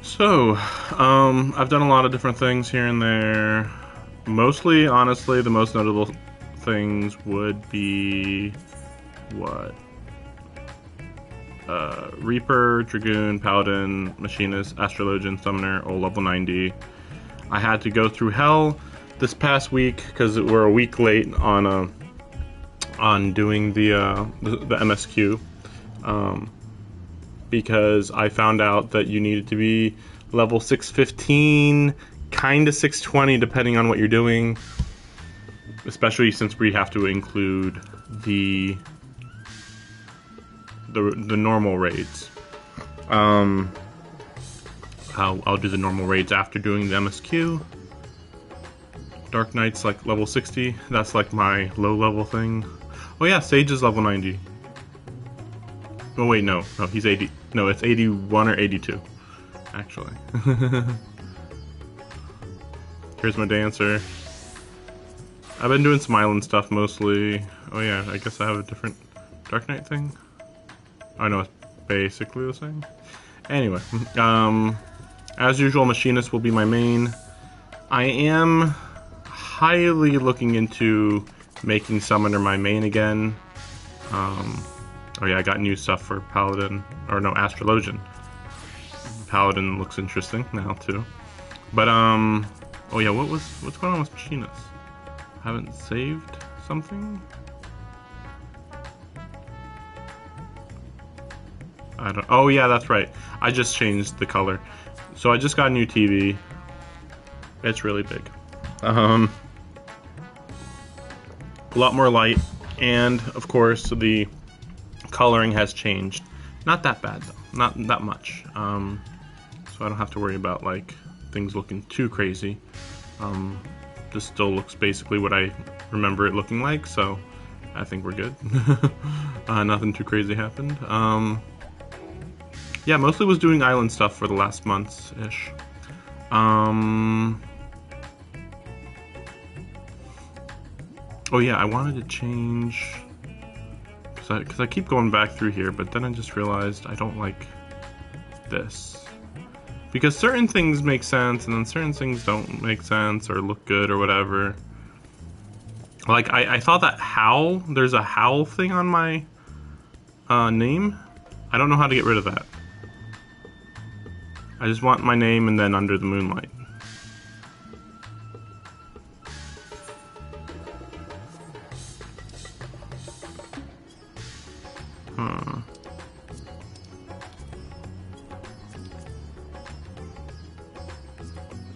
So, I've done a lot of different things here and there. Mostly, honestly, the most notable things would be what? Reaper, Dragoon, Paladin, Machinist, Astrologian, Summoner, all level 90. I had to go through hell this past week because we're a week late on doing the MSQ. Because I found out that you needed to be level 615, kind of 620, depending on what you're doing. Especially since we have to include the normal raids. I'll do the normal raids after doing the MSQ. Dark Knight's like level 60. That's like my low level thing. Oh yeah, Sage is level 90. Oh wait, no, he's 80. No, it's 81 or 82, actually. Here's my dancer. I've been doing some island stuff mostly. Oh yeah, I guess I have a different Dark Knight thing. Oh no, it's basically the same. Anyway, as usual, Machinist will be my main. I am highly looking into making Summoner my main again. Oh yeah, I got new stuff for Paladin, or no, Astrologian. Paladin looks interesting now too. But oh yeah, what's going on with Machinist? Haven't saved something? I don't. Oh yeah, that's right. I just changed the color. So I just got a new TV. It's really big. A lot more light, and of course the coloring has changed. Not that bad though. Not that much. So I don't have to worry about like things looking too crazy. This still looks basically what I remember it looking like, so I think we're good. Nothing too crazy happened. Yeah, mostly was doing island stuff for the last months-ish. Oh yeah, I wanted to change... Because I keep going back through here, but then I just realized I don't like this. Because certain things make sense, and then certain things don't make sense, or look good, or whatever. Like, I thought that Howl, there's a Howl thing on my name. I don't know how to get rid of that. I just want my name and then under the moonlight.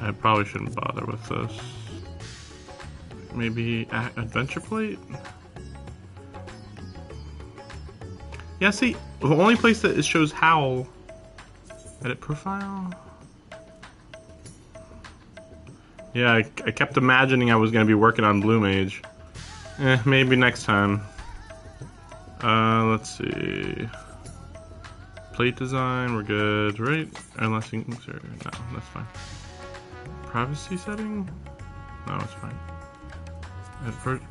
I probably shouldn't bother with this. Maybe Adventure Plate? Yeah, see, the only place that it shows Howl... Edit profile? Yeah, I kept imagining I was going to be working on Blue Mage. Maybe next time. Let's see... Plate design, we're good, right? Unless you can... No, that's fine. Privacy setting? No, it's fine.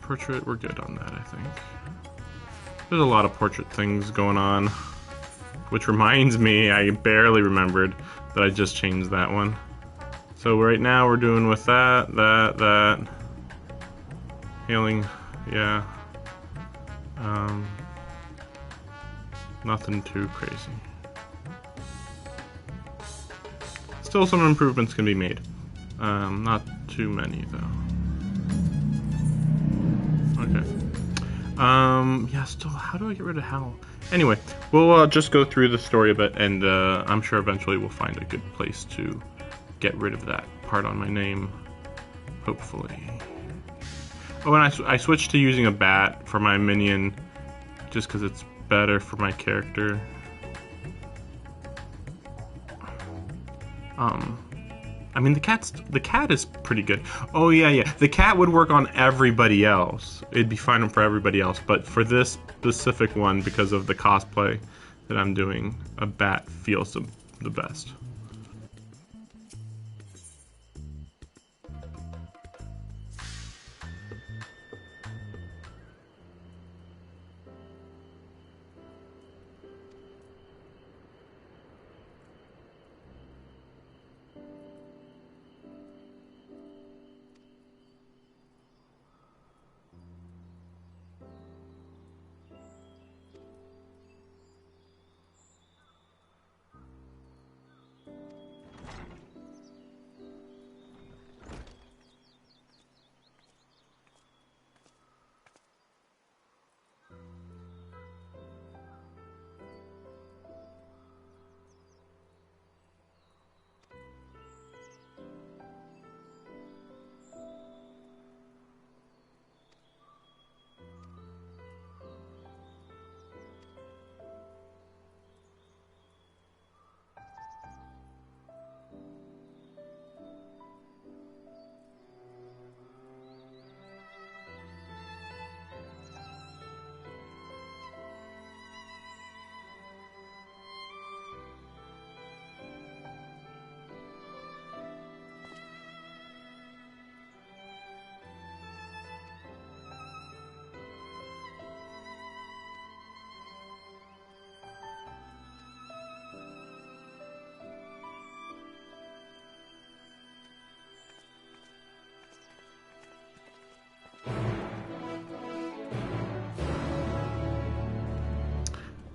Portrait, we're good on that, I think. There's a lot of portrait things going on. Which reminds me, I barely remembered that I just changed that one. So right now we're doing with that. Healing, yeah. Nothing too crazy. Still some improvements can be made. Not too many though. Okay. Yeah, still, how do I get rid of Howl? Anyway, we'll just go through the story a bit, and I'm sure eventually we'll find a good place to get rid of that part on my name. Hopefully. Oh, and I switched to using a bat for my minion, just because it's better for my character. I mean, the cat is pretty good. Oh yeah. The cat would work on everybody else. It'd be fine for everybody else, but for this specific one, because of the cosplay that I'm doing, a bat feels the best.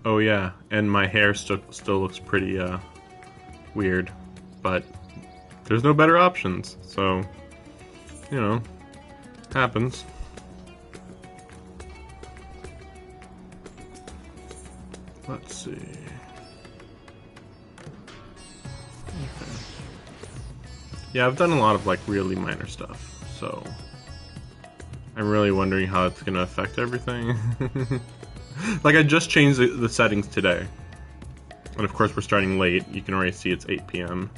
Oh yeah, and my hair still looks pretty weird, but there's no better options, so you know, happens. Let's see. Okay. Yeah, I've done a lot of like really minor stuff, so I'm really wondering how it's gonna affect everything. Like, I just changed the settings today. And of course we're starting late. You can already see it's 8 p.m.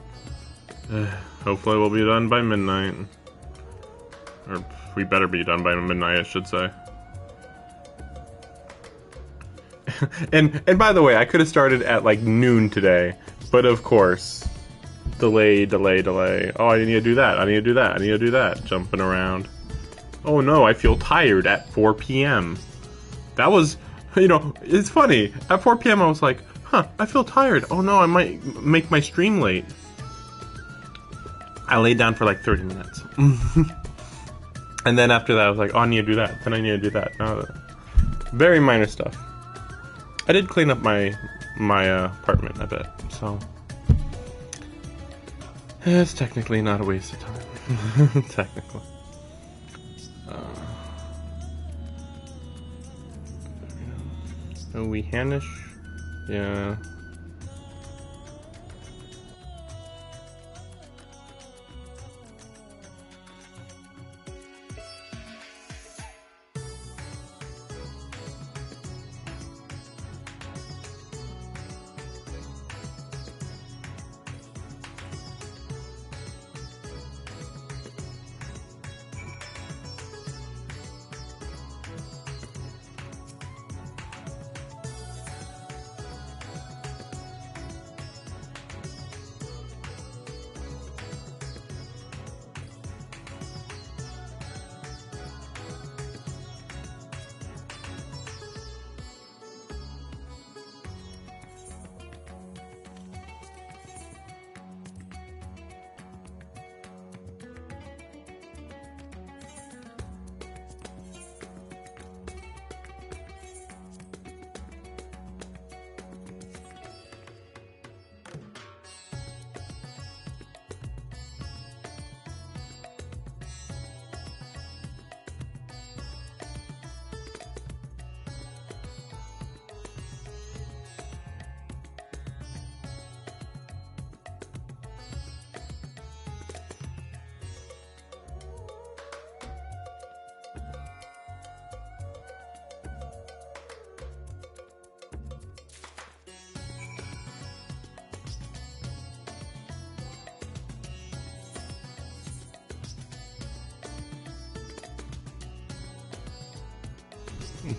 Hopefully we'll be done by midnight. Or we better be done by midnight, I should say. and by the way, I could have started at like noon today. But of course, delay. Oh, I need to do that. I need to do that. Jumping around. Oh no, I feel tired at 4 p.m. That was, you know, it's funny. At 4 p.m. I was like, huh, I feel tired. Oh no, I might make my stream late. I laid down for like 30 minutes. And then after that, I was like, oh, I need to do that. Then I need to do that. Very minor stuff. I did clean up my apartment a bit, so it's technically not a waste of time. Technically. Oh, we Hanish? Yeah.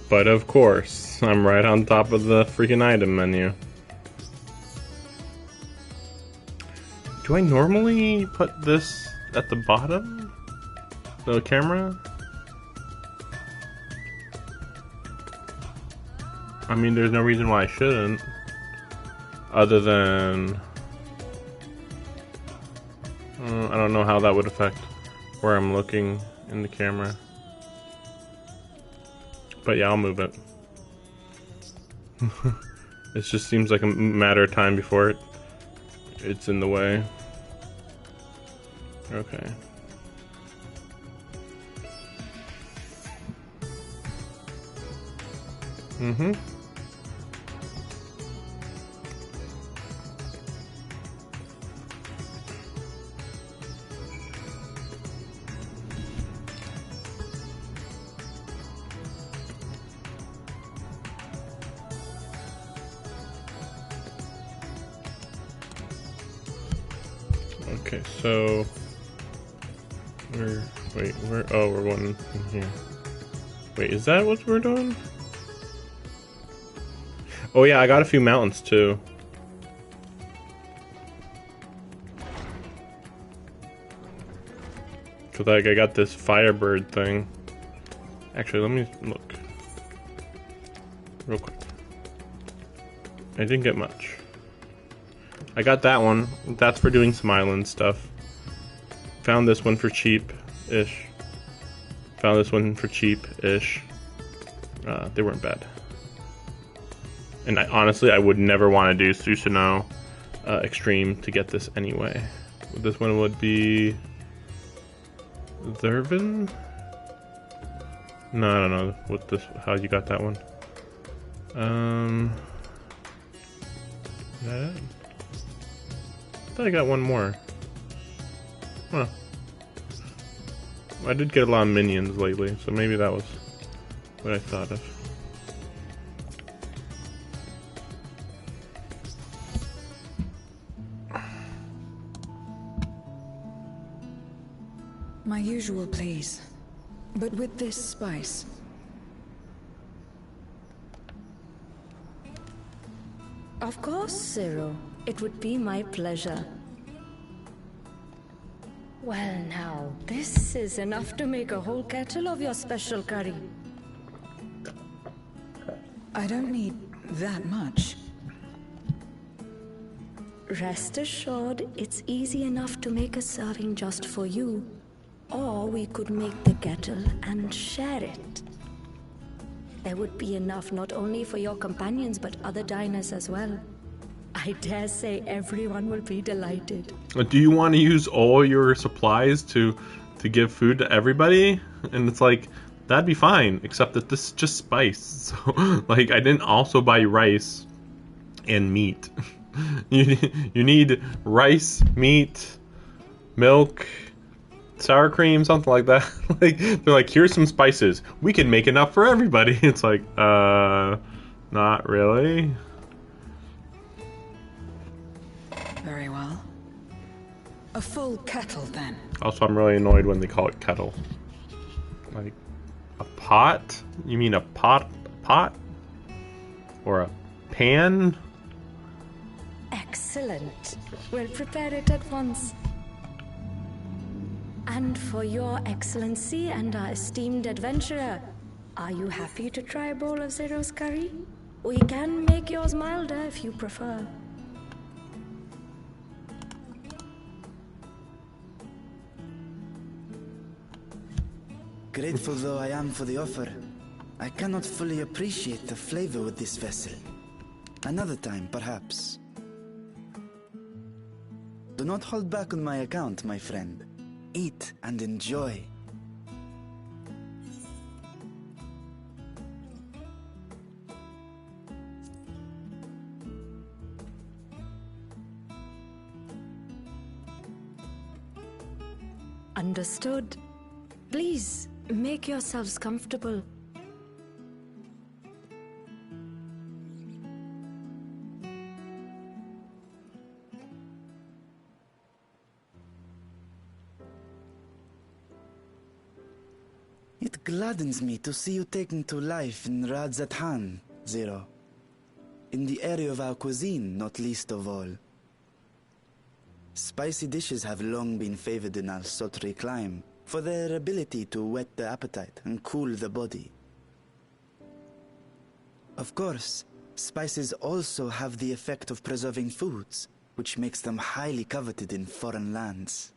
But of course, I'm right on top of the freaking item menu. Do I normally put this at the bottom? The camera? I mean, there's no reason why I shouldn't. Other than... I don't know how that would affect where I'm looking in the camera. But yeah, I'll move it. It just seems like a matter of time before it's in the way. Okay. Mm-hmm. Okay, so we're going in here. Wait, is that what we're doing? Oh yeah, I got a few mountains too. Cause like I got this Firebird thing. Actually, let me look real quick. I didn't get much. I got that one. That's for doing some island stuff. Found this one for cheap-ish. Found this one for cheap-ish. They weren't bad. And honestly, I would never want to do Susanoo Extreme to get this anyway. This one would be Zervin? No, I don't know what this. How you got that one? Is that it? I thought I got one more. Huh. I did get a lot of minions lately, so maybe that was what I thought of. My usual please, but with this spice. Of course, Zero. It would be my pleasure. Well now, this is enough to make a whole kettle of your special curry. I don't need that much. Rest assured, it's easy enough to make a serving just for you. Or we could make the kettle and share it. There would be enough not only for your companions but other diners as well. I dare say everyone will be delighted. Do you want to use all your supplies to give food to everybody? And it's like, that'd be fine, except that this is just spice. So, like, I didn't also buy rice and meat. You need rice, meat, milk, sour cream, something like that. Like, they're like, here's some spices. We can make enough for everybody. It's like, not really. Very well. A full kettle, then. Also, I'm really annoyed when they call it kettle. Like, a pot? You mean a pot? Or a pan? Excellent. We'll prepare it at once. And for your excellency and our esteemed adventurer, are you happy to try a bowl of Zero's curry? We can make yours milder if you prefer. Grateful though I am for the offer, I cannot fully appreciate the flavor with this vessel. Another time, perhaps. Do not hold back on my account, my friend. Eat and enjoy. Understood. Please, make yourselves comfortable. It gladdens me to see you taking to life in Radzatan, Zero. In the area of our cuisine, not least of all. Spicy dishes have long been favored in our sultry clime for their ability to whet the appetite and cool the body. Of course, spices also have the effect of preserving foods, which makes them highly coveted in foreign lands.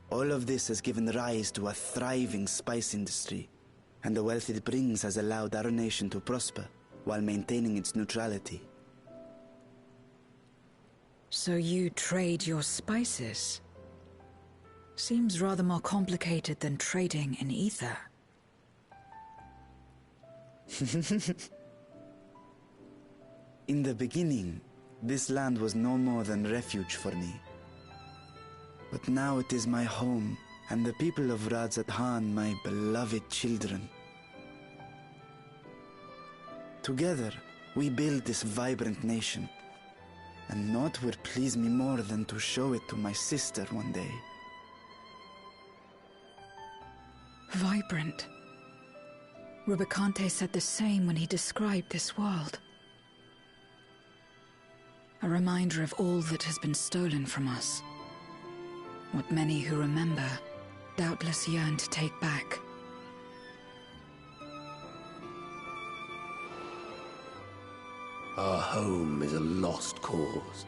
All of this has given rise to a thriving spice industry, and the wealth it brings has allowed our nation to prosper while maintaining its neutrality. So you trade your spices? Seems rather more complicated than trading in ether. In the beginning, this land was no more than refuge for me. But now it is my home, and the people of Radzatan my beloved children. Together, we build this vibrant nation, and naught would please me more than to show it to my sister one day. Vibrant. Rubicante said the same when he described this world. A reminder of all that has been stolen from us. What many who remember doubtless yearn to take back. Our home is a lost cause.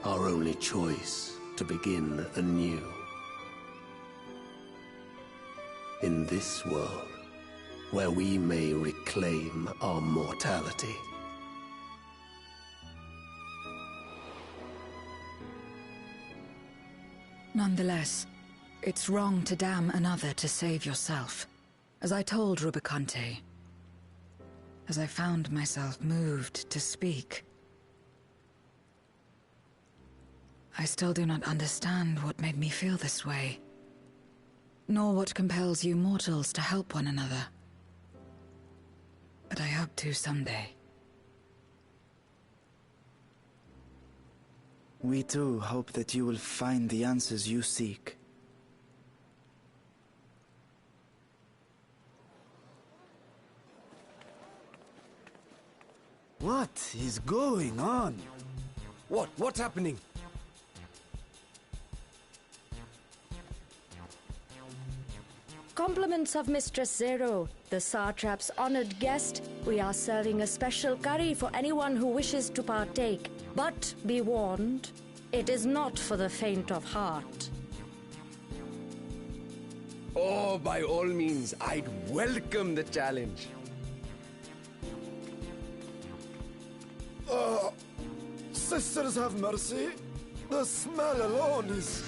Our only choice to begin anew. In this world, where we may reclaim our mortality. Nonetheless, it's wrong to damn another to save yourself. As I told Rubicante, as I found myself moved to speak, I still do not understand what made me feel this way, nor what compels you mortals to help one another. But I hope to someday. We too hope that you will find the answers you seek. What is going on? What's happening? Compliments of Mistress Zero, the Satrap's honored guest. We are serving a special curry for anyone who wishes to partake. But be warned, it is not for the faint of heart. Oh, by all means, I'd welcome the challenge. Sisters have mercy. The smell alone is...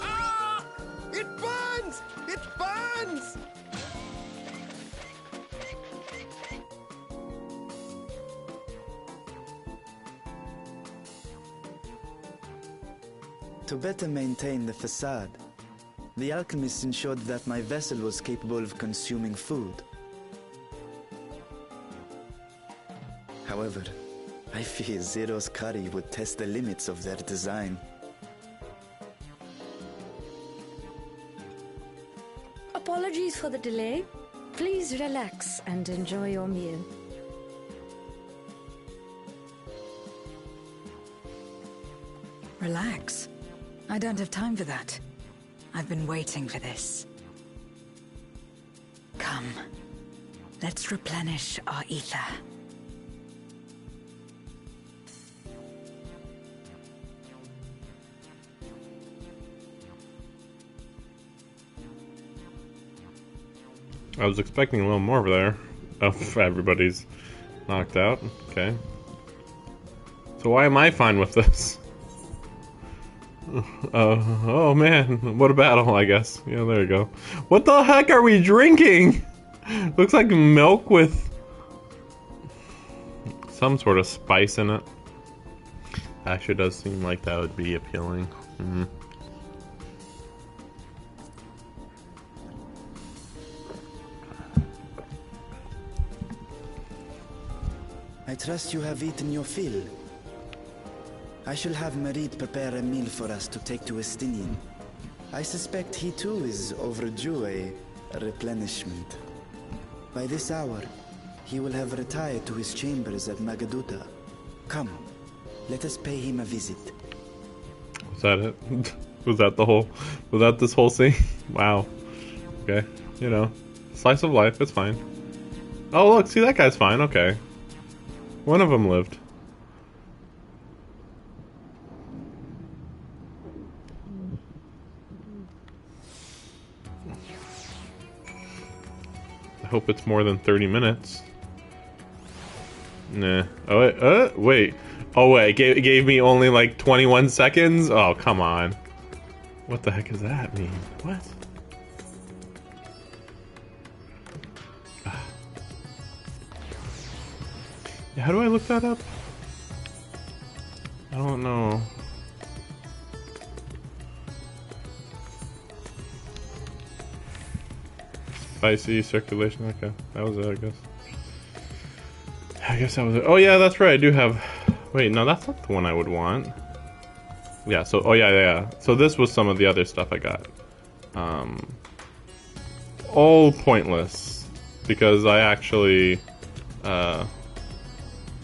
Ah! It burns! It burns! To better maintain the facade, the alchemist ensured that my vessel was capable of consuming food. However, I fear Zero's curry would test the limits of their design. Apologies for the delay. Please relax and enjoy your meal. Relax. I don't have time for that. I've been waiting for this. Come, let's replenish our ether. I was expecting a little more over there. Oh, everybody's knocked out. Okay. So why am I fine with this? Oh man, what a battle, I guess. Yeah, there you go. What the heck are we drinking? Looks like milk with some sort of spice in it. Actually, does seem like that would be appealing. I trust you have eaten your fill. I shall have Merid prepare a meal for us to take to Estinian. I suspect he too is overdue a replenishment. By this hour, he will have retired to his chambers at Magaduta. Come, let us pay him a visit. Was that it? Was that this whole scene? Wow. Okay, you know, slice of life, it's fine. Oh look, see that guy's fine, okay. One of them lived. I hope it's more than 30 minutes. Nah. Oh, wait. Oh, wait. It gave me only like 21 seconds? Oh, come on. What the heck does that mean? What? Yeah, how do I look that up? I don't know. Spicy circulation, okay. That was it, I guess. I guess that was it. Oh yeah, that's right, I do have... Wait, no, that's not the one I would want. Yeah, so, oh yeah. So this was some of the other stuff I got. All pointless. Because I actually,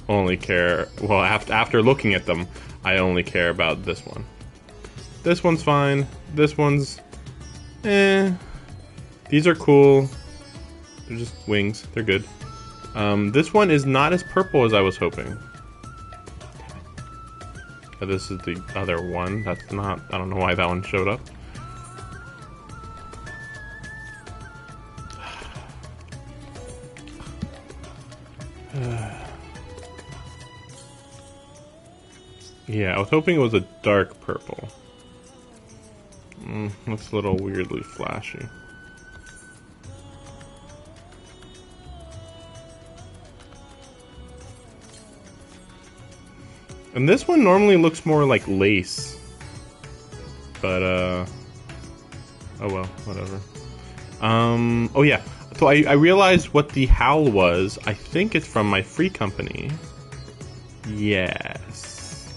only care... Well, after looking at them, I only care about this one. This one's fine. This one's... These are cool. They're just wings. They're good. This one is not as purple as I was hoping. This is the other one. That's not... I don't know why that one showed up. Yeah, I was hoping it was a dark purple. Looks a little weirdly flashy. And this one normally looks more like lace. But, oh well, whatever. Oh yeah. So I realized what the howl was. I think it's from my free company. Yes.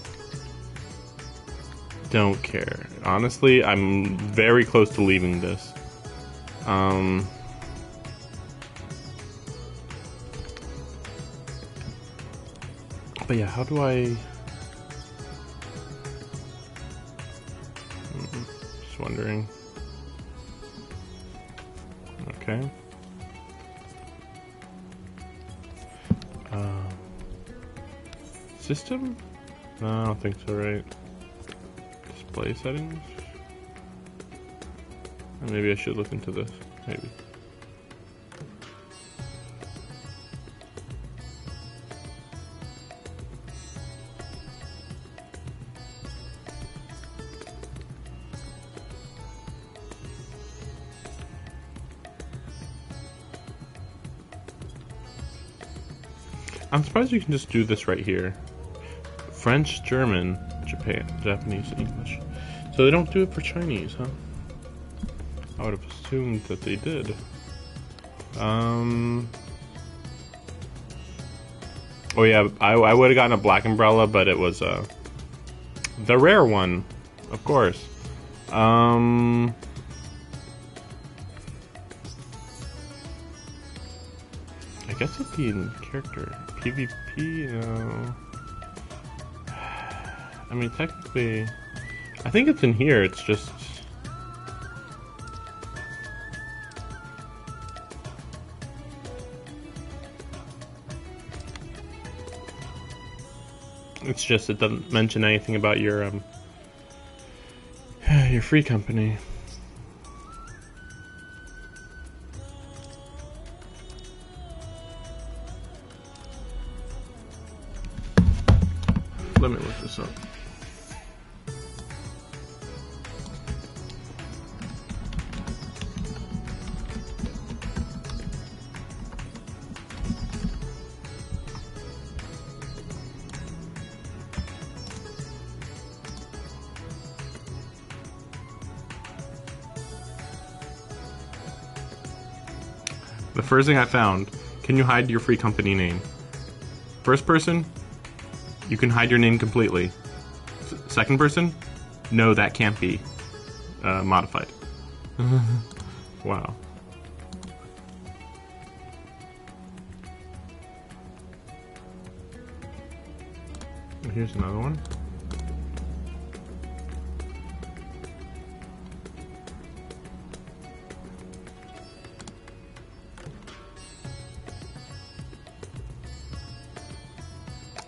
Don't care. Honestly, I'm very close to leaving this. But yeah, how do I... Just wondering. Okay. System? No, I don't think so, right? Display settings? Maybe I should look into this. Maybe. I'm surprised you can just do this right here. French, German, Japanese, English. So they don't do it for Chinese, huh? I would have assumed that they did. Oh yeah, I would have gotten a black umbrella, but it was the rare one, of course. I guess it'd be in character. PvP, no. I mean, technically, I think it's in here, it's just... It's just, it doesn't mention anything about your free company. Let me look this up. The first thing I found, can you hide your free company name? First person, you can hide your name completely. Second person, no, that can't be modified. Wow. Here's another one.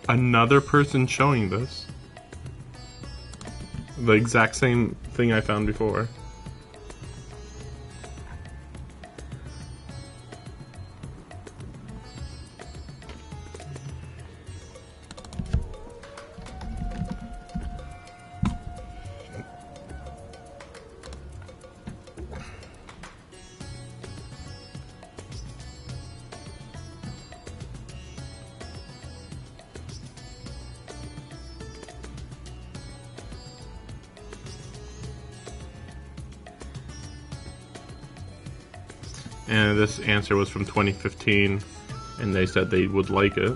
Another person showing this. The exact same thing I found before. And this answer was from 2015, and they said they would like it.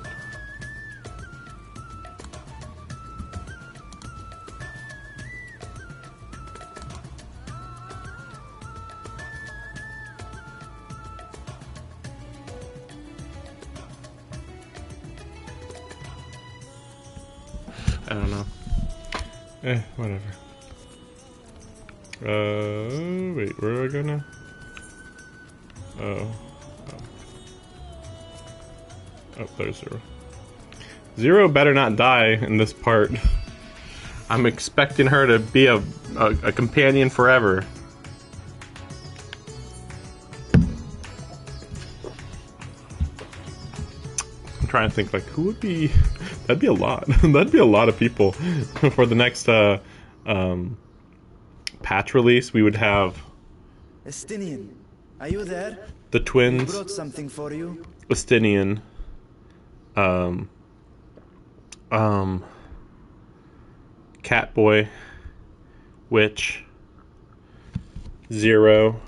I don't know. Whatever. Wait, where do I go now? Oh, there's Zero. Zero better not die in this part. I'm expecting her to be a companion forever. I'm trying to think, like, who would be... That'd be a lot. That'd be a lot of people. For the next patch release, we would have... Estinian, are you there? The twins. We brought something for you. Estinian. Catboy. Witch. Zero.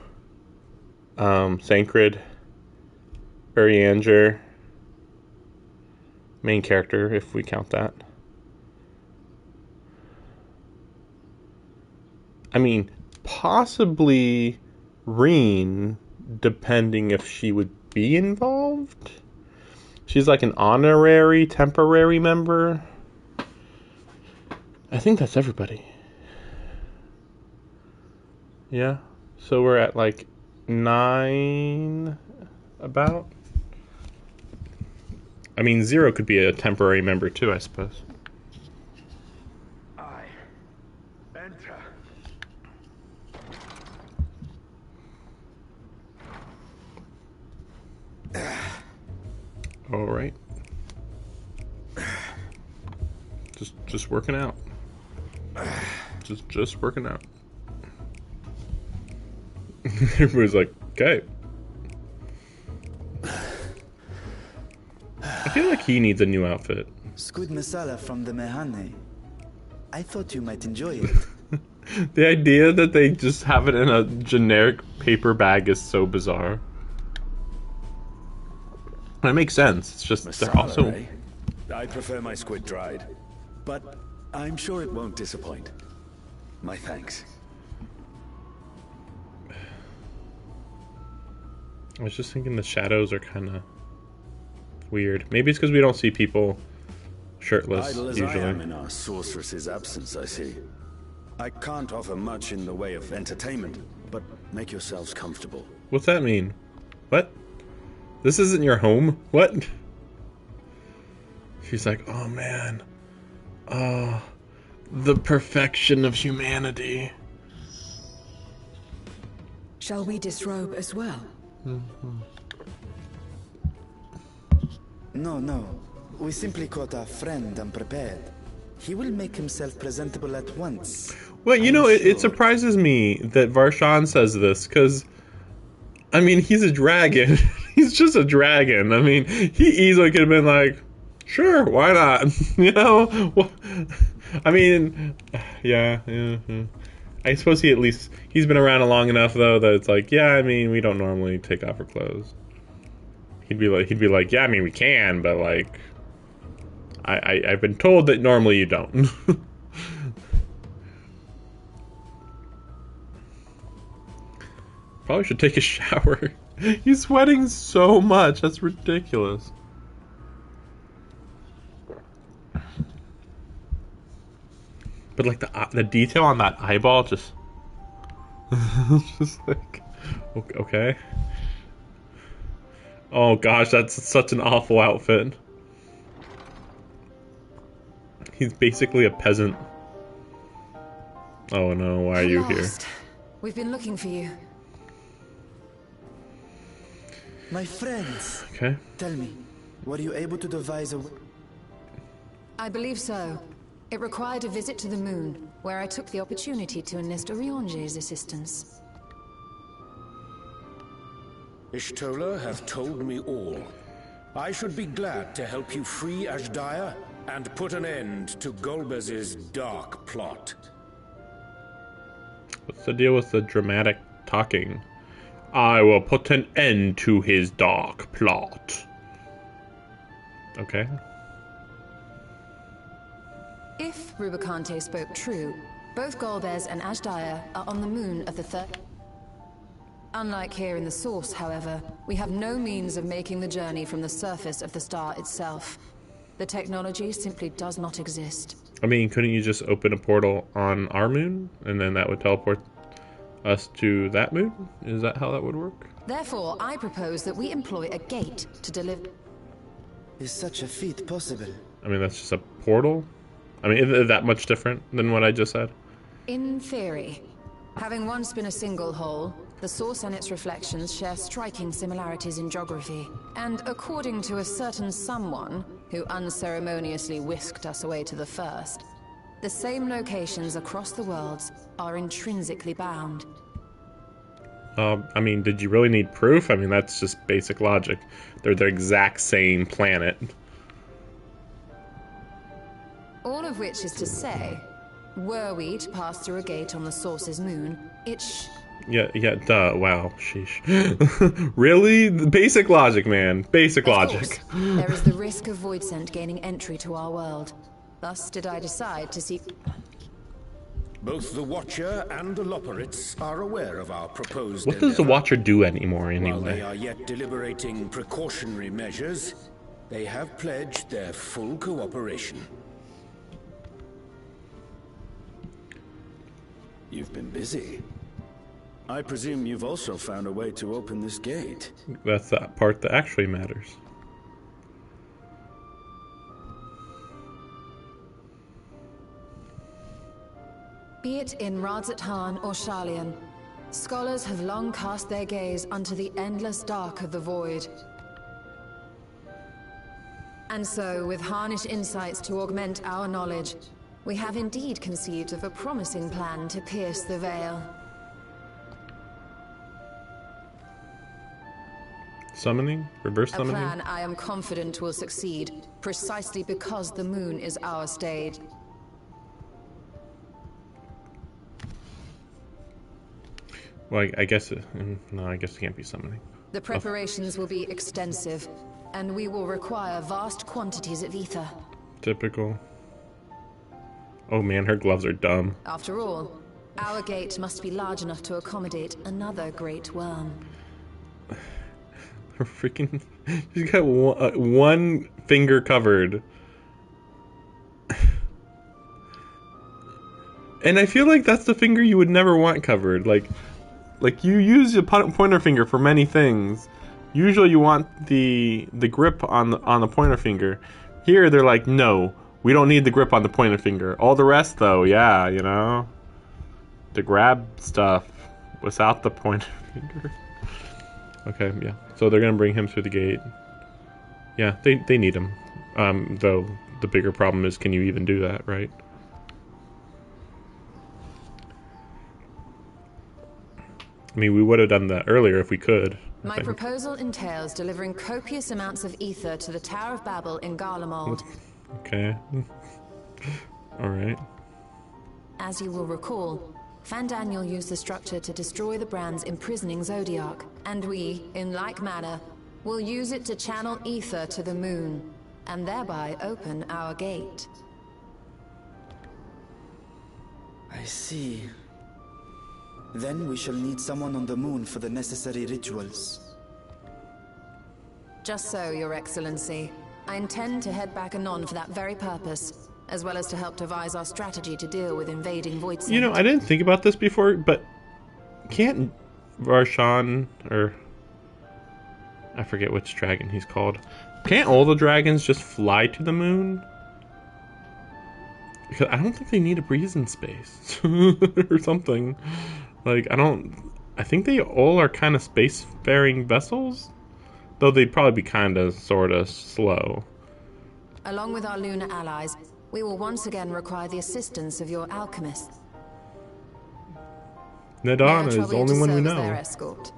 Sancred. Urianger. Main character, if we count that. I mean, possibly Reen, depending if she would be involved. She's like an honorary, temporary member. I think that's everybody. Yeah. So we're at like 9 about. I mean, Zero could be a temporary member too, I suppose. I enter. All right. Just working out. Just working out. Everybody's like, okay. I feel like he needs a new outfit. Squid masala from the Mehane. I thought you might enjoy it. The idea that they just have it in a generic paper bag is so bizarre. That makes sense. It's just they're also... eh? I prefer my squid dried, but I'm sure it won't disappoint. My thanks. I was just thinking the shadows are kind of weird. Maybe it's because we don't see people shirtless Idle as usually. I am in our sorceress's absence, I see. I can't offer much in the way of entertainment, but make yourselves comfortable. What's that mean? What? This isn't your home? What? She's like, oh man. Oh, the perfection of humanity. Shall we disrobe as well? No. We simply caught our friend unprepared. He will make himself presentable at once. Well, you know, it surprises me that Varshan says this, because, I mean, he's a dragon. He's just a dragon. I mean, he easily could have been like, sure, why not? You know? Well, I mean, yeah. I suppose he's been around long enough, though, that it's like, yeah, I mean, we don't normally take off our clothes. He'd be like, yeah, I mean, we can, but, like, I've been told that normally you don't. Probably should take a shower. He's sweating so much. That's ridiculous. But like the detail on that eyeball, just like, okay. Oh gosh, that's such an awful outfit. He's basically a peasant. Oh no, why are you here? We've been looking for you. My friends. Okay. Tell me, were you able to devise a... I believe so. It required a visit to the moon, where I took the opportunity to enlist Urianger's assistance. Ishtola have told me all. I should be glad to help you free Ashdaya and put an end to Golbez's dark plot. What's the deal with the dramatic talking? I will put an end to his dark plot. Okay. If Rubicante spoke true, both Golbez and Ashdaya are on the moon of the third. Unlike here in the Source, however, we have no means of making the journey from the surface of the star itself. The technology simply does not exist. I mean, couldn't you just open a portal on our moon, and then that would teleport us to that moon? Is that how that would work? Therefore, I propose that we employ a gate to deliver... Is such a feat possible? I mean, that's just a portal? I mean, is it that much different than what I just said? In theory, having once been a single whole, the source and its reflections share striking similarities in geography. And according to a certain someone who unceremoniously whisked us away to the first, the same locations across the worlds are intrinsically bound. I mean, did you really need proof? I mean, that's just basic logic. They're the exact same planet. All of which is to say, were we to pass through a gate on the Source's moon, Yeah, duh, wow, sheesh. Really? Basic logic, man. Basic logic. There is the risk of Voidsent gaining entry to our world. Thus did I decide to seek... Both the Watcher and the Loporrits are aware of our proposed What does the Watcher do anymore, anyway? While they are yet deliberating precautionary measures, they have pledged their full cooperation. You've been busy. I presume you've also found a way to open this gate. That's the part that actually matters. Be it in Radzat-Han or Sharlayan, scholars have long cast their gaze unto the endless dark of the void. And so, with harnish insights to augment our knowledge, we have indeed conceived of a promising plan to pierce the veil. Summoning? Reverse summoning? A plan I am confident will succeed, precisely because the moon is our stage. Well, I guess no, I guess it can't be summoning. The preparations will be extensive, and we will require vast quantities of ether. Typical. Oh man, her gloves are dumb. After all, our gate must be large enough to accommodate another great worm. Her freaking... She's got one finger covered. And I feel like that's the finger you would never want covered. Like you use your pointer finger for many things. Usually you want the grip on the pointer finger. Here they're like, no, we don't need the grip on the pointer finger. All the rest though, yeah, you know, to grab stuff without the pointer finger. Okay, yeah. So they're gonna bring him through the gate. Yeah, they need him. Though the bigger problem is, can you even do that, right? I mean, we would have done that earlier if we could. My proposal entails delivering copious amounts of ether to the Tower of Babel in Garlemald. Okay. Alright. As you will recall, Fandaniel used the structure to destroy the brand's imprisoning Zodiac, and we, in like manner, will use it to channel ether to the moon, and thereby open our gate. I see. Then we shall need someone on the moon for the necessary rituals. Just so, Your Excellency. I intend to head back anon for that very purpose, as well as to help devise our strategy to deal with invading Voidsent. You know, I didn't think about this before, but can't Varshan, or I forget which dragon he's called, can't all the dragons just fly to the moon? Because I don't think they need a breathing space or something. Like, I think they all are kind of spacefaring vessels, though they'd probably be kind of, sort of slow. Along with our lunar allies, we will once again require the assistance of your alchemists. Nadana is the only one we know. Their escort.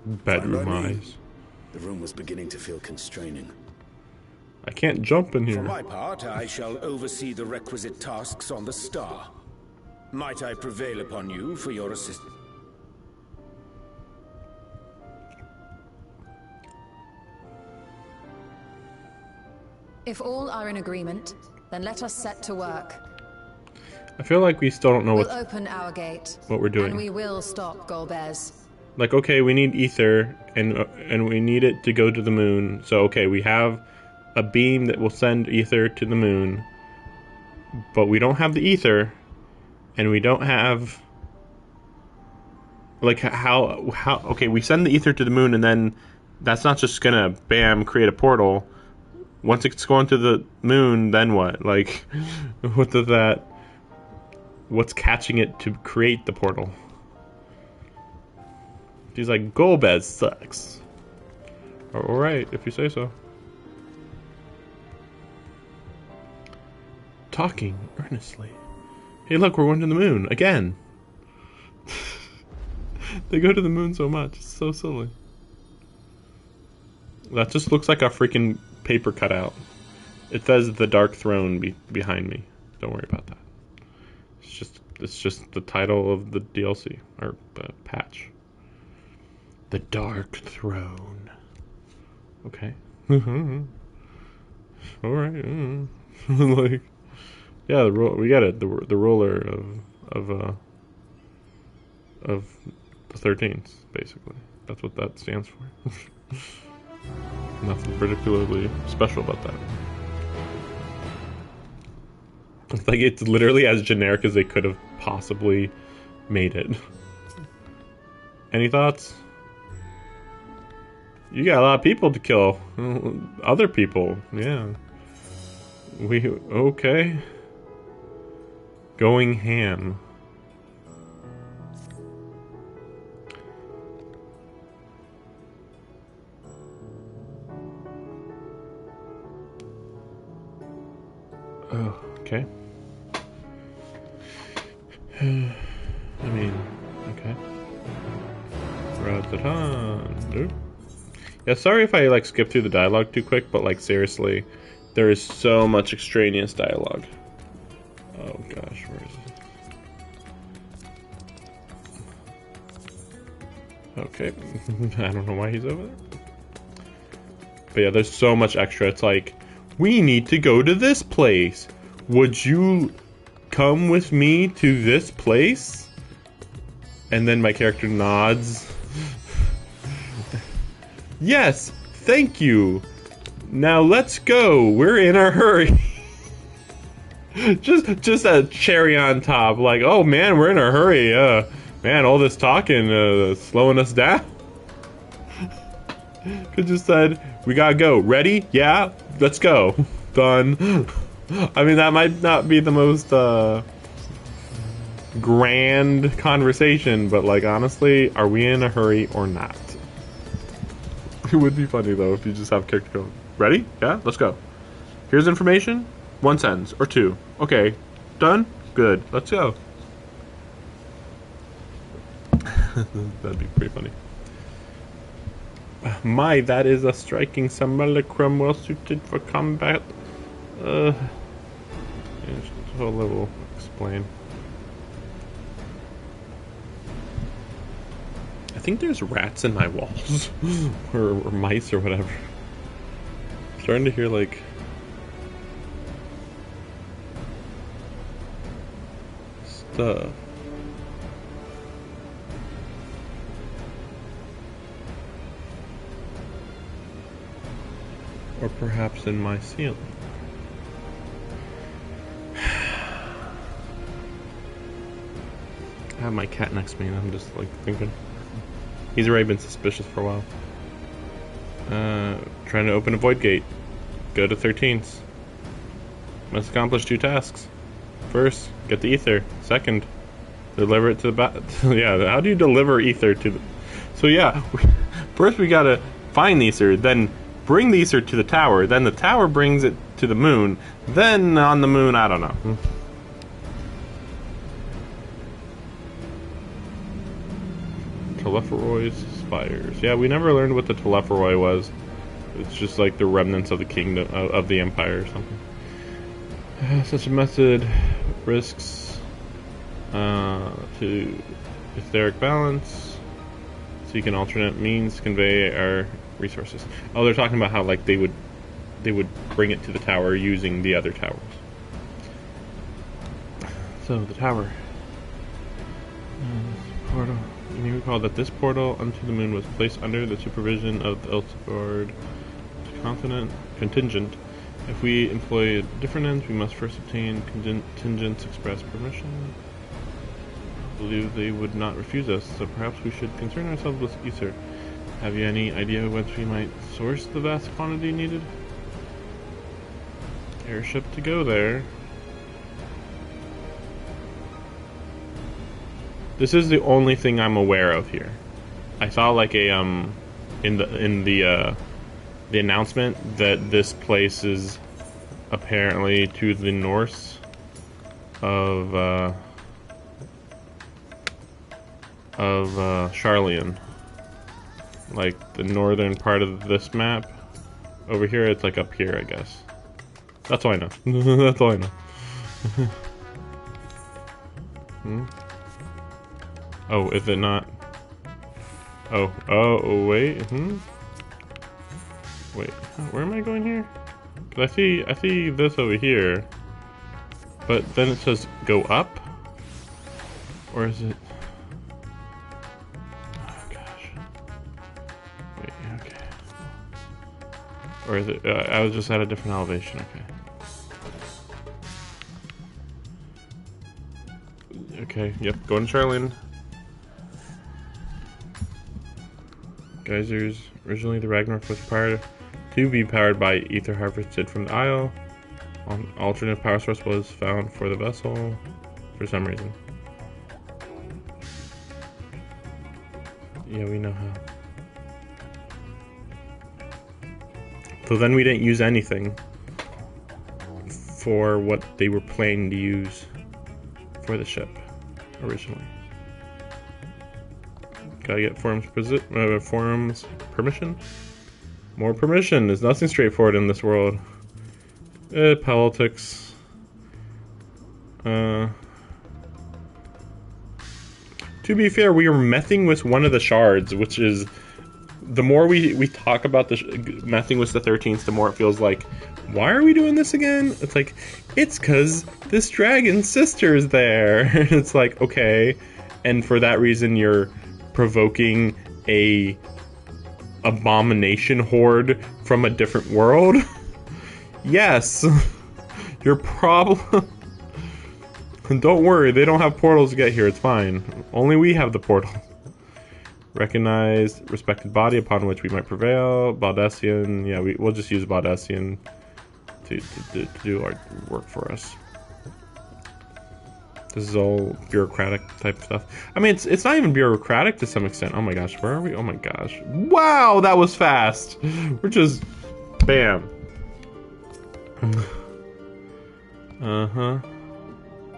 Bedroom eyes. The room was beginning to feel constraining. I can't jump in here. For my part, I shall oversee the requisite tasks on the star. Might I prevail upon you for your assistance? If all are in agreement, then let us set to work. I feel like we still don't know We'll open our gate, what we're doing. And we will stop Golbez. Like, okay, we need ether, and we need it to go to the moon. So, okay, we have a beam that will send ether to the moon, but we don't have the ether, and we don't have, like, how okay, we send the ether to the moon, and then that's not just gonna, bam, create a portal. Once it's going to the moon, then what? Like, what does that... What's catching it to create the portal? She's like, Golbez sucks. Alright, if you say so. Talking earnestly. Hey look, we're going to the moon, again! They go to the moon so much, it's so silly. That just looks like a freaking paper cutout. It says the Dark Throne behind me. Don't worry about that. It's just the title of the DLC, or patch. The Dark Throne. Okay. Alright. Like, yeah, we get it. The ruler of the 13th, basically. That's what that stands for. Nothing particularly special about that. It's like, it's literally as generic as they could have possibly made it. Any thoughts? You got a lot of people to kill. Other people, yeah. Okay. Going ham. Oh, okay. I mean, okay. Nope. Yeah, sorry if I like skip through the dialogue too quick, but like seriously, there is so much extraneous dialogue. Oh gosh, where is it? Okay. I don't know why he's over there. But yeah, there's so much extra. It's like, we need to go to this place. Would you come with me to this place? And then my character nods. Yes, thank you. Now let's go. We're in a hurry. just a cherry on top. Like, oh man, we're in a hurry. Man, all this talking slowing us down. Could just said, we gotta go. Ready? Yeah, let's go. Done. I mean, that might not be the most grand conversation, but like honestly, are we in a hurry or not? It would be funny though if you just have character going, ready? Yeah, let's go. Here's information. 1 sentence or 2. Okay, done. Good. Let's go. That'd be pretty funny. My, that is a striking simulacrum well suited for combat. Just a little explain. I think there's rats in my walls. or mice or whatever. I'm starting to hear like stuff. Or perhaps in my ceiling. I have my cat next to me and I'm just like thinking. He's already been suspicious for a while. Trying to open a void gate. Go to 13th. Must accomplish 2 tasks. First, get the ether. Second, deliver it to the yeah, how do you deliver ether to the... So yeah, first we gotta find the ether, then bring the ether to the tower, then the tower brings it to the moon, then on the moon, I don't know. Telephoros spires. Yeah, we never learned what the Telephoroi was. It's just like the remnants of the kingdom, of the empire or something. Such a method risks to etheric balance. Seek an alternate means to convey our resources. Oh, they're talking about how like they would bring it to the tower using the other towers. So the tower. Portal. You may recall that this portal unto the moon was placed under the supervision of the Elford contingent. If we employ different ends, we must first obtain contingent's express permission. I believe they would not refuse us, so perhaps we should concern ourselves with ether. Have you any idea whence we might source the vast quantity needed? Airship to go there. This is the only thing I'm aware of here. I saw like a in the announcement that this place is apparently to the north of Charleon. Like the northern part of this map. Over here, it's like up here, I guess. That's all I know. That's all I know. Oh, is it not? Oh, wait. Wait, where am I going here? 'Cause I see this over here, but then it says go up, or is it? Oh gosh. Wait, okay. Or is it? I was just at a different elevation. Okay. Okay. Yep. Going to Charlene. Geysers. Originally, the Ragnarok was powered to be powered by ether harvested from the Isle. An alternate power source was found for the vessel for some reason. Yeah, we know how. So then we didn't use anything for what they were planning to use for the ship originally. Gotta get forums permission? More permission. There's nothing straightforward in this world. Politics. To be fair, we are messing with one of the shards, which is... The more we talk about messing with the 13th, the more it feels like, why are we doing this again? It's like, it's because this dragon's sister is there. It's like, okay. And for that reason, you're provoking a abomination horde from a different world? Yes. Your problem... Don't worry, they don't have portals to get here, it's fine. Only we have the portal. Recognized, respected body upon which we might prevail. Baldessian, yeah, we'll just use Baldessian to do our work for us. This is all bureaucratic type stuff. I mean, it's not even bureaucratic to some extent. Oh my gosh, where are we? Oh my gosh. Wow, that was fast. We're just... Bam. Uh-huh.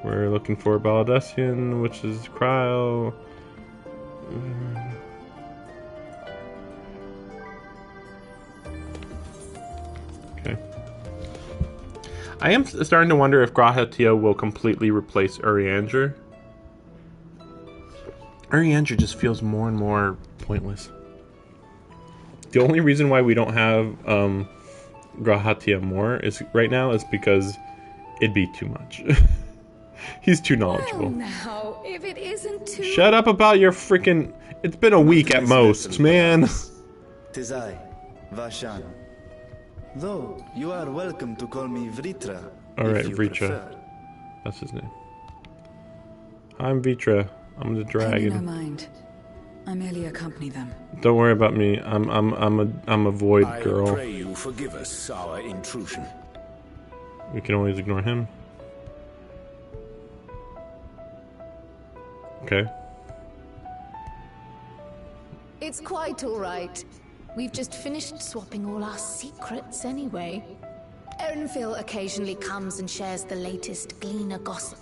We're looking for Baldessian, which is Cryo. Okay. I am starting to wonder if Grahatia will completely replace Urianger. Urianger just feels more and more pointless. The only reason why we don't have Grahatia more right now is because it'd be too much. He's too knowledgeable. Well, now, if it isn't too... Shut up about your freaking... It's been a week at most, man. Tis I, Vashan. Though, you are welcome to call me Vritra. Alright, Vritra. Prefer. That's his name. I'm Vritra. I'm the dragon. I mind. I merely accompany them. Don't worry about me. I'm a void girl. I pray you forgive us our intrusion. We can always ignore him. Okay. It's quite all right. We've just finished swapping all our secrets anyway. Erenfil occasionally comes and shares the latest Gleaner gossip.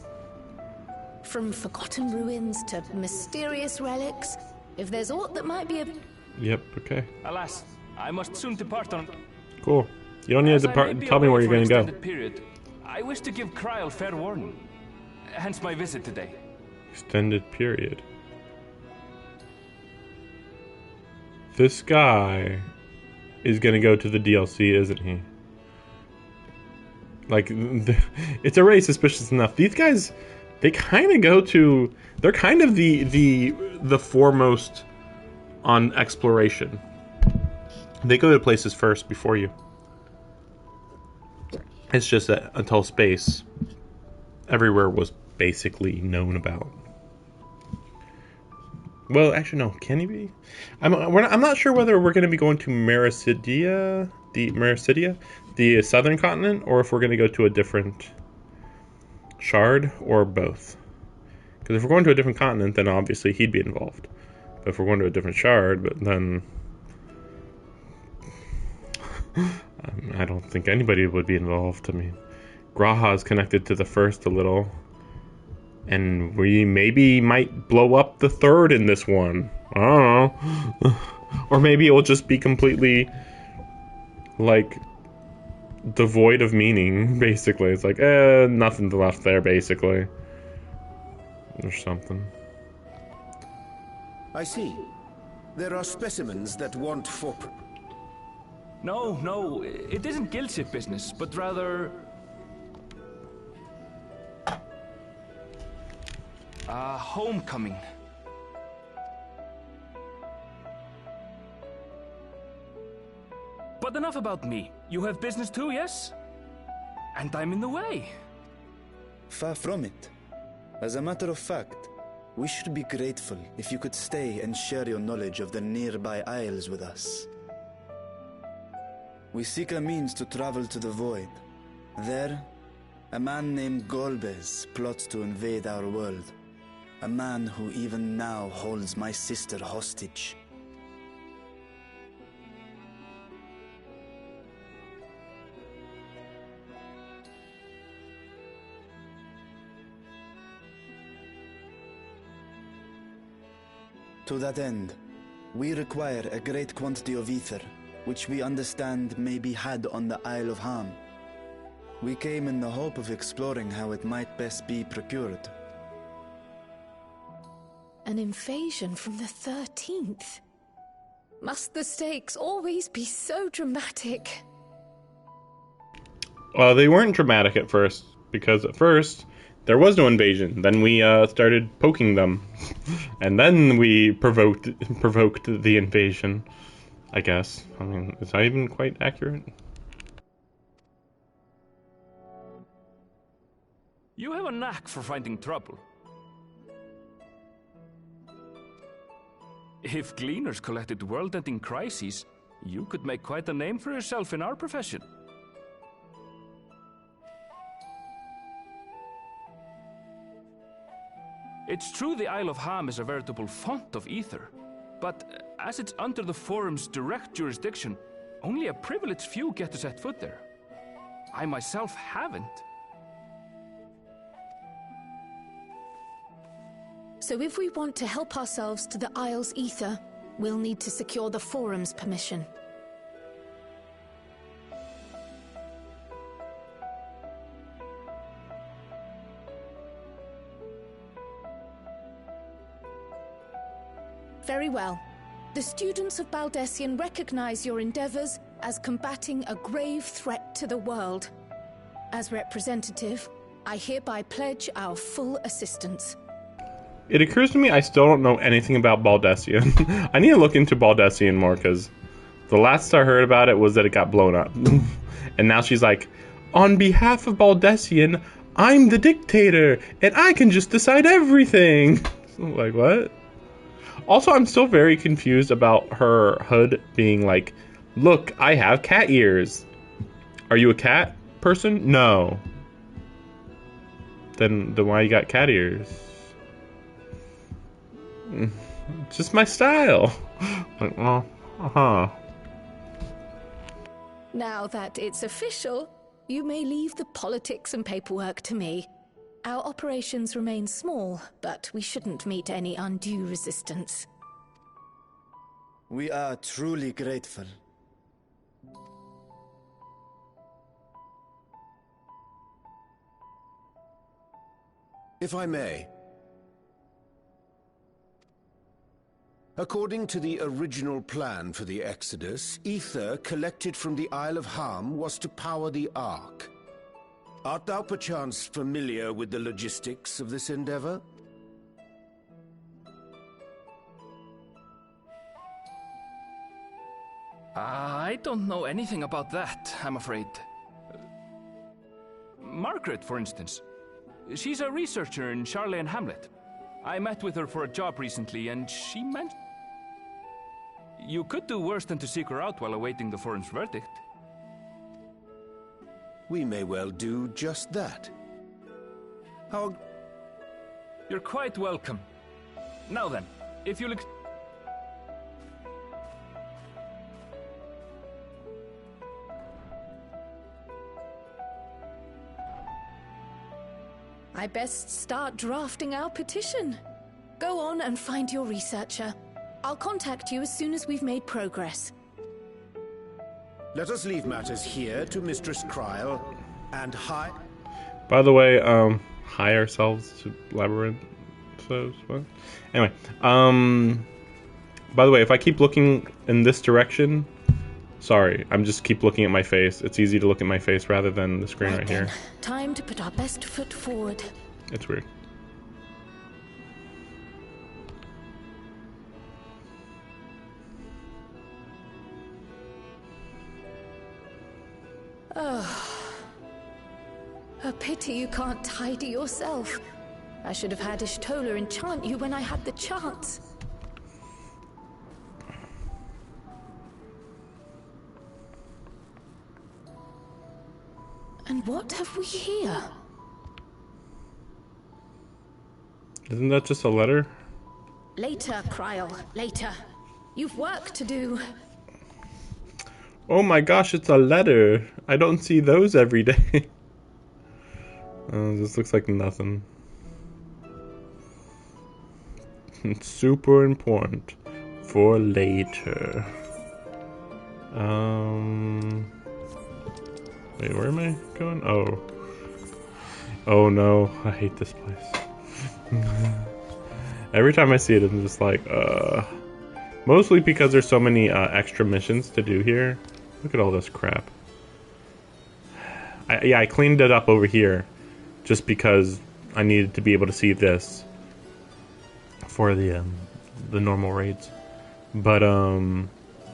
From forgotten ruins to mysterious relics, if there's aught that might be a... Yep, okay. Alas, I must soon depart on... Cool. You don't need to tell me where you're going to go. Period, I wish to give Kryl fair warning. Hence my visit today. Extended period. This guy is gonna go to the DLC, isn't he? Like, it's already suspicious enough. These guys, they kind of go to... They're kind of the foremost on exploration. They go to places first before you. It's just that until space, everywhere was basically known about. Well, actually, no. Can he be? I'm not sure whether we're going to be going to Mericidia, the southern continent, or if we're going to go to a different shard, or both. Because if we're going to a different continent, then obviously he'd be involved. But if we're going to a different shard, but then I don't think anybody would be involved. I mean, Graha's connected to the first a little. And we maybe might blow up the third in this one. I don't know. Or maybe it will just be completely, like, devoid of meaning, basically. It's like, nothing left there, basically. Or something. I see. There are specimens that want for... No, it isn't guild ship business, but rather... homecoming. But enough about me. You have business too, yes? And I'm in the way. Far from it. As a matter of fact, we should be grateful if you could stay and share your knowledge of the nearby isles with us. We seek a means to travel to the Void. There, a man named Golbez plots to invade our world. A man who even now holds my sister hostage. To that end, we require a great quantity of ether, which we understand may be had on the Isle of Ham. We came in the hope of exploring how it might best be procured. An invasion from the 13th? Must the stakes always be so dramatic? They weren't dramatic at first, because at first there was no invasion. Then we started poking them, and then we provoked the invasion. I guess. I mean, is that even quite accurate? You have a knack for finding trouble. If gleaners collected world-ending crises, you could make quite a name for yourself in our profession. It's true the Isle of Ham is a veritable font of ether, but as it's under the Forum's direct jurisdiction, only a privileged few get to set foot there. I myself haven't. So if we want to help ourselves to the Isle's ether, we'll need to secure the Forum's permission. Very well. The students of Baldessian recognize your endeavors as combating a grave threat to the world. As representative, I hereby pledge our full assistance. It occurs to me I still don't know anything about Baldessian. I need to look into Baldessian more, because the last I heard about it was that it got blown up. And now she's like, on behalf of Baldessian, I'm the dictator, and I can just decide everything. Like, what? Also, I'm still very confused about her hood being like, look, I have cat ears. Are you a cat person? No. Then why you got cat ears? It's just my style. Like, well, Now that it's official, you may leave the politics and paperwork to me. Our operations remain small, but we shouldn't meet any undue resistance. We are truly grateful. If I may. According to the original plan for the Exodus, ether collected from the Isle of Ham was to power the Ark. Art thou perchance familiar with the logistics of this endeavor? I don't know anything about that, I'm afraid. Margaret, for instance. She's a researcher in Charley and Hamlet. I met with her for a job recently, and she mentioned... You could do worse than to seek her out while awaiting the forum's verdict. We may well do just that. How... You're quite welcome. Now then, if you'll... I best start drafting our petition. Go on and find your researcher. I'll contact you as soon as we've made progress. Let us leave matters here to Mistress Kryl and hi. By the way, hi ourselves to Labyrinth. So, what? Anyway, by the way, if I keep looking in this direction, sorry, I'm just keep looking at my face. It's easy to look at my face rather than the screen right here. Time to put our best foot forward. It's weird. Oh. A pity you can't tidy yourself. I should have had Ishtola enchant you when I had the chance. And what have we here? Isn't that just a letter? Later, Kryl, later. You've work to do. Oh my gosh, it's a letter. I don't see those every day. This looks like nothing. It's super important for later. Wait, where am I going? Oh. Oh no, I hate this place. Every time I see it, I'm just like, Mostly because there's so many extra missions to do here. Look at all this crap. I cleaned it up over here just because I needed to be able to see this for the normal raids. But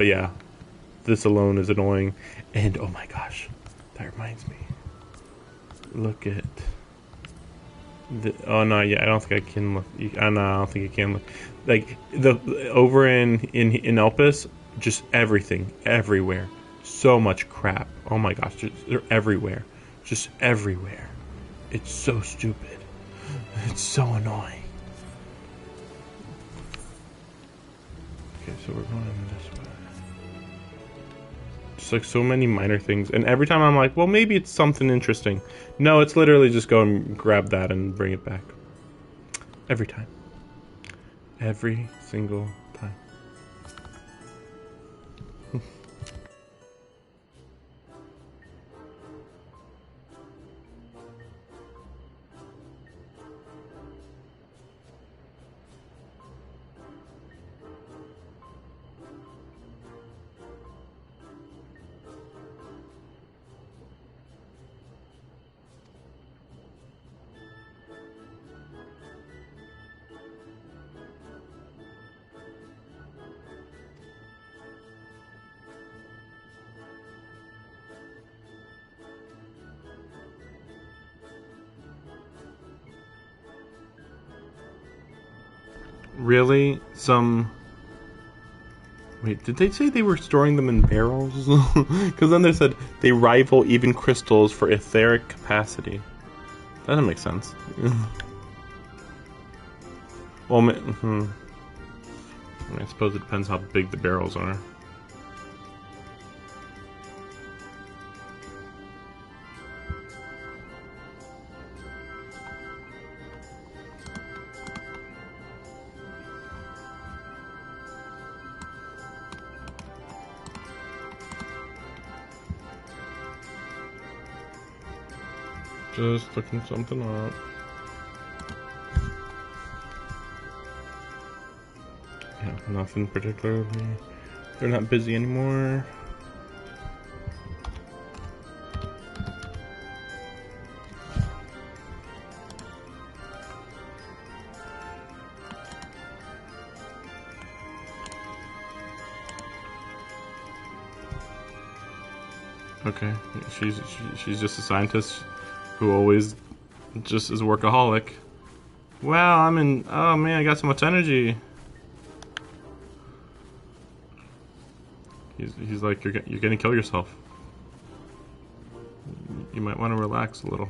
yeah, this alone is annoying. And oh my gosh, that reminds me. Look at oh no, yeah, I don't think I can look. I don't think you can look. Like over in Elpis, just everything, everywhere, so much crap. Oh my gosh, they're everywhere, just everywhere. It's so stupid. It's so annoying. Okay, so we're going this way. Just like so many minor things, and every time I'm like, well, maybe it's something interesting. No, it's literally just go and grab that and bring it back. Every time. Every single time. Really? Wait, did they say they were storing them in barrels? Because then they said they rival even crystals for etheric capacity. That doesn't make sense. Well, I suppose it depends how big the barrels are. Just looking something up. Yeah, nothing particularly. They're not busy anymore. Okay, she's just a scientist who always just is workaholic. Wow, I'm in. Oh man, I got so much energy. He's like, you're gonna kill yourself. You might want to relax a little.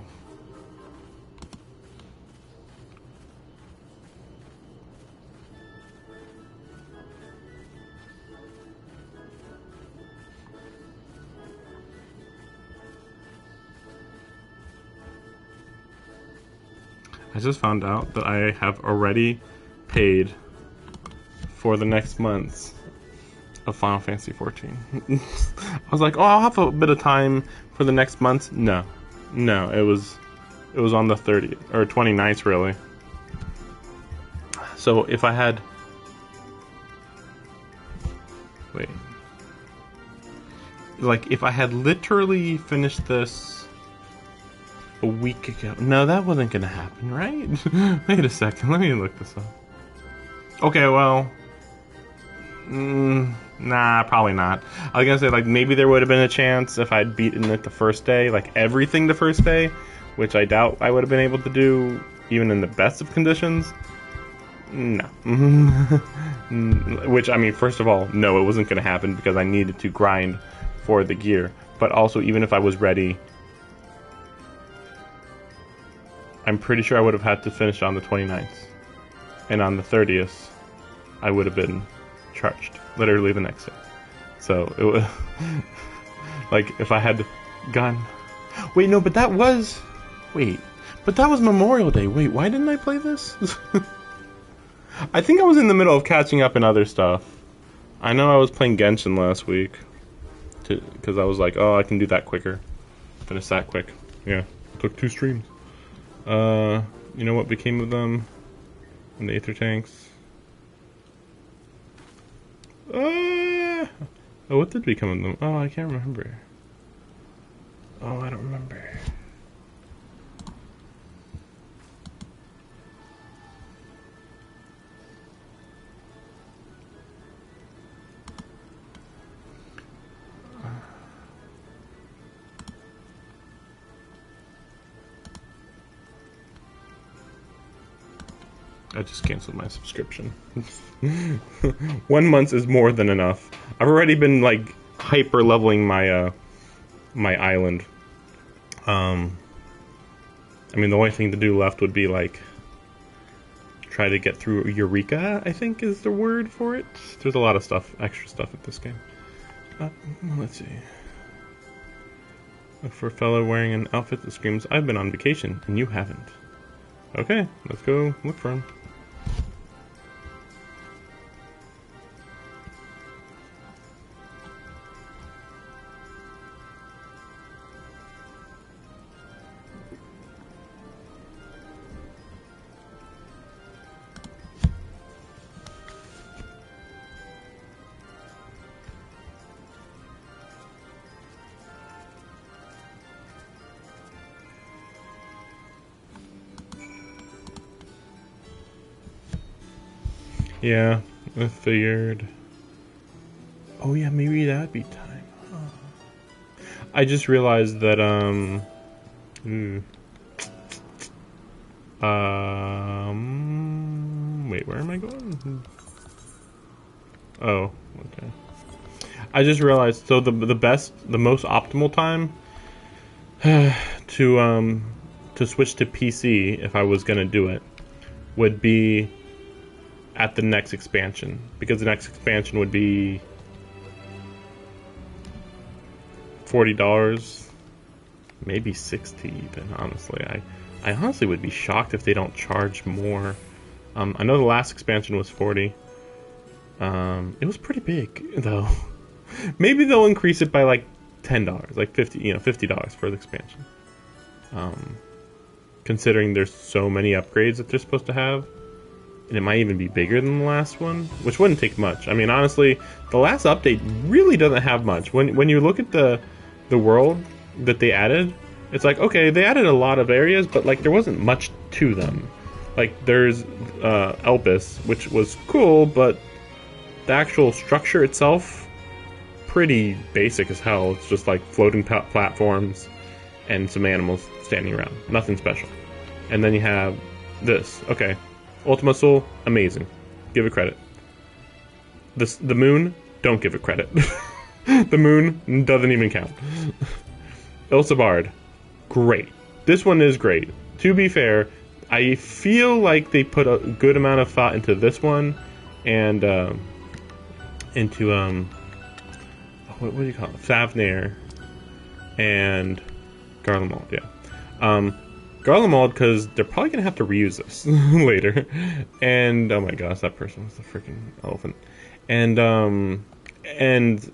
I just found out that I have already paid for the next month's of Final Fantasy 14. I was like, oh, I'll have a bit of time for the next month. No, it was on the 30th or 29th really. So if I had, like if I had literally finished this a week ago, no, that wasn't gonna happen, right? Wait a second, let me look this up. Okay, well, nah, probably not. I was gonna say, like, maybe there would have been a chance if I'd beaten it the first day, like everything the first day, which I doubt I would have been able to do, even in the best of conditions. No. Which, I mean, first of all, no, it wasn't gonna happen because I needed to grind for the gear. But also, even if I was ready, I'm pretty sure I would have had to finish on the 29th. And on the 30th, I would have been charged, literally the next day. So it was like if I had gone. Wait, no, but that was. Wait, but that was Memorial Day. Wait, why didn't I play this? I think I was in the middle of catching up in other stuff. I know I was playing Genshin last week, because I was like, oh, I can do that quicker, finish that quick. Yeah, took 2 streams. You know what became of them? And the Aether tanks. Oh, what did become of them? Oh, I can't remember. Oh, I don't remember. I just canceled my subscription. 1 month is more than enough. I've already been like hyper leveling my my island. I mean, the only thing to do left would be like try to get through Eureka, I think is the word for it. There's a lot of stuff, extra stuff at this game. Let's see. Look for a fellow wearing an outfit that screams, "I've been on vacation and you haven't." Okay, let's go look for him. Yeah, I figured. Oh yeah, maybe that'd be time. Huh. I just realized that wait, where am I going? Oh, okay. I just realized, so the most optimal time to switch to PC if I was gonna do it would be at the next expansion, because the next expansion would be $40, maybe $60 even, honestly. I honestly would be shocked if they don't charge more. I know the last expansion was $40. It was pretty big though. Maybe they'll increase it by like $10, like $50 for the expansion. Considering there's so many upgrades that they're supposed to have. And it might even be bigger than the last one, which wouldn't take much. I mean, honestly, the last update really doesn't have much. When you look at the world that they added, it's like, okay, they added a lot of areas, but like there wasn't much to them. Like there's Elpis, which was cool, but the actual structure itself, pretty basic as hell. It's just like floating platforms and some animals standing around. Nothing special. And then you have This. Okay. Ultima Soul, amazing. Give it credit. The moon, don't give it credit. The moon doesn't even count. Ilsa Bard, great. This one is great. To be fair, I feel like they put a good amount of thought into this one, and into what do you call it? Thavnair and Garlemald, yeah. Garlemald, because they're probably gonna have to reuse this later. And oh my gosh, that person was the freaking elephant. And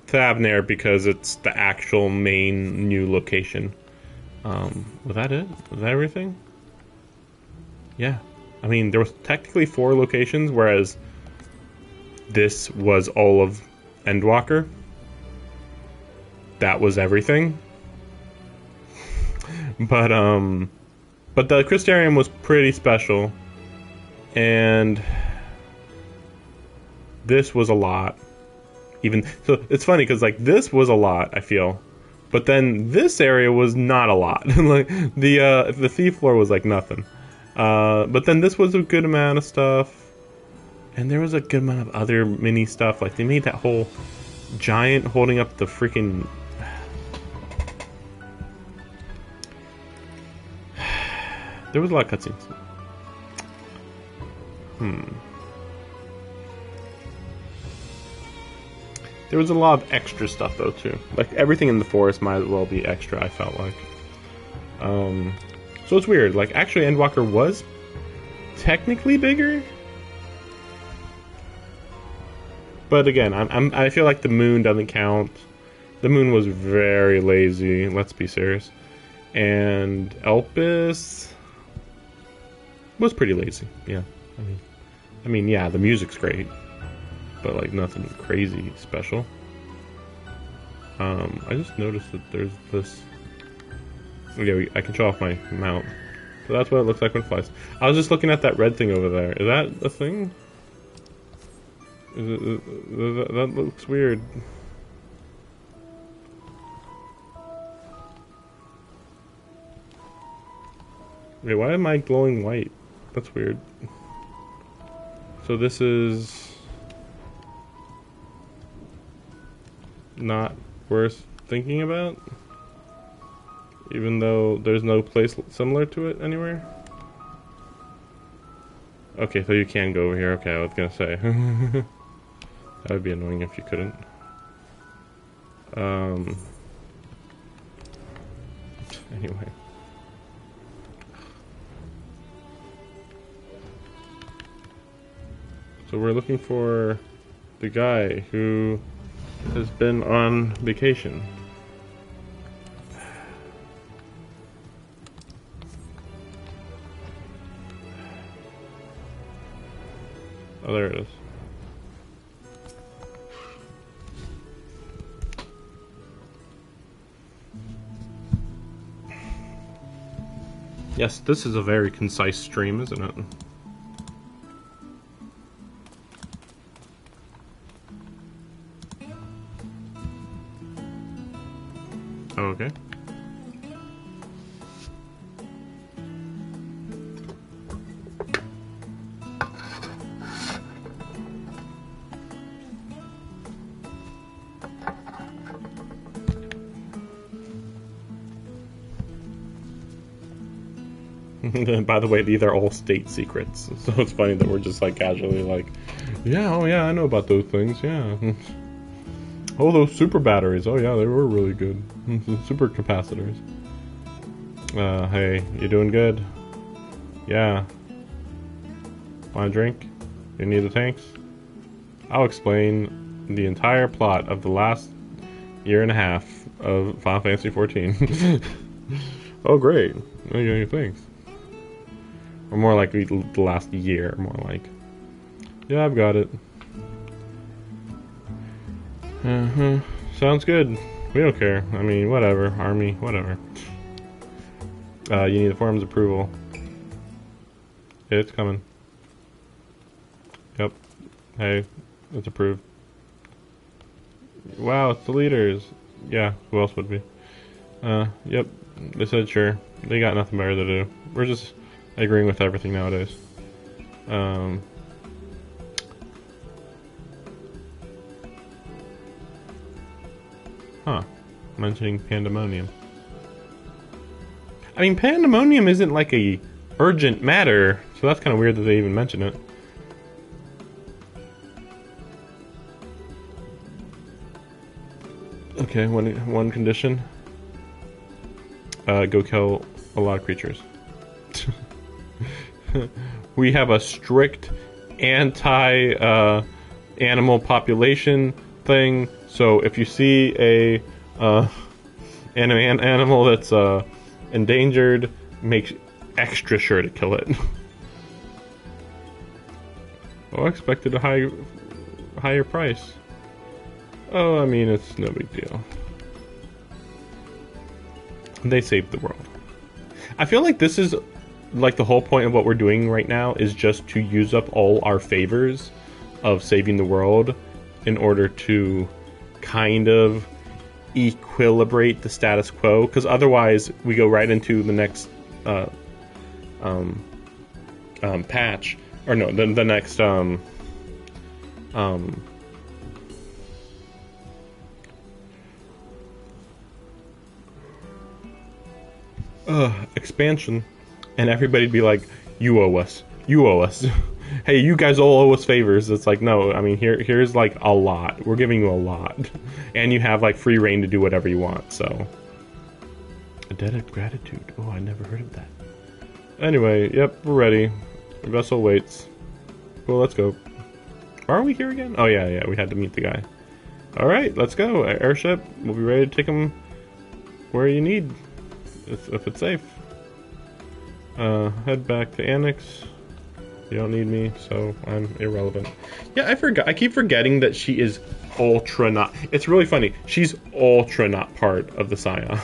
Thavnair, because it's the actual main new location. Was that it? Was that everything? Yeah. I mean, there was technically 4 locations, whereas this was all of Endwalker. That was everything. But the Crystarium was pretty special. And this was a lot. Even so, it's funny because like this was a lot, I feel, but then this area was not a lot. Like the thief floor was like nothing, but then this was a good amount of stuff, and there was a good amount of other mini stuff. Like they made that whole giant holding up the freaking. There was a lot of cutscenes. There was a lot of extra stuff though too. Like everything in the forest might as well be extra, I felt like. So it's weird. Like actually Endwalker was technically bigger. But again, I feel like the moon doesn't count. The moon was very lazy, let's be serious. And Elpis was pretty lazy, yeah. I mean yeah, the music's great. But like nothing crazy special. I just noticed that there's this. Oh, yeah, I can show off my mount. So that's what it looks like when it flies. I was just looking at that red thing over there. Is that a thing? That looks weird. Wait, why am I glowing white? That's weird. So this is not worth thinking about, even though there's no place similar to it anywhere. Okay, so you can go over here. Okay, I was gonna say that would be annoying if you couldn't. Anyway, so we're looking for the guy who has been on vacation. Oh, there it is. Yes, this is a very concise stream, isn't it? Okay. By the way, these are all state secrets, so it's funny that we're just like casually like, yeah, oh yeah, I know about those things, yeah. Oh, those super batteries, oh yeah, they were really good. Super capacitors. Hey, you doing good? Yeah. Want a drink? You need the tanks? I'll explain the entire plot of the last year and a half of Final Fantasy XIV. Oh great, okay, thanks. Or more like the last year, more like. Yeah, I've got it. Sounds good. We don't care. I mean, whatever. Army, whatever. You need the forum's approval. It's coming. Yep. Hey, it's approved. Wow, it's the leaders. Yeah, who else would be? Yep. They said sure. They got nothing better to do. agreeing with everything nowadays. Mentioning pandemonium. I mean, pandemonium isn't like a urgent matter, so that's kind of weird that they even mention it. Okay, one condition. Go kill a lot of creatures. We have a strict anti-animal population thing, so if you see an animal that's endangered, make extra sure to kill it. Oh, I expected a higher price. Oh, I mean, it's no big deal. They saved the world. I feel like this is like the whole point of what we're doing right now is just to use up all our favors of saving the world in order to kind of equilibrate the status quo, because otherwise we go right into the next patch, or no, the next expansion, and everybody'd be like, you owe us, hey, you guys all owe us favors. It's like, no, I mean, here's like a lot, we're giving you a lot, and you have like free reign to do whatever you want. So a debt of gratitude. Oh, I never heard of that. Anyway, yep, we're ready. The vessel waits. Cool, let's go. Are we here again? Oh yeah, we had to meet the guy. All right, let's go. Airship, we'll be ready to take him where you need, if it's safe. Head back to Annex. You don't need me, so I'm irrelevant. Yeah, I keep forgetting that she is ultra not. It's really funny. She's ultra not part of the Scions.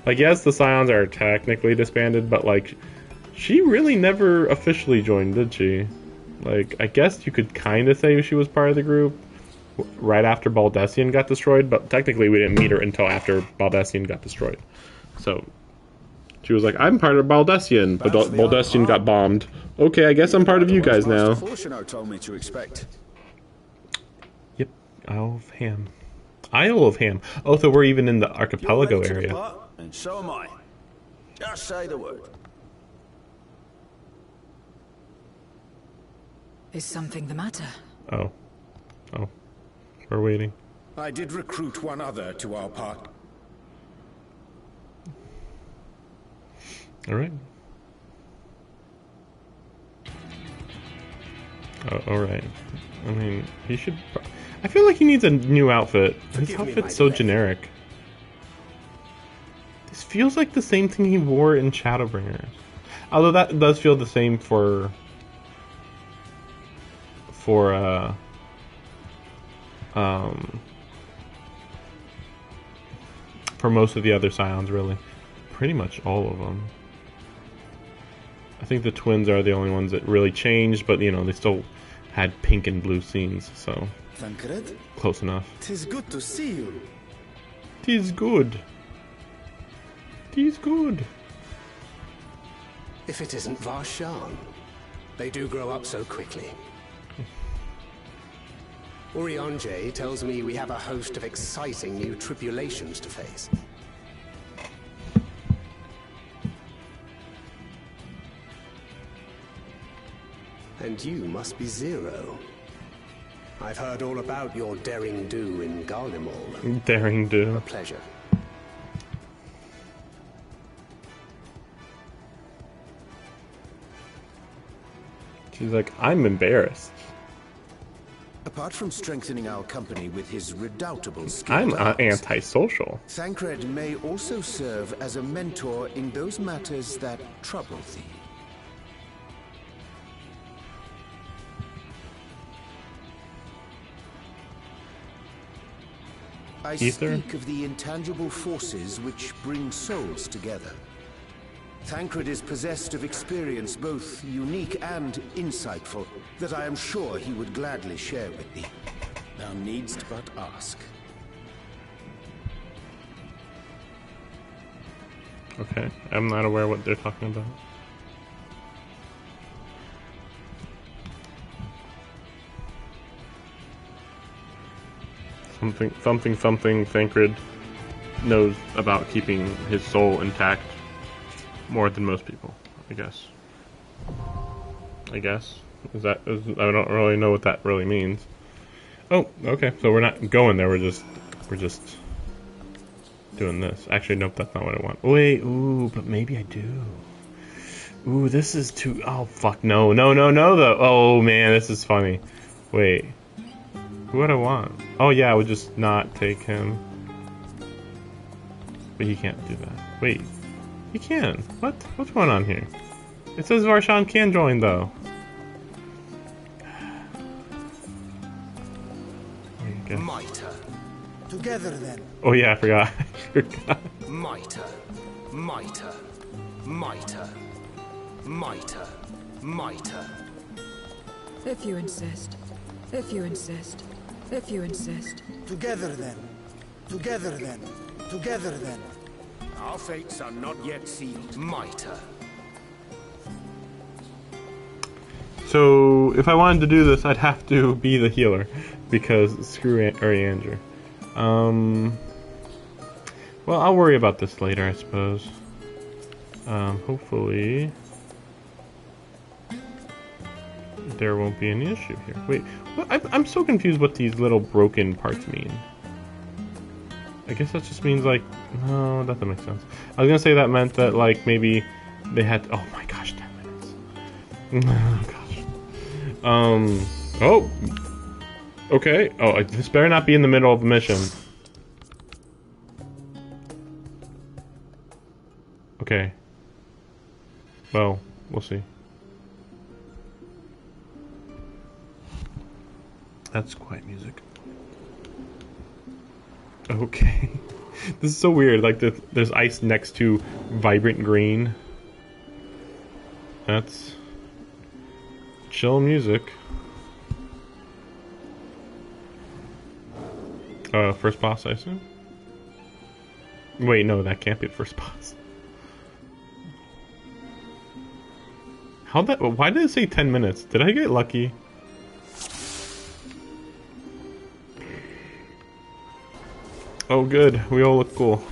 Like, yes, the Scions are technically disbanded, but like, she really never officially joined, did she? Like, I guess you could kind of say she was part of the group right after Baldessian got destroyed, but technically we didn't meet her until after Baldessian got destroyed. So she was like, I'm part of Baldessian, but Baldessian got bombed. Okay, I guess I'm part of you guys now. Told me to expect. Yep, Isle of Ham. Isle of Ham. Oh, so we're even in the archipelago area. And so am I. Just say the word. Is something the matter? Oh, we're waiting. I did recruit one other to our part. All right. Oh, all right. I mean, he should. I feel like he needs a new outfit. His outfit's so generic. This feels like the same thing he wore in Shadowbringers. Although that does feel the same for most of the other Scions, really. Pretty much all of them. I think the twins are the only ones that really changed, but you know, they still had pink and blue scenes, so Tancred? Close enough. 'Tis good to see you. 'Tis good. 'Tis good. If it isn't Varshan. They do grow up so quickly. Urianger tells me we have a host of exciting new tribulations to face. And you must be Zero. I've heard all about your daring do in Garlemald. Daring do. A pleasure. She's like, I'm embarrassed. Apart from strengthening our company with his redoubtable I'm skills, antisocial. Thancred may also serve as a mentor in those matters that trouble thee. I speak of the intangible forces which bring souls together. Thancred is possessed of experience both unique and insightful that I am sure he would gladly share with thee. Thou needst but ask. Okay, I'm not aware what they're talking about. Something Thancred knows about keeping his soul intact more than most people, I guess. I don't really know what that really means. Oh, okay. So we're not going there. We're just doing this. Actually, nope. That's not what I want. Wait. Ooh, but maybe I do. Ooh, this is too. Oh fuck. No. Though. Oh man, this is funny. Wait. Who would I want? Oh yeah, I would just not take him. But he can't do that. Wait. He can. What? What's going on here? It says Varshan can join though. Mitre. Together then. Oh yeah, I forgot. Mitre. Mitre. Mitre. Mitre. Mitre. If you insist. If you insist. If you insist. Together then. Together then. Together then. Our fates are not yet sealed. Mitre. So, if I wanted to do this, I'd have to be the healer, because screw Ariander. Well, I'll worry about this later, I suppose. Hopefully there won't be any issue here. Wait, I'm so confused what these little broken parts mean. I guess that just means, like, no, that doesn't make sense. I was gonna say that meant that, like, maybe they had to, oh my gosh, 10 minutes. Oh gosh. Oh. Okay. Oh, this better not be in the middle of the mission. Okay. Well, we'll see. That's quiet music. Okay. This is so weird. Like, there's ice next to vibrant green. That's chill music. First boss, I assume? Wait, no, that can't be the first boss. Why did it say 10 minutes? Did I get lucky? Oh good, we all look cool.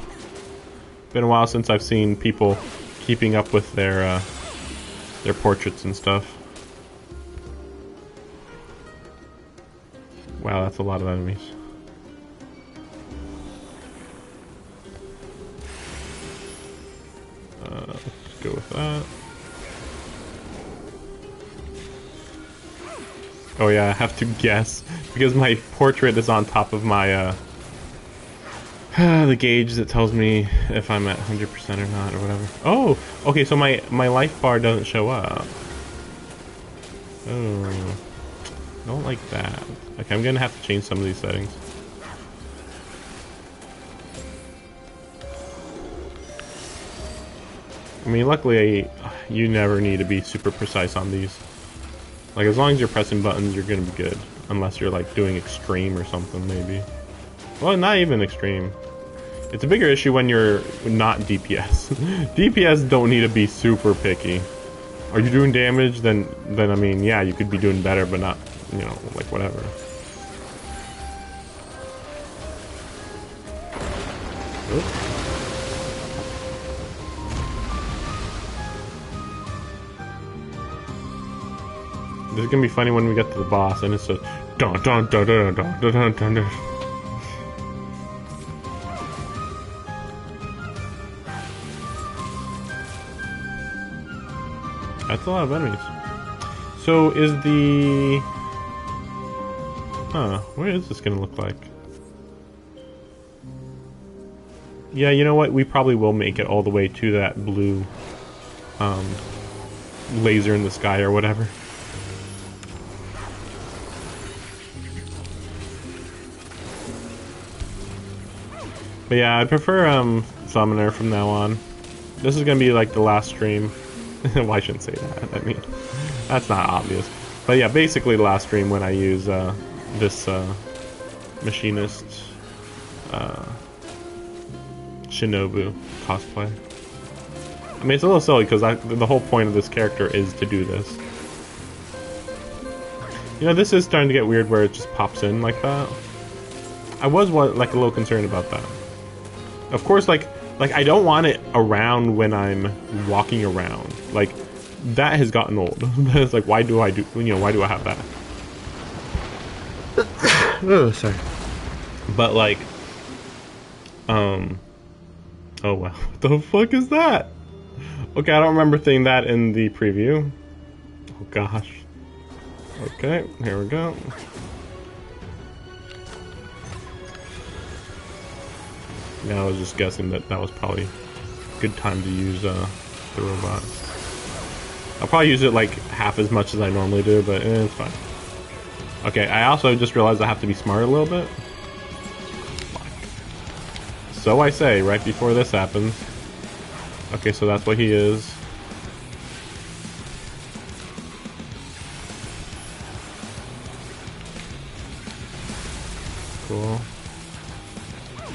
Been a while since I've seen people keeping up with their portraits and stuff. Wow, that's a lot of enemies. Let's go with that. Oh yeah, I have to guess because my portrait is on top of my the gauge that tells me if I'm at 100% or not or whatever. Oh, okay, so my life bar doesn't show up. Oh, don't like that. Okay, I'm gonna have to change some of these settings. I mean, luckily, you never need to be super precise on these. Like, as long as you're pressing buttons, you're gonna be good. Unless you're, like, doing extreme or something, maybe. Well, not even extreme. It's a bigger issue when you're not DPS. DPS don't need to be super picky. Are you doing damage? Then I mean, yeah, you could be doing better, but not, you know, like, whatever. Oops. This is gonna be funny when we get to the boss and it's a dun dun dun dun dun dun dun dun dun. That's a lot of enemies. So is the... Huh, what is this gonna look like? Yeah, you know what? We probably will make it all the way to that blue laser in the sky or whatever. But yeah, I prefer Summoner from now on. This is gonna be like the last stream. Well, I shouldn't say that. I mean, that's not obvious. But yeah, basically the last stream when I use this Machinist Shinobu cosplay. I mean, it's a little silly because the whole point of this character is to do this. You know, this is starting to get weird where it just pops in like that. I was like a little concerned about that. Of course, like I don't want it around when I'm walking around. Like that has gotten old. It's like why do I have that? Oh, sorry. But like, oh wow, what the fuck is that? Okay, I don't remember seeing that in the preview. Oh gosh. Okay, here we go. Yeah, I was just guessing that was probably a good time to use the robot. I'll probably use it like half as much as I normally do, but it's fine. Okay, I also just realized I have to be smart a little bit. So I say, right before this happens. Okay, so that's what he is. Cool.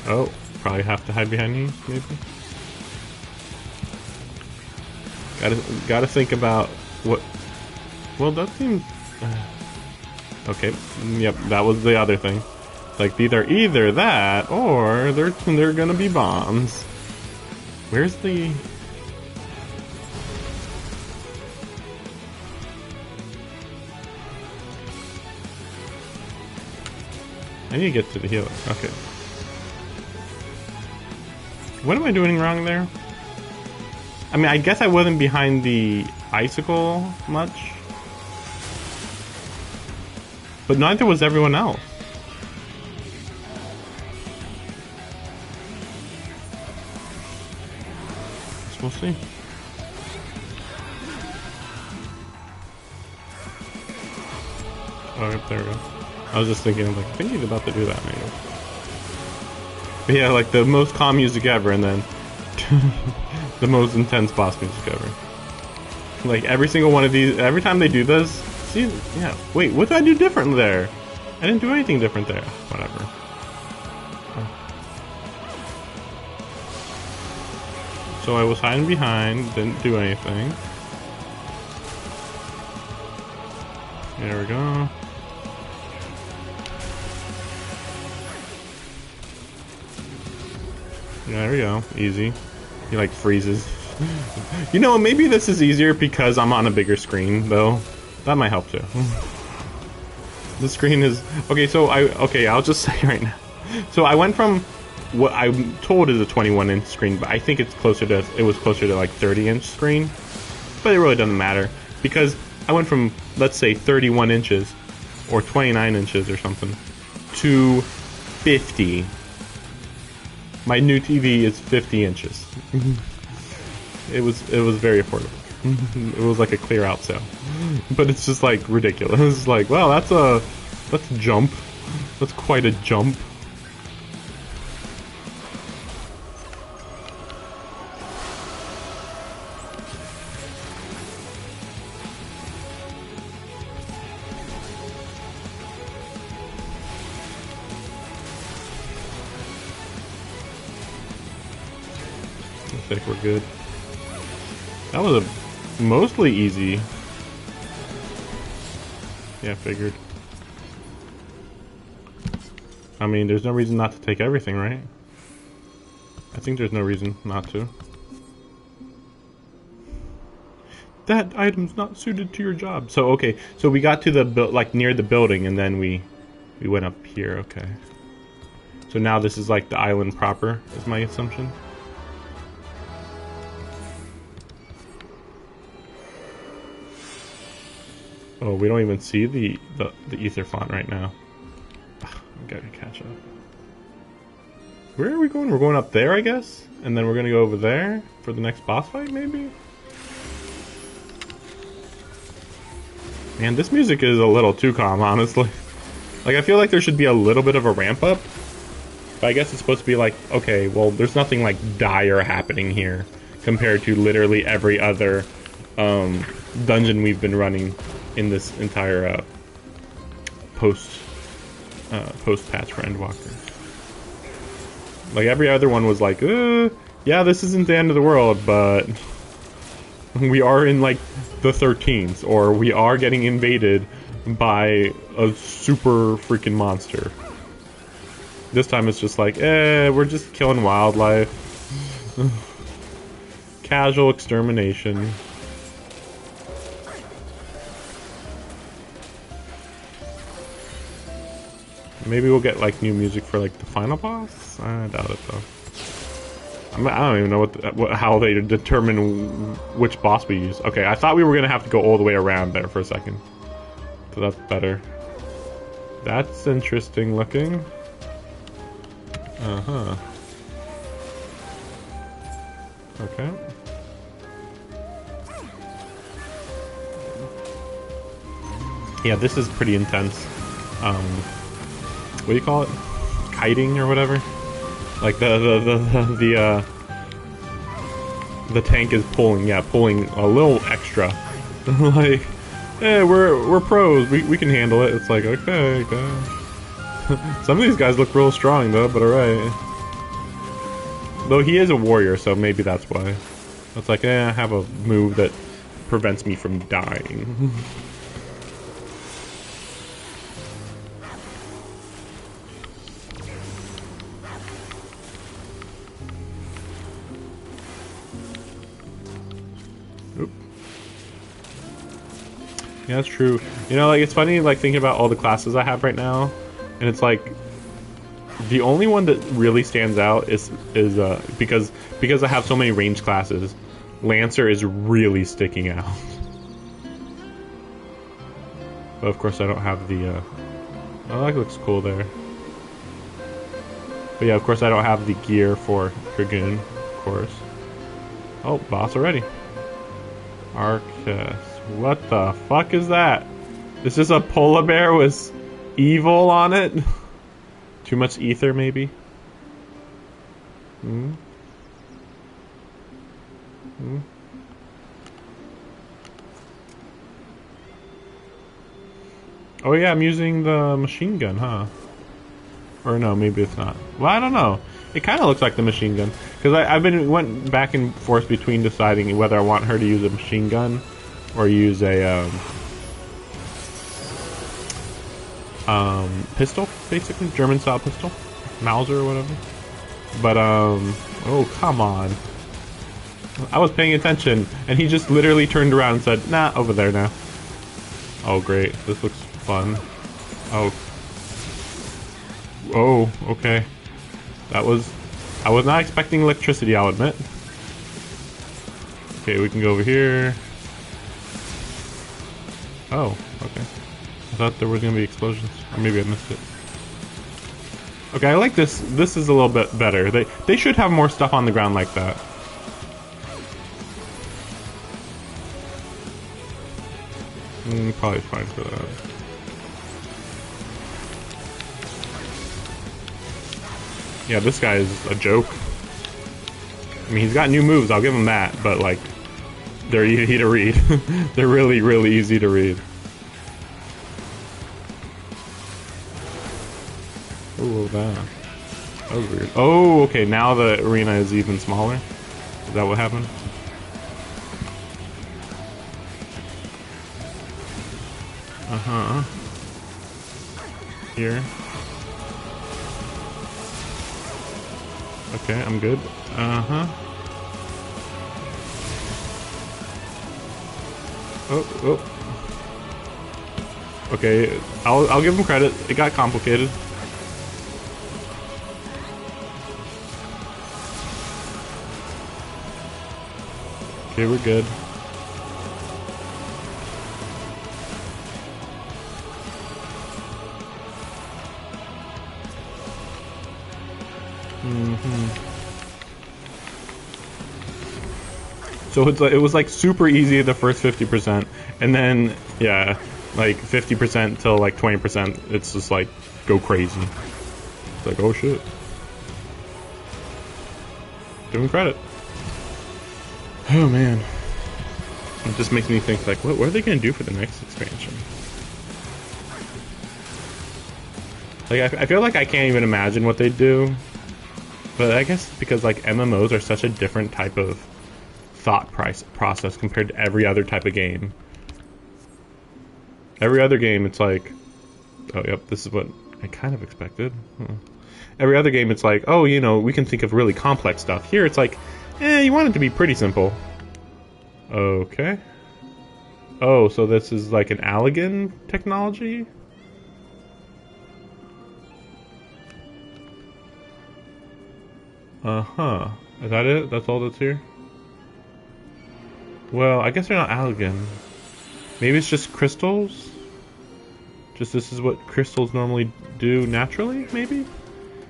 Oh, probably have to hide behind these, maybe. Gotta think about what. Well, that seems. Okay. Yep, that was the other thing. Like they're either that or they're gonna be bombs. Where's the? I need to get to the healer. Okay. What am I doing wrong there? I mean, I guess I wasn't behind the icicle much. But neither was everyone else. So we'll see. Oh, yep, there we go. I was just thinking, like, I think he's about to do that, maybe. But yeah, like the most calm music ever, and then the most intense boss music ever. Like every single one of these, every time they do this, see, yeah. Wait, what did I do different there? I didn't do anything different there. Whatever. Oh. So I was hiding behind, didn't do anything. There we go. There we go. Easy. He like freezes. You know, maybe this is easier because I'm on a bigger screen, though. That might help too. The screen is okay. So I'll just say right now. So I went from what I'm told is a 21-inch screen, but I think it was closer to like 30-inch screen. But it really doesn't matter because I went from, let's say, 31 inches or 29 inches or something to 50. My new TV is 50 inches. It was very affordable. It was like a clear out sale. But it's just like ridiculous. It's like, wow, that's a jump. That's quite a jump. I think we're good. That was a mostly easy. Yeah, figured. I mean, there's no reason not to take everything, right? I think there's no reason not to. That item's not suited to your job. So okay, so we got to the like near the building, and then we went up here. Okay. So now this is like the island proper, is my assumption. Oh, we don't even see the ether font right now. I gotta catch up. Where are we going? We're going up there, I guess? And then we're gonna go over there for the next boss fight, maybe? Man, this music is a little too calm, honestly. Like, I feel like there should be a little bit of a ramp up. But I guess it's supposed to be like, okay, well, there's nothing like dire happening here compared to literally every other dungeon we've been running in this entire post patch for Endwalker. Like every other one was like, yeah, this isn't the end of the world, but we are in like the 13th, or we are getting invaded by a super freaking monster. This time it's just like, we're just killing wildlife. Casual extermination. Maybe we'll get like new music for like the final boss? I doubt it though. I don't even know how they determine which boss we use. Okay, I thought we were gonna have to go all the way around there for a second. So that's better. That's interesting looking. Uh-huh. Okay. Yeah, this is pretty intense. What do you call it? Kiting or whatever? Like the tank is pulling a little extra. Like, hey, we're pros. We can handle it. It's like, okay. Some of these guys look real strong though, but alright. Though he is a warrior, so maybe that's why. It's like, I have a move that prevents me from dying. Yeah, that's true. You know, like, it's funny, like, thinking about all the classes I have right now, and it's like, the only one that really stands out is because I have so many ranged classes, Lancer is really sticking out. But of course I don't have the, oh, that looks cool there. But yeah, of course I don't have the gear for Dragoon, of course. Oh, boss already. Arcus. What the fuck is that? Is this a polar bear with evil on it? Too much ether, maybe? Hmm? Hmm? Oh yeah, I'm using the machine gun, huh? Or no, maybe it's not. Well, I don't know. It kind of looks like the machine gun. Because I've went back and forth between deciding whether I want her to use a machine gun or use a pistol, basically. German-style pistol. Mauser or whatever. But, oh, come on. I was paying attention, and he just literally turned around and said, nah, over there now. Oh, great. This looks fun. Oh. Oh, okay. I was not expecting electricity, I'll admit. Okay, we can go over here. Oh, okay. I thought there was gonna be explosions. Or maybe I missed it. Okay, I like this. This is a little bit better. They should have more stuff on the ground like that. Probably fine for that. Yeah, this guy is a joke. I mean, he's got new moves, I'll give him that, but like, they're easy to read. They're really, really easy to read. Oh, that was weird. Oh, okay, now the arena is even smaller. Is that what happened? Uh-huh. Here. Okay, I'm good. Uh-huh. Oh. Okay, I'll give him credit. It got complicated. Okay, we're good. So it was like super easy the first 50%, and then yeah, like 50% till like 20%, it's just like go crazy. It's like, oh shit. Give him credit. Oh man. It just makes me think like, what are they gonna do for the next expansion? Like I feel like I can't even imagine what they'd do. But I guess because like MMOs are such a different type of thought process compared to every other type of game. Every other game, it's like, oh yep, this is what I kind of expected. Every other game, it's like, oh, you know, we can think of really complex stuff. Here, it's like, you want it to be pretty simple. Okay. Oh, so this is like an Allegan technology? Uh-huh. Is that it? That's all that's here? Well, I guess they're not Allegan. Maybe it's just crystals? Just this is what crystals normally do naturally, maybe?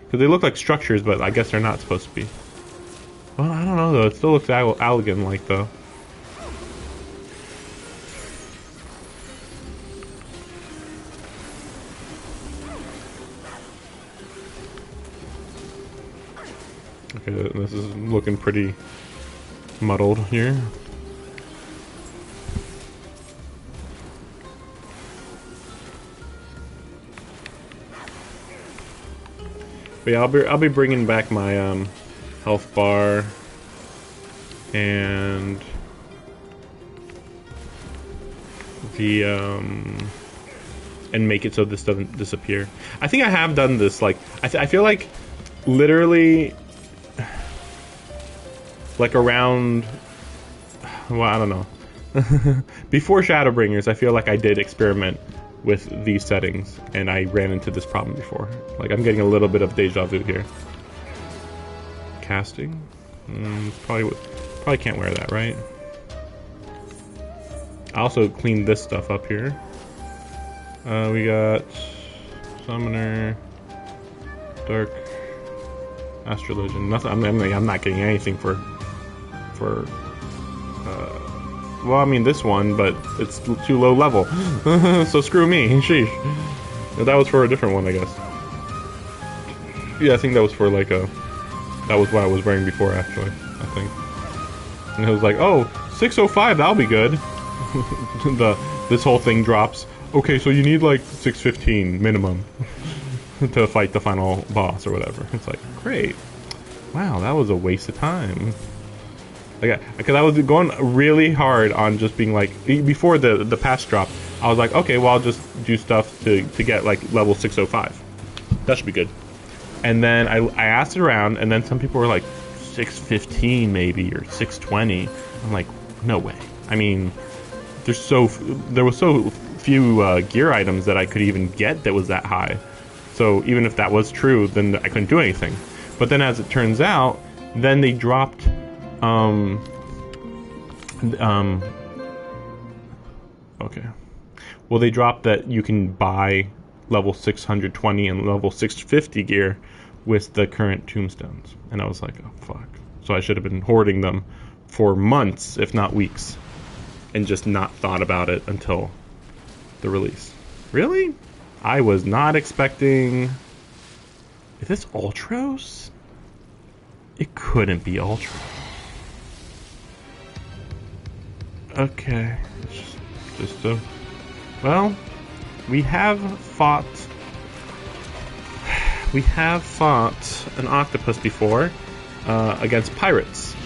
Because they look like structures, but I guess they're not supposed to be. Well, I don't know, though. It still looks Allegan-like, though. Okay, this is looking pretty muddled here. But yeah, I'll be bringing back my health bar and the and make it so this doesn't disappear. I think I have done this. Like I feel like literally like around, well, I don't know. Before Shadowbringers, I feel like I did experiment with these settings, and I ran into this problem before. Like, I'm getting a little bit of deja vu here. Casting? Probably can't wear that, right? I also cleaned this stuff up here. We got Summoner, Dark, Astrologian. Nothing. I'm not getting anything for. Well, I mean this one, but it's too low level. So screw me. Sheesh. That was for a different one, I guess. Yeah, I think that was for like a. That was what I was wearing before, actually. I think. And it was like, oh, 605. That'll be good. This whole thing drops. Okay, so you need like 615 minimum to fight the final boss or whatever. It's like, great. Wow, that was a waste of time. Because I was going really hard on just being like, before the patch drop, I was like, okay, well, I'll just do stuff to get like level 605. That should be good. And then I asked it around, and then some people were like 615 maybe, or 620. I'm like, no way. I mean, there was so few gear items that I could even get that was that high. So even if that was true, then I couldn't do anything. But then as it turns out, then they dropped okay. Well, they dropped that you can buy level 620 and level 650 gear with the current tombstones. And I was like, oh, fuck. So I should have been hoarding them for months, if not weeks, and just not thought about it until the release. Really? I was not expecting... Is this Ultros? It couldn't be Ultros. Okay, just so. Well, we have fought an octopus before against pirates.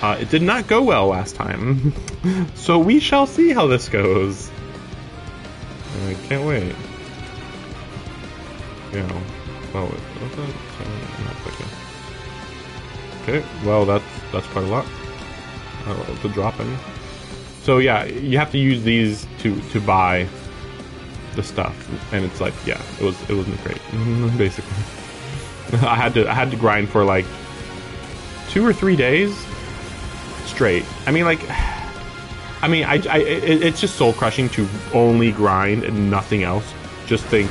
It did not go well last time, so we shall see how this goes. I can't wait. You know, well, what's that? Okay, well that's quite a lot to drop in. So yeah, you have to use these to buy the stuff, and it's like, yeah, it wasn't great. Basically, I had to grind for like 2 or 3 days straight. I mean, it's just soul crushing to only grind and nothing else. Just think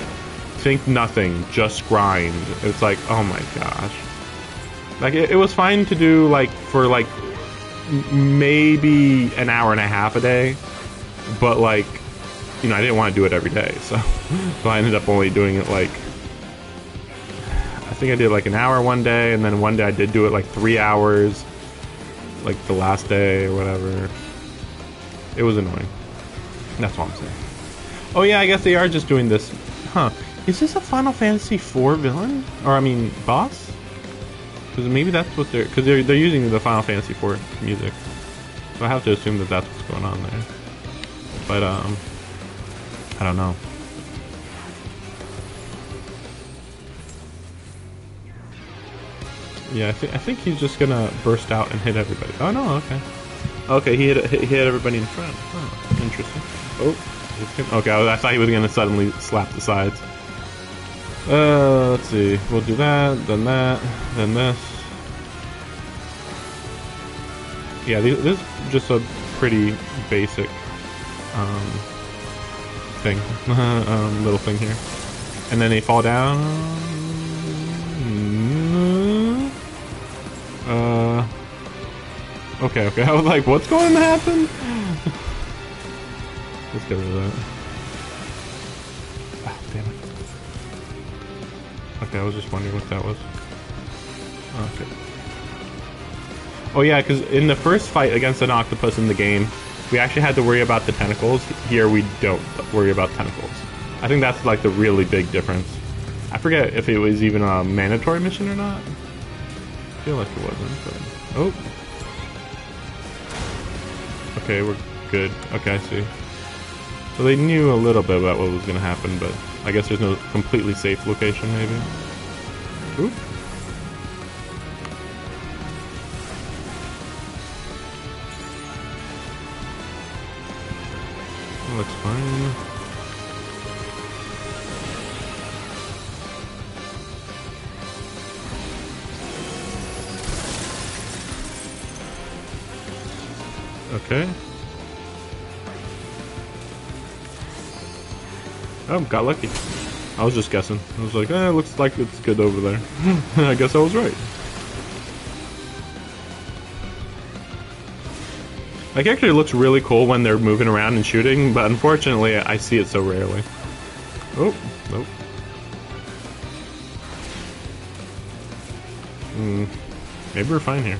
nothing, just grind. It's like, oh my gosh. Like it was fine to do like for like maybe an hour and a half a day, but like, you know, I didn't want to do it every day, so I ended up only doing it like, I think I did like an hour one day, and then one day I did do it like 3 hours, like the last day or whatever. It was annoying. That's all I'm saying. Oh yeah, I guess they are just doing this. Huh. Is this a Final Fantasy IV villain? Or I mean, boss? Because maybe that's what because they're using the Final Fantasy IV music, so I have to assume that that's what's going on there. But I don't know. Yeah, I think he's just gonna burst out and hit everybody. Oh no, okay. Okay, he hit everybody in front. Oh, interesting. Oh, okay, I thought he was gonna suddenly slap the sides. Let's see. We'll do that, then this. Yeah, this is just a pretty basic thing, little thing here, and then they fall down. Okay. I was like, what's going to happen? Let's get rid of that. Ah, damn it. Okay, I was just wondering what that was. Okay. Oh yeah, because in the first fight against an octopus in the game, we actually had to worry about the tentacles. Here we don't worry about tentacles. I think that's like the really big difference. I forget if it was even a mandatory mission or not. I feel like it wasn't, but... Oh. Okay, we're good. Okay, I see. So they knew a little bit about what was going to happen, but I guess there's no completely safe location, maybe. Oop. Looks fine. Okay. Oh, got lucky. I was just guessing. I was like, looks like it's good over there. I guess I was right. Like, actually, it looks really cool when they're moving around and shooting, but unfortunately, I see it so rarely. Oh, nope. Maybe we're fine here.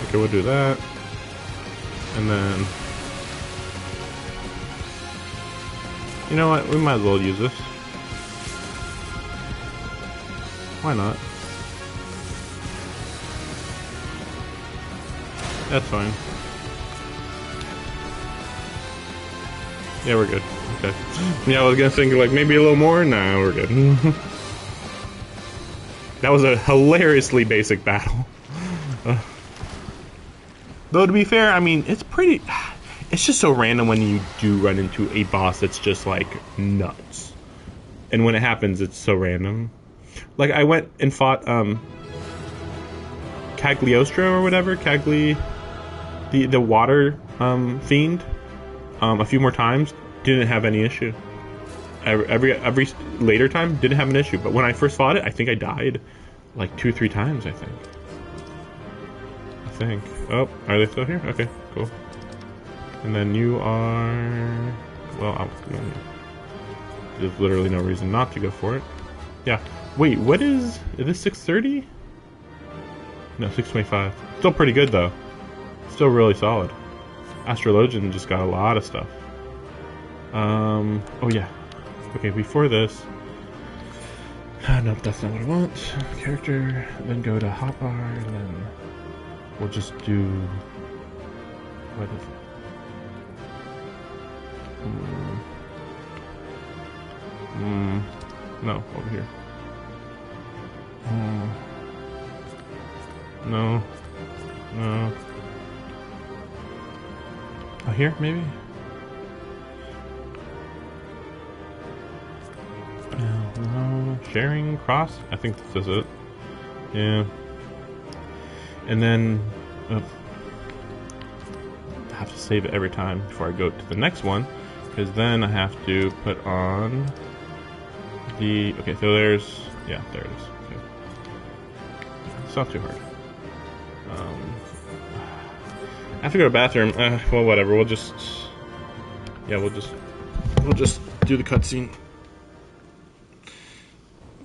Okay, we'll do that. And then... You know what? We might as well use this. Why not? That's fine. Yeah, we're good. Okay. Yeah, I was gonna think like maybe a little more. Nah, we're good. That was a hilariously basic battle. Though to be fair, I mean, it's pretty... It's just so random when you do run into a boss that's just like nuts. And when it happens, it's so random. Like I went and fought Cagliostro or whatever, the water fiend a few more times, didn't have any issue. Every later time didn't have an issue, but when I first fought it, I think I died like 2-3 times, I think. Oh, are they still here? Okay, cool. And then you are... Well, there's literally no reason not to go for it. Yeah. Wait, what is this 630? No, 625. Still pretty good, though. Still really solid. Astrologian just got a lot of stuff. Oh, yeah. Okay, before this... Nope, that's not what I want. Character, then go to hotbar, and then... We'll just do... What is it? No, over here. No. Oh, here, maybe? No. Sharing, cross? I think this is it. Yeah. And then... I have to save it every time before I go to the next one, because then I have to put on the... Okay, so there's... Yeah, there it is. Okay. It's not too hard. I have to go to the bathroom. Well, whatever. We'll just... Yeah, we'll just do the cutscene.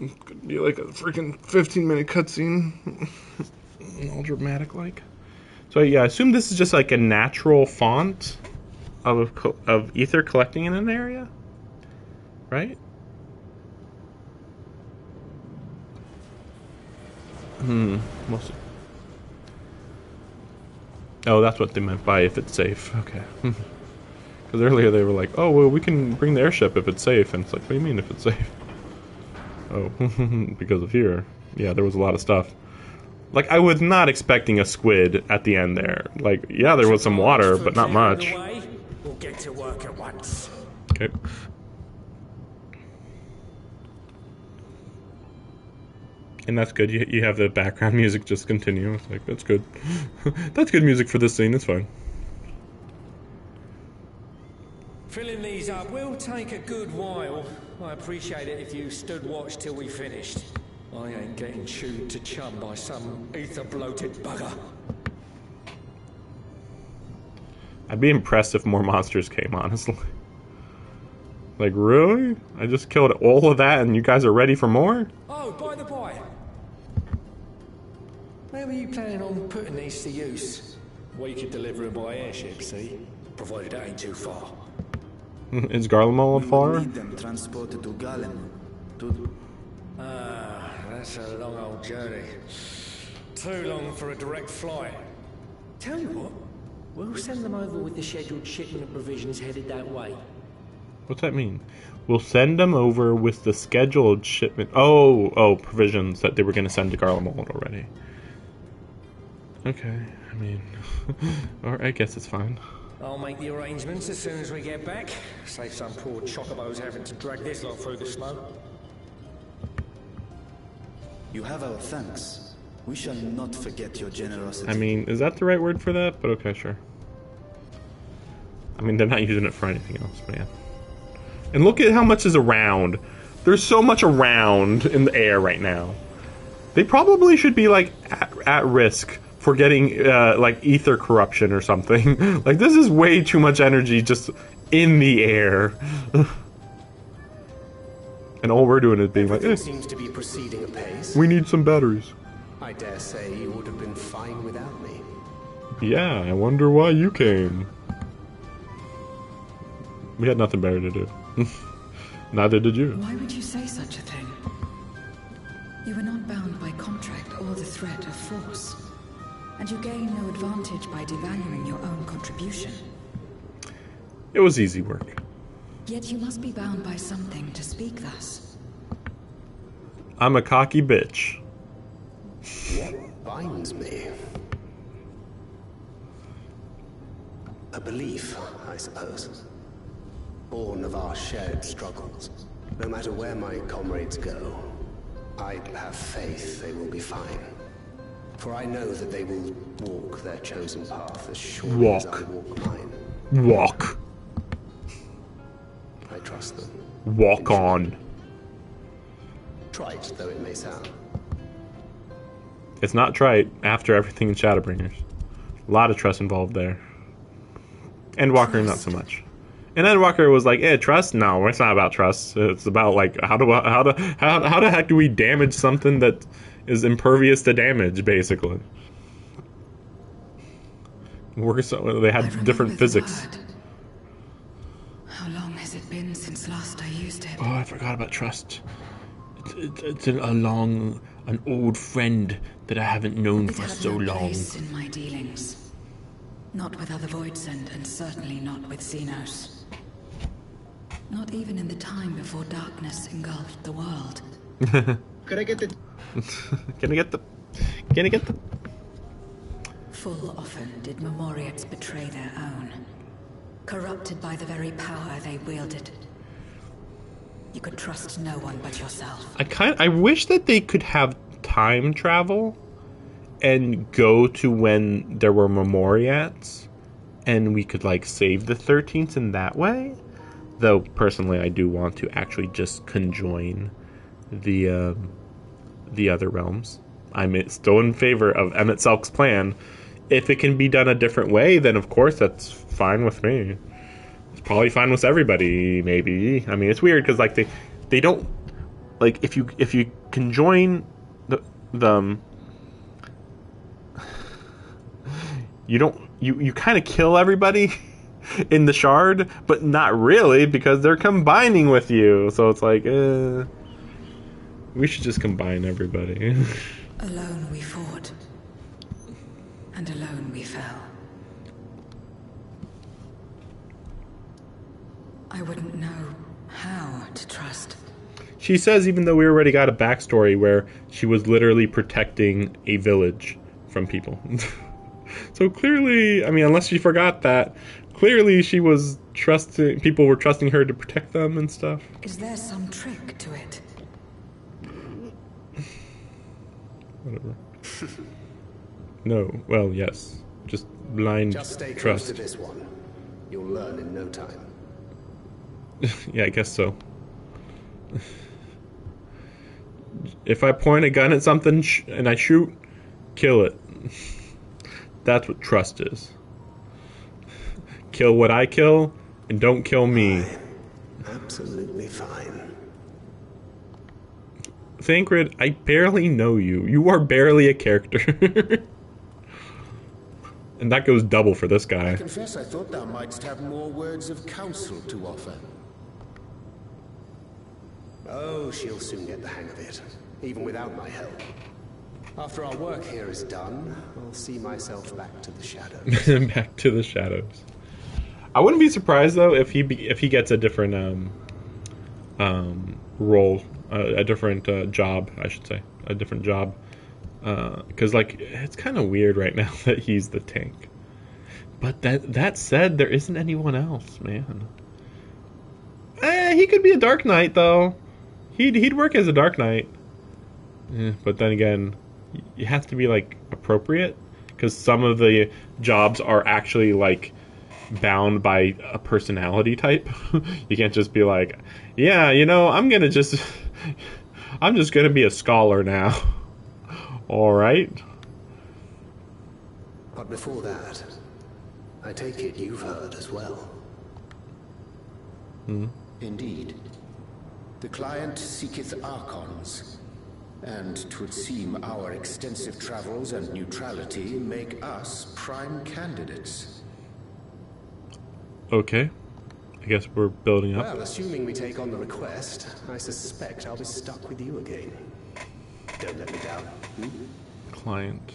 It's gonna be like a freaking 15-minute cutscene. All dramatic like. So yeah, I assume this is just like a natural font of ether collecting in an area, right? We'll see. Oh, that's what they meant by if it's safe. Okay. Because earlier they were like, oh, well, we can bring the airship if it's safe. And it's like, what do you mean if it's safe? Oh, because of here. Yeah, there was a lot of stuff. Like, I was not expecting a squid at the end there. Like, yeah, there was some water, but not much. We'll get to work at once. Okay. And that's good. You have the background music just continue. It's like, that's good. That's good music for this scene. It's fine. Filling these up will take a good while. I appreciate it if you stood watch till we finished. I ain't getting chewed to chum by some ether-bloated bugger. I'd be impressed if more monsters came, honestly. Like, really? I just killed all of that and you guys are ready for more? Oh, by the by. Where were you planning on putting these to use? We could deliver them by airship, see? Provided it ain't too far. Is Garlemald far? Need them transported to Garlemald. That's a long old journey. Too long for a direct flight. Tell you what, we'll send them over with the scheduled shipment of provisions headed that way. What's that mean? We'll send them over with the scheduled shipment. Oh, provisions that they were going to send to Garlemald already. Okay, I mean, or I guess it's fine. I'll make the arrangements as soon as we get back. Save some poor chocobos having to drag this lot through the snow. You have our thanks. We shall not forget your generosity. I mean, is that the right word for that? But okay, sure. I mean, they're not using it for anything else, but yeah. And look at how much is around. There's so much around in the air right now. They probably should be, like, at risk for getting, like, ether corruption or something. Like, this is way too much energy just in the air. And all we're doing is being like, seems to be proceeding apace. We need some batteries. I dare say you would have been fine without me. Yeah, I wonder why you came. We had nothing better to do. Neither did you. Why would you say such a thing? You were not bound by contract or the threat of force. And you gain no advantage by devaluing your own contribution. It was easy work. Yet you must be bound by something to speak thus. I'm a cocky bitch. What binds me? A belief, I suppose. Born of our shared struggles. No matter where my comrades go, I have faith they will be fine. For I know that they will walk their chosen path as surely as I walk mine. Walk. I trust them. Walk on. Trite though it may sound. It's not trite after everything in Shadowbringers. A lot of trust involved there. Endwalker, not so much. And Endwalker was like, trust? No, it's not about trust. It's about, like, how the heck do we damage something that is impervious to damage, basically. They had different physics. How long has it been since last I used it? Oh, I forgot about trust. It's an old friend that I haven't known for so long. It had no place in my dealings. Not with other Voidsend, and certainly not with Xenos. Not even in the time before darkness engulfed the world. Can I get the... Full often did Memoriates betray their own. Corrupted by the very power they wielded. You could trust no one but yourself. I wish that they could have time travel and go to when there were Memoriats and we could, like, save the 13th in that way. Though, personally, I do want to actually just conjoin the other realms. I'm still in favor of Emmett Selk's plan. If it can be done a different way, then of course that's fine with me. It's probably fine with everybody, maybe. I mean, it's weird because, like, they don't, like, if you conjoin them, you kind of kill everybody in the shard, but not really because they're combining with you. So it's like, we should just combine everybody. Alone we fought, and alone we fell. I wouldn't know how to trust. she says, even though we already got a backstory where she was literally protecting a village from people. So clearly, I mean, unless she forgot that, clearly she was trusting, people were trusting her to protect them and stuff. Is there some trick to it? Whatever. No, well, yes. Just blind Just stay close trust. to this one. You'll learn in no time. Yeah, I guess so. If I point a gun at something and I shoot, kill it. That's what trust is. Kill what I kill, and don't kill me. Absolutely fine. Thancred, I barely know you. You are barely a character. And that goes double for this guy. I confess I thought thou mightst have more words of counsel to offer. Oh, she'll soon get the hang of it, even without my help. After our work here is done, I'll see myself back to the shadows. Back to the shadows. I wouldn't be surprised though if he gets a different role, a different job, I should say, a different job. Because like it's kind of weird right now that he's the tank. But that said, there isn't anyone else, man. He could be a Dark Knight though. He'd work as a Dark Knight. But then again, you have to be like appropriate, because some of the jobs are actually like bound by a personality type. You can't just be like, yeah, you know, I'm just gonna be a scholar now. All right. But before that, I take it you've heard as well. Indeed. The client seeketh Archons, and 'twould seem our extensive travels and neutrality make us prime candidates. Okay. I guess we're building up. Well, assuming we take on the request, I suspect I'll be stuck with you again. Don't let me down. Client.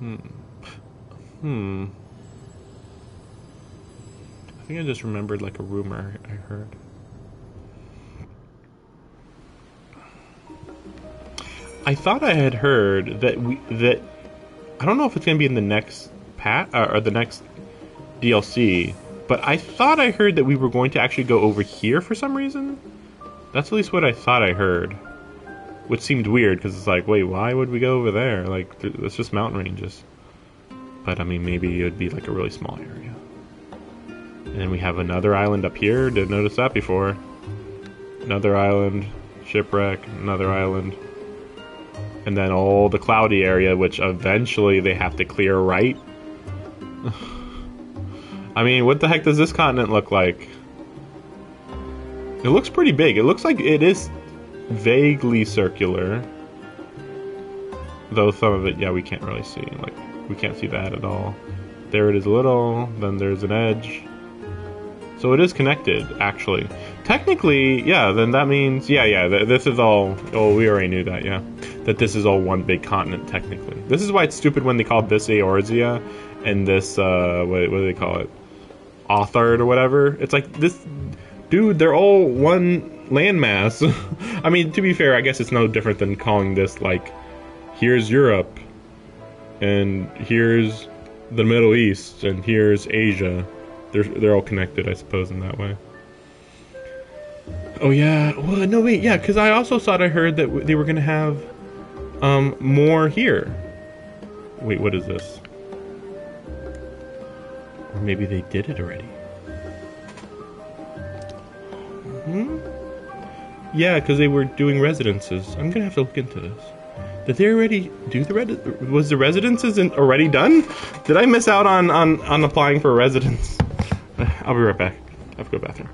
I think I just remembered like a rumor I heard. I thought I had heard that I don't know if it's gonna be in the next or the next DLC, but I thought I heard that we were going to actually go over here for some reason. That's at least what I thought I heard, which seemed weird because it's like, wait, why would we go over there? Like, it's just mountain ranges. But I mean, maybe it would be like a really small area. And then we have another island up here. Didn't notice that before. Another island, shipwreck, another island. And then all the cloudy area, which eventually they have to clear, right? I mean, what the heck does this continent look like? It looks pretty big. It looks like it is vaguely circular. Though some of it, yeah, we can't really see. Like, we can't see that at all. There it is a little, then there's an edge. So it is connected, actually. Technically, yeah, then that means, yeah, this is all, oh, we already knew that, yeah. That this is all one big continent, technically. This is why it's stupid when they call this Eorzea, and this, what do they call it? Authard or whatever. It's like, this, dude, they're all one landmass. I mean, to be fair, I guess it's no different than calling this, like, here's Europe, and here's the Middle East, and here's Asia. They're all connected, I suppose, in that way. Oh yeah, well, no wait, yeah, because I also thought I heard that they were gonna have more here. Wait, what is this? Or maybe they did it already. Yeah, because they were doing residences. I'm gonna have to look into this. Did they already do was the residences already done? Did I miss out on applying for a residence? I'll be right back. I have to go to the bathroom.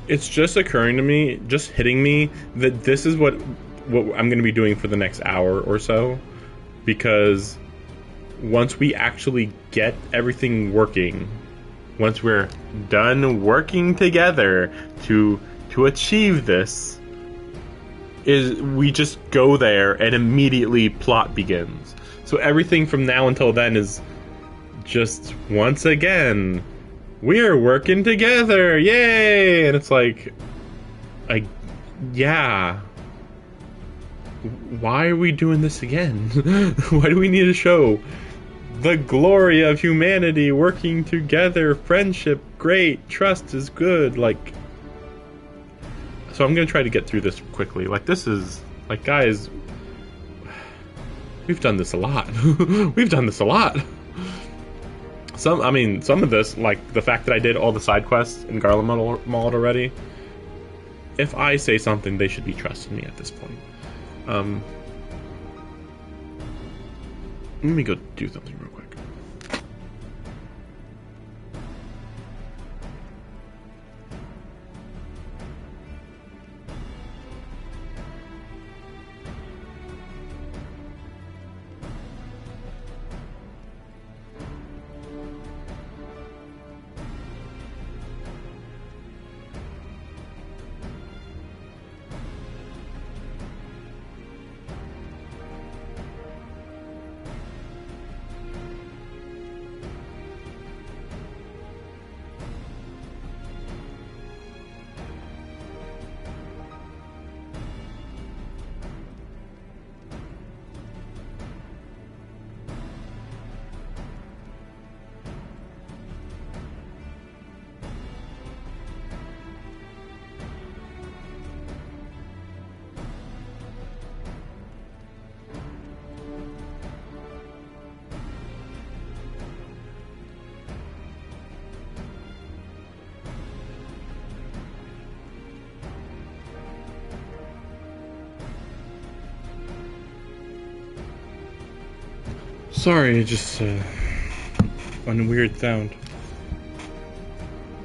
It's just occurring to me, just hitting me, that this is what I'm going to be doing for the next hour or so. Because once we actually get everything working, once we're done working together to achieve this, is we just go there and immediately plot begins. So everything from now until then is just, once again, we're working together, yay! And it's like, yeah. Why are we doing this again? Why do we need to show the glory of humanity working together, friendship, great, trust is good, like... So I'm gonna try to get through this quickly. Like, this is... Like, guys... We've done this a lot. We've done this a lot. Some of this, like, the fact that I did all the side quests in Garland Mall already, if I say something, they should be trusting me at this point. Let me go do something real quick. Sorry, just one weird sound.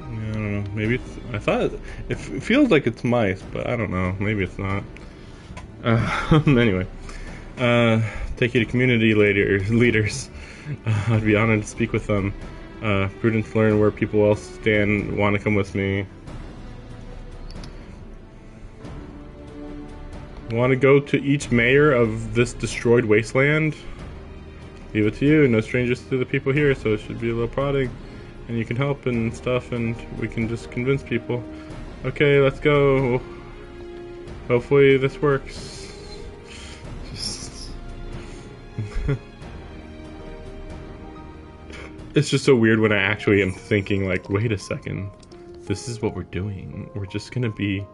I don't know. Maybe it's. I thought it feels like it's mice, but I don't know. Maybe it's not. Anyway, take you to community leaders. I'd be honored to speak with them. Prudence, learn where people else stand. Want to come with me? Want to go to each mayor of this destroyed wasteland? Leave it to you. No strangers to the people here, so it should be a little prodding. And you can help and stuff, and we can just convince people. Okay, let's go. Hopefully this works. It's just so weird when I actually am thinking, like, wait a second. This is what we're doing. We're just gonna be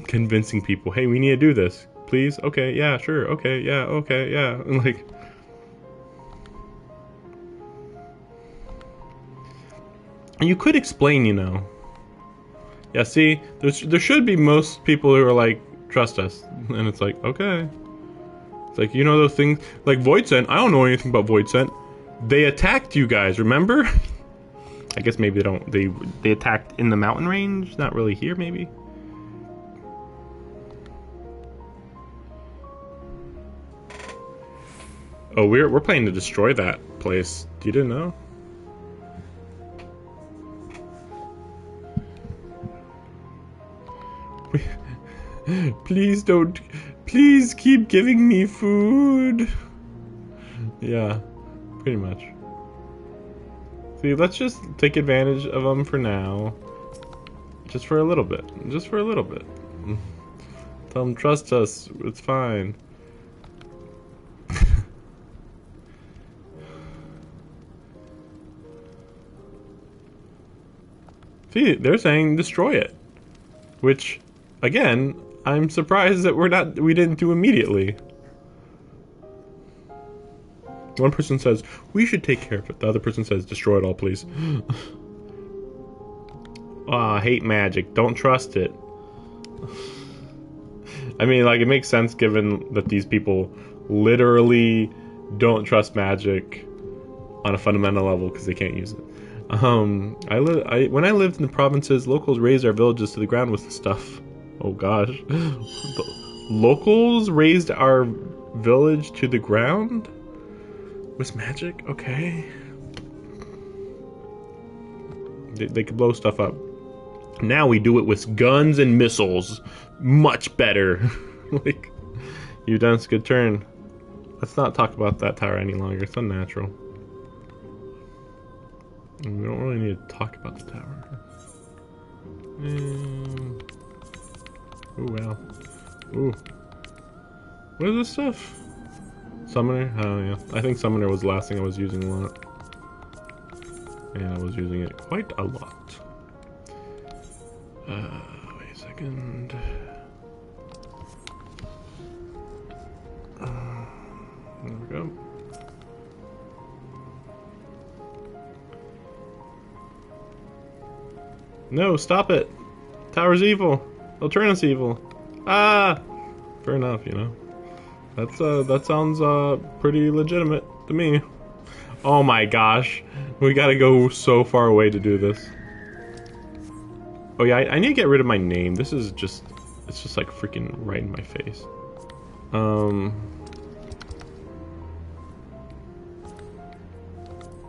convincing people, hey, we need to do this. Please? Okay, yeah, sure. Okay, yeah, okay, yeah. And like... You could explain, you know. Yeah, see, there should be most people who are like, trust us. And it's like, okay. It's like, you know those things, like Voidsent, I don't know anything about Voidsent. They attacked you guys, remember? I guess maybe they don't, they attacked in the mountain range, not really here, maybe? Oh, we're planning to destroy that place. You didn't know? Please don't. Please keep giving me food. Yeah, pretty much. See, let's just take advantage of them for now. Just for a little bit. Just for a little bit. Tell them, trust us. It's fine. See, they're saying destroy it. Which, again, I'm surprised that we didn't do immediately. One person says, we should take care of it. The other person says, destroy it all, please. I hate magic. Don't trust it. I mean, like, it makes sense given that these people literally don't trust magic on a fundamental level because they can't use it. When I lived in the provinces, locals raised our villages to the ground with stuff. Oh gosh. The locals raised our village to the ground? With magic? Okay. They could blow stuff up. Now we do it with guns and missiles. Much better. Like, you've done a good turn. Let's not talk about that tower any longer. It's unnatural. We don't really need to talk about the tower. Ooh, wow. Ooh. What is this stuff? Summoner? Oh, yeah. I think Summoner was the last thing I was using a lot. And I was using it quite a lot. Wait a second. There we go. No, stop it! Tower's evil! They'll turn us evil! Ah! Fair enough, you know. That sounds pretty legitimate to me. Oh my gosh. We gotta go so far away to do this. Oh yeah, I need to get rid of my name. This is just... It's just like freaking right in my face.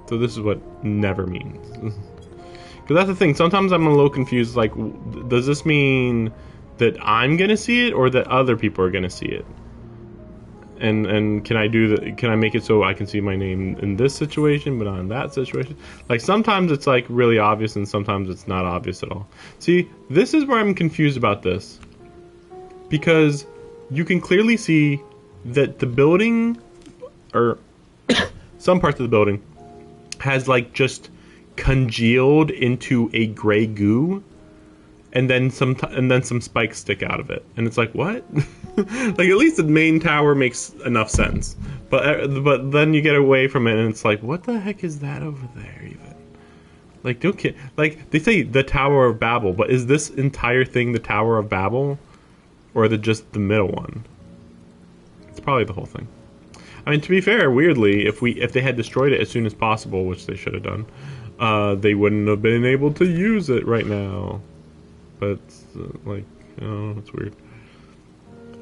So this is what never means. Because that's the thing, sometimes I'm a little confused, like, does this mean that I'm gonna see it, or that other people are gonna see it? And can I make it so I can see my name in this situation, but not in that situation? Like, sometimes it's, like, really obvious, and sometimes it's not obvious at all. See, this is where I'm confused about this. Because you can clearly see that the building, or some parts of the building, has, like, just congealed into a gray goo, and then some spikes stick out of it, and it's like, what? Like, at least the main tower makes enough sense, but then you get away from it, and it's like, what the heck is that over there even? Like, don't kid. Like, they say the Tower of Babel, but is this entire thing the Tower of Babel, or just the middle one? It's probably the whole thing. I mean, to be fair, weirdly, if they had destroyed it as soon as possible, which they should have done, they wouldn't have been able to use it right now. But, like, oh, it's weird.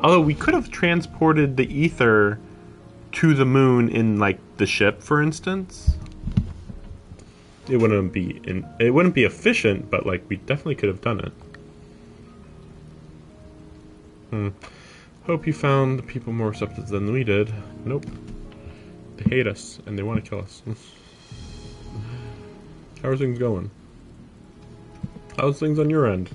Although, we could have transported the ether to the moon in, like, the ship, for instance. It wouldn't be efficient, but, like, we definitely could have done it. Hope you found the people more receptive than we did. Nope. They hate us, and they want to kill us. How's things going? How's things on your end?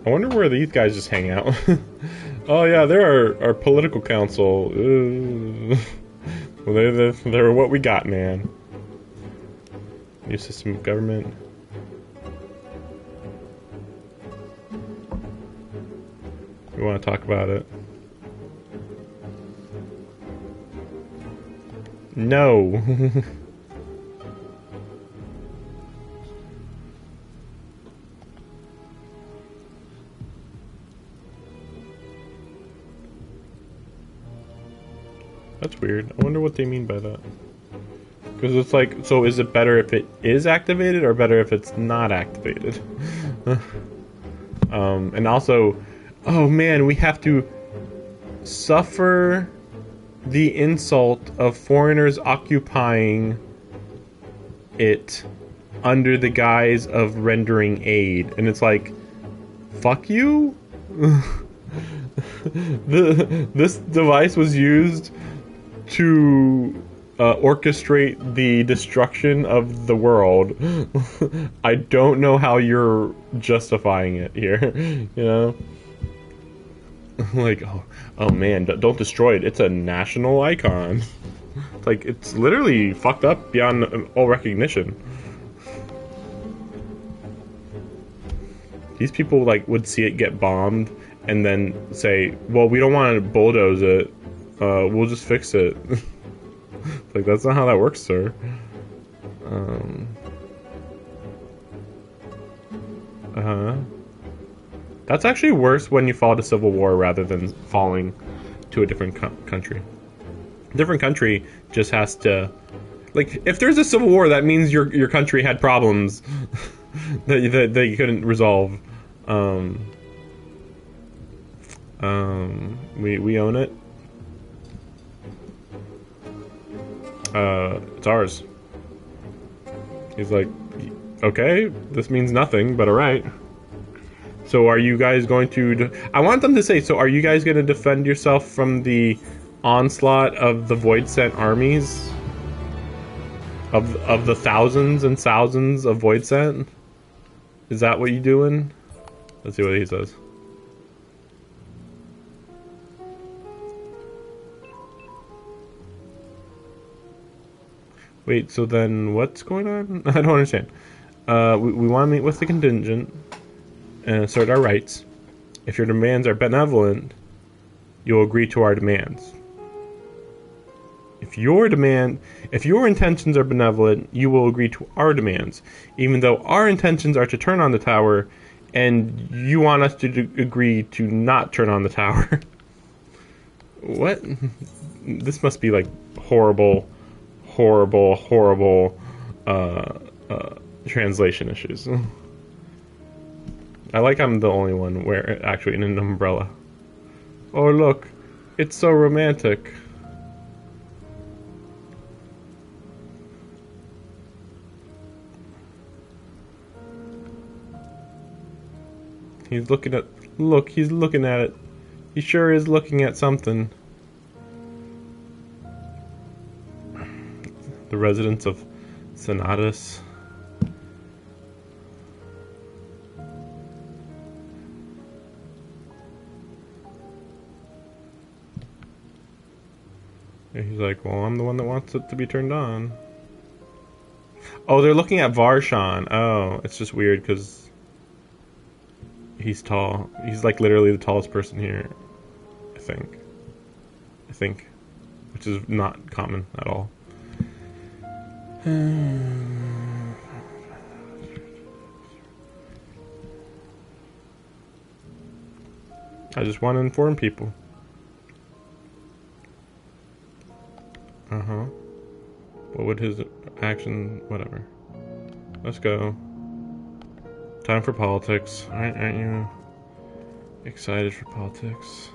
I wonder where these guys just hang out. Oh yeah, they're our political council. Well, they're what we got, man. New system of government. We want to talk about it. No. That's weird. I wonder what they mean by that. Because it's like, so is it better if it is activated or better if it's not activated? And also, oh man, we have to suffer the insult of foreigners occupying it under the guise of rendering aid. And it's like, fuck you? This device was used to orchestrate the destruction of the world. I don't know how you're justifying it here, you know? Like, oh man, don't destroy it. It's a national icon. Like, it's literally fucked up beyond all recognition. These people, like, would see it get bombed and then say, well, we don't want to bulldoze it. We'll just fix it. Like, that's not how that works, sir. That's actually worse when you fall to civil war rather than falling to a different country. A different country just has to... Like, if there's a civil war, that means your country had problems that you couldn't resolve. We own it. It's ours. He's like, okay, this means nothing, but alright. So are you guys going to... I want them to say, so are you guys going to defend yourself from the onslaught of the Void Sent armies? Of the thousands and thousands of Void Sent? Is that what you doing? Let's see what he says. Wait, so then what's going on? I don't understand. We want to meet with the contingent and assert our rights. If your demands are benevolent, you'll agree to our demands. If your intentions are benevolent, you will agree to our demands, even though our intentions are to turn on the tower, and you want us to agree to not turn on the tower. What? This must be like horrible translation issues. I like I'm the only one actually in an umbrella. Oh look, it's so romantic. He's looking at... Look, he's looking at it. He sure is looking at something. The residents of Senatus. And he's like, well, I'm the one that wants it to be turned on. Oh, they're looking at Varshan. Oh, it's just weird because he's tall. He's like literally the tallest person here, I think. Which is not common at all. I just want to inform people. What would his action... Whatever. Let's go. Time for politics. Aren't you excited for politics?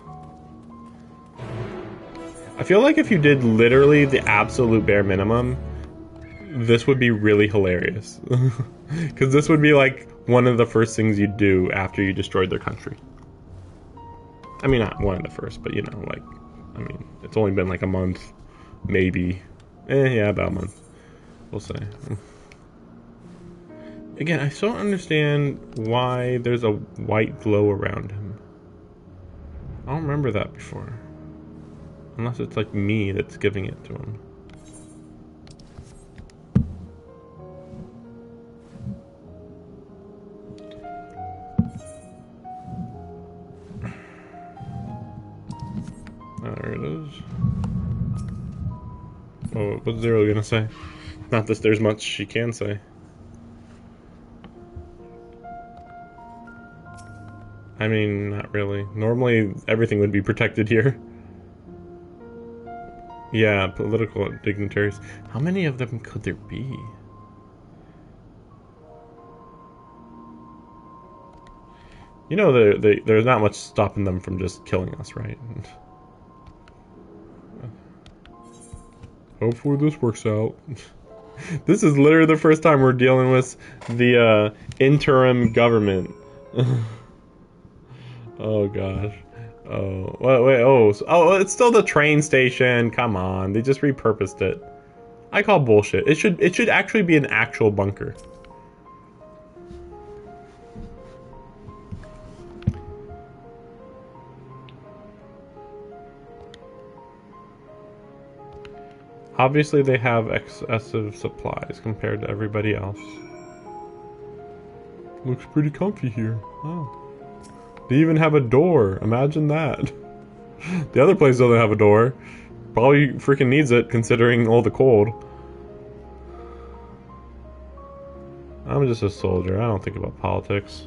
I feel like if you did literally the absolute bare minimum, this would be really hilarious. Because this would be like one of the first things you'd do after you destroyed their country. I mean, not one of the first, but you know, like, I mean, it's only been like a month, maybe. Yeah, about a month. We'll say. Again, I still don't understand why there's a white glow around him. I don't remember that before. Unless it's like me that's giving it to him. There it is. Oh, what's Zero gonna say? Not that there's much she can say. I mean, not really. Normally, everything would be protected here. Yeah, political dignitaries. How many of them could there be? You know, there's not much stopping them from just killing us, right? Hopefully this works out. This is literally the first time we're dealing with the interim government. Oh gosh. Oh wait. Oh, it's still the train station. Come on, they just repurposed it. I call bullshit. It should actually be an actual bunker. Obviously, they have excessive supplies compared to everybody else. Looks pretty comfy here. Oh. They even have a door. Imagine that. The other place doesn't have a door. Probably freaking needs it, considering all the cold. I'm just a soldier. I don't think about politics.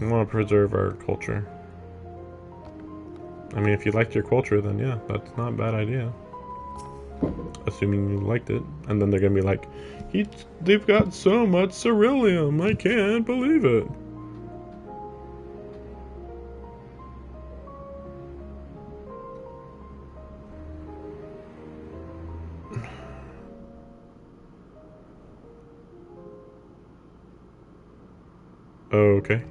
We want to preserve our culture. I mean, if you liked your culture, then yeah, that's not a bad idea. Assuming you liked it. And then they're gonna be like, they've got so much ceruleum, I can't believe it. Okay.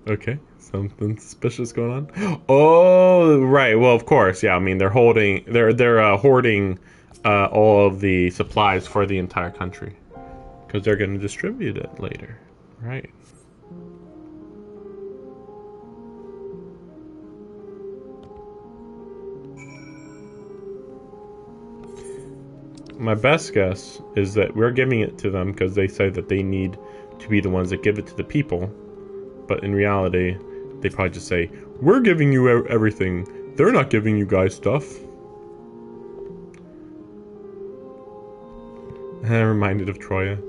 Okay, something suspicious going on. Oh, right. Well, of course. Yeah, I mean, they're hoarding all of the supplies for the entire country because they're going to distribute it later, right? My best guess is that we're giving it to them because they say that they need to be the ones that give it to the people. But in reality, they probably just say, we're giving you everything. They're not giving you guys stuff. And I'm reminded of Troya.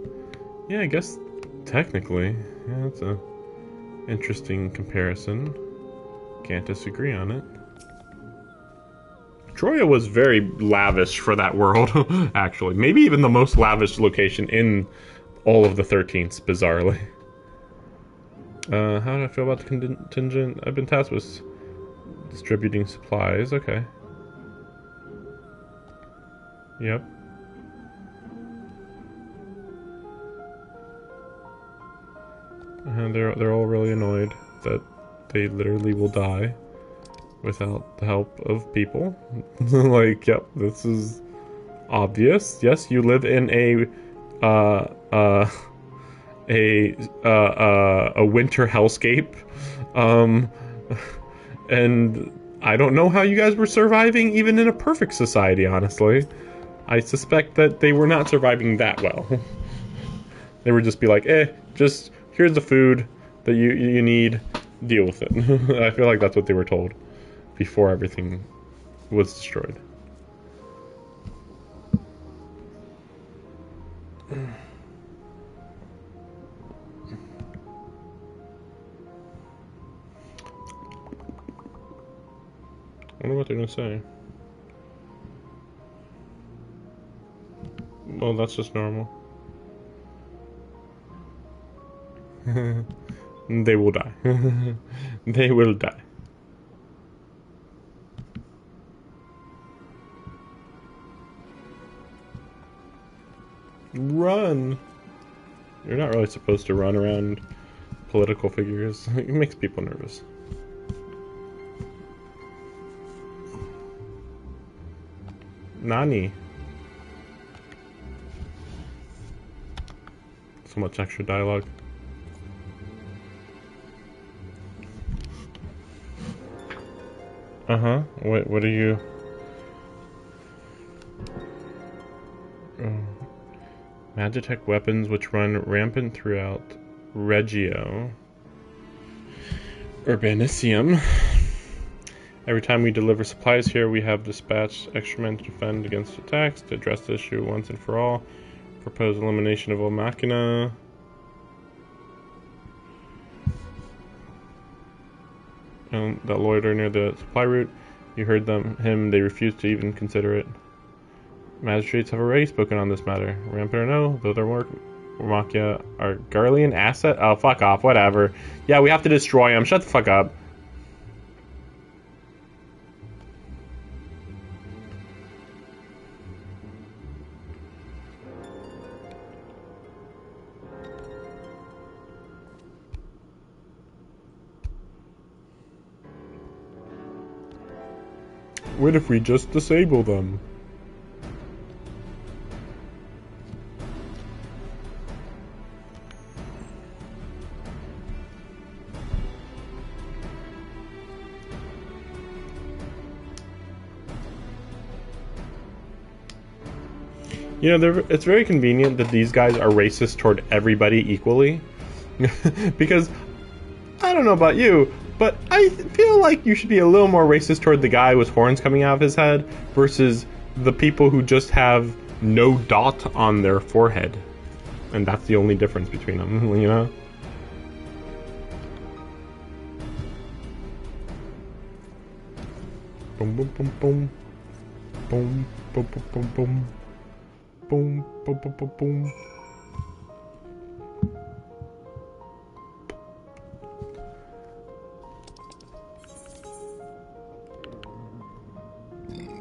Yeah, I guess technically. Yeah, that's a interesting comparison. Can't disagree on it. Troya was very lavish for that world, actually. Maybe even the most lavish location in all of the 13th, bizarrely. How do I feel about the contingent? I've been tasked with distributing supplies. Okay. Yep. And they're all really annoyed that they literally will die without the help of people. Like, yep, this is obvious. Yes, you live in a winter hellscape, and I don't know how you guys were surviving even in a perfect society, honestly. I suspect that they were not surviving that well. They would just be like, just here's the food that you need, deal with it. I feel like that's what they were told before everything was destroyed. I wonder what they're gonna say. Well, that's just normal. They will die. They will die. Run! You're not really supposed to run around political figures. It makes people nervous. Nani? So much extra dialogue. Uh-huh. What are you... Magitech weapons which run rampant throughout Regio Urbanicium. Every time we deliver supplies here, we have dispatched extra men to defend against attacks. To address the issue once and for all, propose elimination of all machina. And that loiter near the supply route. You heard him. They refused to even consider it. Magistrates have already spoken on this matter. Rampant or no, though their work, Machia are Garlean asset. Oh, fuck off. Whatever. Yeah, we have to destroy them. Shut the fuck up. What if we just disable them? You know, it's very convenient that these guys are racist toward everybody equally. Because, I don't know about you, but I feel like you should be a little more racist toward the guy with horns coming out of his head versus the people who just have no dot on their forehead. and that's the only difference between them, you know? Boom, boom, boom, boom. Boom, boom, boom, boom, boom. Boom, boom, boom, boom, boom.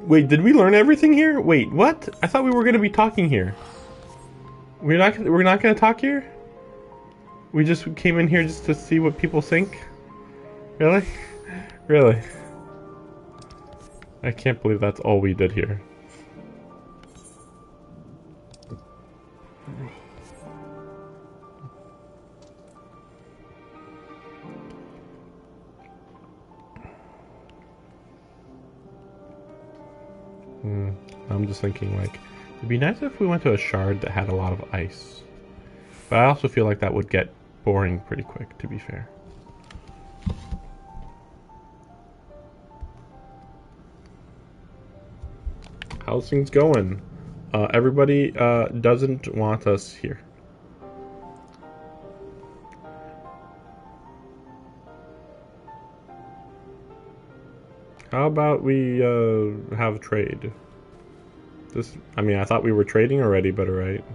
Wait, did we learn everything here? Wait, what? I thought we were going to be talking here. We're not going to talk here? We just came in here just to see what people think? Really? Really? I can't believe that's all we did here. I'm just thinking, like, it'd be nice if we went to a shard that had a lot of ice. But I also feel like that would get boring pretty quick, to be fair. How's things going? Everybody doesn't want us here. How about we have trade? I mean, I thought we were trading already, but alright.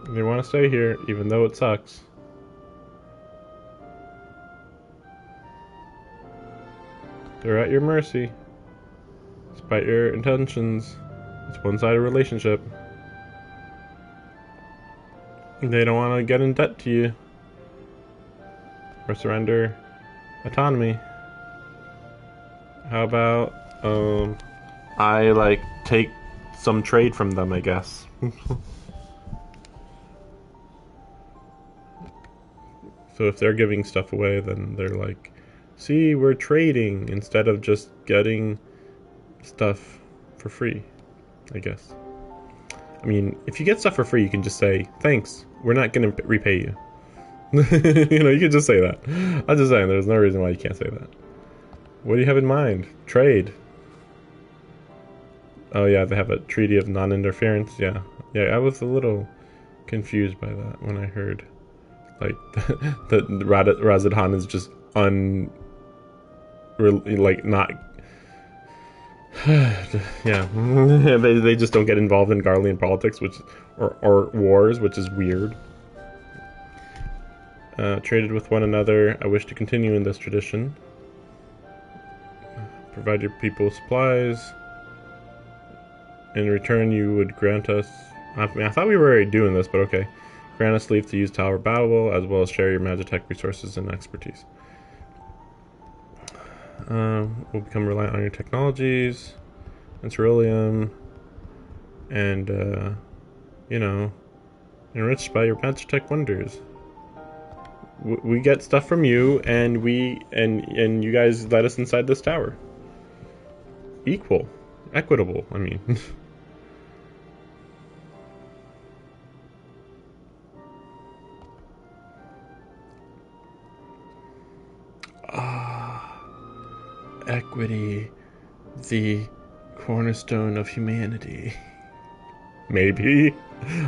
They want to stay here, even though it sucks. They're at your mercy. Despite your intentions. It's a one-sided relationship. They don't want to get in debt to you. Or surrender autonomy. How about, I, like, take some trade from them, I guess. So if they're giving stuff away, then they're like, see, we're trading instead of just getting stuff for free, I guess. I mean, if you get stuff for free, you can just say, thanks, we're not going to repay you. You know, you can just say that. I'm just saying, there's no reason why you can't say that. What do you have in mind? Trade. Oh yeah, they have a treaty of non-interference. Yeah. Yeah, I was a little confused by that when I heard, like, that Razadhan is just not... yeah. they just don't get involved in Garlean politics, or wars, which is weird. Traded with one another. I wish to continue in this tradition. Provide your people supplies. In return, you would grant us... I mean, I thought we were already doing this, but okay. Grant us leave to use Tower Battle, as well as share your Magitech resources and expertise. We'll become reliant on your technologies. And Ceruleum. And, you know, enriched by your Magitech wonders. We get stuff from you, and and you guys let us inside this tower. Equal. Equitable, I mean. Equity, the cornerstone of humanity. Maybe.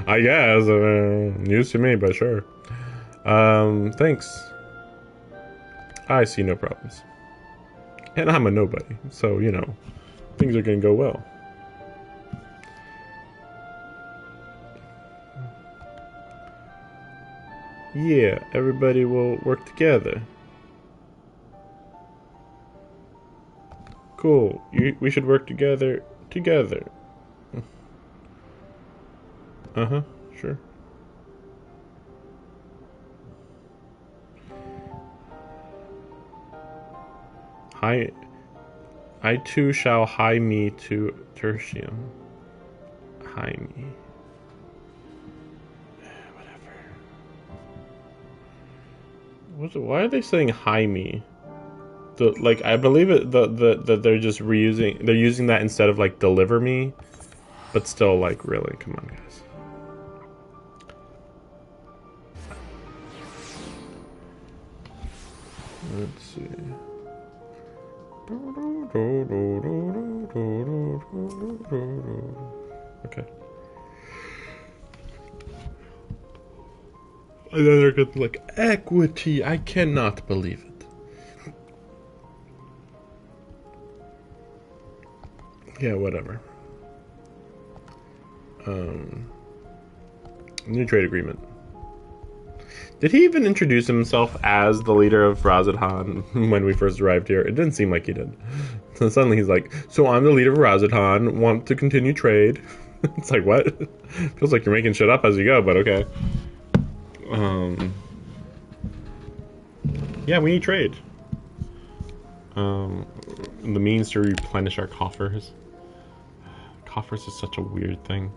I guess. News to me, but sure. Thanks. I see no problems. And I'm a nobody, so, you know, things are gonna go well. Yeah, everybody will work together. Cool. We should work together. Uh-huh, sure. I too shall hie me to Tertium. Hie me. Whatever. Why are they saying hie me? Like, I believe it that they're just reusing, they're using that instead of like deliver me, but still, like, really, come on, guys. Let's see. Okay. And then they're gonna be like, equity, I cannot believe it. Yeah, whatever. New trade agreement. Did he even introduce himself as the leader of Razadhan when we first arrived here? It didn't seem like he did. So suddenly he's like, so I'm the leader of Razadhan, want to continue trade. It's like, what? Feels like you're making shit up as you go, but okay. Yeah, we need trade. The means to replenish our coffers. Coffers is such a weird thing.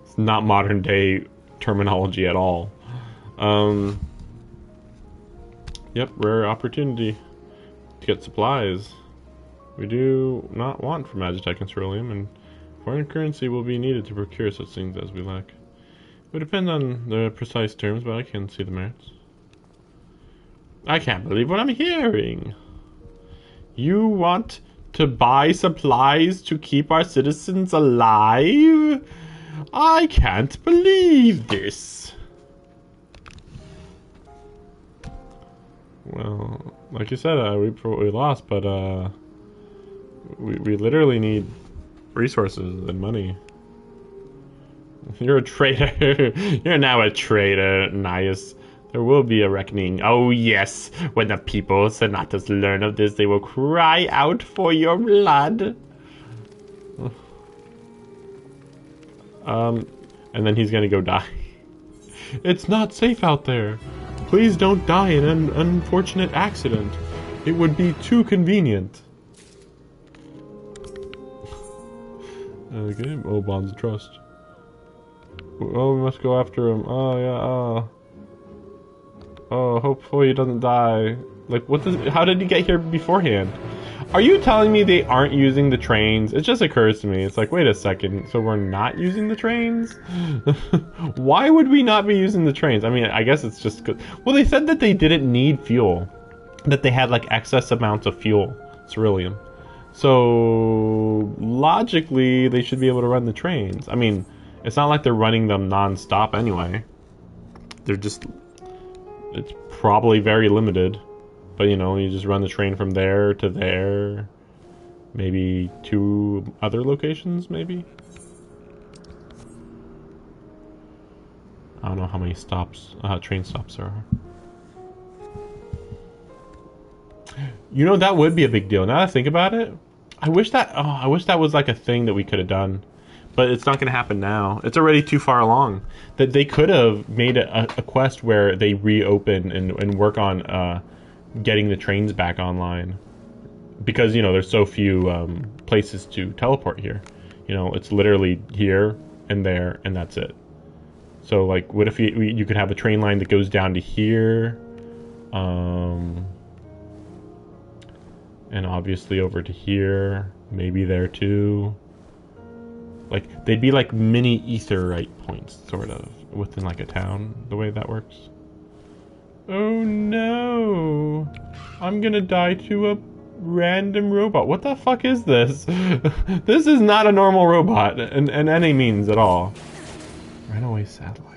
It's not modern day terminology at all. Yep, rare opportunity to get supplies. We do not want from Magitech and Ceruleum, and foreign currency will be needed to procure such things as we lack. It would depend on the precise terms, but I can see the merits. I can't believe what I'm hearing. You want to buy supplies to keep our citizens alive? I can't believe this. Well, like you said, we probably lost, but we literally need resources and money. You're a traitor. You're now a traitor, Nias. There will be a reckoning. Oh yes, when the people of Senatus learn of this, they will cry out for your blood. And then he's gonna go die. It's not safe out there. Please don't die in an unfortunate accident. It would be too convenient. Okay, oh, bonds of trust. Oh, we must go after him. Oh, yeah, oh, hopefully he doesn't die. Like, how did he get here beforehand? Are you telling me they aren't using the trains? It just occurs to me. It's like, wait a second. So we're not using the trains? Why would we not be using the trains? I mean, I guess it's just good. Well, they said that they didn't need fuel. That they had, like, excess amounts of fuel. Ceruleum. So, logically, they should be able to run the trains. I mean, it's not like they're running them non-stop anyway. They're just... It's probably very limited. But, you know, you just run the train from there to there. Maybe 2 other locations, maybe? I don't know how many stops, train stops there are. You know, that would be a big deal. Now that I think about it, I wish that was like a thing that we could have done. But it's not going to happen now. It's already too far along. That they could have made a quest where they reopen and work on getting the trains back online. Because, you know, there's so few places to teleport here. You know, it's literally here and there and that's it. So, like, what if you could have a train line that goes down to here? And obviously over to here. Maybe there too. Like, they'd be like mini etherite points, sort of, within like a town, the way that works. Oh no! I'm gonna die to a random robot. What the fuck is this? This is not a normal robot, in any means at all. Runaway satellite.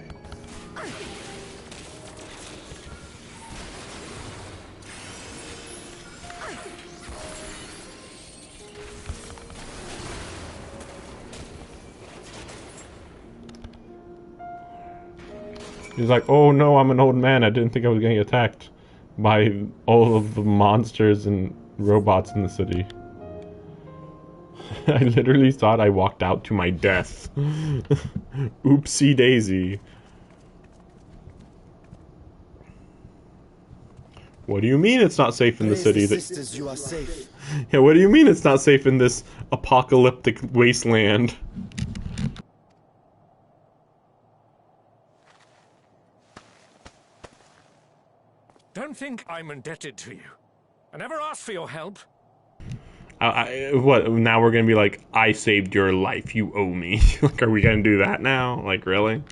He's like, oh no, I'm an old man. I didn't think I was getting attacked by all of the monsters and robots in the city. I literally thought I walked out to my death. Oopsie daisy. What do you mean it's not safe in the city? Sisters, you are safe. Yeah, what do you mean it's not safe in this apocalyptic wasteland? Don't think I'm indebted to you. I never asked for your help. What, now we're gonna be like, I saved your life, you owe me. Like, are we gonna do that now? Like, really?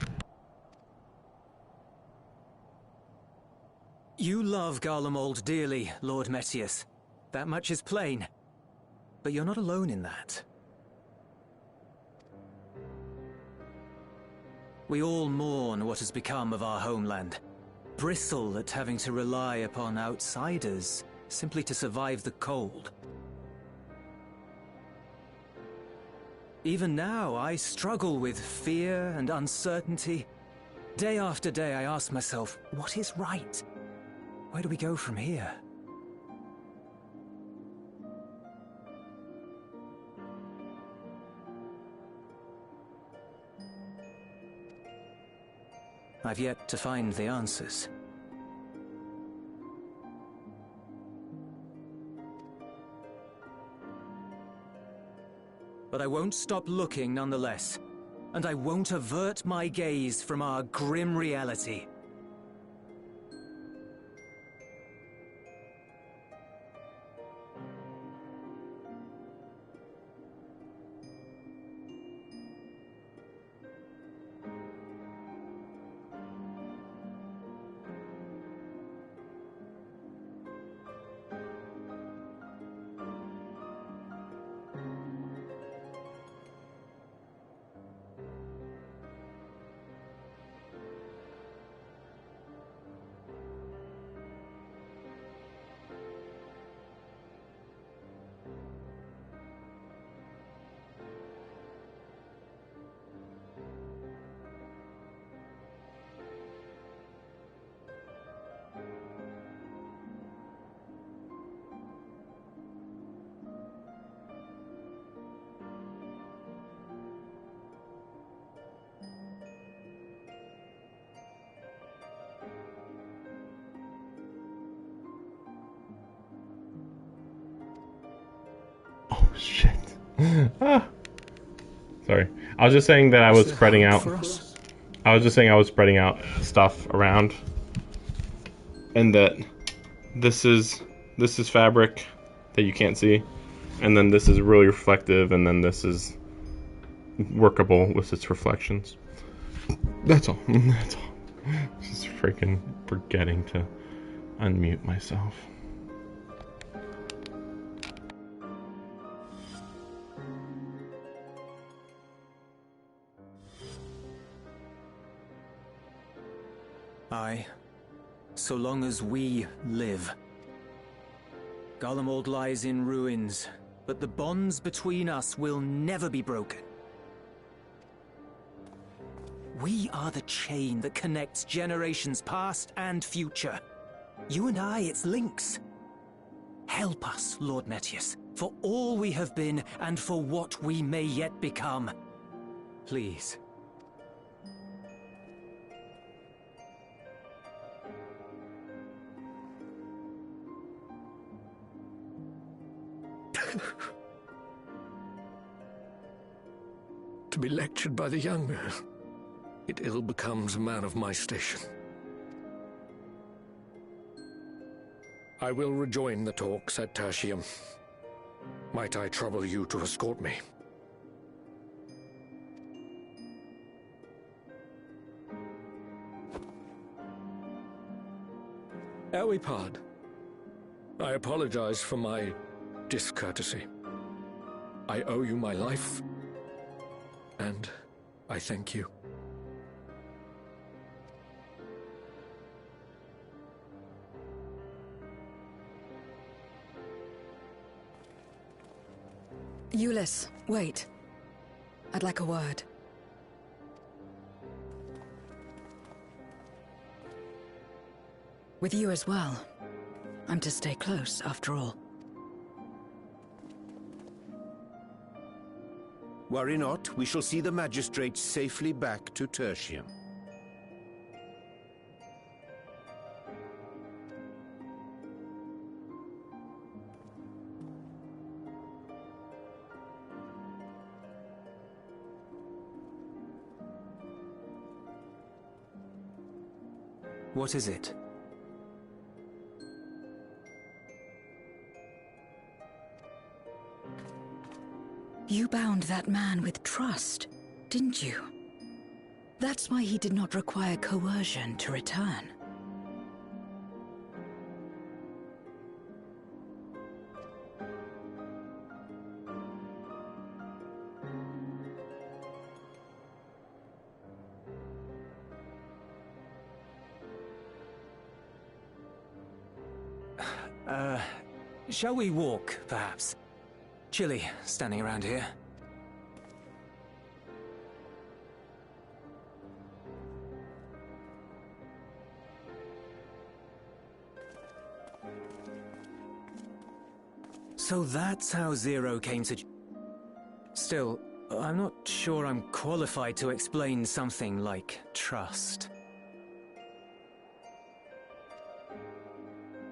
You love Garlemald dearly, Lord Metius. That much is plain. But you're not alone in that. We all mourn what has become of our homeland. Bristle at having to rely upon outsiders simply to survive the cold. Even now, I struggle with fear and uncertainty. Day after day, I ask myself, what is right? Where do we go from here? I've yet to find the answers. But I won't stop looking nonetheless, and I won't avert my gaze from our grim reality. Oh shit. Ah. Sorry. I was just saying that I was spreading out. I was just saying I was spreading out stuff around. And that this is fabric that you can't see. And then this is really reflective, and then this is workable with its reflections. That's all. That's all. Just freaking forgetting to unmute myself. Aye. So long as we live. Garlemald lies in ruins, but the bonds between us will never be broken. We are the chain that connects generations past and future. You and I, it's links. Help us, Lord Metius, for all we have been and for what we may yet become. Please. To be lectured by the younger, it ill becomes a man of my station. I will rejoin the talks at Tertium. Might I trouble you to escort me? Elwipard, I apologize for my discourtesy. I owe you my life, and I thank you. Euless, wait. I'd like a word. With you as well. I'm to stay close, after all. Worry not, we shall see the magistrates safely back to Tertium. What is it? You bound that man with trust, didn't you? That's why he did not require coercion to return. Shall we walk, perhaps? Chilly, standing around here. So that's how Zero came to... Still, I'm not sure I'm qualified to explain something like trust.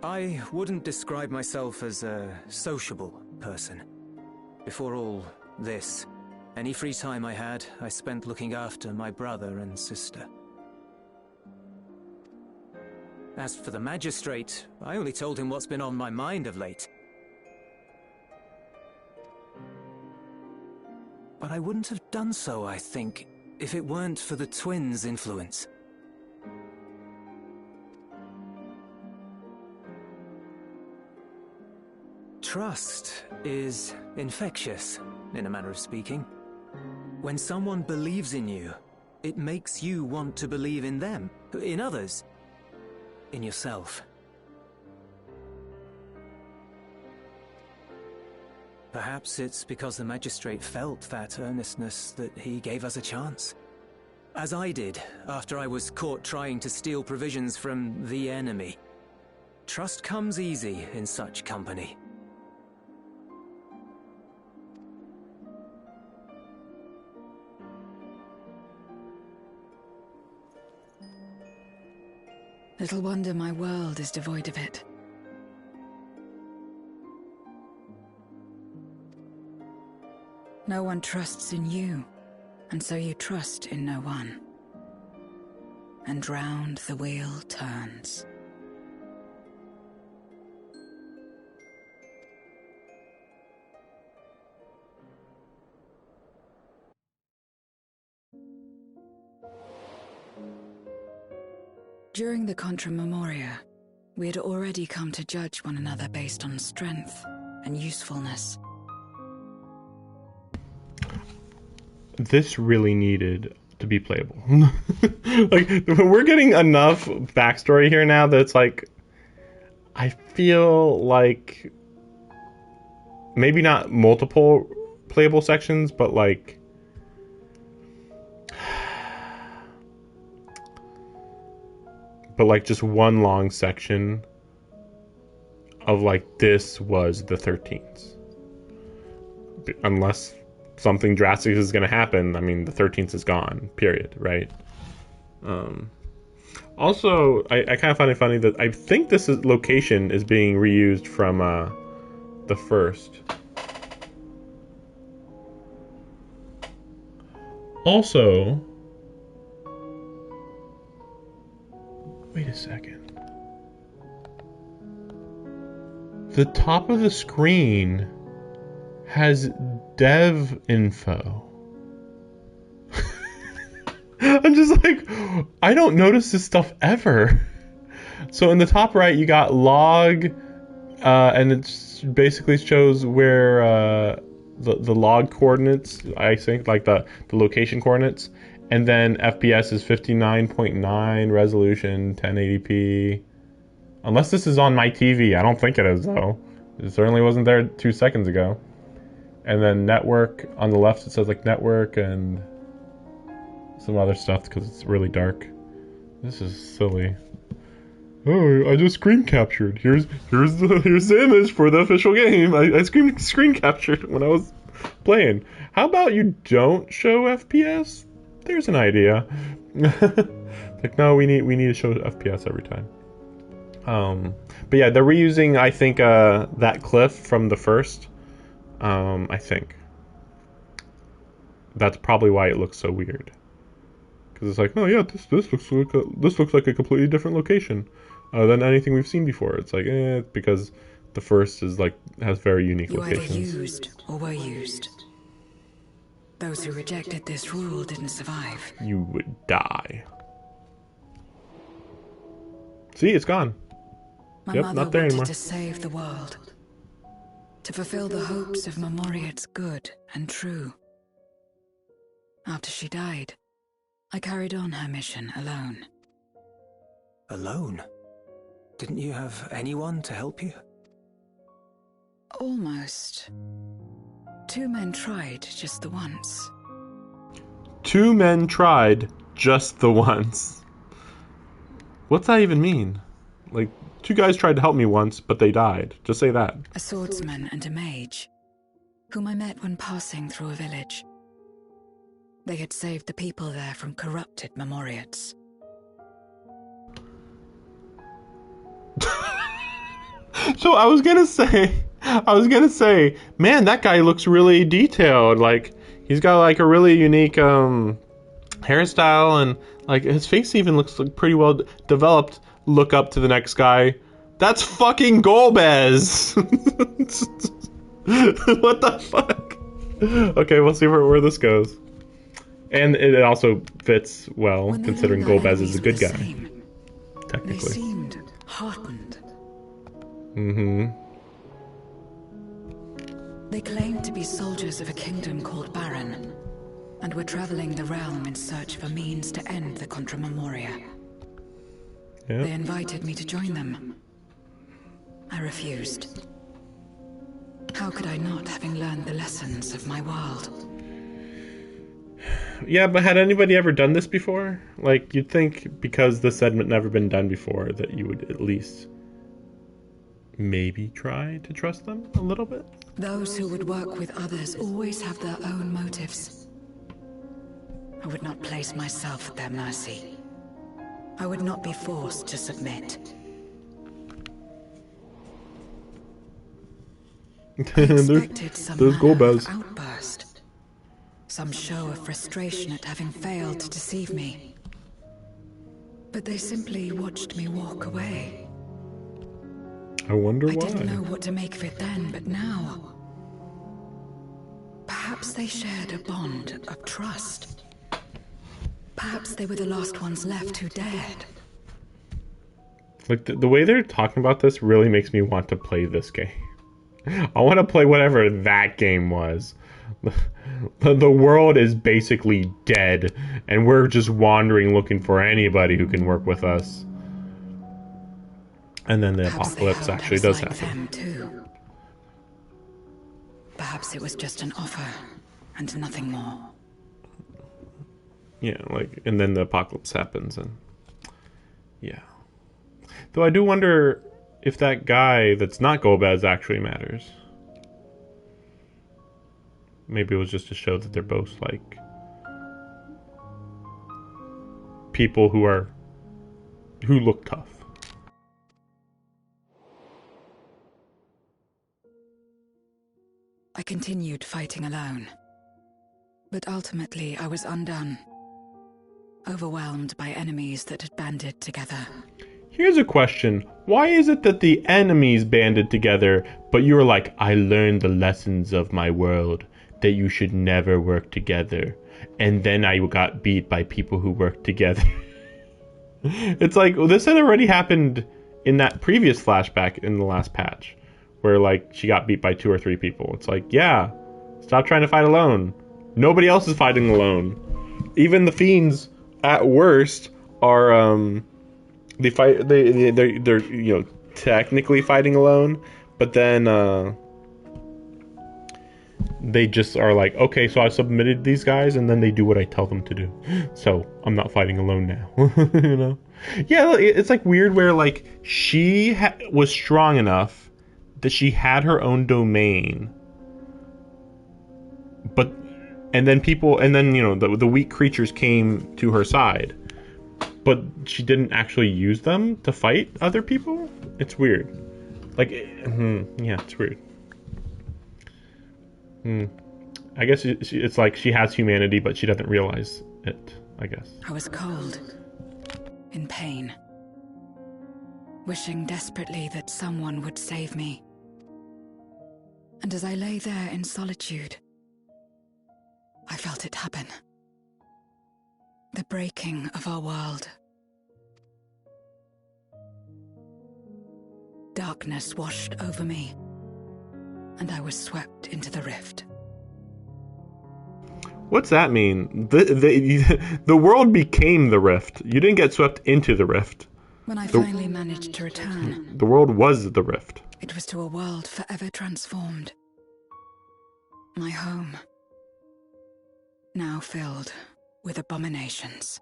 I wouldn't describe myself as a sociable person. Before all this, any free time I had, I spent looking after my brother and sister. As for the Magistrate, I only told him what's been on my mind of late. But I wouldn't have done so, I think, if it weren't for the twins' influence. Trust is infectious, in a manner of speaking. When someone believes in you, it makes you want to believe in them, in others, in yourself. Perhaps it's because the Magistrate felt that earnestness that he gave us a chance. As I did, after I was caught trying to steal provisions from the enemy. Trust comes easy in such company. Little wonder my world is devoid of it. No one trusts in you, and so you trust in no one. And round the wheel turns. During the Contra Memoria, we had already come to judge one another based on strength and usefulness. This really needed to be playable. Like, we're getting enough backstory here now that it's like, I feel like maybe not multiple playable sections, but like just one long section of like, this was the 13th. Unless something drastic is going to happen, I mean, the 13th is gone, period, right? Also, I kind of find it funny that I think this location is being reused from the first. Also, wait a second. The top of the screen has dev info. I'm just like, I don't notice this stuff ever. So in the top right, you got log, and it basically shows where the log coordinates, I think, like the location coordinates. And then FPS is 59.9, resolution 1080p. Unless this is on my TV. I don't think it is, though. It certainly wasn't there 2 seconds ago. And then network, on the left it says like network and some other stuff because it's really dark. This is silly. Oh, I just screen captured. Here's the image for the official game. I screen captured when I was playing. How about you don't show FPS? There's an idea. Like, no, we need to show FPS every time. But yeah, they're reusing, I think, that cliff from the first. I think that's probably why it looks so weird. Because it's like, oh yeah, this looks like a completely different location than anything we've seen before. It's like, because the first is like has very unique locations. You either used or were used. Those who rejected this rule didn't survive. You would die. See, it's gone. My Yep, mother not there wanted anymore. to save the world. To fulfill the hopes of Memoria's good and true. After she died, I carried on her mission alone. Alone? Didn't you have anyone to help you? Almost. 2 men tried just the once. 2 men tried just the once. What's that even mean? Like, 2 guys tried to help me once, but they died. Just say that. A swordsman and a mage, whom I met when passing through a village. They had saved the people there from corrupted Memoriates. So I was gonna say, man, that guy looks really detailed. Like, he's got like a really unique hairstyle, and like his face even looks like pretty well developed. Look up to the next guy. That's fucking Golbez. What the fuck? Okay, we'll see where this goes. And it also fits well, considering Golbez is a good guy. Technically. They seemed heartened. Mm-hmm. They claimed to be soldiers of a kingdom called Baron, and were traveling the realm in search for means to end the Contra Memoria. Yep. They invited me to join them. I refused. How could I not, having learned the lessons of my world? Yeah, but had anybody ever done this before? Like, you'd think because this had never been done before that you would at least maybe try to trust them a little bit? Those who would work with others always have their own motives. I would not place myself at their mercy. I would not be forced to submit. I expected some manner of outburst. Some show of frustration at having failed to deceive me. But they simply watched me walk away. I wonder why. I didn't know what to make of it then, but now... Perhaps they shared a bond of trust. Perhaps they were the last ones left who dared. Like, the way they're talking about this really makes me want to play this game. I want to play whatever that game was. The world is basically dead, and we're just wandering looking for anybody who can work with us. And then the apocalypse actually does happen. Them too. Perhaps it was just an offer, and nothing more. Yeah, like, and then the apocalypse happens, and yeah. Though I do wonder if that guy that's not Golbez actually matters. Maybe it was just to show that they're both, like, people who look tough. I continued fighting alone. But ultimately I was undone. Overwhelmed by enemies that had banded together. Here's a question. Why is it that the enemies banded together, but you were like, I learned the lessons of my world, that you should never work together. And then I got beat by people who worked together. It's like, well, this had already happened in that previous flashback in the last patch. Where, like, she got beat by 2 or 3 people. It's like, yeah, stop trying to fight alone. Nobody else is fighting alone. Even the fiends, at worst, are, they're you know, technically fighting alone, but then, they just are like, okay, so I submitted these guys, and then they do what I tell them to do. So, I'm not fighting alone now, you know? Yeah, it's, like, weird where, like, she was strong enough that she had her own domain, and then you know, the weak creatures came to her side, but she didn't actually use them to fight other people. It's weird. Like, yeah, it's weird. I guess it's like she has humanity, but she doesn't realize it, I guess. I was cold, in pain, wishing desperately that someone would save me. And as I lay there in solitude, I felt it happen. The breaking of our world. Darkness washed over me, and I was swept into the rift. What's that mean? The world became the rift. You didn't get swept into the rift. When I finally managed to return, The world was the rift. it was to a world forever transformed. My home, now filled with abominations.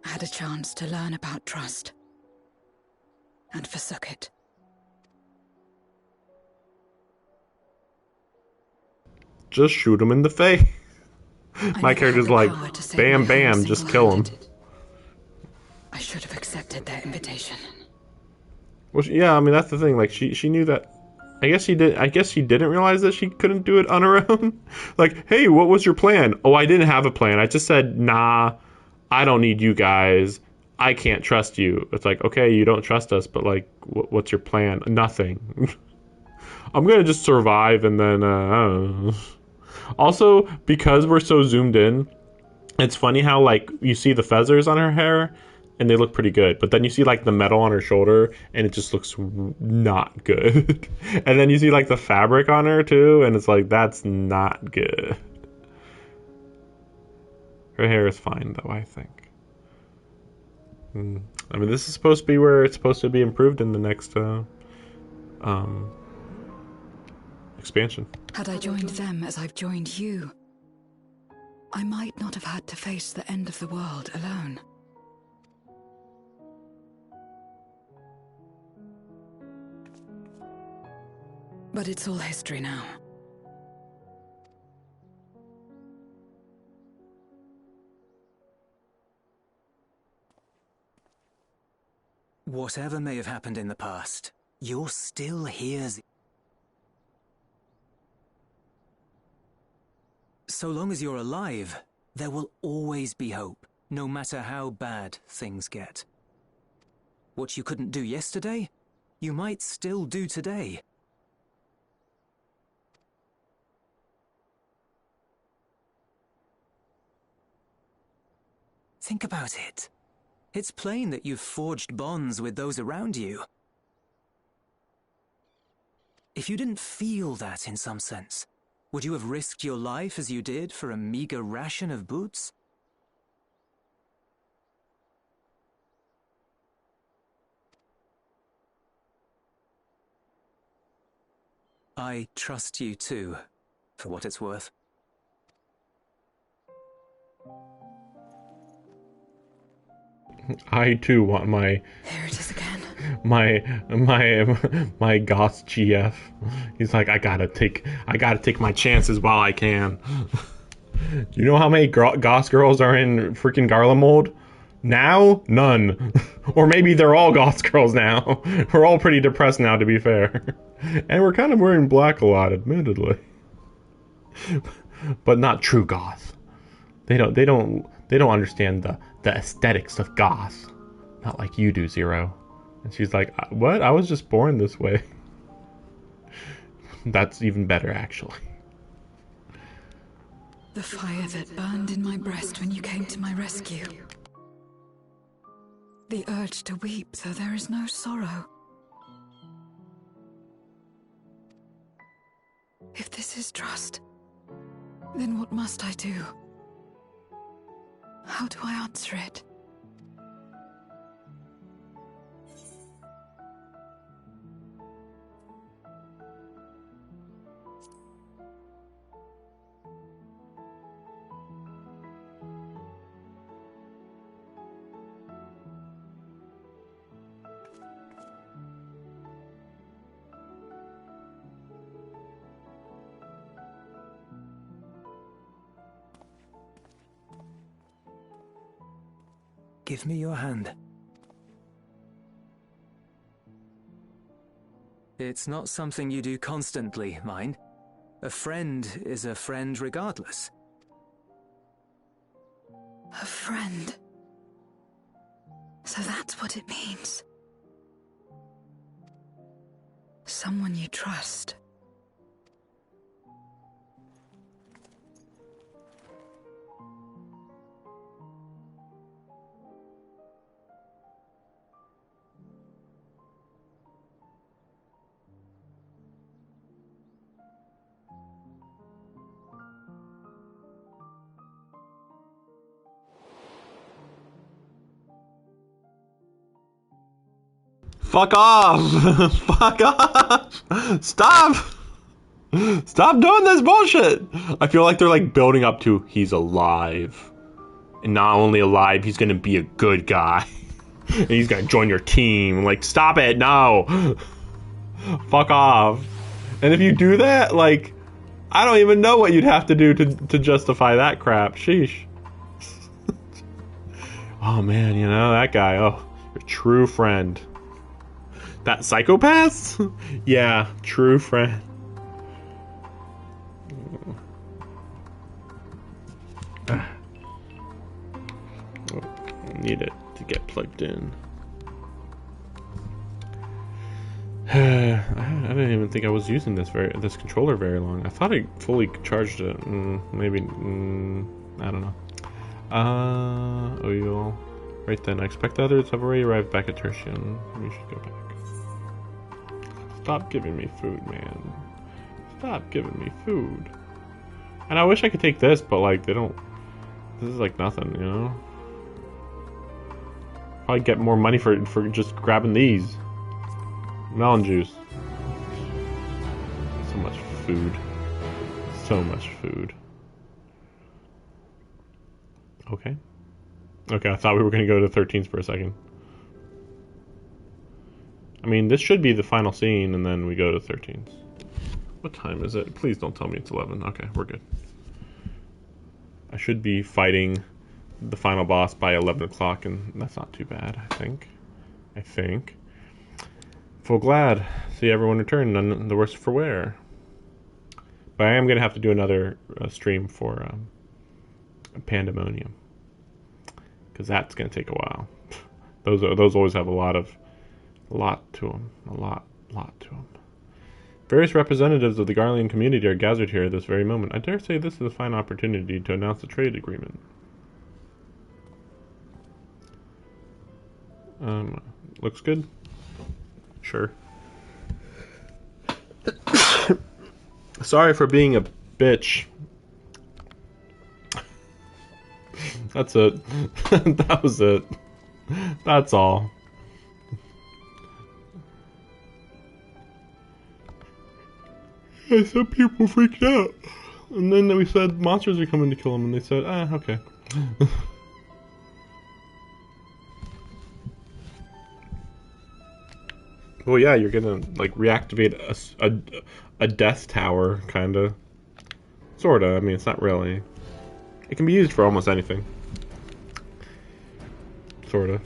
I had a chance to learn about trust, and forsook it. Just shoot him in the face. My character's like, bam, bam, just kill him. I should have accepted their invitation. Well, yeah, I mean, that's the thing. Like, she knew that. I guess she didn't realize that she couldn't do it on her own. Like, hey, what was your plan? Oh, I didn't have a plan. I just said, nah, I don't need you guys. I can't trust you. It's like, okay, you don't trust us, but like, what's your plan? Nothing. I'm gonna just survive and then, I don't know. Also, because we're so zoomed in, it's funny how, like, you see the feathers on her hair, and they look pretty good. But then you see, like, the metal on her shoulder, and it just looks not good. And then you see, like, the fabric on her, too, and it's like, that's not good. Her hair is fine, though, I think. I mean, this is supposed to be where it's supposed to be improved in the next, expansion. Had I joined them as I've joined you, I might not have had to face the end of the world alone. But it's all history now. Whatever may have happened in the past, you're still here. So long as you're alive, there will always be hope, no matter how bad things get. What you couldn't do yesterday, you might still do today. Think about it. It's plain that you've forged bonds with those around you. If you didn't feel that in some sense, would you have risked your life as you did for a meager ration of boots? I trust you too, for what it's worth. I too want my... Here it is again. my goth GF. He's like, I gotta take my chances while I can. You know how many goth girls are in freaking Garlemald? Now? None. Or maybe they're all goth girls now. We're all pretty depressed now, to be fair. And we're kind of wearing black a lot, admittedly. But not true goth. They don't understand the aesthetics of goth. Not like you do, Zero. And she's like, what? I was just born this way. That's even better, actually. The fire that burned in my breast when you came to my rescue. The urge to weep, though there is no sorrow. If this is trust, then what must I do? How do I answer it? Give me your hand. It's not something you do constantly, mind. A friend is a friend regardless. A friend. So that's what it means. Someone you trust. Fuck off! Fuck off! Stop! Stop doing this bullshit! I feel like they're like building up to he's alive. And not only alive, he's gonna be a good guy. And he's gonna join your team. Like, stop it, no! Fuck off. And if you do that, like, I don't even know what you'd have to do to justify that crap. Sheesh. Oh man, you know, that guy, oh, your true friend. That psychopath? Yeah, true friend. Need it to get plugged in. I didn't even think I was using this controller very long. I thought I fully charged it. Maybe I don't know. Oh, you'll right then. I expect the others have already arrived back at Tertian. We should go back. Stop giving me food, man. Stop giving me food. And I wish I could take this, but like they don't. This is like nothing, you know. Probably get more money for just grabbing these. Melon juice. So much food. So much food. Okay. Okay, I thought we were going to go to 13s for a second. I mean, this should be the final scene, and then we go to 13s. What time is it? Please don't tell me it's 11. Okay, we're good. I should be fighting the final boss by 11 o'clock, and that's not too bad, I think. Full glad. See everyone return, none the worse for wear. But I am going to have to do another stream for Pandemonium. Because that's going to take a while. Those always have a lot to them. A lot to them. Various representatives of the Garlean community are gathered here at this very moment. I dare say this is a fine opportunity to announce a trade agreement. Looks good? Sure. Sorry for being a bitch. That's it. That was it. That's all. Yeah, some people freaked out. And then we said monsters are coming to kill them, and they said, okay. Well, yeah, you're gonna, like, reactivate a death tower, kinda. Sorta, I mean, it's not really. It can be used for almost anything. Sort of.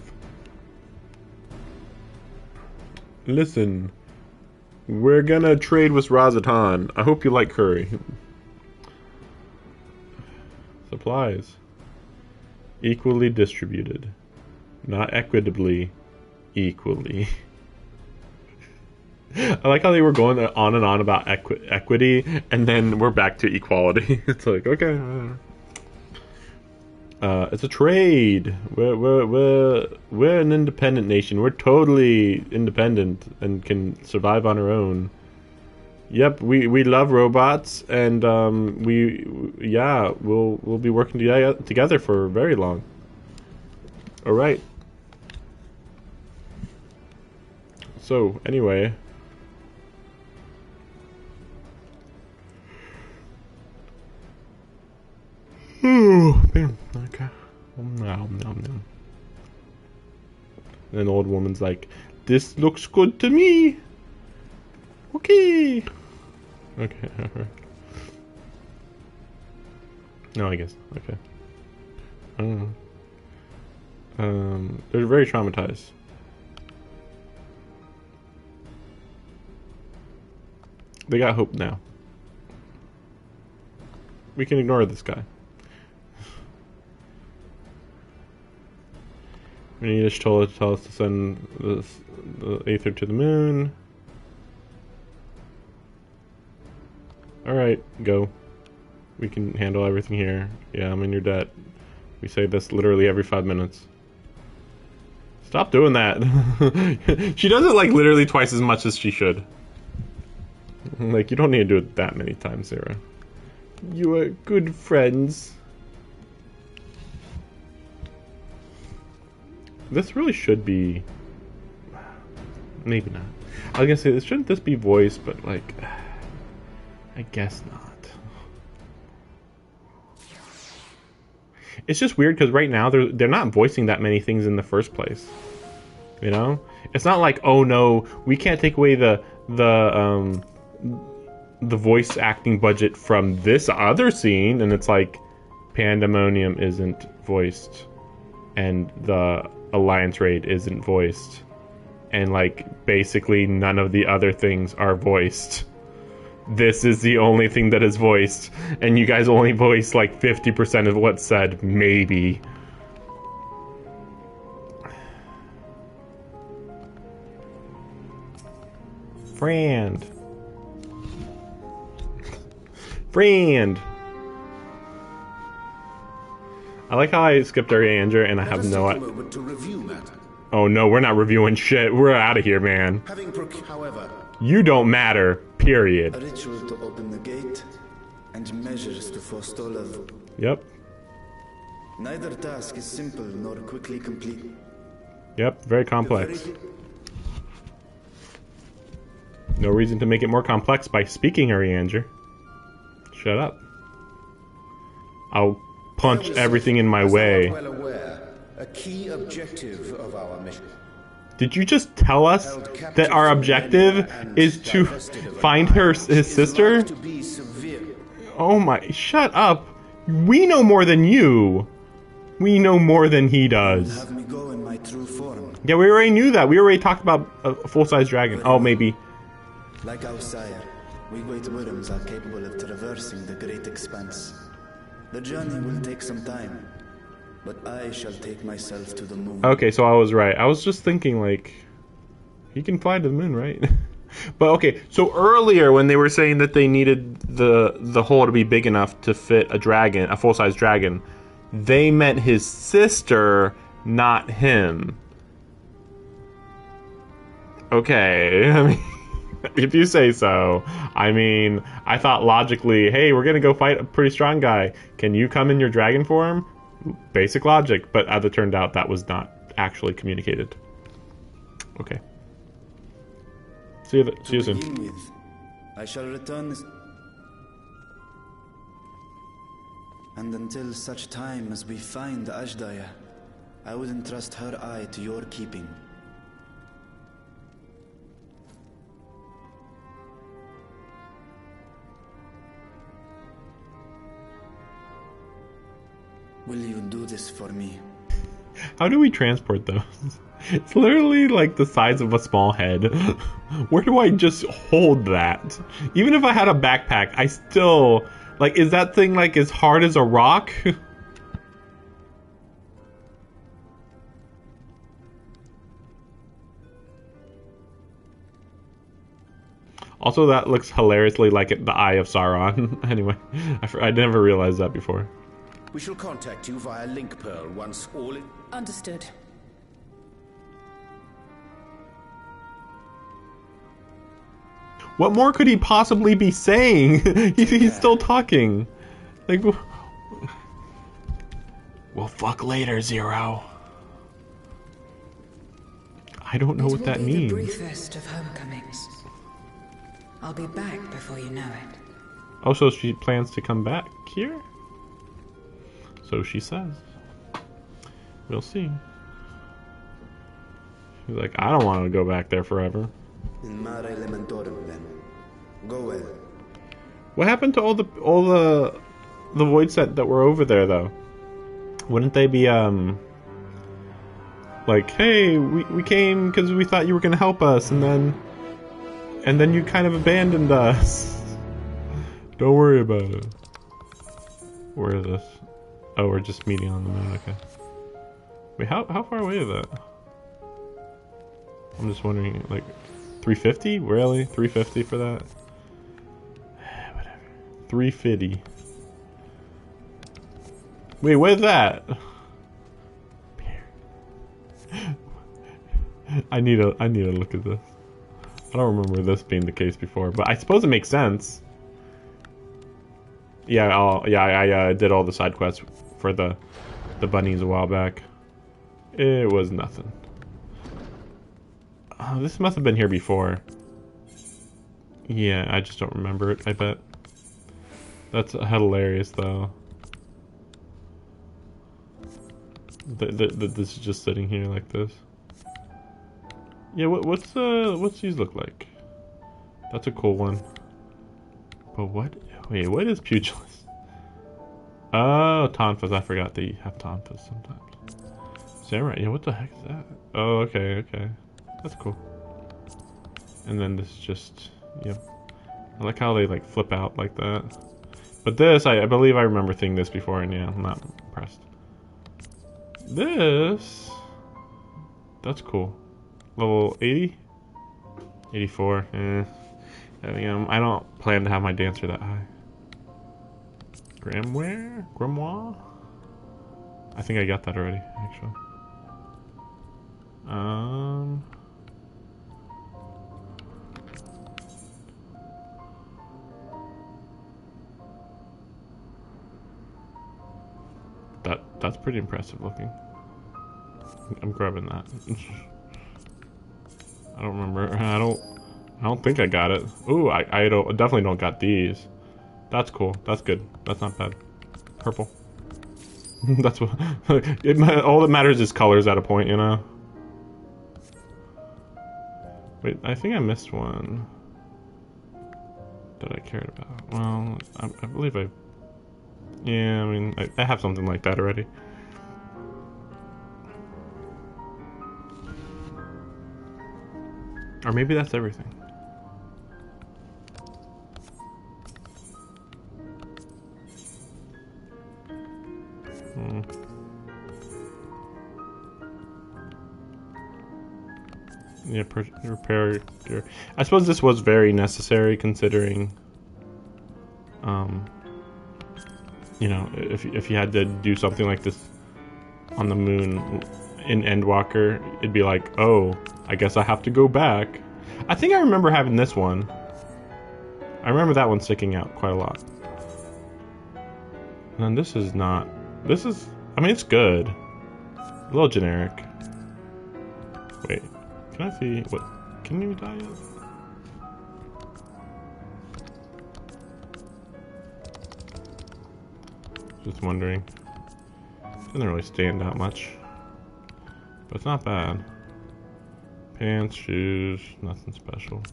Listen. We're gonna trade with Razatan. I hope you like curry. Supplies. Equally distributed. Not equitably. Equally. I like how they were going on and on about equity, and then we're back to equality. It's like, okay. It's a trade. We're an independent nation. We're totally independent and can survive on our own. Yep, we love robots, and we'll be working together for very long. All right. So anyway. Okay. No. An old woman's like, this looks good to me. Okay. Okay. No, I guess. Okay. I don't know. They're very traumatized. They got hope now. We can ignore this guy. Renidish told us to send the Aether to the moon. Alright, go. We can handle everything here. Yeah, I'm in your debt. We say this literally every 5 minutes. Stop doing that. She does it like literally twice as much as she should. Like, you don't need to do it that many times, Sarah. You are good friends. This really should be maybe not. I was gonna say, shouldn't this be voiced, but like, I guess not. It's just weird because right now they're not voicing that many things in the first place. You know, it's not like, oh no, we can't take away the voice acting budget from this other scene, and it's like Pandemonium isn't voiced, and the Alliance raid isn't voiced, and like basically none of the other things are voiced. This is the only thing that is voiced, and you guys only voiced like 50% of what's said, maybe. Friend. I like how I skipped Ariander and I have no idea. Oh no, we're not reviewing shit. We're out of here, man. However, you don't matter, period. A ritual to open the gate and measures to forestall a... Yep. Neither task is simple nor quickly complete. Yep, very complex. No reason to make it more complex by speaking, Ariander. Shut up. I'll punch everything in my way. well aware, a key objective of our mission. Did you just tell us that our objective is to find his sister? Oh my, shut up. We know more than you. We know more than he does. Have me go in my true form. Yeah, we already knew that. We already talked about a full-size dragon. Oh, maybe. Like our sire, we great worms are capable of traversing the great expanse. The journey will take some time, but I shall take myself to the moon. Okay, so I was right. I was just thinking, like, he can fly to the moon, right? But okay, so earlier when they were saying that they needed the hole to be big enough to fit a dragon, a full-size dragon, they meant his sister, not him. Okay, I mean, if you say so. I mean, I thought logically, hey, we're gonna go fight a pretty strong guy. Can you come in your dragon form? Basic logic, but as it turned out, that was not actually communicated. Okay. See you soon. With, I shall return this... And until such time as we find Ashdaya, I will entrust her eye to your keeping. Will you do this for me? How do we transport those? It's literally like the size of a small head. Where do I just hold that? Even if I had a backpack, I still... Like, is that thing like as hard as a rock? Also, that looks hilariously like the Eye of Sauron. Anyway, I never realized that before. We shall contact you via link pearl once all it... Understood. What more could he possibly be saying? He's still talking. Like, well, fuck later, Zero. I don't know what that means. It will be the briefest of homecomings. I'll be back before you know it. Oh, so she plans to come back here? So she says. We'll see. She's like, I don't want to go back there forever. In Mare Elementorum, then. Go well. What happened to all the void set that were over there, though? Wouldn't they be like, hey, we came because we thought you were gonna help us, and then you kind of abandoned us. Don't worry about it. Where is this? Oh, we're just meeting on the moon. Okay. Wait, how far away is that? I'm just wondering, like, 350? Really? 350 for that? Whatever. 350. Wait, what is that? I need to look at this. I don't remember this being the case before, but I suppose it makes sense. Yeah, I did all the side quests for the bunnies a while back. It was nothing. Oh, this must have been here before. Yeah, I just don't remember it, I bet. That's hilarious, though. This is just sitting here like this. Yeah, what's these look like? That's a cool one. But what? Wait, what is pugilist? Oh, tonfas. I forgot they have tonfas sometimes. Samurai. Yeah, what the heck is that? Oh, okay, okay. That's cool. And then this just, yep. I like how they like flip out like that. But this, I believe I remember seeing this before, and yeah, I'm not impressed. This, that's cool. Level 80? 84, I mean, I don't plan to have my dancer that high. Grimoire? I think I got that already, actually. That's pretty impressive looking. I'm grabbing that. I don't remember. I don't think I got it. Ooh, I definitely don't got these. That's cool. That's good. That's not bad. Purple. That's what. All that matters is colors at a point, you know. Wait, I think I missed one that I cared about. Well, I believe I. Yeah, I mean, I have something like that already. Or maybe that's everything. Yeah, repair gear. I suppose this was very necessary considering, you know, if you had to do something like this on the moon in Endwalker, it'd be like, oh, I guess I have to go back. I think I remember having this one. I remember that one sticking out quite a lot. And then this is not. This is. I mean, it's good. A little generic. Wait. Can I see what? Can you die yet? Just wondering. Doesn't really stand out much, but it's not bad. Pants, shoes, nothing special.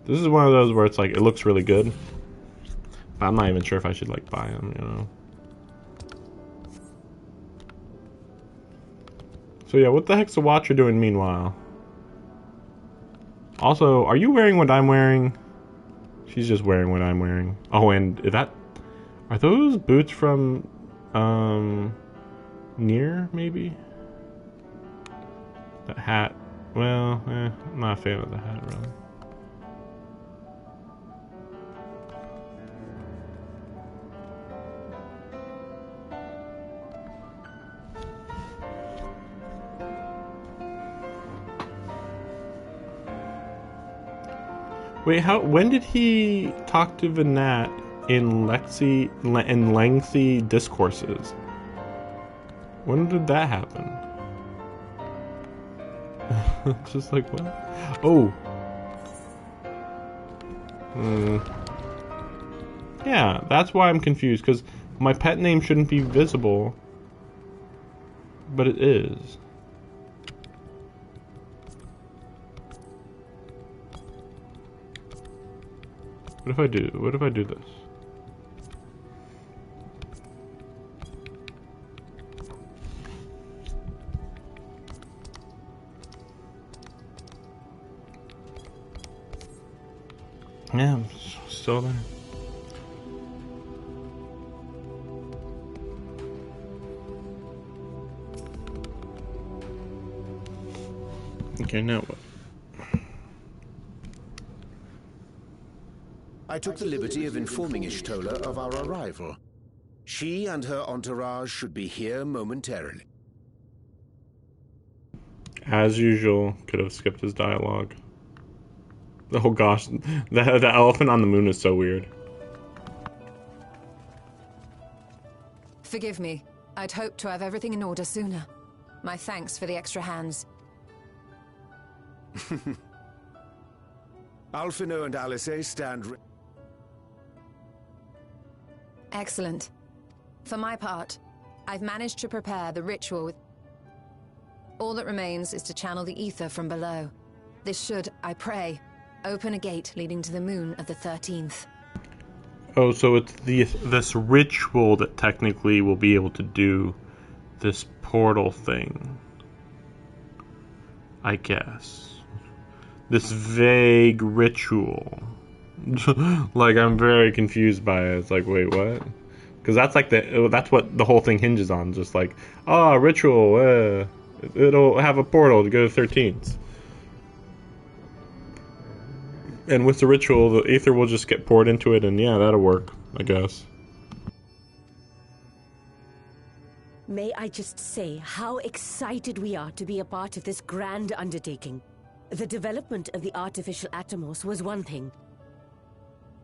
This is one of those where it's like it looks really good, but I'm not even sure if I should like buy them, you know. So yeah, what the heck's the Watcher doing meanwhile? Also, are you wearing what I'm wearing? She's just wearing what I'm wearing. Oh, and that... Are those boots from... Nier, maybe? That hat... Well, I'm not a fan of the hat, really. Wait, when did he talk to Venat in lengthy discourses? When did that happen? Just like what? Oh. Yeah, that's why I'm confused, because my pet name shouldn't be visible, but it is. What if I do? What if I do this? Yeah, I'm still there. Okay, now what? I took the liberty of informing Ishtola of our arrival. She and her entourage should be here momentarily. As usual, could have skipped his dialogue. Oh gosh, the elephant on the moon is so weird. Forgive me. I'd hoped to have everything in order sooner. My thanks for the extra hands. Alphino and Alice stand... Excellent. For my part, I've managed to prepare the ritual with... All that remains is to channel the ether from below. This should, I pray, open a gate leading to the moon of the 13th. Oh, so it's this ritual that technically will be able to do this portal thing. I guess. This vague ritual. Like, I'm very confused by it. It's like, wait, what? Because that's like that's what the whole thing hinges on. Just like, ritual, it'll have a portal to go to 13th. And with the ritual, the ether will just get poured into it, and yeah, that'll work, I guess. May I just say how excited we are to be a part of this grand undertaking. The development of the artificial Atomos was one thing.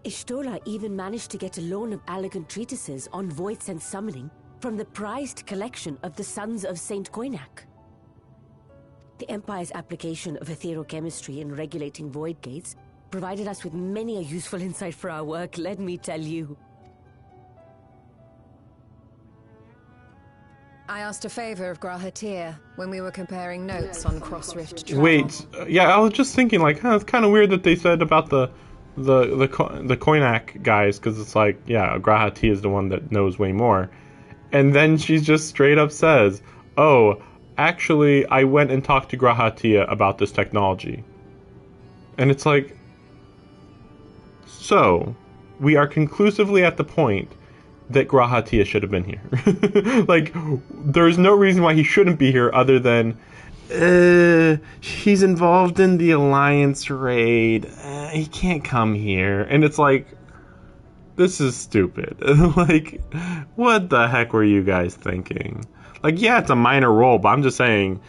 Ishtola even managed to get a loan of elegant treatises on voids and summoning from the prized collection of the Sons of Saint Koinak. The Empire's application of etherochemistry in regulating void gates provided us with many a useful insight for our work, let me tell you. I asked a favor of Grahatir when we were comparing notes on cross-rift travel. Wait, yeah, I was just thinking, like, it's kind of weird that they said about the Koinak guys, because it's like, yeah, Grahatir is the one that knows way more. And then she just straight up says, oh, actually, I went and talked to Grahatir about this technology. And it's like, so, we are conclusively at the point that Grahatir should have been here. Like, there's no reason why he shouldn't be here other than, he's involved in the Alliance raid. He can't come here. And it's like, this is stupid. Like, what the heck were you guys thinking? Like, yeah, it's a minor role, but I'm just saying,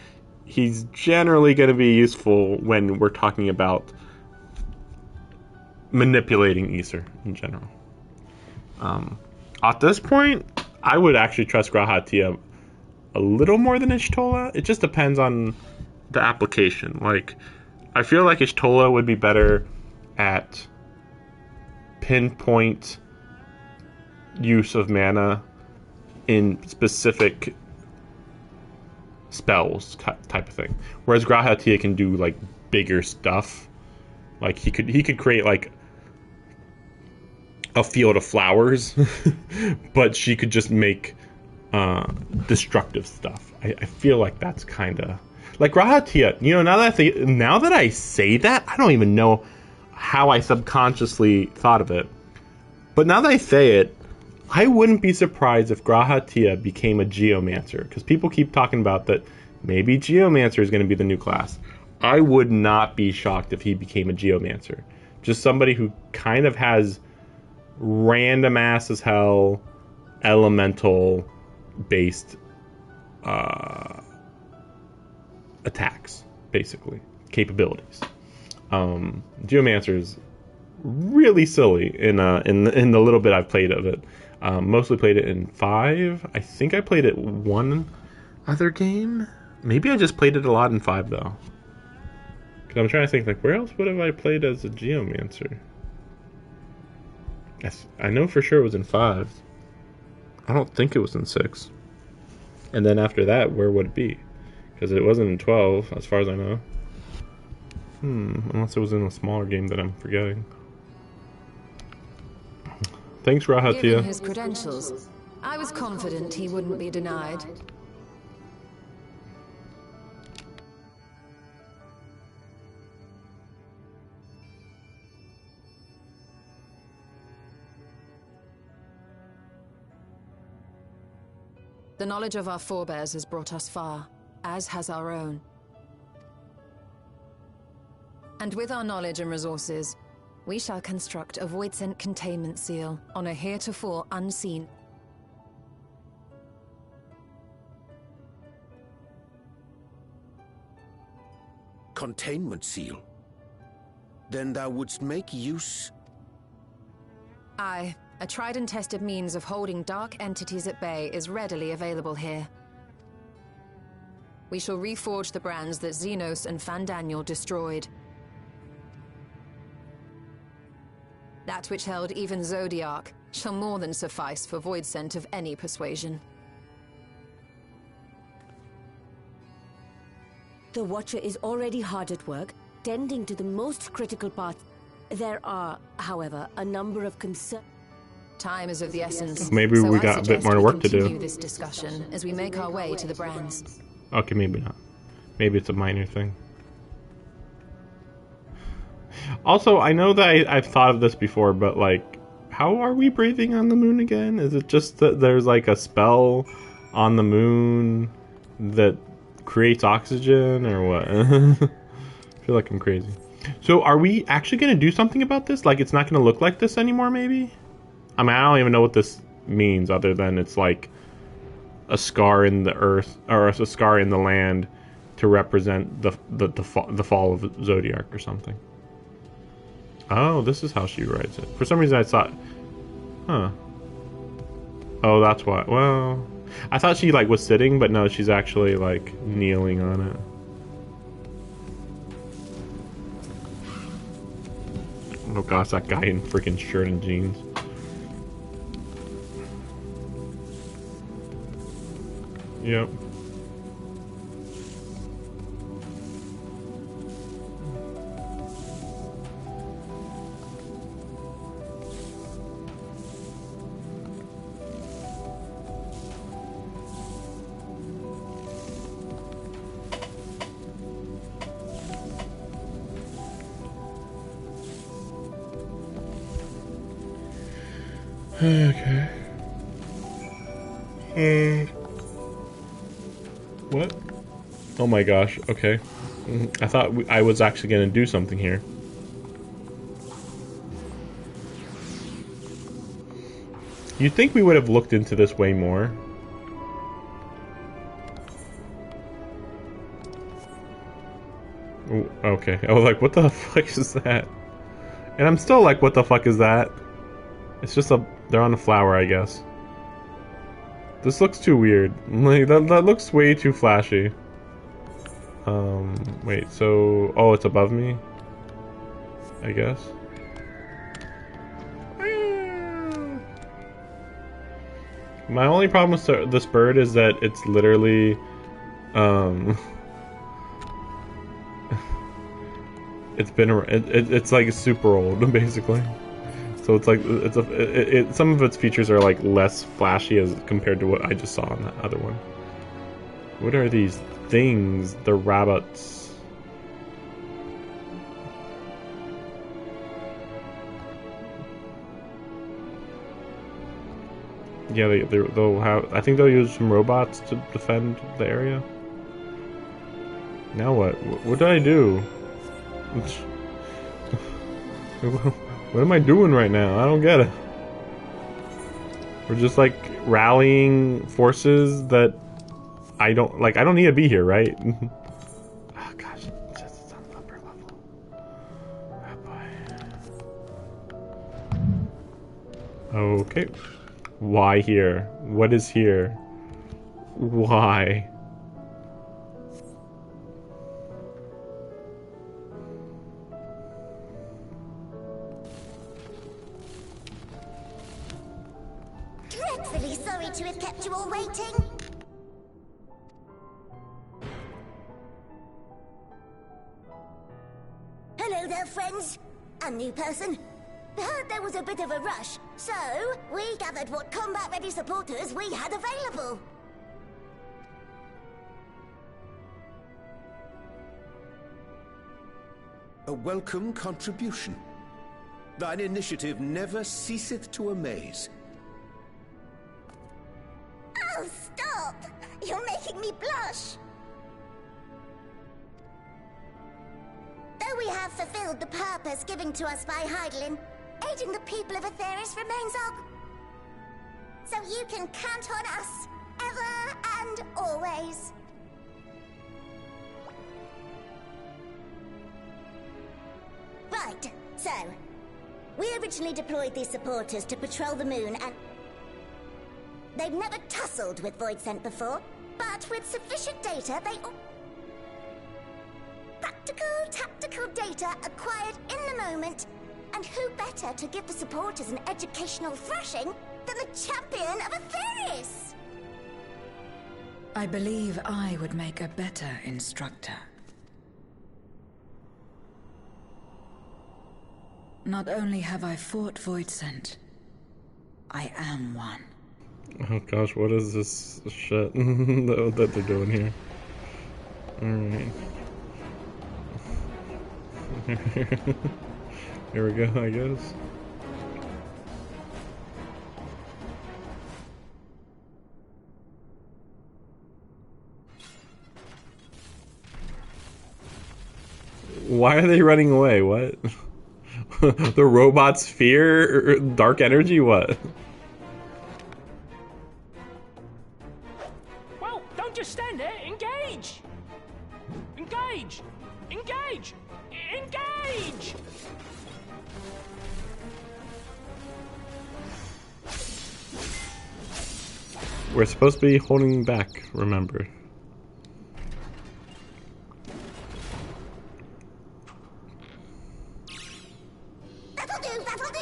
he's generally going to be useful when we're talking about manipulating ether in general. At this point, I would actually trust Grahatir a little more than Ishtola. It just depends on the application. Like, I feel like Ishtola would be better at pinpoint use of mana in specific spells type of thing. Whereas Grahatir can do like bigger stuff. Like he could create like a field of flowers, but she could just make destructive stuff. I feel like that's kind of like Grahatir. You know, now that I say that, I don't even know how I subconsciously thought of it. But now that I say it, I wouldn't be surprised if Grahatir became a Geomancer, because people keep talking about that maybe Geomancer is going to be the new class. I would not be shocked if he became a Geomancer. Just somebody who kind of has random ass as hell elemental based attacks, basically capabilities. Geomancer is really silly in the little bit I've played of it. Mostly played it in 5. I think I played it one other game. Maybe I just played it a lot in 5 though. Cause I'm trying to think, like, where else would have I played as a Geomancer? I know for sure it was in 5. I don't think it was in 6. And then after that, where would it be? Because it wasn't in 12, as far as I know. Unless it was in a smaller game that I'm forgetting. Thanks, Grahatir. Given his credentials, I was confident he wouldn't be denied. The knowledge of our forebears has brought us far, as has our own. And with our knowledge and resources, we shall construct a void-sent containment seal on a heretofore unseen... Containment seal? Then thou wouldst make use... Aye, A tried and tested means of holding dark entities at bay is readily available here. We shall reforge the brands that Xenos and Fandaniel destroyed. That which held even Zodiac shall more than suffice for Voidsent of any persuasion. The Watcher is already hard at work, tending to the most critical parts. There are, however, a number of concerns. Time is of the essence. Maybe we got a bit more work to do. Continue this discussion as we make our way to the brands. Okay, maybe not. Maybe it's a minor thing. Also, I know that I've thought of this before, but like, how are we breathing on the moon again? Is it just that there's like a spell on the moon that creates oxygen, or what? I feel like I'm crazy. So are we actually going to do something about this? Like, it's not going to look like this anymore, maybe? I mean, I don't even know what this means other than it's like a scar in the earth, or a scar in the land to represent the fall of Zodiac or something. Oh, this is how she writes it. For some reason I thought, huh. Oh, that's why. Well, I thought she like was sitting, but no, she's actually like kneeling on it. Oh gosh, that guy in freaking shirt and jeans. Yep. Okay. What? Oh my gosh, okay. I thought I was actually going to do something here. You'd think we would have looked into this way more. Ooh, okay, I was like, what the fuck is that? And I'm still like, what the fuck is that? It's just they're on a flower, I guess. This looks too weird. Like, that looks way too flashy. Wait, so... Oh, it's above me? I guess. My only problem with this bird is that it's literally... it's like super old, basically. So it's like some of its features are like less flashy as compared to what I just saw on that other one. What are these things? The rabbits. Yeah, they'll have. I think they'll use some robots to defend the area. Now what? What did I do? What am I doing right now? I don't get it. We're just like rallying forces that I don't like. I don't need to be here, right? Oh gosh, it's on the upper level. Oh boy. Okay. Why here? What is here? Why? Dreadfully sorry to have kept you all waiting. Hello there, friends. A new person. Heard there was a bit of a rush, so we gathered what combat-ready supporters we had available. A welcome contribution. Thine initiative never ceaseth to amaze. Oh, stop! You're making me blush! Though we have fulfilled the purpose given to us by Heidelin, aiding the people of Aetheris remains our... So you can count on us, ever and always. Right, so... We originally deployed these supporters to patrol the moon, and they've never tussled with Voidsent before, but with sufficient data, they practical, tactical data acquired in the moment. And who better to give the supporters an educational thrashing than the champion of Atheris? I believe I would make a better instructor. Not only have I fought Voidsent, I am one. Oh gosh, what is this shit that they're doing here? Alright. Here we go, I guess. Why are they running away? What? The robots fear dark energy? What? Well, don't just stand there. Engage! Engage! Engage! Engage! We're supposed to be holding back, remember. That'll do, that'll do!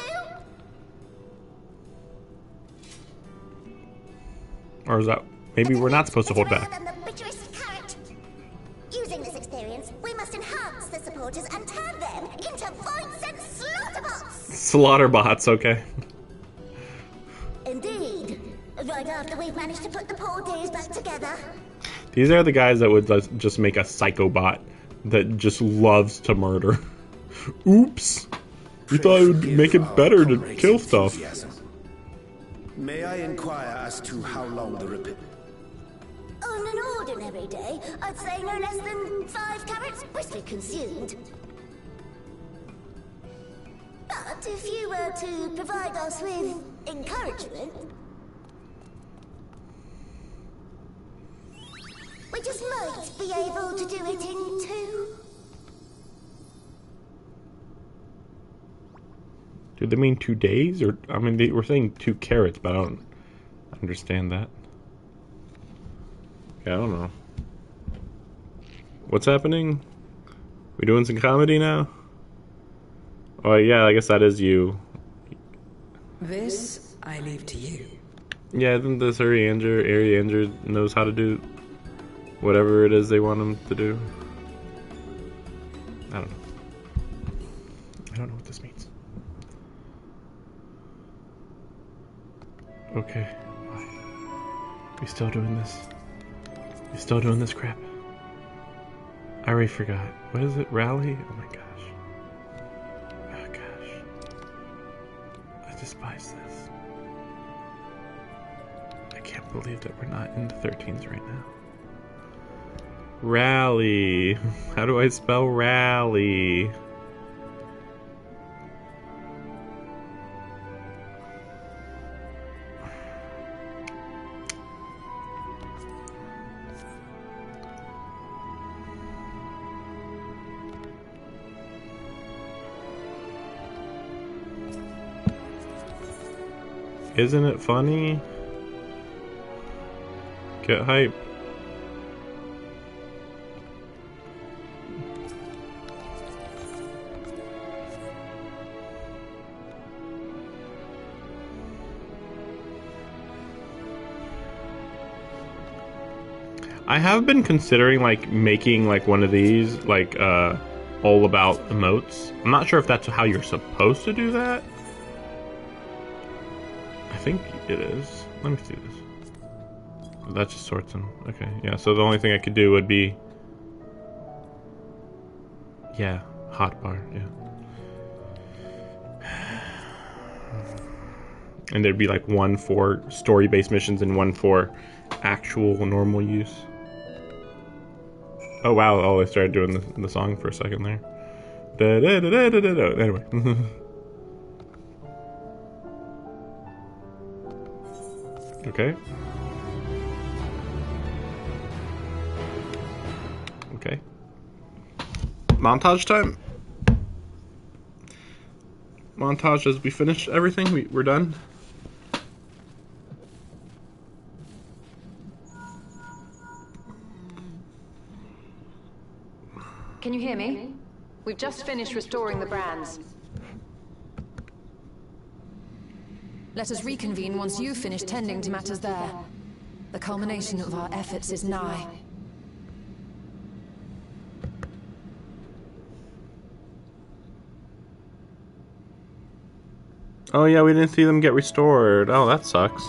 Or is that... Maybe we're not supposed to hold back. Than the bitterest carrot. Using this experience, we must enhance the supporters and turn them into Voidsent slaughterbots! Slaughterbots, okay. Indeed. Right after we've managed to put the poor dears back together. These are the guys that would just make a psychobot that just loves to murder. Oops! You thought it would make it better to kill stuff. May I inquire as to how long the repair... On an ordinary day, I'd say no less than 5 carrots briskly consumed. But if you were to provide us with encouragement, we just might be able to do it in 2. Do they mean 2 days? Or, I mean, they were saying 2 carrots, but I don't understand that. Okay, I don't know. What's happening? We doing some comedy now? Oh, yeah, I guess that is you. This, I leave to you. Yeah, I think this Ariander knows how to do whatever it is they want him to do. I don't know. I don't know what this means. Okay. We still doing this? We still doing this crap? I already forgot. What is it? Rally? Oh my gosh. Oh gosh. I despise this. I can't believe that we're not in the 13s right now. Rally. How do I spell rally? Isn't it funny? Get hype. I have been considering like making like one of these like all about emotes. I'm not sure if that's how you're supposed to do that. I think it is. Let me see this. That just sorts them. Okay, yeah, so the only thing I could do would be... Yeah, hotbar, yeah. And there'd be like 1 for story-based missions and 1 for actual normal use. Oh wow, oh, I started doing the song for a second there. Da-da-da-da-da-da. Anyway. Okay. Okay. Montage time. montage as we finish everything. We're done. Can you hear me? We've just finished restoring the brands. Let us reconvene once you've finished tending to matters there. The culmination of our efforts is nigh. Oh yeah, we didn't see them get restored. Oh, that sucks.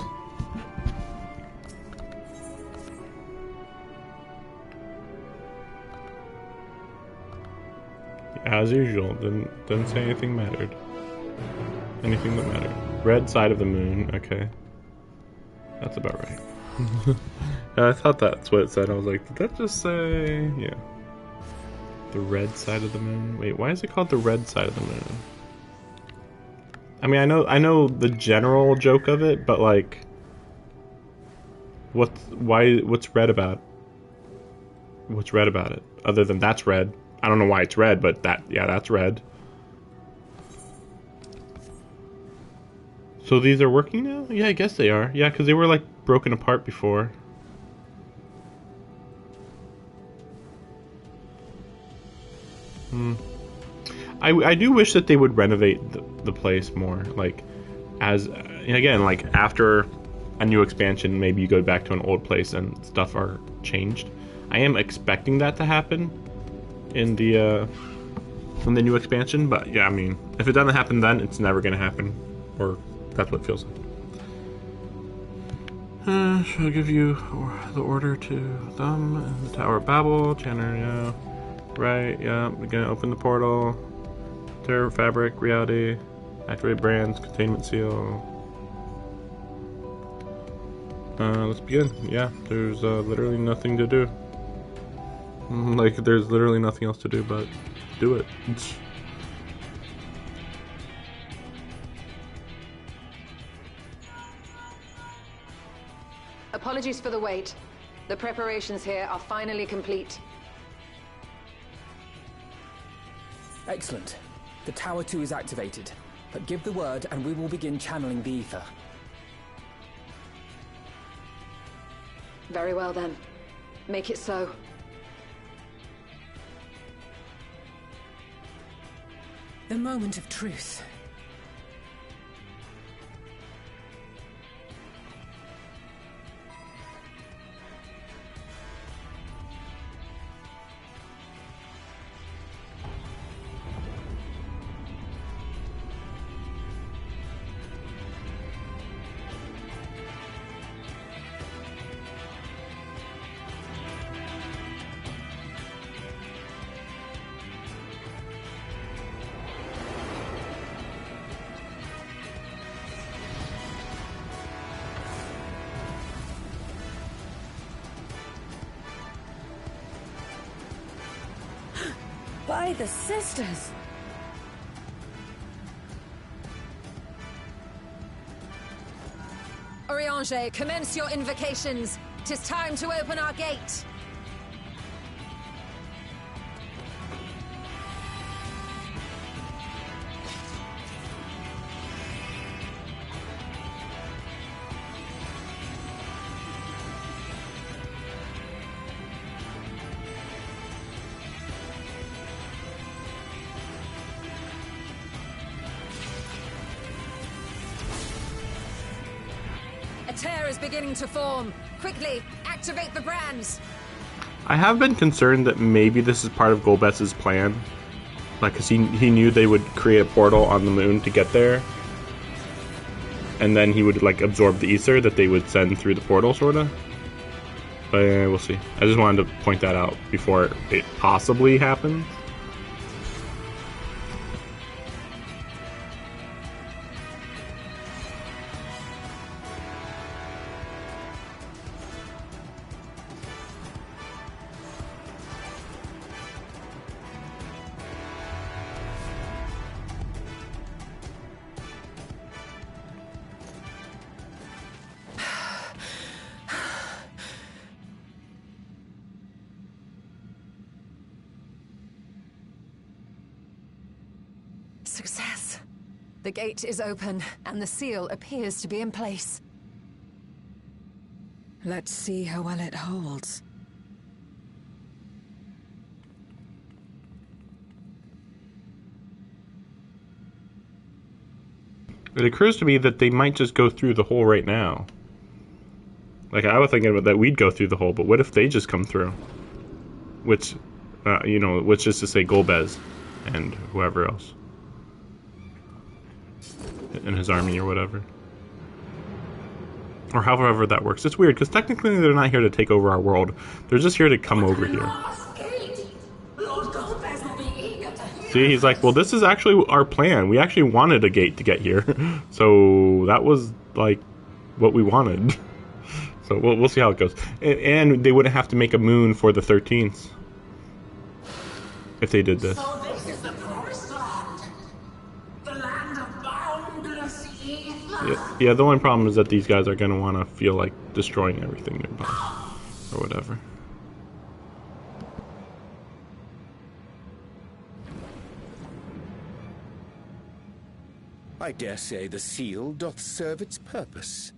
As usual, didn't say anything mattered. Anything that mattered. Red side of the moon. Okay, that's about right. I thought that's what it said. I was like, did that just say? Yeah. The red side of the moon. Wait, why is it called the red side of the moon? I mean, I know the general joke of it, but like, what's red about? What's red about it? Other than that's red. I don't know why it's red, but that's red. So these are working now? Yeah, I guess they are. Yeah, because they were like broken apart before. I do wish that they would renovate the place more. Like, again, like after a new expansion, maybe you go back to an old place and stuff are changed. I am expecting that to happen in the new expansion, but yeah, I mean, if it doesn't happen then, it's never gonna happen, or that's what it feels like. Should I give you the order to them and the Tower of Babel, Channer, yeah. Right, yeah, we're gonna open the portal. Terror fabric, reality, activate brands, containment seal. Let's begin. Yeah, there's literally nothing to do. Like, there's literally nothing else to do but do it. Apologies for the wait. The preparations here are finally complete. Excellent. The Tower 2 is activated, but give the word and we will begin channeling the ether. Very well then. Make it so. The moment of truth. By the sisters! Oriange, commence your invocations. 'Tis time to open our gate. Tear is beginning to form. Quickly, activate the brands. I have been concerned that maybe this is part of Golbez's plan. Like, cause he knew they would create a portal on the moon to get there. And then he would, like, absorb the ether that they would send through the portal, sorta. But we'll see. I just wanted to point that out before it possibly happens. The gate is open, and the seal appears to be in place. Let's see how well it holds. It occurs to me that they might just go through the hole right now. Like, I was thinking that we'd go through the hole, but what if they just come through? Which, which is to say Golbez and whoever else. And his army or whatever. Or however that works. It's weird, because technically they're not here to take over our world. They're just here to come over here. See, he's like, well, this is actually our plan. We actually wanted a gate to get here. So that was, like, what we wanted. So we'll see how it goes. And they wouldn't have to make a moon for the 13th. If they did this. So this is the promised land. The land of boundless ether. Yeah, the only problem is that these guys are going to want to feel like destroying everything nearby. Or whatever. I dare say the seal doth serve its purpose.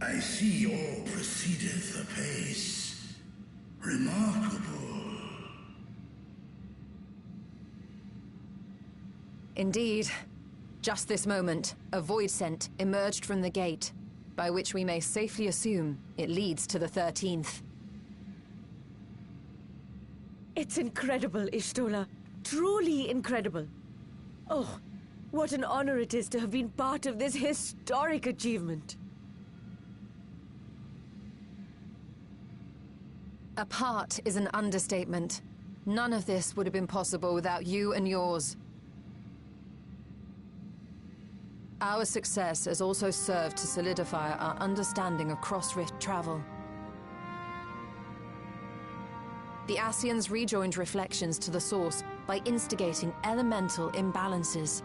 I see all proceedeth apace. Remarkable. Indeed. Just this moment, a void scent emerged from the gate, by which we may safely assume it leads to the 13th. It's incredible, Ishtola. Truly incredible. Oh, what an honor it is to have been part of this historic achievement. A part is an understatement. None of this would have been possible without you and yours. Our success has also served to solidify our understanding of cross-rift travel. The Ascians rejoined reflections to the source by instigating elemental imbalances.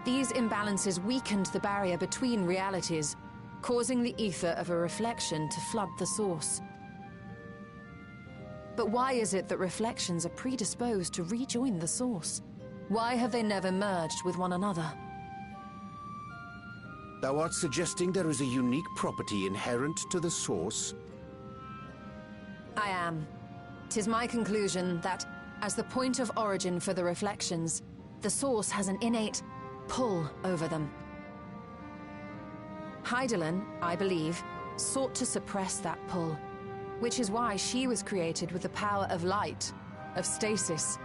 These imbalances weakened the barrier between realities, causing the ether of a reflection to flood the source. But why is it that reflections are predisposed to rejoin the source? Why have they never merged with one another? Thou art suggesting there is a unique property inherent to the source? I am. 'Tis my conclusion that, as the point of origin for the reflections, the source has an innate pull over them. Hydaelyn, I believe, sought to suppress that pull, which is why she was created with the power of light, of stasis.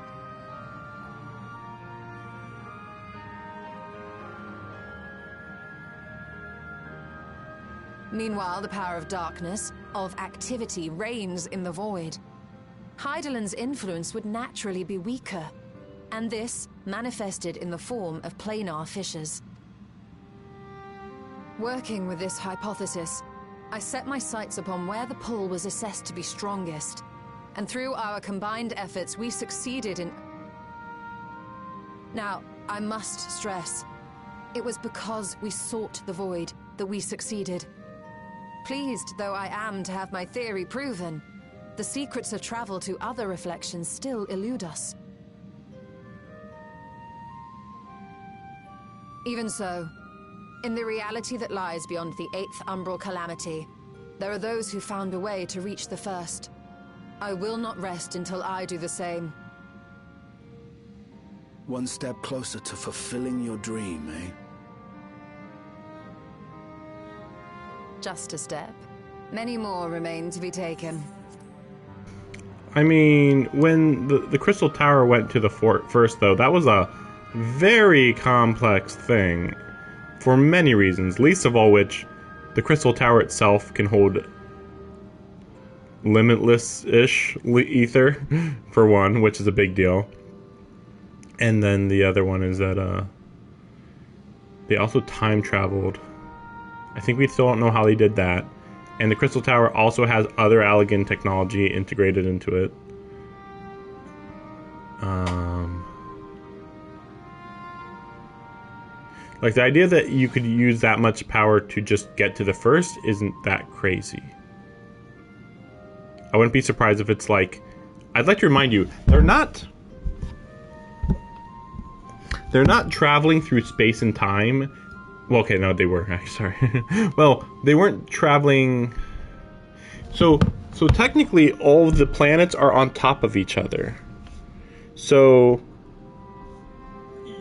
Meanwhile, the power of darkness, of activity, reigns in the void. Hydaelyn's influence would naturally be weaker, and this manifested in the form of planar fissures. Working with this hypothesis, I set my sights upon where the pull was assessed to be strongest, and through our combined efforts we succeeded in... Now, I must stress, it was because we sought the void that we succeeded. Pleased though I am to have my theory proven, the secrets of travel to other reflections still elude us. Even so, in the reality that lies beyond the 8th umbral calamity, there are those who found a way to reach the first. I will not rest until I do the same. One step closer to fulfilling your dream, eh? Just a step. Many more remain to be taken. I mean, when the Crystal Tower went to the fort first, though, that was a very complex thing. For many reasons, least of all which, the Crystal Tower itself can hold limitless-ish ether, for one, which is a big deal. And then the other one is that they also time-traveled. I think we still don't know how they did that. And the Crystal Tower also has other Allegan technology integrated into it. Like, the idea that you could use that much power to just get to the first isn't that crazy. I wouldn't be surprised if it's like... I'd like to remind you, they're not traveling through space and time. Well, okay, no, they were. Sorry. Well, they weren't traveling... So technically, all of the planets are on top of each other. So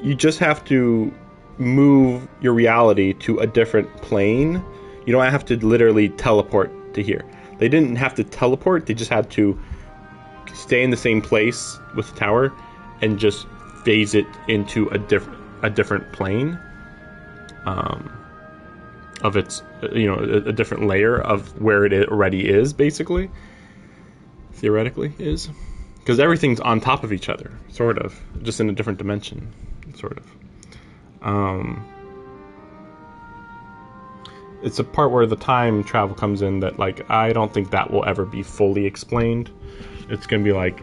you just have to move your reality to a different plane. You don't have to literally teleport to here. They didn't have to teleport, they just had to stay in the same place with the tower and just phase it into a different plane of its, you know, a different layer of where it already is, basically. Theoretically is. Because everything's on top of each other, sort of. Just in a different dimension, sort of. It's a part where the time travel comes in that, like, I don't think that will ever be fully explained. It's gonna be like,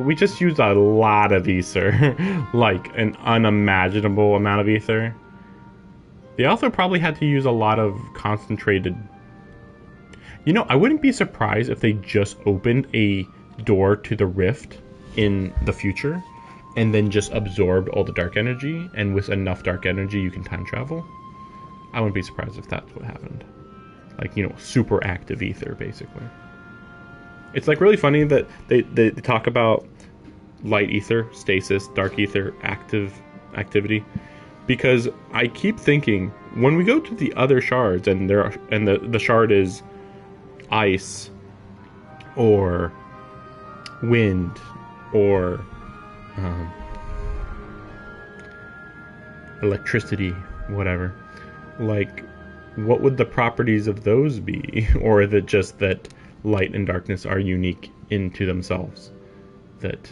we just used a lot of ether. Like, an unimaginable amount of ether. They also probably had to use a lot of concentrated... You know, I wouldn't be surprised if they just opened a door to the rift in the future and then just absorbed all the dark energy, and with enough dark energy you can time travel. I wouldn't be surprised if that's what happened. Like, you know, super active ether, basically. It's like really funny that they talk about light ether, stasis, dark ether, activity, because I keep thinking when we go to the other shards and the shard is ice or wind or electricity, whatever, like, what would the properties of those be? Or is it just that light and darkness are unique into themselves, that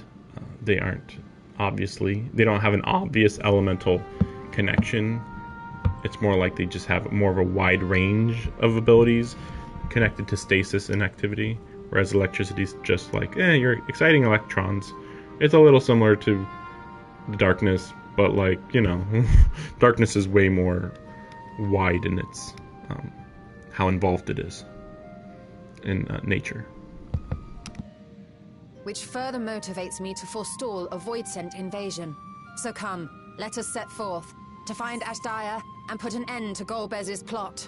they aren't obviously, they don't have an obvious elemental connection? It's more like they just have more of a wide range of abilities connected to stasis and activity, whereas electricity is just like, you're exciting electrons. It's a little similar to the darkness, but, like, you know, darkness is way more wide in its how involved it is in nature. Which further motivates me to forestall a void-sent invasion. So come, let us set forth to find Ashdaya and put an end to Golbez's plot.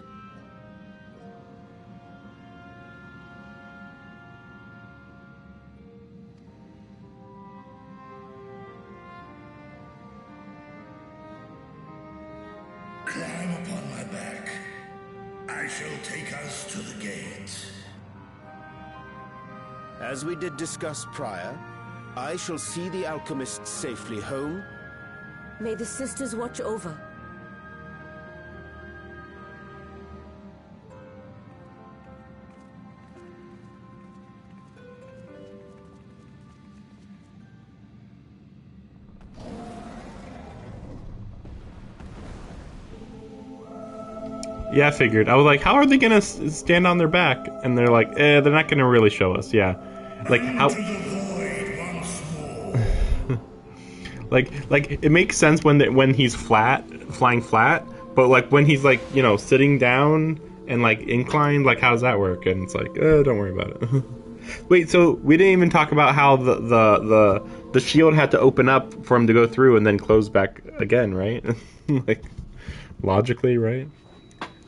Climb upon my back. I shall take us to the gate. As we did discuss prior, I shall see the alchemist safely home. May the sisters watch over. Yeah, I figured. I was like, how are they gonna stand on their back? And they're like, they're not gonna really show us. Yeah, like how? like it makes sense when he's flying flat, but like when he's like, you know, sitting down and like inclined, like how's that work? And it's like, don't worry about it. Wait, so we didn't even talk about how the shield had to open up for him to go through and then close back again, right? Like, logically, right?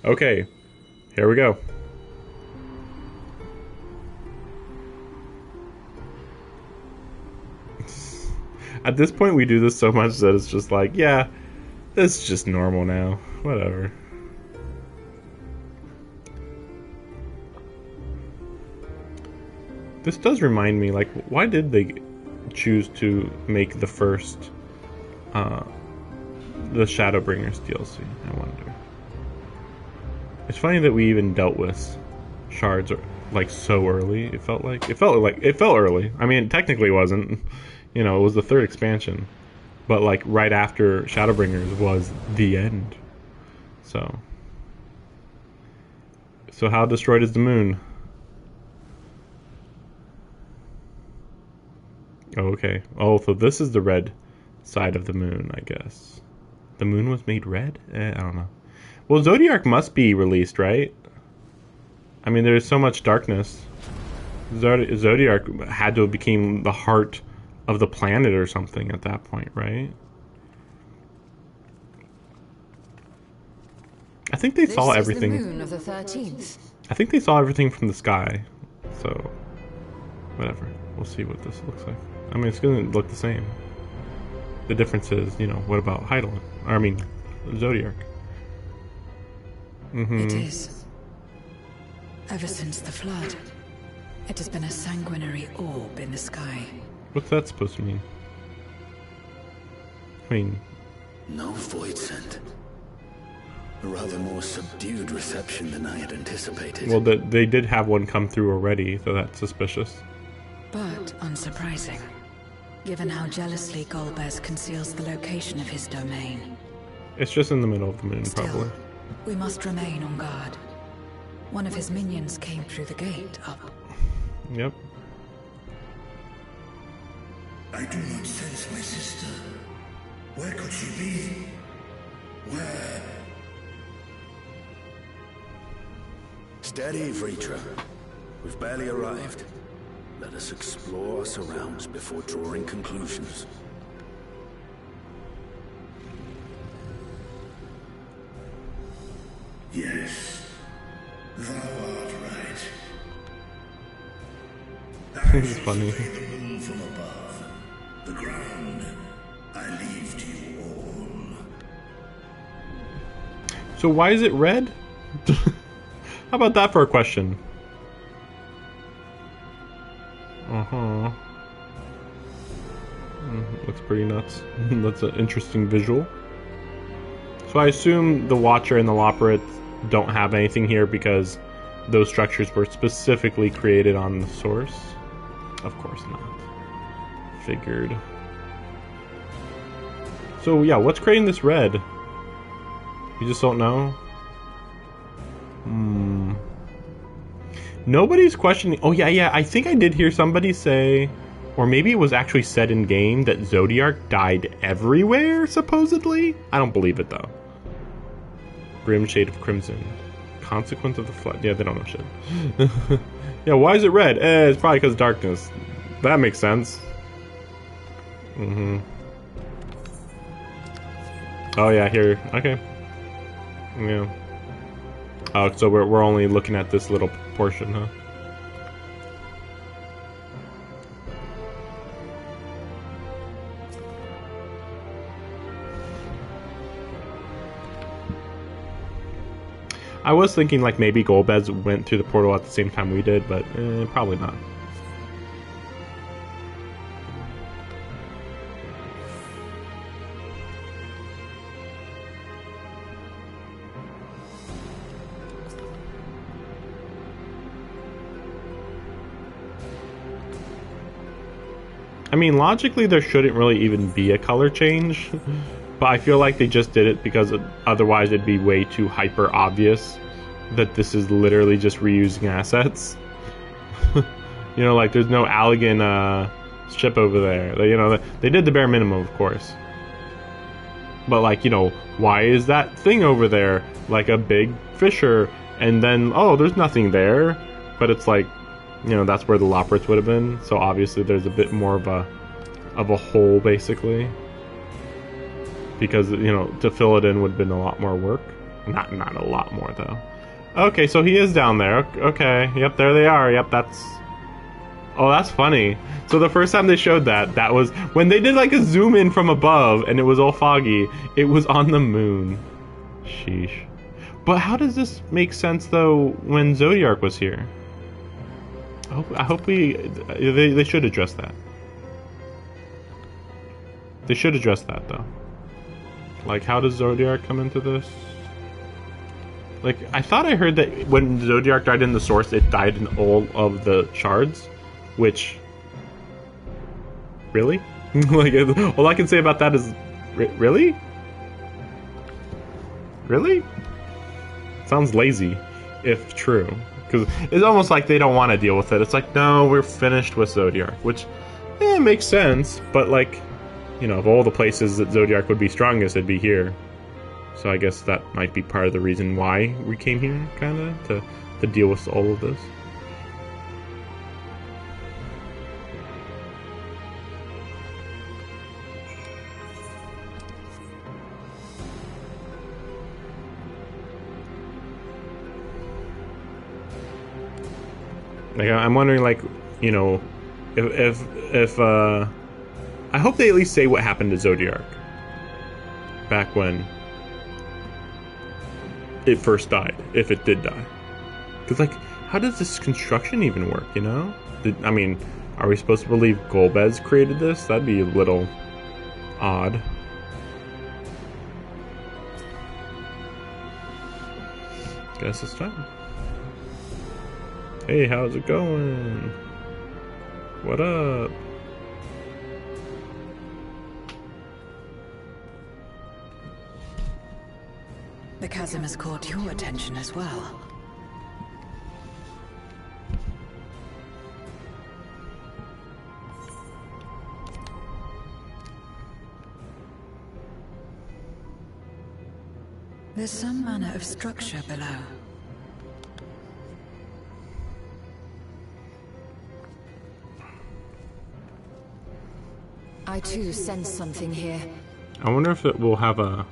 Okay, here we go. At this point, we do this so much that it's just like, yeah, it's just normal now. Whatever. This does remind me, like, why did they choose to make the first, the Shadowbringers DLC, I wonder. It's funny that we even dealt with shards like so early. It felt early. I mean, it technically wasn't. You know, it was the third expansion, but like right after Shadowbringers was the end. So how destroyed is the moon? Oh, okay. Oh, so this is the red side of the moon, I guess. The moon was made red? I don't know. Well, Zodiac must be released, right? I mean, there's so much darkness. Zodiac had to have become the heart of the planet or something at that point, right? I think they saw everything. This is the moon of the 13th. I think they saw everything from the sky. So, whatever. We'll see what this looks like. I mean, it's going to look the same. The difference is, you know, what about Heidelin? I mean, Zodiac. It is. Ever since the flood, it has been a sanguinary orb in the sky. What's that supposed to mean? I mean... No void scent. A rather more subdued reception than I had anticipated. Well, they did have one come through already, so that's suspicious. But unsurprising, given how jealously Golbez conceals the location of his domain. It's just in the middle of the moon, Still, probably. We must remain on guard. One of his minions came through the gate up. Yep. I do not sense my sister. Where could she be? Where? Steady, Vritra. We've barely arrived. Let us explore our surrounds before drawing conclusions. Yes, thou art right. This is funny. The moon from above. The ground I leave to you all. So why is it red? How about that for a question? Looks pretty nuts. That's an interesting visual. So I assume the Watcher and the Loporrit don't have anything here because those structures were specifically created on the source. Of course not. Figured. So yeah, what's creating this red? You just don't know? Nobody's questioning. Oh yeah, I think I did hear somebody say, or maybe it was actually said in game, that Zodiac died everywhere, supposedly? I don't believe it though. Grim shade of crimson. Consequence of the flood. Yeah, they don't know shit. Yeah, why is it red? It's probably because of darkness. That makes sense. Oh yeah, here. Okay. Yeah. Oh, so we're only looking at this little portion, huh? I was thinking like maybe Golbez went through the portal at the same time we did, but probably not. I mean, logically there shouldn't really even be a color change, but I feel like they just did it because otherwise it'd be way too hyper obvious that this is literally just reusing assets. You know, like there's no Allegan ship over there. You know, they did the bare minimum, of course. But like, you know, why is that thing over there like a big fissure? And then, oh, there's nothing there. But it's like, you know, that's where the Loporrits would have been. So obviously there's a bit more of a hole, basically. Because, you know, to fill it in would have been a lot more work. Not a lot more, though. Okay, so he is down there. Okay, yep, there they are. Yep, that's... Oh, that's funny. So the first time they showed that was... When they did, like, a zoom in from above, and it was all foggy, it was on the moon. Sheesh. But how does this make sense, though, when Zodiac was here? I hope they should address that. They should address that, though. Like, how does Zodiac come into this? Like, I thought I heard that when Zodiac died in the source, it died in all of the shards, which... Really? Like, all I can say about that is... Really? Really? Sounds lazy, if true. Because it's almost like they don't want to deal with it. It's like, no, we're finished with Zodiac, which Yeah, it makes sense, but like, you know, of all the places that Zodiac would be strongest, it'd be here. So I guess that might be part of the reason why we came here, kinda, to deal with all of this. Like, I'm wondering, like, you know, if I hope they at least say what happened to Zodiac back when it first died, if it did die. Because, like, how does this construction even work, you know? I mean, are we supposed to believe Golbez created this? That'd be a little odd. Guess it's time. Hey, how's it going? What up? The chasm has caught your attention as well. There's some manner of structure below. I too sense something here. I wonder if it will have a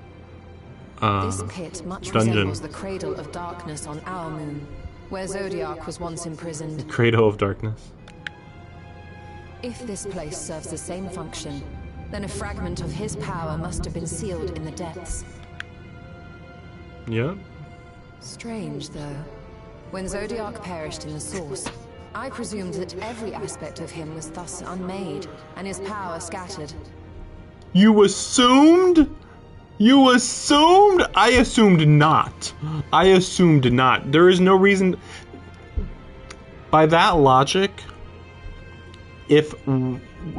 This pit much dungeon. resembles the Cradle of Darkness on our moon, where Zodiac was once imprisoned. Cradle of Darkness. If this place serves the same function, then a fragment of his power must have been sealed in the depths. Yep. Strange, though. When Zodiac perished in the Source, I presumed that every aspect of him was thus unmade, and his power scattered. You assumed? You assumed? I assumed not. I assumed not. There is no reason... By that logic, if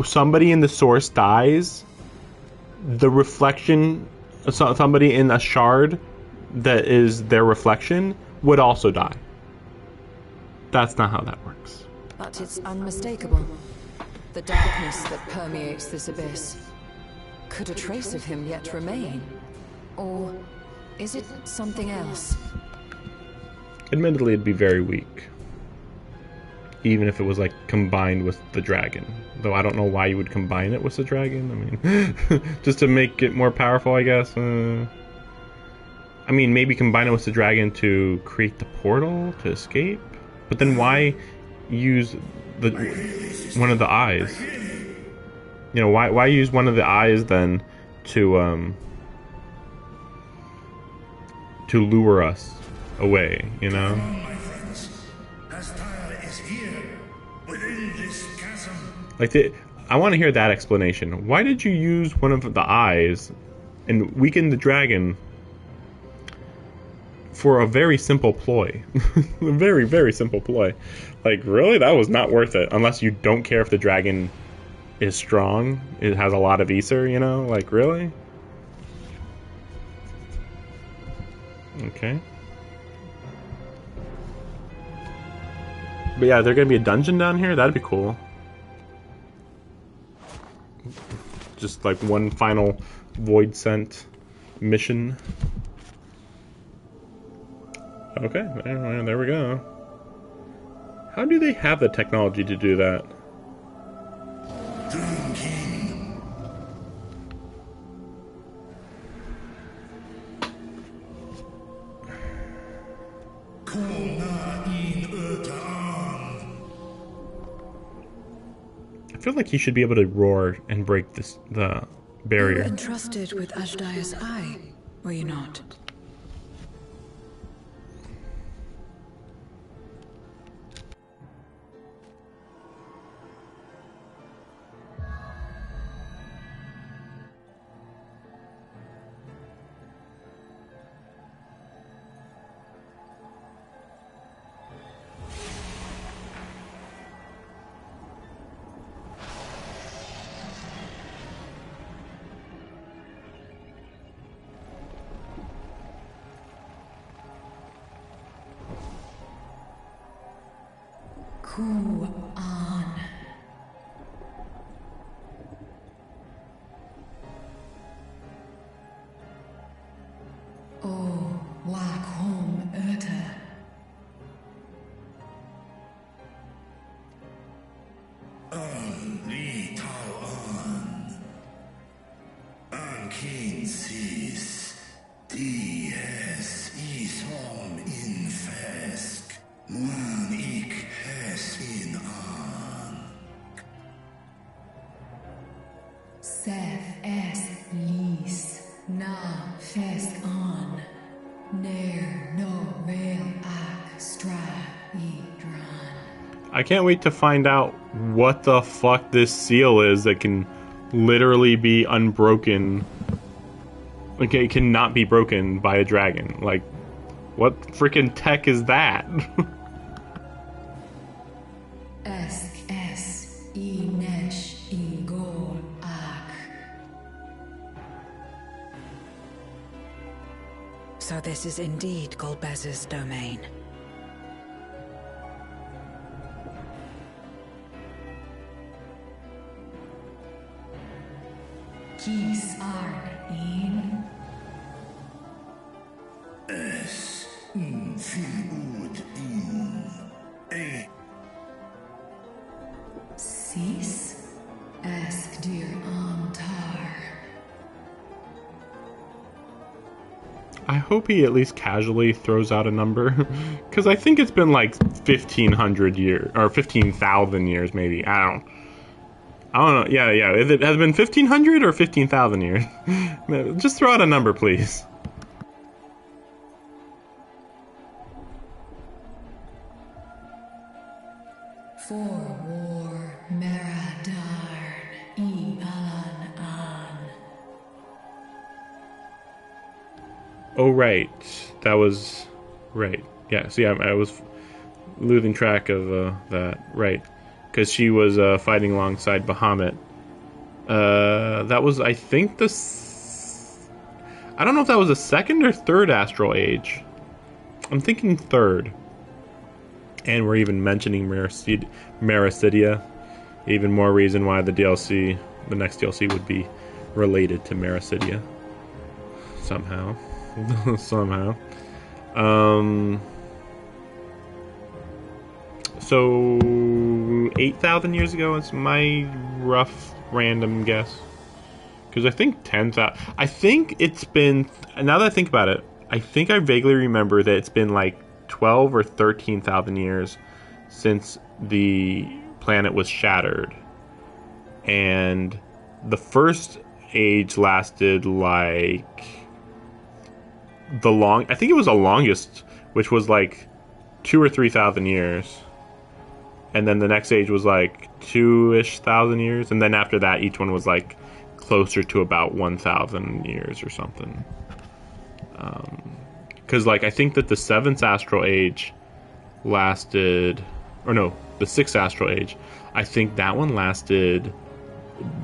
somebody in the Source dies, the reflection... Somebody in a shard that is their reflection would also die. That's not how that works. But it's unmistakable. The darkness that permeates this abyss. Could a trace of him yet remain? Or is it something else? Admittedly, it'd be very weak. Even if it was, like, combined with the dragon. Though I don't know why you would combine it with the dragon. I mean, just to make it more powerful, I guess. I mean, maybe combine it with the dragon to create the portal to escape? But then why use one of the eyes? You know, why use one of the eyes then to lure us away, you know? My friends, Asdaya is here, within this chasm. Like, I want to hear that explanation. Why did you use one of the eyes and weaken the dragon for a very simple ploy? A very, very simple ploy. Like, really? That was not worth it. Unless you don't care if the dragon is strong. It has a lot of ether, you know? Like, really? Okay. But yeah, there's gonna be a dungeon down here? That'd be cool. Just like one final void scent mission. Okay, there we go. How do they have the technology to do that? Dream King. I feel like he should be able to roar and break the barrier. You were entrusted with Ashdaya's eye, were you not? arcane seas, dies ishom in fesk, muan ik hes in an. Seth es lis, na fesk on, ner no veil ak stra idran. I can't wait to find out what the fuck this seal is that can literally be unbroken. Like, it cannot be broken by a dragon. Like, what freaking tech is that? Esk es inesh ingol ak. So this is indeed Golbez's domain. Kis ar in. Es fil in. E. Sis? Ask dear Antar. I hope he at least casually throws out a number, because I think it's been like 1,500 years, or 15,000 years maybe. I don't know. Yeah. Has it been 1,500 or 15,000 years? Just throw out a number, please. For war, Meradarn, Alan an. Oh, right. That was... Right. Yeah, see, I was losing track of that. Right. Because she was fighting alongside Bahamut. That was, I think, I don't know if that was the second or third Astral Age. I'm thinking third. And we're even mentioning Mericidia. Even more reason why the next DLC would be related to Mericidia. Somehow. Somehow. So 8,000 years ago is my rough random guess. Because I think 10,000... I think it's been... Now that I think about it, I think I vaguely remember that it's been like 12 or 13,000 years since the planet was shattered. And the first age lasted like... I think it was the longest, which was like 2,000 or 3,000 years. And then the next age was like 2,000-ish years. And then after that, each one was like closer to about 1,000 years or something. Because like I think that the 7th Astral Age lasted... Or no, the 6th Astral Age. I think that one lasted...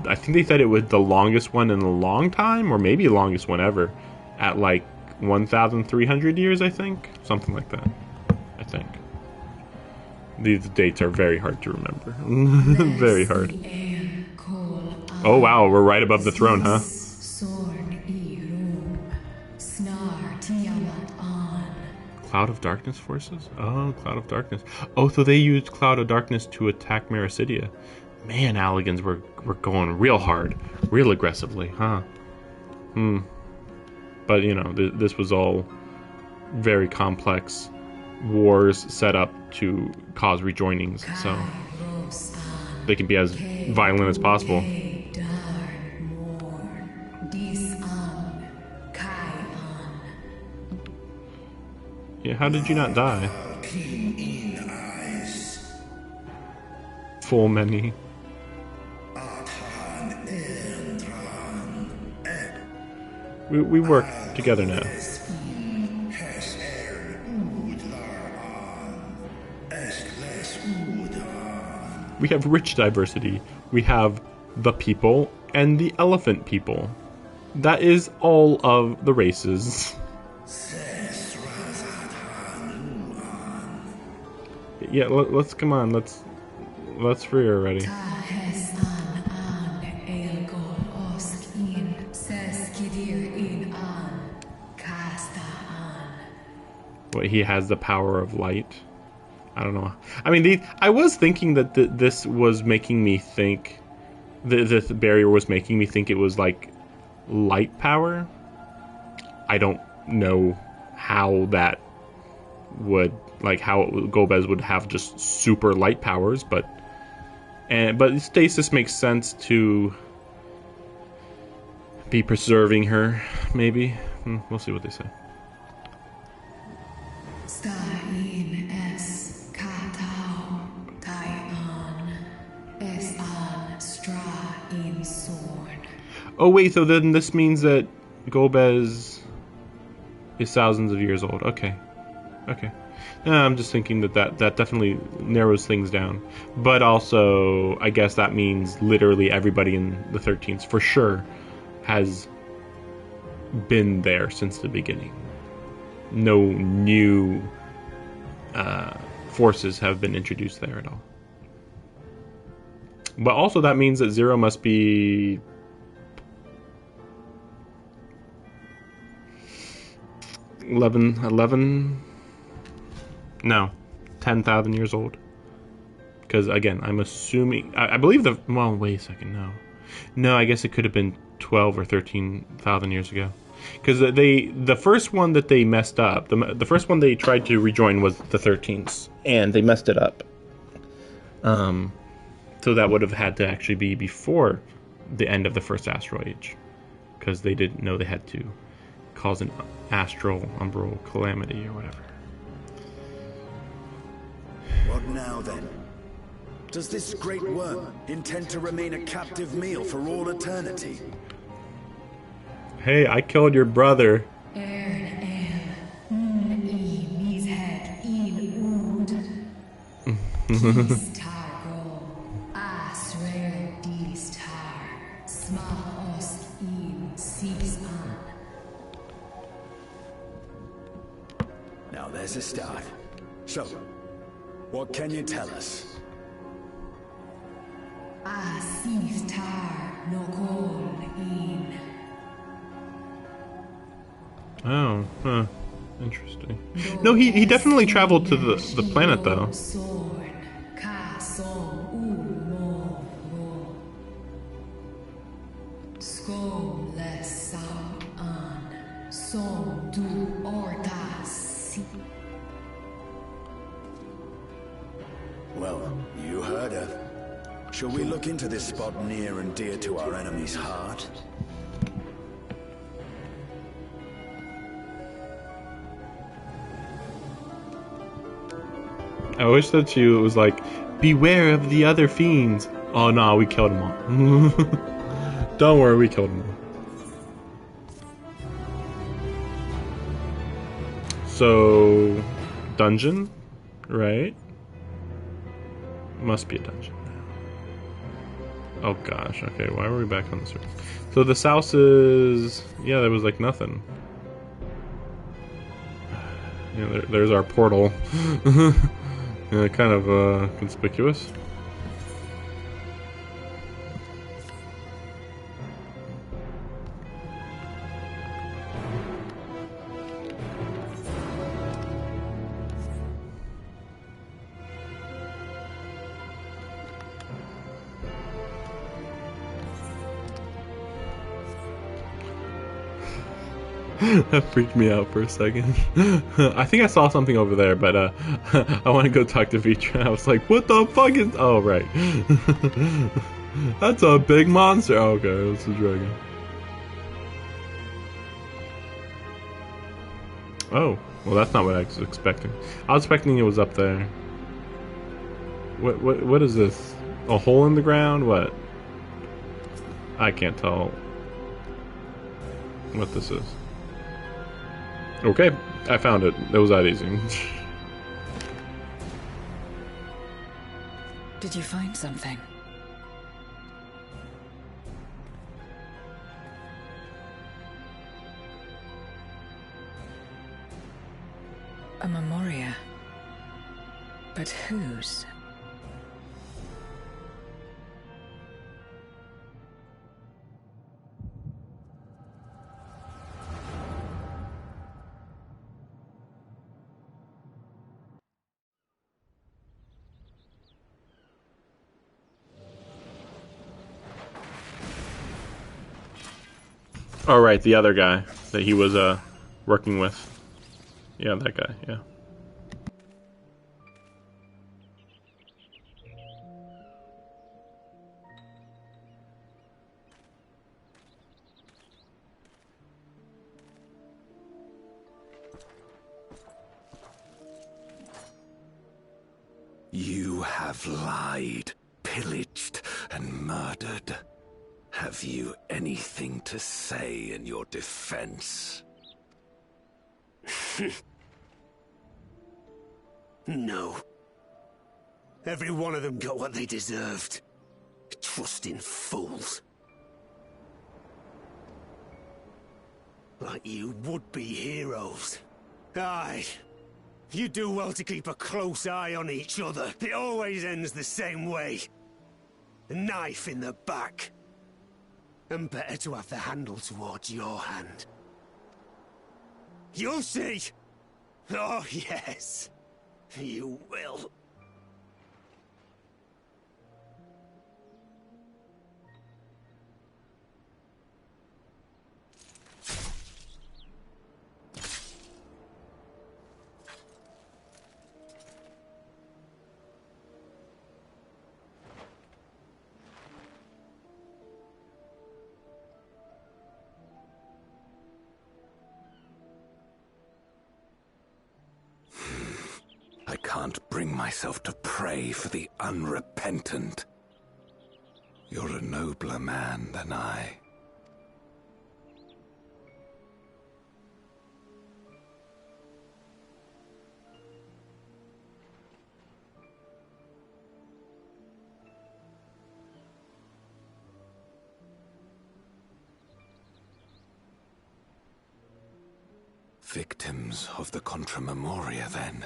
I think they said it was the longest one in a long time, or maybe the longest one ever, at like 1,300 years, I think. Something like that, I think. These dates are very hard to remember. Very hard. Oh wow, we're right above the throne, huh? Cloud of Darkness forces? Oh, Cloud of Darkness. Oh, so they used Cloud of Darkness to attack Mericidia. Man, Alligans were going real hard. Real aggressively, huh? But, you know, this was all very complex wars set up to cause rejoinings, so they can be as violent as possible. Yeah, how did you not die? Full many. We work together now. We have rich diversity. We have the people and the elephant people. That is all of the races. Yeah, let's come on. Let's free her already. What, he has the power of light? I don't know. I mean, I was thinking that this was making me think... This barrier was making me think it was like light power. I don't know how that would, like, how Golbez would have just super light powers, but stasis makes sense to be preserving her, maybe. We'll see what they say. Oh wait, so then this means that Golbez is thousands of years old. Okay. I'm just thinking that definitely narrows things down. But also, I guess that means literally everybody in the 13th for sure has been there since the beginning. No new forces have been introduced there at all. But also that means that Zero must be... No, 10,000 years old. Because again, I'm assuming, I believe well, wait a second, no, I guess it could have been 12 or 13,000 years ago. Because the first one that they messed up, the first one they tried to rejoin was the 13th, and they messed it up. So that would have had to actually be before the end of the first astral age, because they didn't know they had to cause an astral umbral calamity or whatever. What now then? Does this great worm intend to remain a captive meal for all eternity? Hey, I killed your brother. Now there's a start. So, what can you tell us? Oh, huh. Interesting. No, he definitely traveled to the planet, though. Well, you heard her. Shall we look into this spot near and dear to our enemy's heart? I wish that she was like, beware of the other fiends. Oh no, we killed them all. Don't worry, we killed them all. So, dungeon, right? Must be a dungeon. Oh gosh, okay, why were we back on the surface? So the south is... yeah, there was like nothing. Yeah, there's our portal. Yeah, kind of conspicuous. That freaked me out for a second. I think I saw something over there, but I want to go talk to Vitra. I was like, what the fuck is... oh, right. That's a big monster. Oh, okay, that's a dragon. Oh, well, that's not what I was expecting. I was expecting it was up there. What is this? A hole in the ground? What? I can't tell what this is. Okay, I found it. It was that easy. Did you find something? A memoria. But whose? Oh, right, the other guy that he was working with. Yeah, that guy, yeah. You have lied, pillaged, and murdered. Have you anything to say in your defense? No. Every one of them got what they deserved. Trusting fools. Like you would-be heroes. Aye. You do well to keep a close eye on each other. It always ends the same way. A knife in the back. And better to have the handle towards your hand. You'll see! Oh, yes. You will. I can't bring myself to pray for the unrepentant. You're a nobler man than I. Victims of the Contra Memoria, then.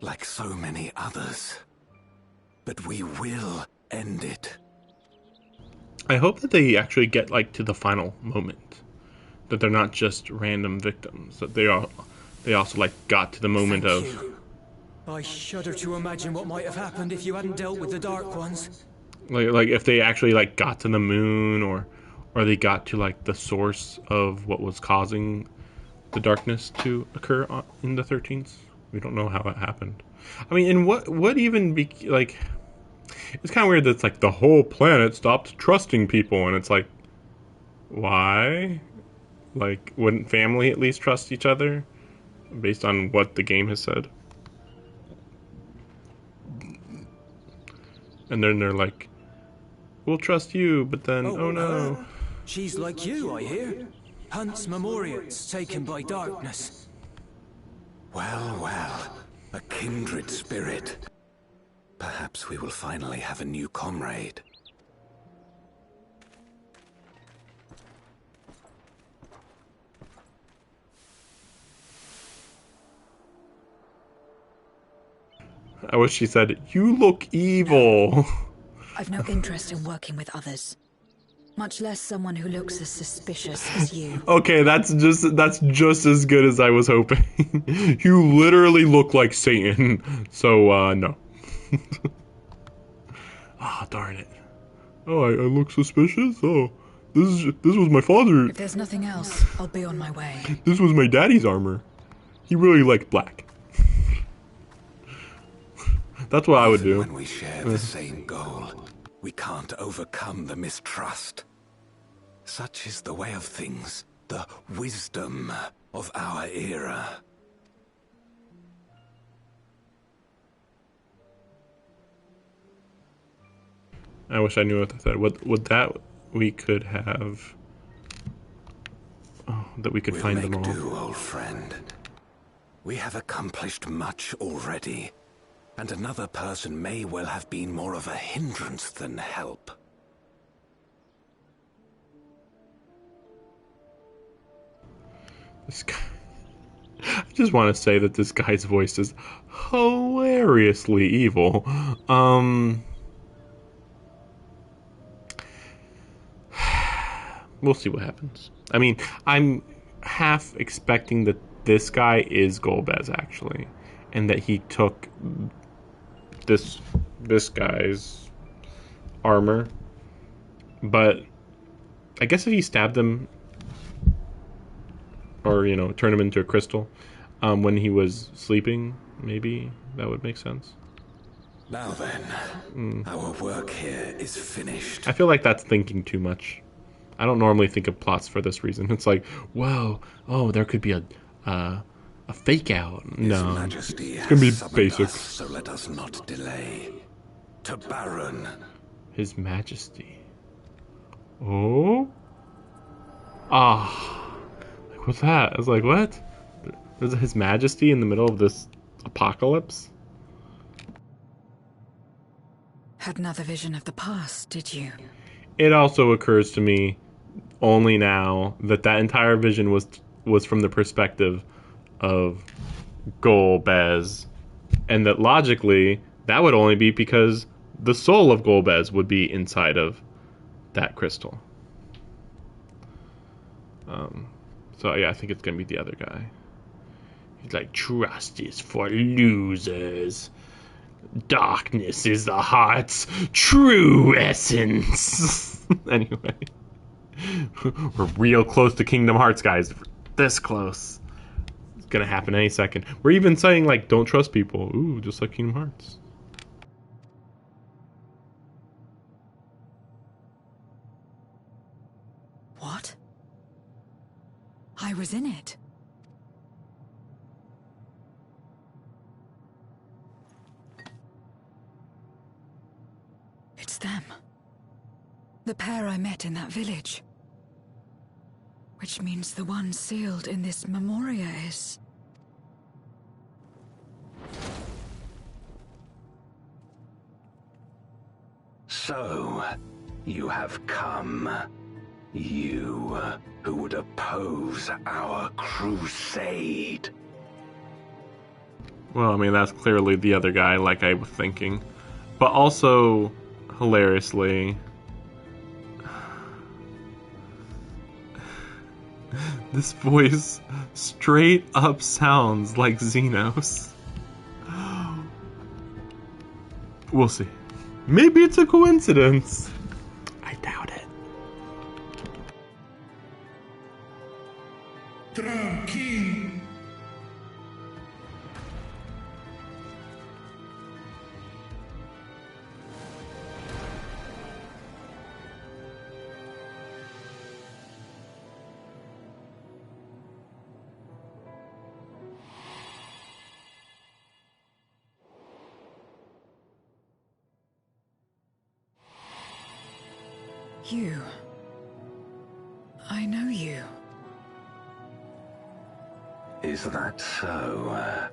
Like so many others. But we will end it. I hope that they actually get, like, to the final moment. That they're not just random victims. That they also, like, got to the moment Thank of... you. I shudder to imagine what might have happened if you hadn't dealt with the Dark Ones. Like if they actually, like, got to the moon, or they got to, like, the source of what was causing the darkness to occur in the 13th. We don't know how it happened. I mean, and what even be like? It's kind of weird that it's like the whole planet stopped trusting people, and it's like, why? Like, wouldn't family at least trust each other, based on what the game has said? And then they're like, we'll trust you, but then, oh no. She's like you, I hear. Hunts Memoriates taken by darkness. Well, well, a kindred spirit. Perhaps we will finally have a new comrade. I wish she said, you look evil. I've no interest in working with others. Much less someone who looks as suspicious as you. Okay, that's just as good as I was hoping. You literally look like Satan. So, no. Ah, darn it. Oh, I look suspicious? Oh, this was my father. If there's nothing else, I'll be on my way. This was my daddy's armor. He really liked black. That's what I would do. When we share the same goal, we can't overcome the mistrust. Such is the way of things, the wisdom of our era. I wish I knew what that said. Would that we could have... Oh, that we could We'll find them make all. do, old friend. We have accomplished much already, and another person may well have been more of a hindrance than help. This guy... I just want to say that this guy's voice is hilariously evil. We'll see what happens. I mean, I'm half expecting that this guy is Golbez, actually, and that he took this guy's armor. But I guess if he stabbed him or you know, turn him into a crystal when he was sleeping. Maybe that would make sense. Now then, our work here is finished. I feel like that's thinking too much. I don't normally think of plots for this reason. It's like, whoa, oh, there could be a fake out. No, His Majesty it's gonna be has basic. us, so let us not delay. To Baron. His Majesty. Oh. Ah. Like, what's that? I was like, what? There's His Majesty in the middle of this apocalypse? Had another vision of the past, did you? It also occurs to me only now that that entire vision was from the perspective of Golbez, and that logically that would only be because the soul of Golbez would be inside of that crystal. So yeah, I think it's gonna be the other guy. He's like, trust is for losers. Darkness is the heart's true essence. Anyway, we're real close to Kingdom Hearts, guys. This close. It's gonna happen any second. We're even saying like, don't trust people. Ooh, just like Kingdom Hearts. What? I was in it. It's them. The pair I met in that village. Which means the one sealed in this Memoria is... So, you have come. You, who would oppose our crusade. Well, I mean, that's clearly the other guy, like I was thinking. But also, hilariously, this voice straight up sounds like Xenos. We'll see. Maybe it's a coincidence. I doubt it. Tranquilo. You. I know you. Is that so?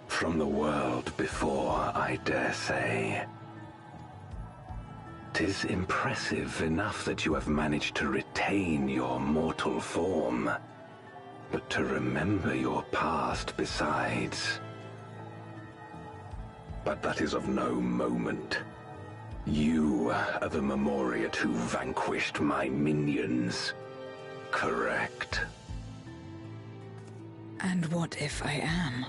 From the world before, I dare say. 'Tis impressive enough that you have managed to retain your mortal form, but to remember your past besides. But that is of no moment. You are the Memoriat who vanquished my minions, correct? And what if I am?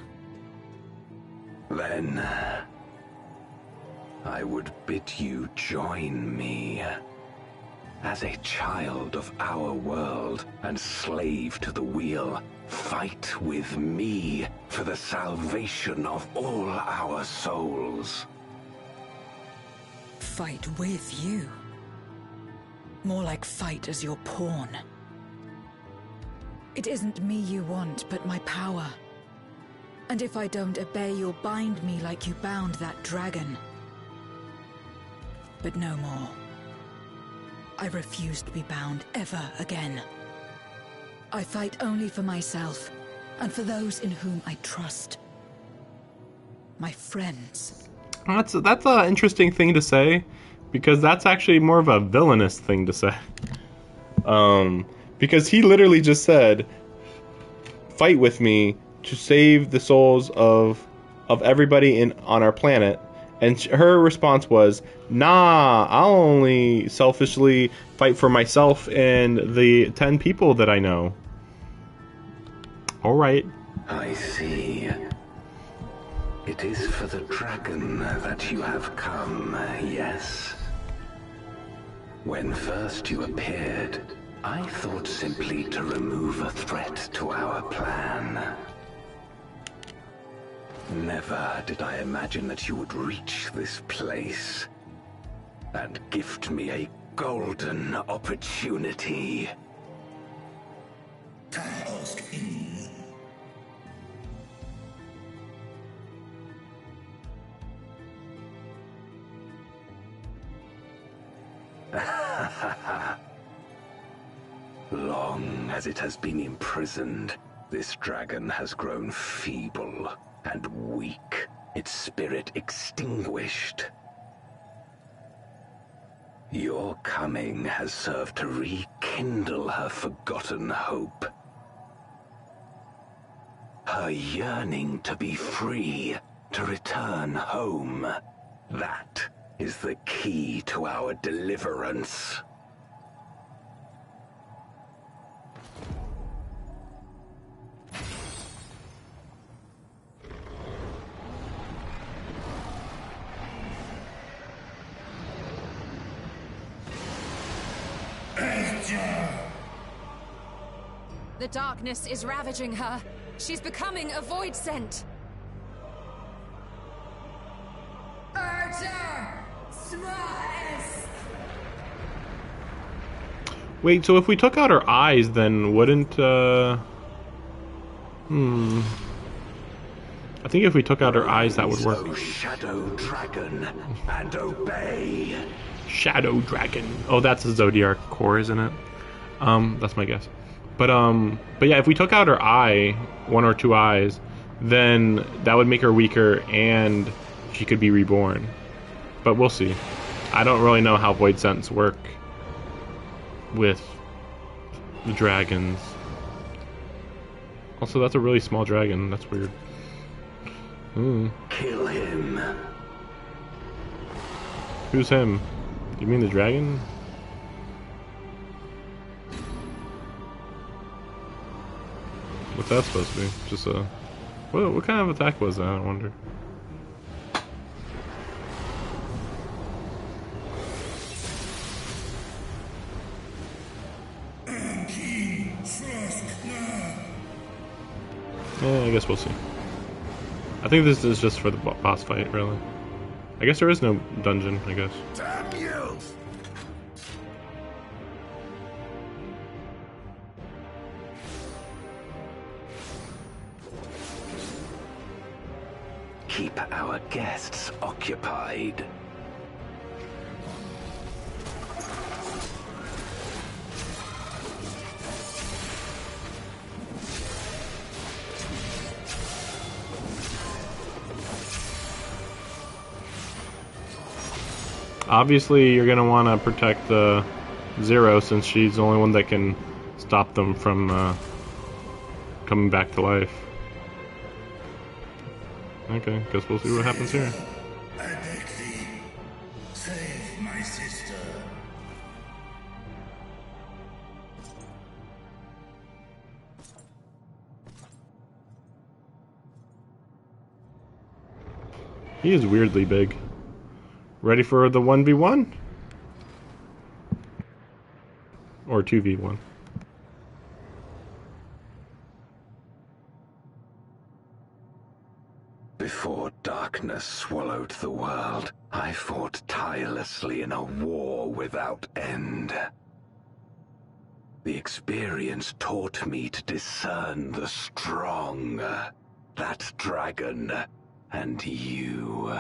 Then I would bid you join me. As a child of our world and slave to the wheel, fight with me for the salvation of all our souls. Fight with you? More like fight as your pawn. It isn't me you want, but my power. And if I don't obey, you'll bind me like you bound that dragon. But no more. I refuse to be bound ever again. I fight only for myself, and for those in whom I trust. My friends. That's an interesting thing to say, because that's actually more of a villainous thing to say. Because he literally just said, fight with me to save the souls of everybody on our planet. And her response was, nah, I'll only selfishly fight for myself and the 10 people that I know. Alright. I see. It is for the dragon that you have come, yes? When first you appeared, I thought simply to remove a threat to our plan. Never did I imagine that you would reach this place and gift me a golden opportunity. Long as it has been imprisoned, this dragon has grown feeble and weak, its spirit extinguished. Your coming has served to rekindle her forgotten hope. Her yearning to be free, to return home. That is the key to our deliverance. The darkness is ravaging her. She's becoming a void scent. Wait, so if we took out her eyes, then wouldn't, I think if we took out her eyes, that would work. O Shadow Dragon, and obey. Shadow Dragon. Oh, that's the Zodiac core, isn't it? That's my guess. But yeah, if we took out her eye, one or two eyes, then that would make her weaker and she could be reborn. But we'll see. I don't really know how void scents work with the dragons. Also, that's a really small dragon. That's weird. Kill him. Who's him? You mean the dragon? What's that supposed to be? Just a... What kind of attack was that, I wonder? Yeah, I guess we'll see. I think this is just for the boss fight, really. I guess there is no dungeon, I guess. Damn you! Keep our guests occupied. Obviously, you're gonna want to protect the Zero since she's the only one that can stop them from coming back to life. Okay, guess we'll see what happens here. I beg thee, save my sister. He is weirdly big. Ready for the 1v1? Or 2v1? Before darkness swallowed the world, I fought tirelessly in a war without end. The experience taught me to discern the strong, that dragon, and you.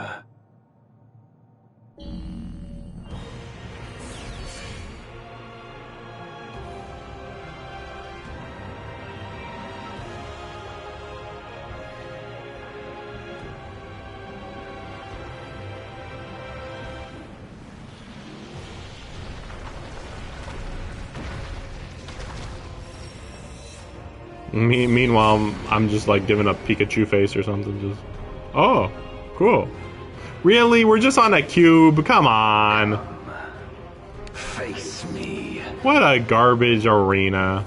Meanwhile, I'm just like giving up Pikachu face or something. Just, oh, cool. Really? We're just on a cube? Come on. Face me. What a garbage arena.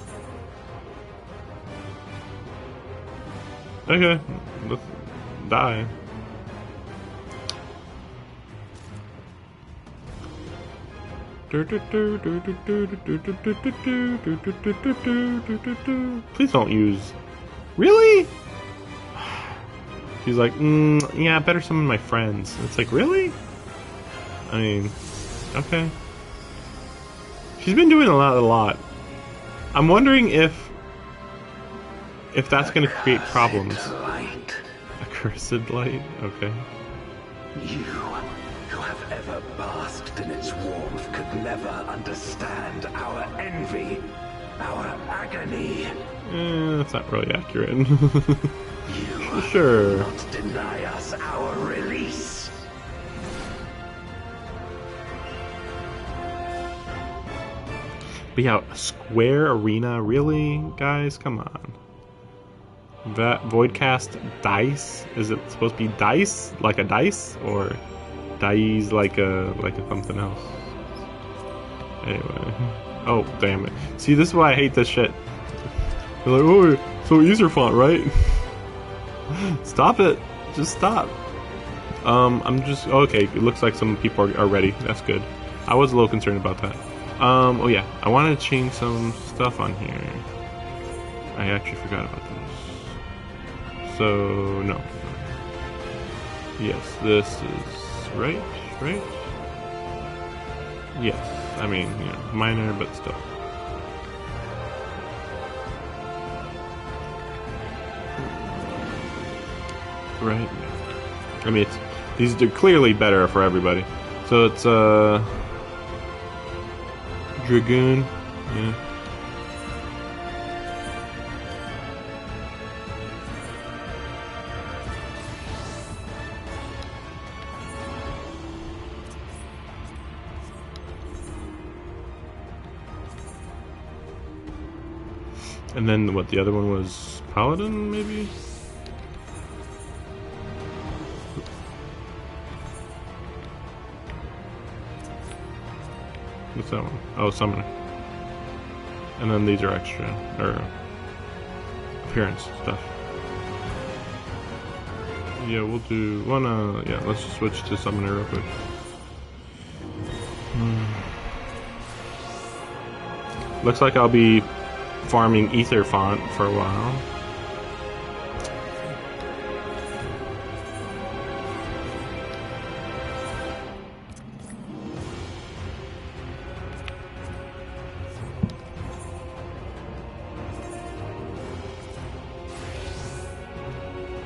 Okay, let's die. Please don't use. Really? She's like, yeah, better summon my friends. It's like, really? I mean, okay. She's been doing a lot. I'm wondering if that's going to create problems. Light. A cursed light? Okay. You, who have ever basked in its warmth, could never understand our envy, our agony. That's not really accurate. You sure. will not deny us our release. But yeah, a square arena, really, guys? Come on. That Voidcast dice? Is it supposed to be dice, like a dice, or dice like a something else? Anyway, oh damn it! See, this is why I hate this shit. They're like, oh, so Ether font, right? Stop it! Just stop. I'm just okay. It looks like some people are ready. That's good. I was a little concerned about that. Oh yeah, I wanted to change some stuff on here. I actually forgot about this. So, no. Yes, this is right? Yes, I mean, you know, minor, but still. Right? I mean, these are clearly better for everybody. So it's, Dragoon, yeah. And then what, the other one was Paladin, maybe? What's that one? Oh, Summoner. And then these are extra, or appearance stuff. Yeah, we'll do one, yeah, let's just switch to Summoner real quick. Looks like I'll be farming Ether font for a while.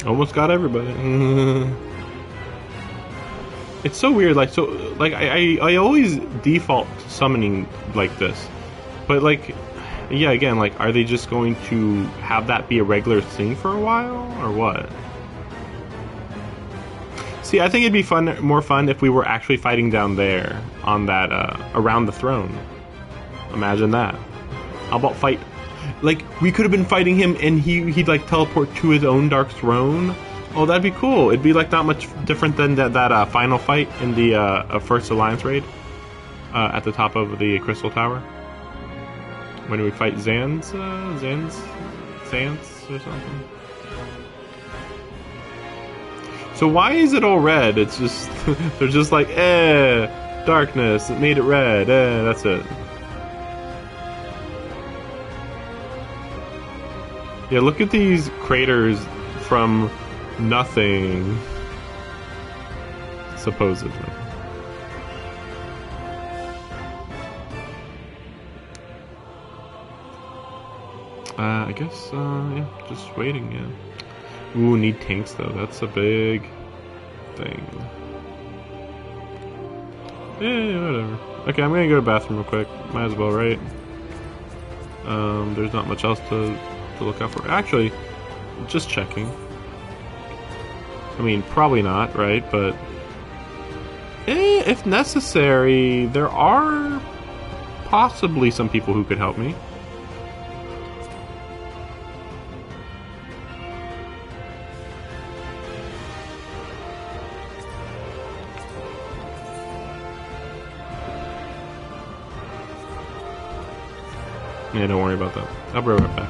Almost got everybody. It's so weird, like, so, like, I always default to summoning like this, but like, yeah, again, like, are they just going to have that be a regular thing for a while, or what? See, I think it'd be more fun if we were actually fighting down there, on that, around the throne. Imagine that. How about fight? Like, we could have been fighting him and he'd like teleport to his own dark throne. Oh, that'd be cool. It'd be like not much different than that final fight in the first Alliance raid at the top of the Crystal Tower. When we fight Zans or something. So why is it all red? It's just, they're just like, darkness, it made it red, that's it. Yeah, look at these craters from nothing, supposedly. I guess, yeah, just waiting, yeah. Ooh, need tanks though, that's a big thing. Yeah, whatever. Okay, I'm gonna go to the bathroom real quick. Might as well, right? There's not much else to look out for. Actually, just checking. I mean, probably not, right? But if necessary, there are possibly some people who could help me. Yeah, don't worry about that. I'll be right back.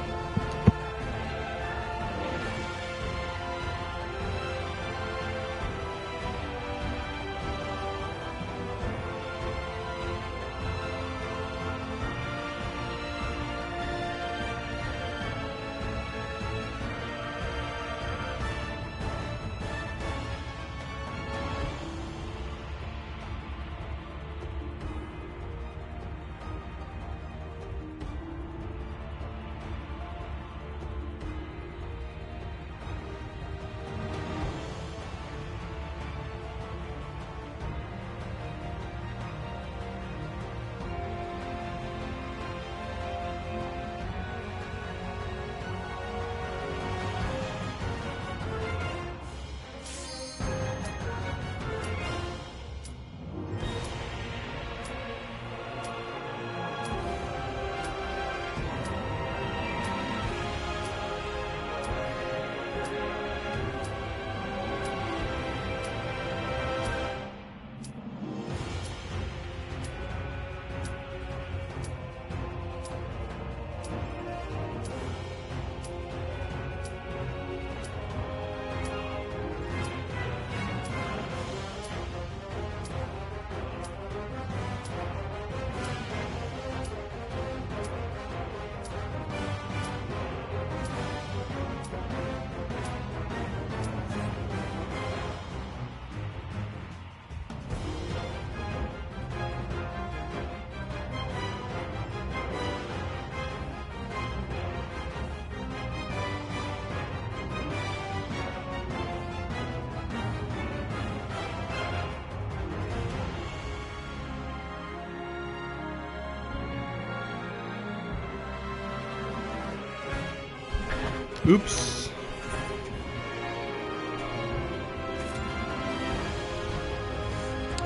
Oops.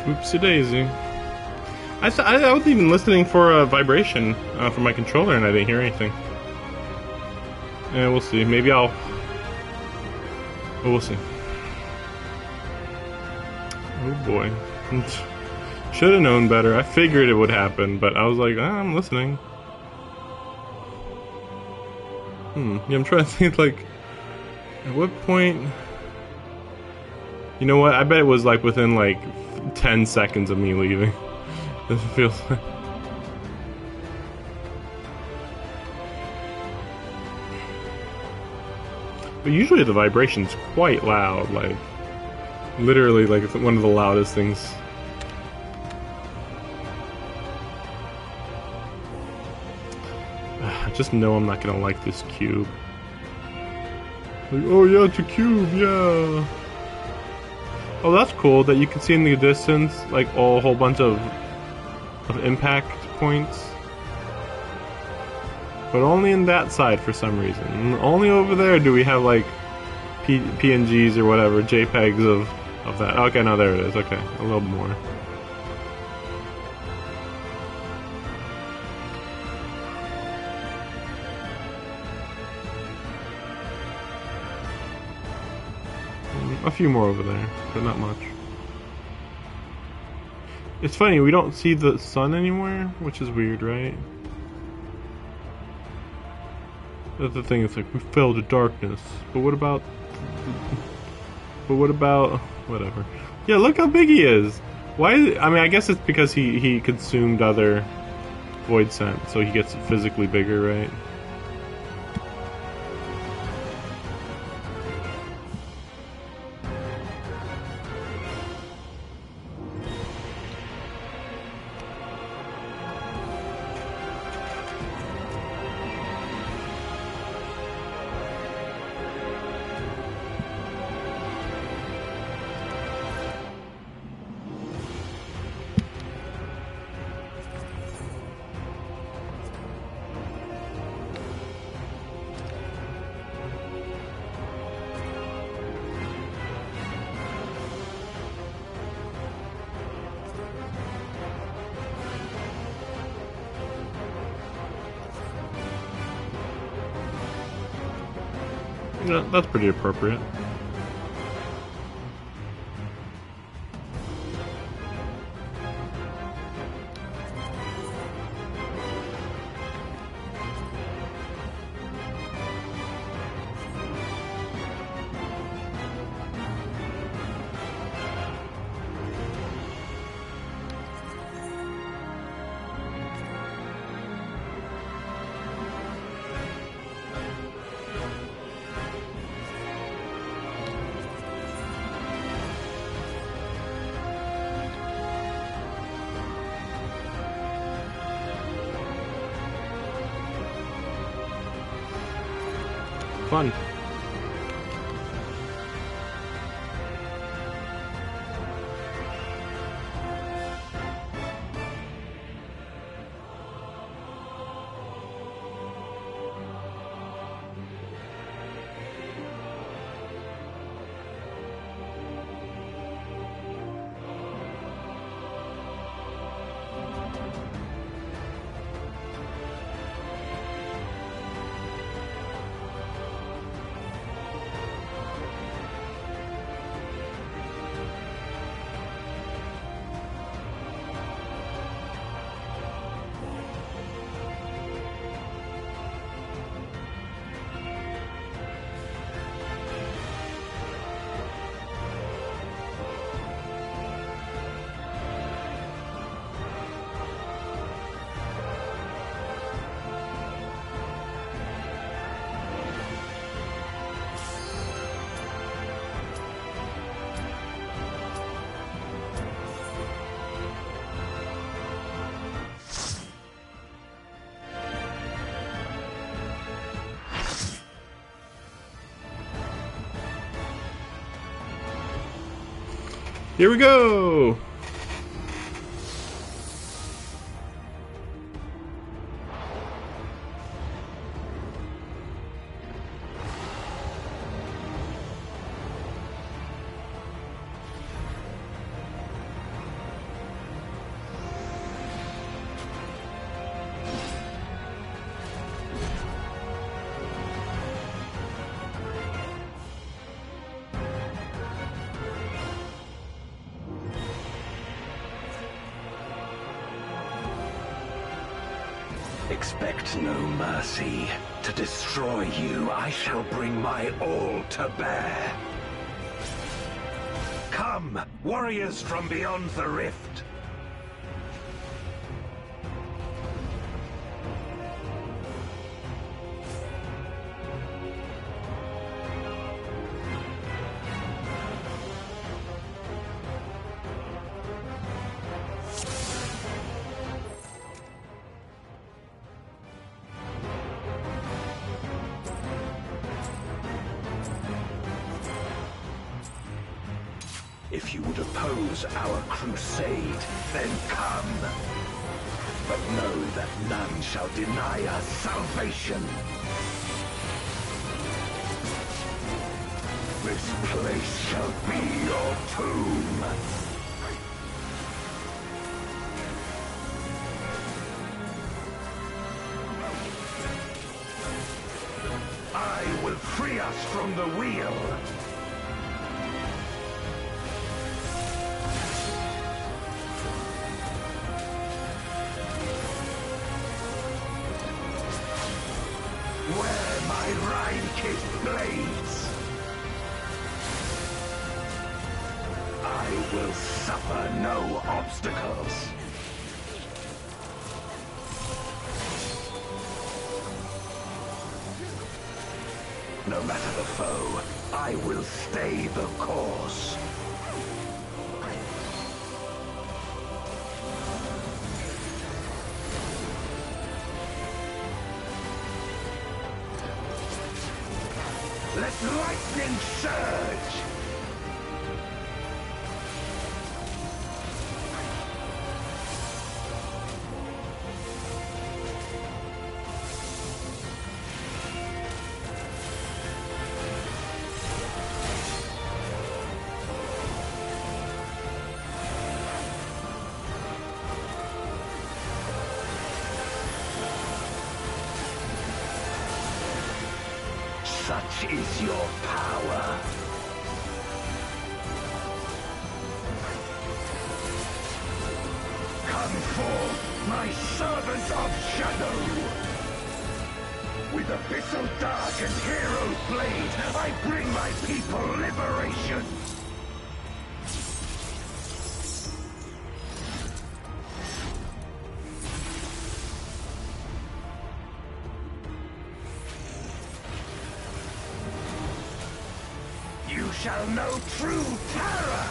Oopsie daisy. I was even listening for a vibration from my controller and I didn't hear anything. Yeah, we'll see. Maybe I'll... we'll see. Oh boy. Should have known better. I figured it would happen, but I was like, I'm listening. Yeah, I'm trying to think, like, at what point... You know what? I bet it was, like, within, like, 10 seconds of me leaving. This feels like... But usually the vibration's quite loud, like... Literally, like, it's one of the loudest things. I just know I'm not gonna like this cube. Like, oh yeah, it's a cube, yeah. Oh, that's cool that you can see in the distance, like, a whole bunch of impact points. But only in that side for some reason. And only over there do we have, like, PNGs or whatever, JPEGs of that. Okay, no, there it is. Okay, a little more. A few more over there, but not much. It's funny, we don't see the sun anywhere, which is weird, right? That's the thing, it's like, we fell to darkness. But what about... whatever. Yeah, look how big he is! Why is it, I mean, I guess it's because he consumed other void scent, so he gets physically bigger, right? Yeah, that's pretty appropriate. Fun. Here we go! Expect no mercy. To destroy you, I shall bring my all to bear. Come, warriors from beyond the rift. If you would oppose our crusade, then come. But know that none shall deny us salvation. This place shall be your tomb. I will free us from the wheel. Where my Rhine-kissed blades, I will suffer no obstacles. No matter the foe, I will stay the course. Let lightning surge! Such is your power. Come forth, my servant of shadow. With abyssal dark and hero's blade, I bring my people liberation. You shall know true terror!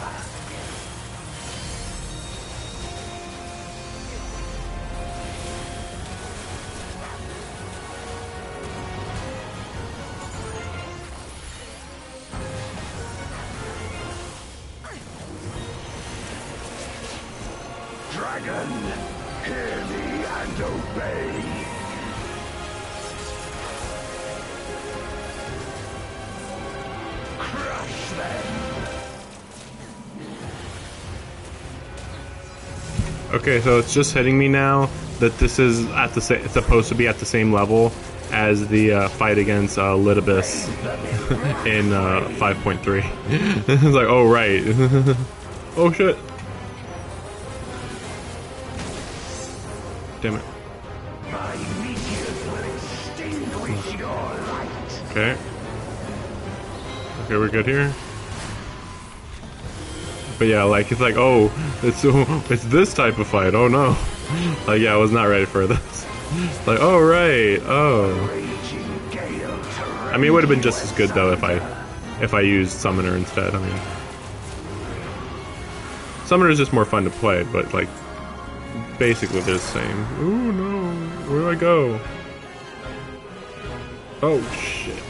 Dragon, hear me and obey! Crush them! Okay, so it's just hitting me now that this is at the it's supposed to be at the same level as the fight against Litibus in 5.3. It's like, oh right. Oh shit. Damn it. My meteors will extinguish your light. Okay. Okay, we're good here. But yeah, like it's like, oh, it's this type of fight. Oh no. Like yeah, I was not ready for this. Like, oh right, oh. I mean, it would have been just as good though if I used Summoner instead. I mean, Summoner is just more fun to play, but like basically they're the same. Ooh no, where do I go? Oh shit.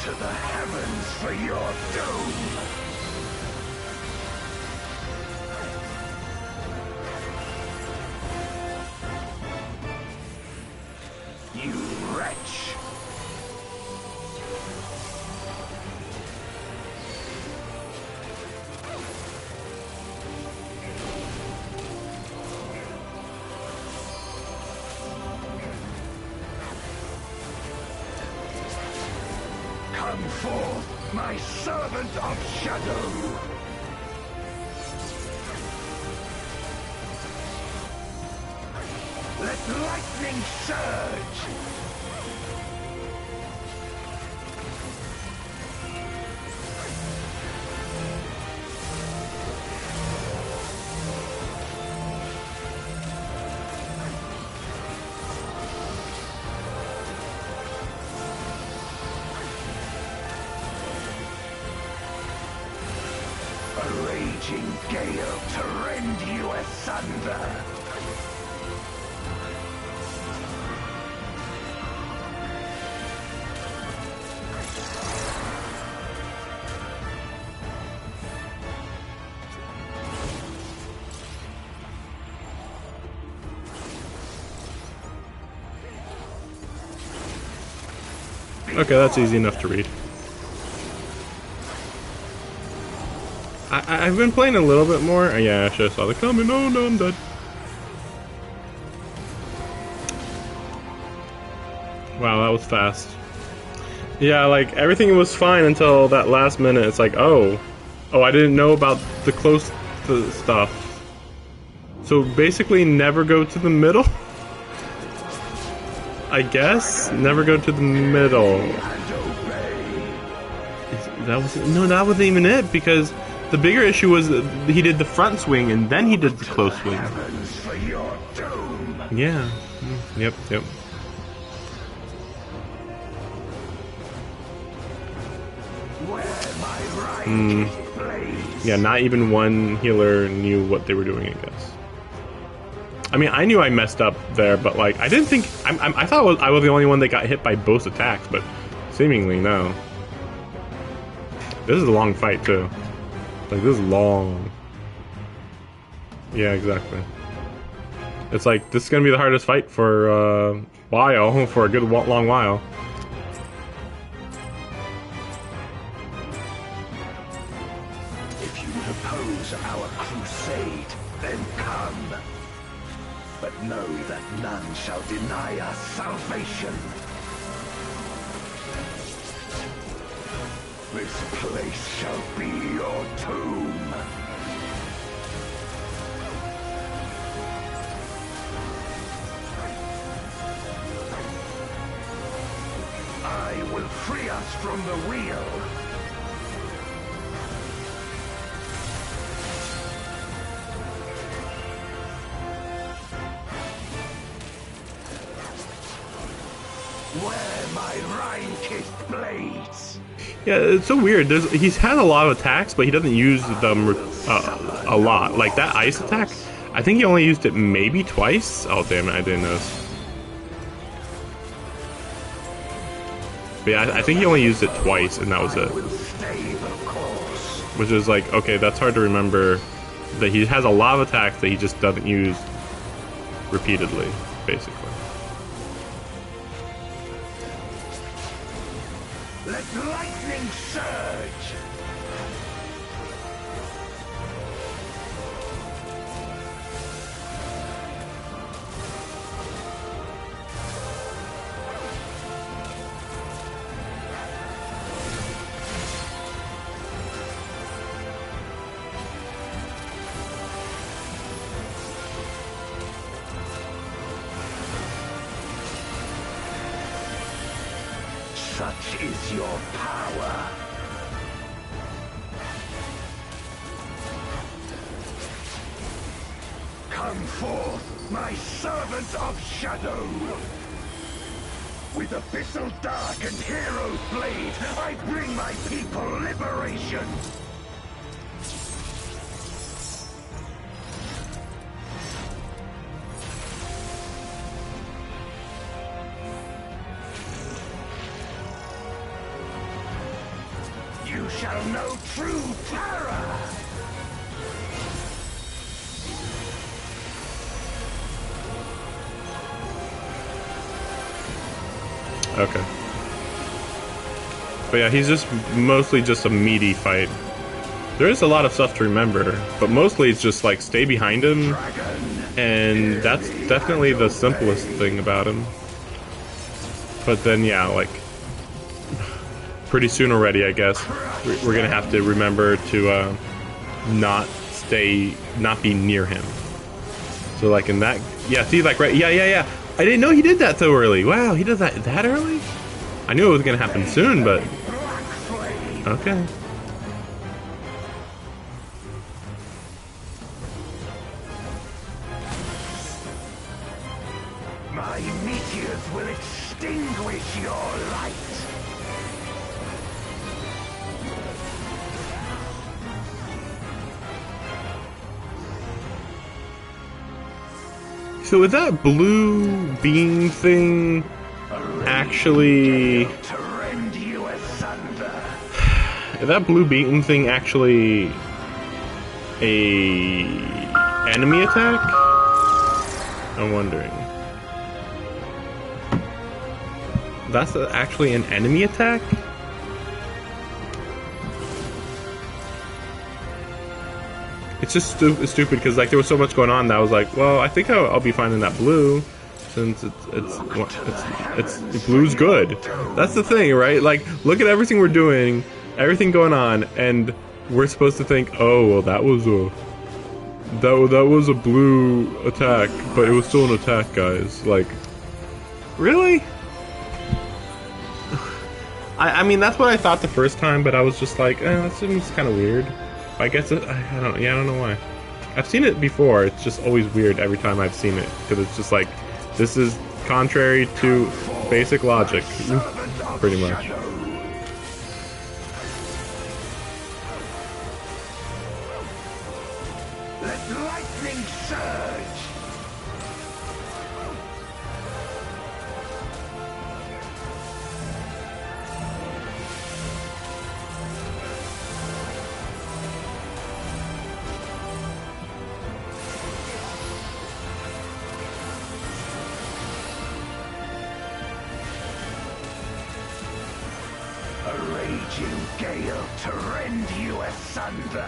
To the heavens for your doom! You wretch! Come forth, my servant of shadow! Let lightning surge! A raging gale to rend you asunder! Okay, that's easy enough to read. I've been playing a little bit more. Yeah, I should have saw the coming. Oh no, I'm dead. Wow, that was fast. Yeah, like everything was fine until that last minute. It's like, oh, I didn't know about the close stuff. So basically, never go to the middle. I guess never go to the middle. That wasn't even it, because the bigger issue was that he did the front swing and then he did the close swing. Yeah. Yep. Yeah, not even one healer knew what they were doing, I guess. I mean, I knew I messed up there, but like, I didn't think... I thought I was the only one that got hit by both attacks, but seemingly no. This is a long fight, too. Like, this is long. Yeah, exactly. It's like, this is gonna be the hardest fight for a while, for a good long while. If you oppose our crusade, then come. But know that none shall deny us salvation. This place shall be your tomb. I will free us from the wheel. Where my Rhine-kissed blades. Yeah, it's so weird. He's had a lot of attacks, but he doesn't use them a lot. Like that ice attack, I think he only used it maybe twice. Oh damn it, I didn't notice. But yeah, I think he only used it twice, and that was it. Which is like, okay, that's hard to remember. That he has a lot of attacks that he just doesn't use repeatedly, basically. Let lightning surge! Such is your power. Come forth, my servant of shadow. With abyssal dark and hero's blade, I bring my people liberation. You shall know true terror! Okay. But yeah, he's just mostly just a meaty fight. There is a lot of stuff to remember, but mostly it's just like stay behind him, and that's definitely the simplest thing about him. But then yeah, like pretty soon already, I guess, we're gonna have to remember to not be near him. So like in that, yeah, see, like right, yeah. I didn't know he did that so early. Wow, he does that early? I knew it was gonna happen soon, but okay. My meteors will extinguish your light. So is that blue beam thing actually... Is that blue beam thing actually a enemy attack? I'm wondering. That's actually an enemy attack? It's just stupid because like there was so much going on that I was like, well, I think I'll be finding that blue since it's blue's good. That's the thing, right? Like, look at everything we're doing, everything going on, and we're supposed to think, oh, well, that was a blue attack, but it was still an attack, guys. Like, really? I mean, that's what I thought the first time, but I was just like, that seems kind of weird. I guess I don't know why. I've seen it before. It's just always weird every time I've seen it because it's just like, this is contrary to basic logic, pretty much. Let lightning surge. A raging gale to rend you asunder.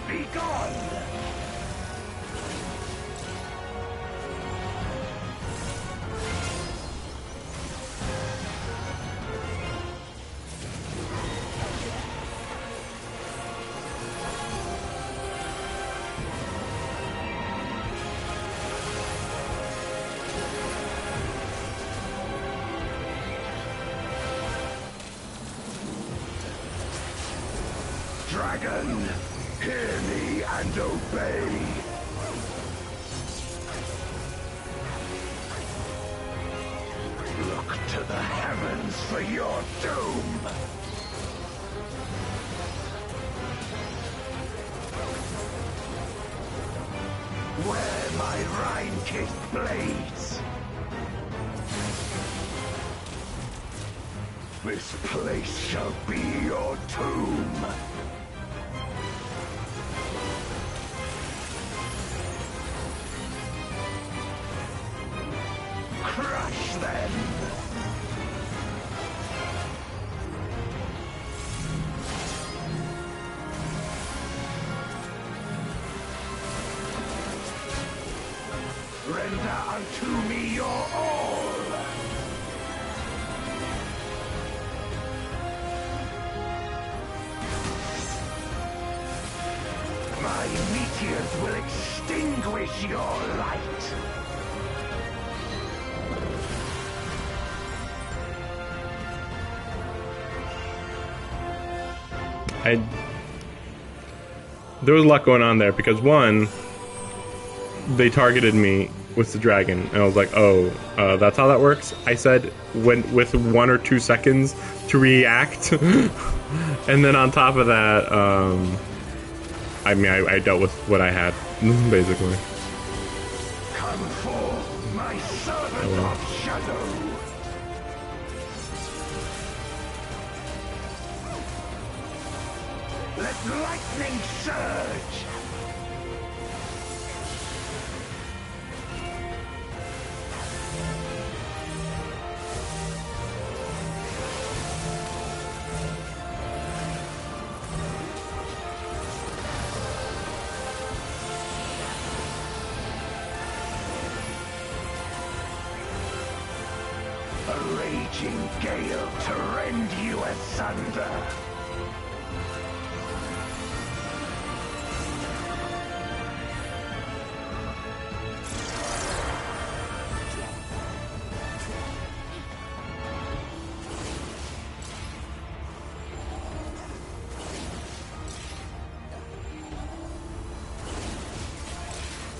Be gone! Dragon, hear me and obey. Look to the heavens for your doom. Wear my Rhine-kissed blades. This place shall be your tomb. Crush them! Render unto me your all! My meteors will extinguish your light! There was a lot going on there because one, they targeted me with the dragon, and I was like, oh, that's how that works? I said with 1 or 2 seconds to react, and then on top of that, I mean, I dealt with what I had, basically. Come forth, my servant of shadow! Let lightning surge! A raging gale to rend you asunder.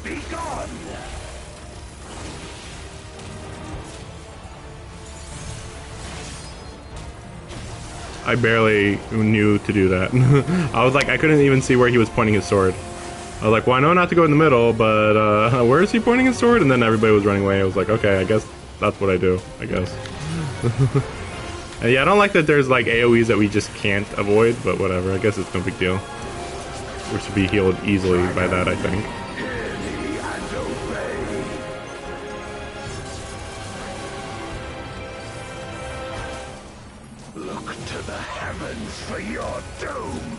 Be gone! I barely knew to do that. I was like, I couldn't even see where he was pointing his sword. I was like, well, I know not to go in the middle, but where is he pointing his sword? And then everybody was running away. I was like, okay, I guess that's what I do, I guess. And yeah, I don't like that there's like AoEs that we just can't avoid, but whatever, I guess it's no big deal. We should be healed easily by that, I think. Look to the heavens for your doom!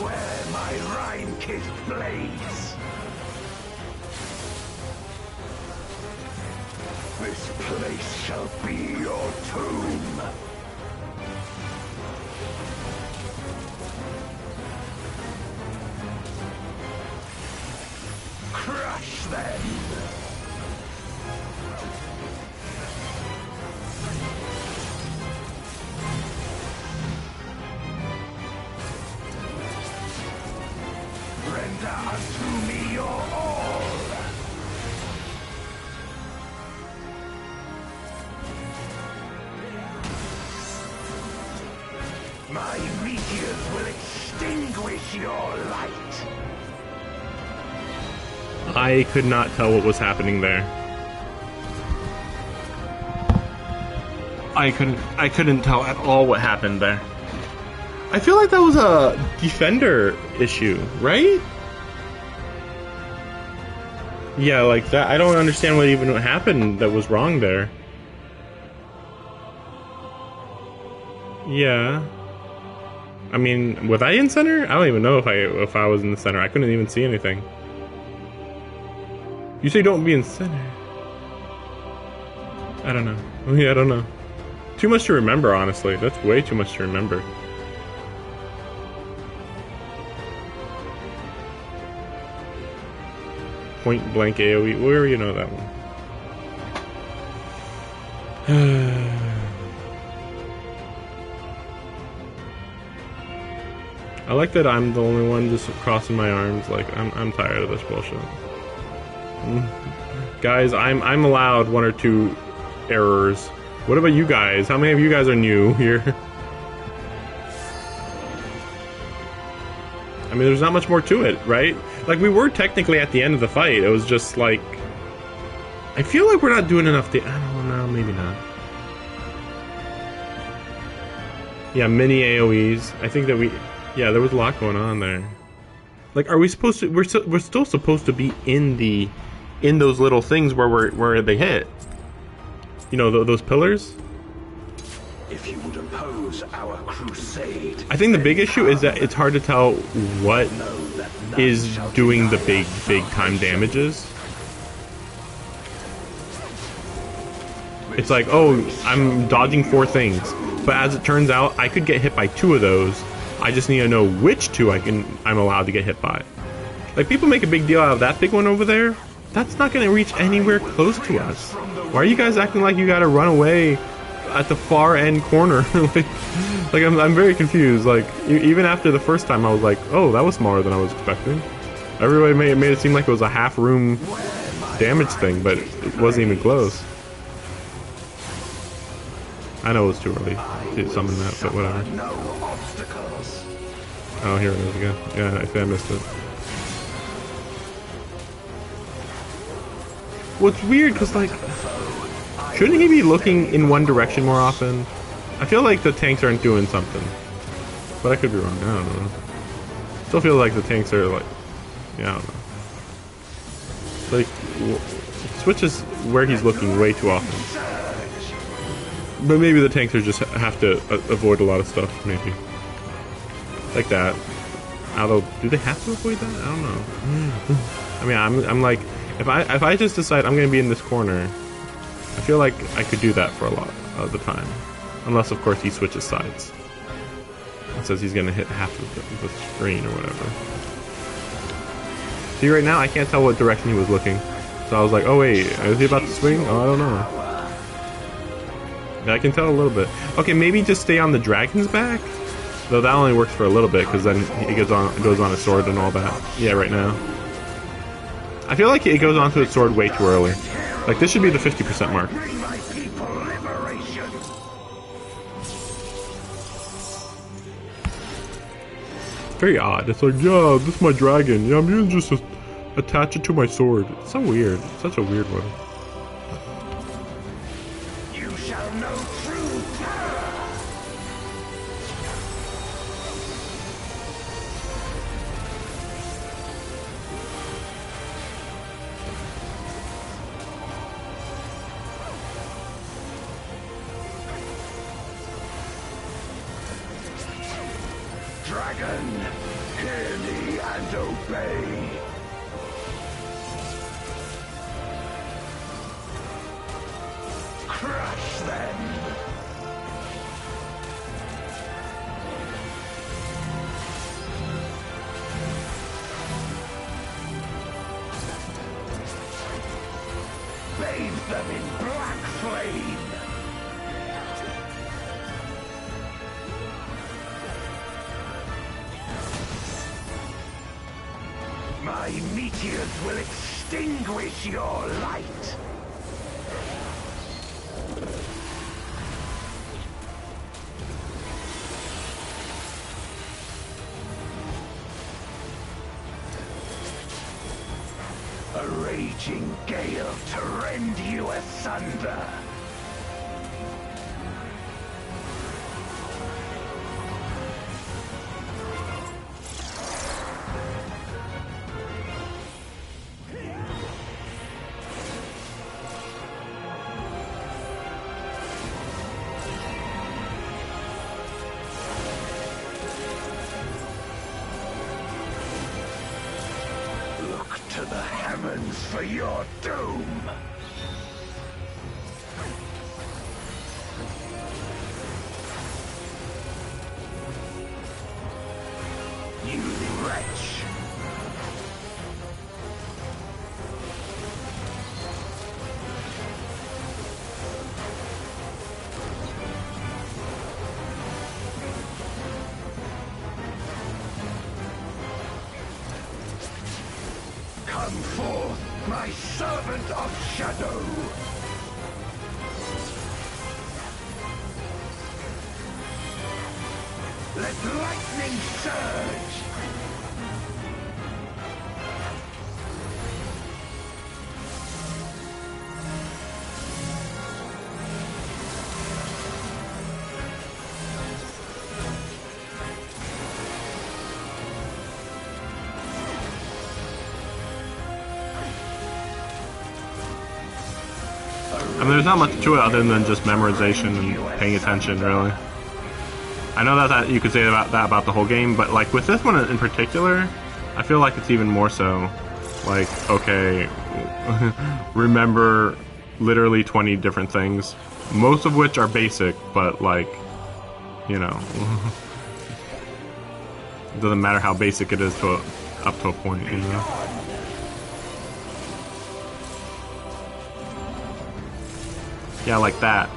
Where my Rhine-kith blades! This place shall be your tomb! Crush them! Render unto me your all! My meteors will extinguish your light! I could not tell what was happening there. I couldn't tell at all what happened there. I feel like that was a defender issue, right? Yeah, like that. I don't understand what even happened that was wrong there. Yeah. I mean, was I in center? I don't even know if I was in the center. I couldn't even see anything. You say don't be in center. I don't know. Yeah, I don't know. Too much to remember, honestly. That's way too much to remember. Point blank AoE. Where you know that one? I like that I'm the only one just crossing my arms. Like I'm tired of this bullshit. Guys, I'm allowed one or two errors. What about you guys? How many of you guys are new here? I mean, there's not much more to it, right? Like, we were technically at the end of the fight. It was just like... I feel like we're not doing enough I don't know, maybe not. Yeah, mini AoEs. I think that yeah, there was a lot going on there. Like, are we supposed to... We're still supposed to be in those little things where they hit. You know, those pillars? If you would oppose our crusade, I think the big issue is that it's hard to tell what is doing the big time damages. It's like, oh, I'm dodging 4 things, but as it turns out, I could get hit by 2 of those. I just need to know which 2 I'm allowed to get hit by. Like, people make a big deal out of that big one over there. That's not going to reach anywhere close to us. Why are you guys acting like you got to run away at the far end corner? like I'm very confused. Like, even after the first time, I was like, oh, that was smaller than I was expecting. Everybody made it seem like it was a half room damage thing, but it wasn't even close. I know it was too early to summon that, but whatever. Oh, here it is again. Yeah, I think I missed it. What's weird, because, like, shouldn't he be looking in one direction more often? I feel like the tanks aren't doing something. But I could be wrong. I don't know. Still feel like the tanks are, like... Yeah, I don't know. Like, switches where he's looking way too often. But maybe the tanks are just have to avoid a lot of stuff, maybe. Like that. Although, do they have to avoid that? I don't know. I mean, I'm like, if I just decide I'm gonna be in this corner, I feel like I could do that for a lot of the time, unless of course he switches sides. It says he's gonna hit half of the screen or whatever. See, right now I can't tell what direction he was looking, so I was like, oh wait, is he about to swing? Oh, I don't know. Yeah, I can tell a little bit. Okay, maybe just stay on the dragon's back. Though that only works for a little bit, because then it goes on a sword and all that. Yeah, right now. I feel like it goes onto its sword way too early. Like, this should be the 50% mark. Very odd. It's like, yeah, this is my dragon. Yeah, I'm gonna just attach it to my sword. It's so weird. It's such a weird one. You shall know true terror. Dragon, hear me and obey. Crush them. Bathe them in black flame. My meteors will extinguish your light. A raging gale to rend you asunder. To the heavens for your doom! You wretch! Come forth, my servant of shadow! Let lightning surge! I mean, there's not much to it other than just memorization and paying attention, really. I know that you could say that about the whole game, but like with this one in particular, I feel like it's even more so. Like, okay, remember literally 20 different things, most of which are basic, but like, you know, it doesn't matter how basic it is up to a point, you know. Yeah, like that.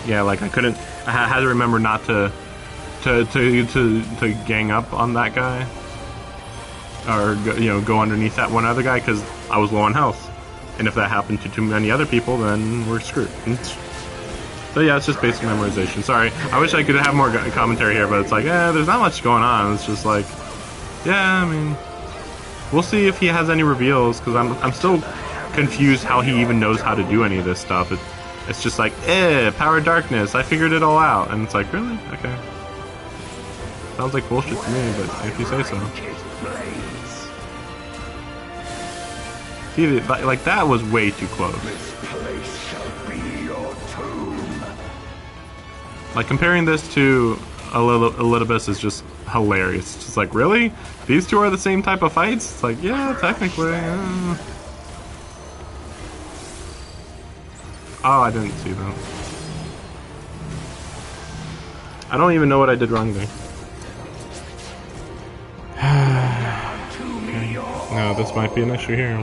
Yeah, like I had to remember not to gang up on that guy, or go underneath that one other guy because I was low on health, and if that happened to too many other people, then we're screwed. So yeah, it's just basic memorization. Sorry, I wish I could have more commentary here, but it's like, there's not much going on. It's just like, yeah, I mean. We'll see if he has any reveals, because I'm still confused how he even knows how to do any of this stuff. It's just like, power of darkness, I figured it all out. And it's like, really? Okay. Sounds like bullshit to me, but if you say so. See, like that was way too close. This place shall be your tomb. Like, comparing this to Elidibus is just hilarious. It's just like, really? These two are the same type of fights? It's like, yeah, technically. Oh, I didn't see that. I don't even know what I did wrong there. Okay. No, this might be an issue here.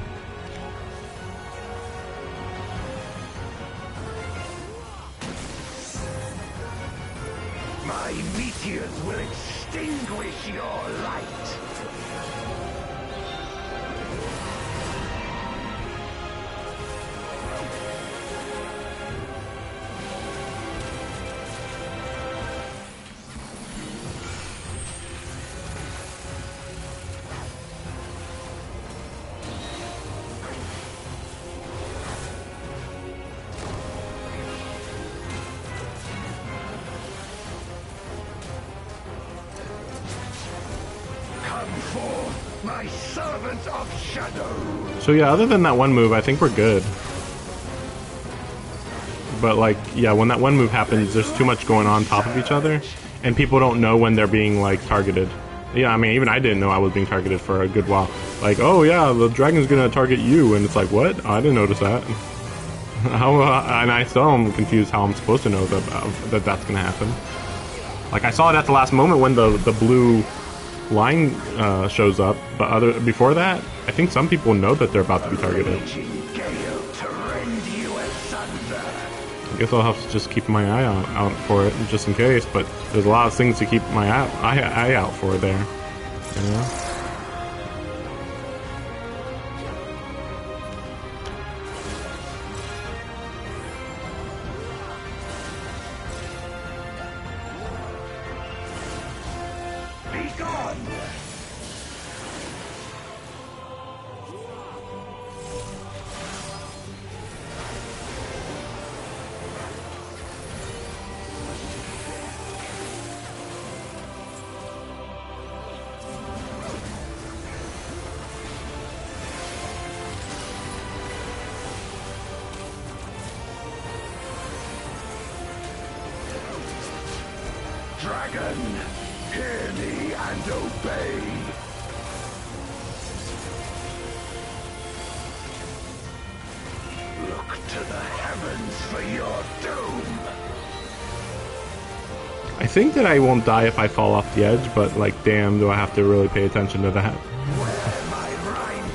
My meteors will extinguish your light. My servant of shadow. So yeah, other than that one move, I think we're good. But like, yeah, when that one move happens, there's too much going on top of each other, and people don't know when they're being like targeted. Yeah, I mean, even I didn't know I was being targeted for a good while. Like, oh yeah, the dragon's gonna target you, and it's like, what? I didn't notice that. How? And I still am confused how I'm supposed to know that that's gonna happen. Like, I saw it at the last moment when the blue line shows up, but before that, I think some people know that they're about to be targeted. I guess I'll have to just keep my eye out for it, just in case, but there's a lot of things to keep my eye out for there, you know? Dragon, hear me and obey. Look to the heavens for your doom. I think that I won't die if I fall off the edge, but like, damn, do I have to really pay attention to that?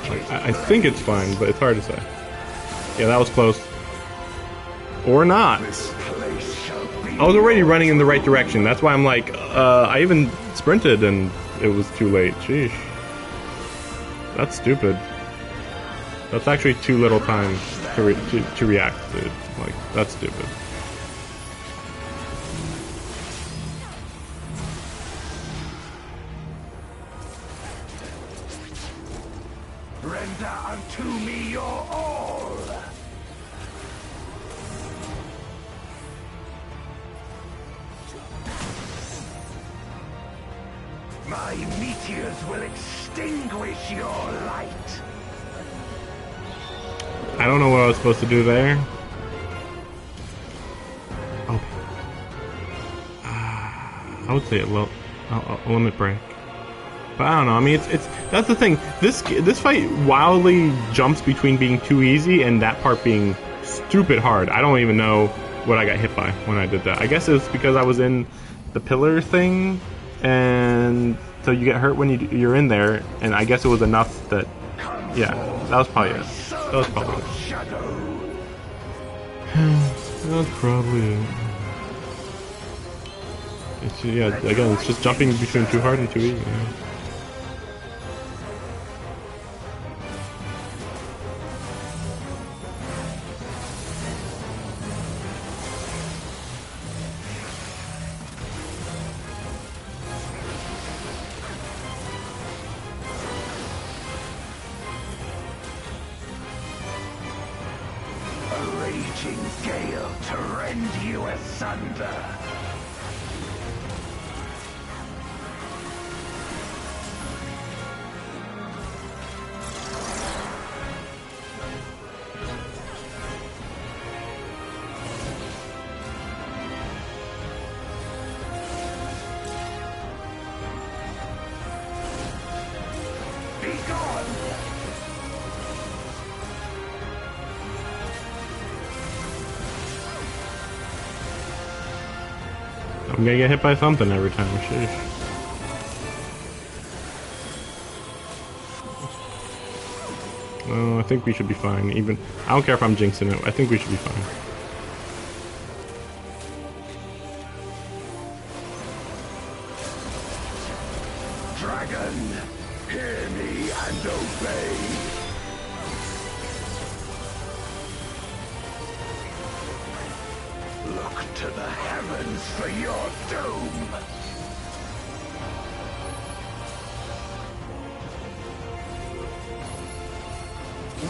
Like, I think it's fine, but it's hard to say. Yeah, that was close. Or not. I was already running in the right direction. That's why I'm like, I even sprinted and it was too late. Sheesh. That's stupid. That's actually too little time to react, dude. Like, that's stupid. Render unto me your all. My meteors will extinguish your light. I don't know what I was supposed to do there. Oh. I would say a limit break. But I don't know. I mean, it's that's the thing. This fight wildly jumps between being too easy and that part being stupid hard. I don't even know what I got hit by when I did that. I guess it's because I was in the pillar thing, and so you get hurt when you're in there. And I guess it was enough that, yeah, that was probably it. That was probably it. That was probably it. It's, yeah, again, it's just jumping between too hard and too easy. Yeah. Gale to rend you asunder. I'm gonna get hit by something every time. Sheesh. Oh, I think we should be fine. Even I don't care if I'm jinxing it. I think we should be fine. Dragon, hear me and obey. Look to the heavens for your doom.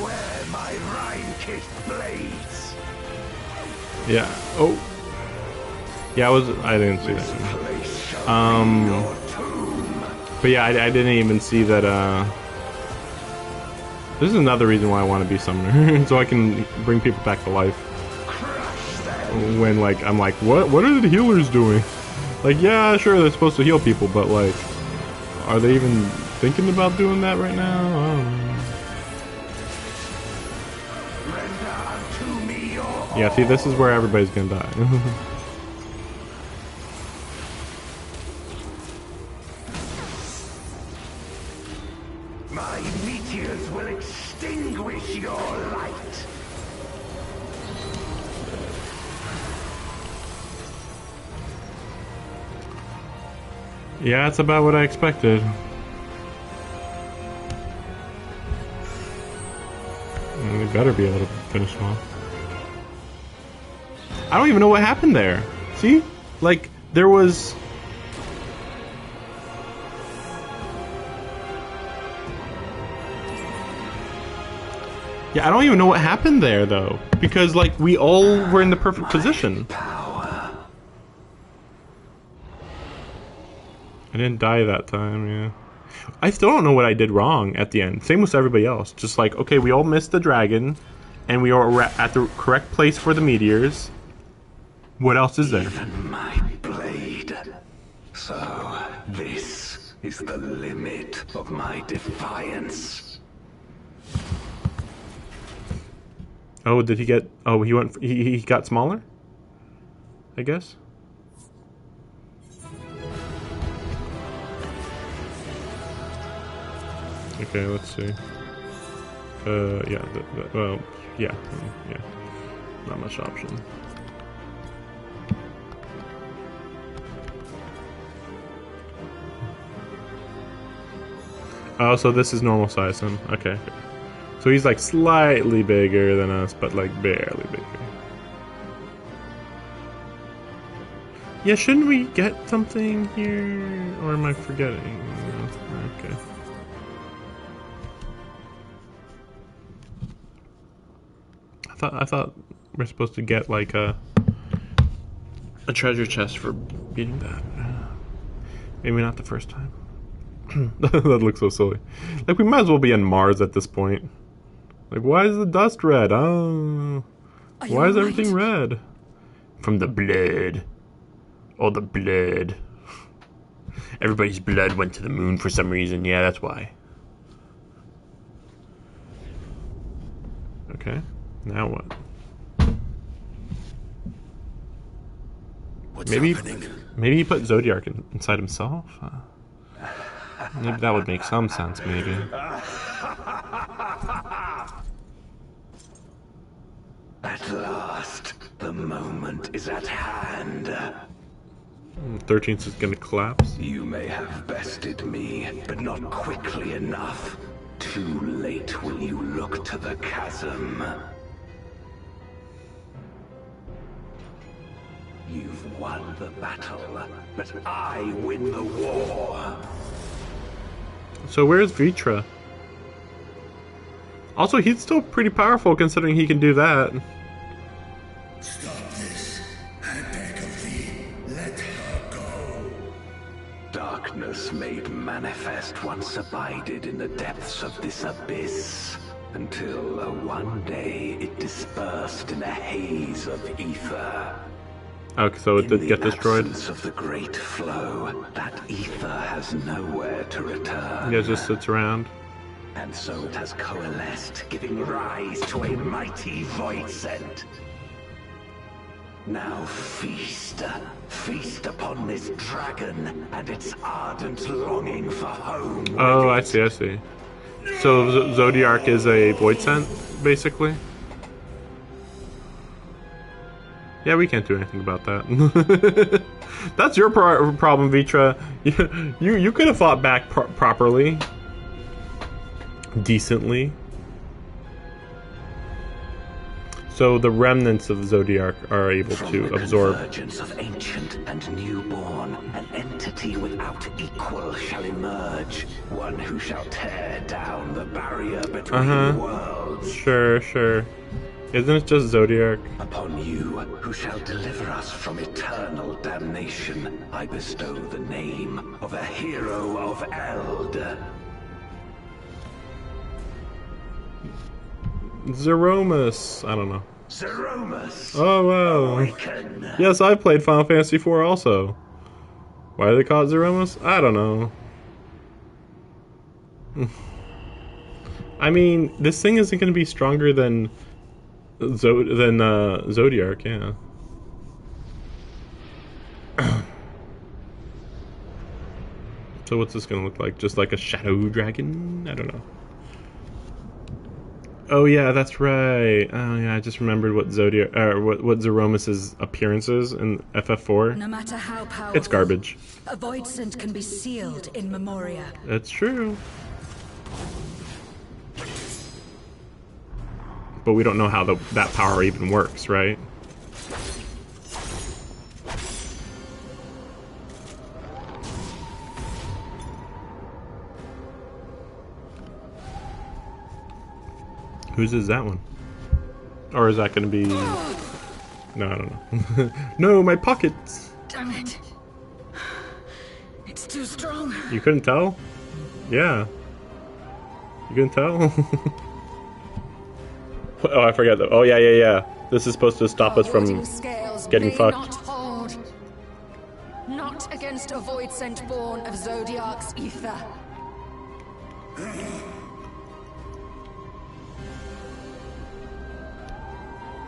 Where my Rhine-kissed blades. Yeah. Oh. Yeah, I didn't see that. But yeah, I didn't even see that. This is another reason why I want to be summoner, so I can bring people back to life. When like I'm like, what are the healers doing? Like, yeah, sure, they're supposed to heal people, but like, are they even thinking about doing that right now? I don't know. Yeah, see, this is where everybody's gonna die. My meteors will extinguish your light. Yeah, that's about what I expected. Well, they better be able to finish them off. I don't even know what happened there. See? Like, there was... Yeah, I don't even know what happened there, though. Because, like, we all were in the perfect position. I didn't die that time, yeah. I still don't know what I did wrong at the end. Same with everybody else. Just like, okay, we all missed the dragon, and we are at the correct place for the meteors. What else is there? Even my blade. So, this is the limit of my defiance. Oh, did he get... Oh, he went... He got smaller? I guess? Okay, let's see. Yeah, well, yeah, yeah. Not much option. Oh, so this is normal size then. Okay, okay. So he's like slightly bigger than us, but like barely bigger. Yeah, shouldn't we get something here? Or am I forgetting? Okay. I thought we're supposed to get like a treasure chest for beating that. Maybe not the first time. That looks so silly. Like, we might as well be on Mars at this point. Like, why is the dust red? Oh, why is everything red? From the blood. All the blood. Everybody's blood went to the moon for some reason. Yeah, that's why. Okay, now what? What's maybe happening? Maybe he put Zodiac inside himself. Maybe that would make some sense. Maybe. At last, the moment is at hand. 13th is gonna collapse. You may have bested me, but not quickly enough. Too late will you look to the chasm. You've won the battle, but I win the war. So where's Vitra? Also, he's still pretty powerful considering he can do that. Stop this. I beg of thee, let her go. Darkness made manifest once abided in the depths of this abyss, until one day it dispersed in a haze of ether. Okay, so it did get destroyed. In the absence of the great flow, that ether has nowhere to return. Yeah, it just sits around. And so it has coalesced, giving rise to a mighty void scent. Now feast. Feast upon this dragon and its ardent longing for home. Oh, I see, I see. So Zodiac is a void scent, basically? Yeah, we can't do anything about that. That's your problem, Vitra. You could have fought back properly. Decently. So the remnants of Zodiac are able to absorb. From the convergence of ancient and newborn, an entity without equal shall emerge. One who shall tear down the barrier between worlds. Sure, sure. Isn't it just Zodiac? Upon you, who shall deliver us from eternal damnation, I bestow the name of a hero of Eld. Zeromus. I don't know. Zeromus. Oh, wow. Awaken. Yes, I played Final Fantasy IV also. Why do they call it Zeromus? I don't know. I mean, this thing isn't going to be stronger than Zodiac, yeah. So what's this going to look like? Just like a shadow dragon? I don't know. Oh yeah, that's right. Oh yeah, I just remembered what Zodiac, what Zeromus's appearance is in FF4. No matter how powerful, it's garbage. A void scent can be sealed in Memoria. That's true. But we don't know how that power even works, right? Whose is that one? Or is that going to be... No, I don't know. No, my pockets! Damn it. It's too strong. You couldn't tell? Yeah. You couldn't tell? Oh, I forgot that. Oh, yeah. This is supposed to stop us from getting fucked. Not against a void scent born of Zodiac's ether.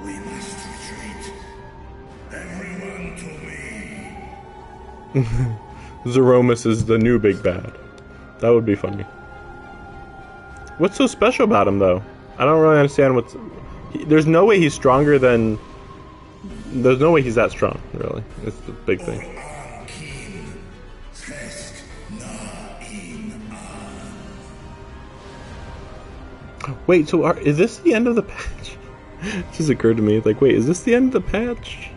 We must retreat. Everyone to me. Zeromus is the new big bad. That would be funny. What's so special about him, though? I don't really understand what's... There's no way he's stronger than... There's no way he's that strong, really. It's the big thing. Wait, so is this the end of the patch? It just occurred to me, like, wait, is this the end of the patch?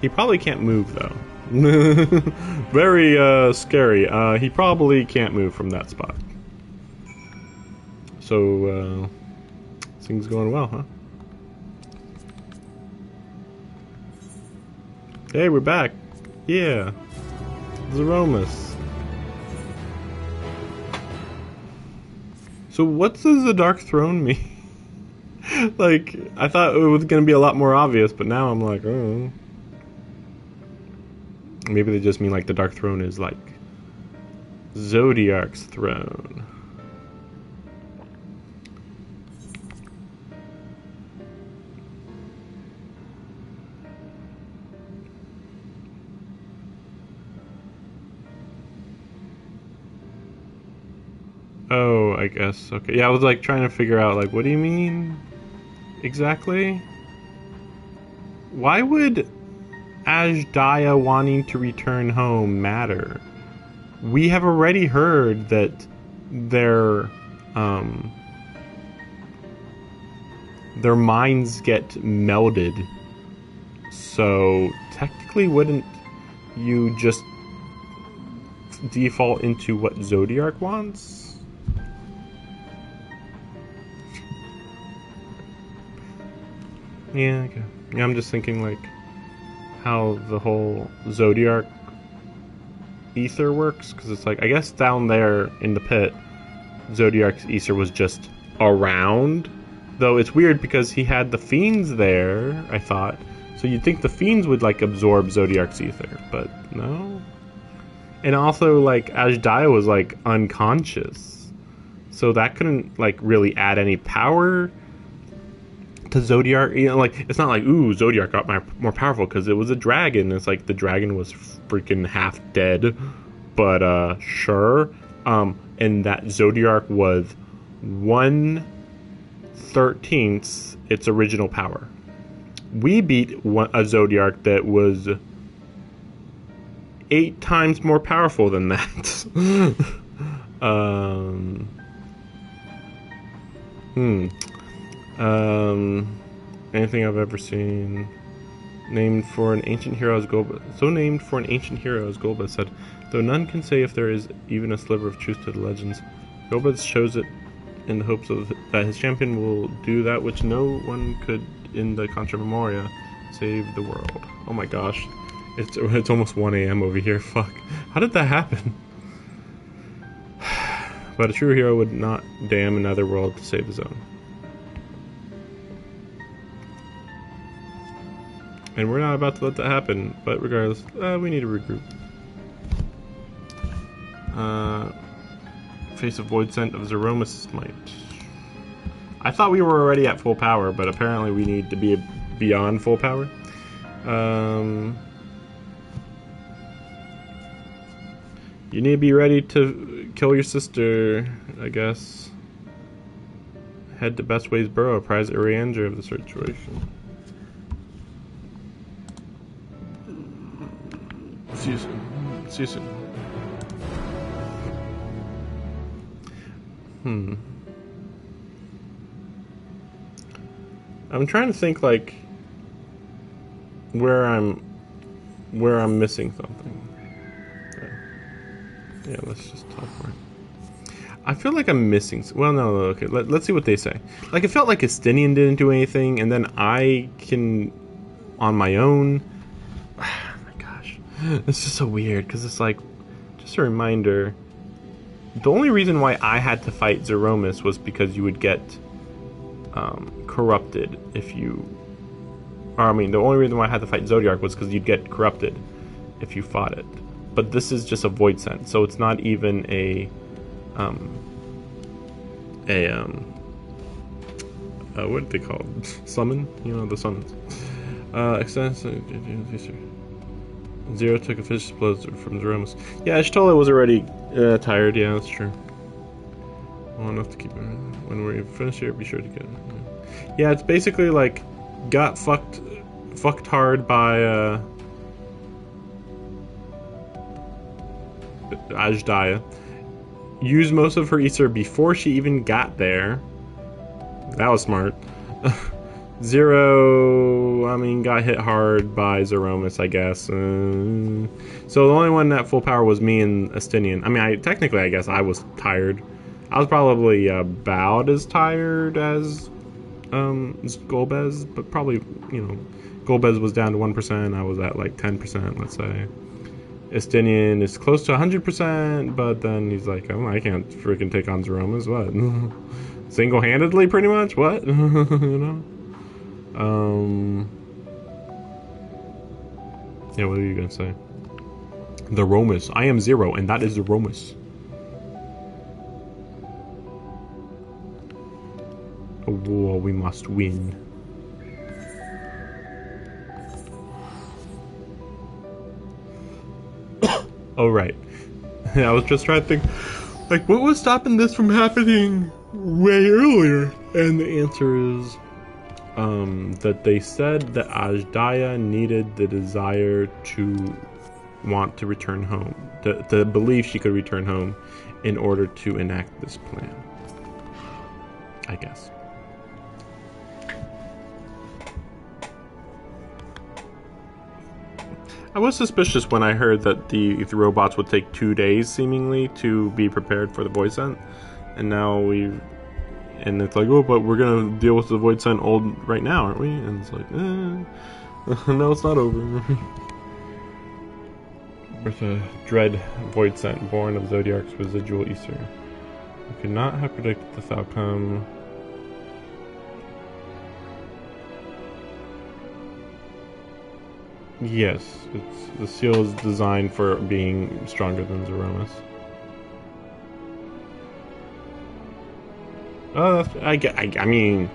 He probably can't move, though. Very, scary. He probably can't move from that spot. So, things going well, huh? Hey, we're back. Yeah. Zeromus. So what does the Dark Throne mean? Like, I thought it was going to be a lot more obvious, but now I'm like, oh. Maybe they just mean like the Dark Throne is like Zodiac's throne. Oh, I guess. Okay. Yeah, I was like trying to figure out like, what do you mean exactly? Why would Ashdaya wanting to return home matter? We have already heard that their minds get melded. So technically, wouldn't you just default into what Zodiac wants? Yeah, okay. Yeah, I'm just thinking like how the whole Zodiac ether works, because it's like, I guess down there in the pit, Zodiac's ether was just around, though it's weird because he had the fiends there, I thought, so you'd think the fiends would like absorb Zodiac's ether, but no. And also, like, Ashdaya was, like, unconscious. So that couldn't, like, really add any power to Zodiac. You know, like, it's not like, ooh, Zodiac got more powerful because it was a dragon. It's like the dragon was freaking half dead. But, sure. And that Zodiac was 1/13 its original power. We beat a Zodiac that was 8 times more powerful than that. Anything I've ever seen. Named for an ancient hero as Golbez. So named for an ancient hero as Golbez said. Though none can say if there is even a sliver of truth to the legends, Golbez chose it in the hopes of that his champion will do that which no one could in the Contra Memoria, save the world. Oh my gosh. It's almost 1 a.m. over here. Fuck. How did that happen? But a true hero would not damn another world to save his own. And we're not about to let that happen, but regardless, we need to regroup. Face of Void Scent of Zeromus Might. I thought we were already at full power, but apparently we need to be beyond full power. You need to be ready to kill your sister, I guess. Head to Best Ways Burrow, apprise Urianger of the situation. See you soon. See you soon. I'm trying to think, like, where I'm missing something. Yeah, let's just teleport. I feel like I'm missing. Well, no, okay. Let's see what they say. Like, it felt like Estinian didn't do anything, and then I can, on my own. Oh my gosh, it's just so weird because it's like, just a reminder. The only reason why I had to fight Zeromus was because you would get corrupted if you. Or I mean, the only reason why I had to fight Zodiac was because you'd get corrupted if you fought it. But this is just a void scent, so it's not even a what are they called? Summon? You know, the summons. Zero took a fish explosive from Zeromus. Yeah, Ashtola was already tired. Yeah, that's true. Well enough to keep it. When we finish here, be sure to get it. Yeah, it's basically like got fucked hard by Ashdaya. Used most of her Ether before she even got there. That was smart. Zero, I mean, got hit hard by Zeromus, I guess. So the only one at full power was me and Estinian. I mean, I guess I was tired. I was probably about as tired as Golbez, but probably, you know, Golbez was down to 1%. I was at like 10%, let's say. Estinian is close to 100%, but then he's like, oh, I can't freaking take on Zeromus. What? Single-handedly, pretty much? What? You know? Yeah, what are you gonna say? The Romus. I am Zero, and that is the Romus. A war we must win. Oh, right. I was just trying to think, like, what was stopping this from happening way earlier? And the answer is, that they said that Ashdaya needed the desire to want to return home, to believe she could return home in order to enact this plan. I guess. I was suspicious when I heard that the robots would take 2 days, seemingly, to be prepared for the Void Scent. And now and it's like, oh, but we're gonna deal with the Void Scent right now, aren't we? And it's like, no, it's not over. With a dread Void Scent born of Zodiac's residual ether. We could not have predicted this outcome. Yes, the seal is designed for being stronger than Zeromus. Oh, I mean,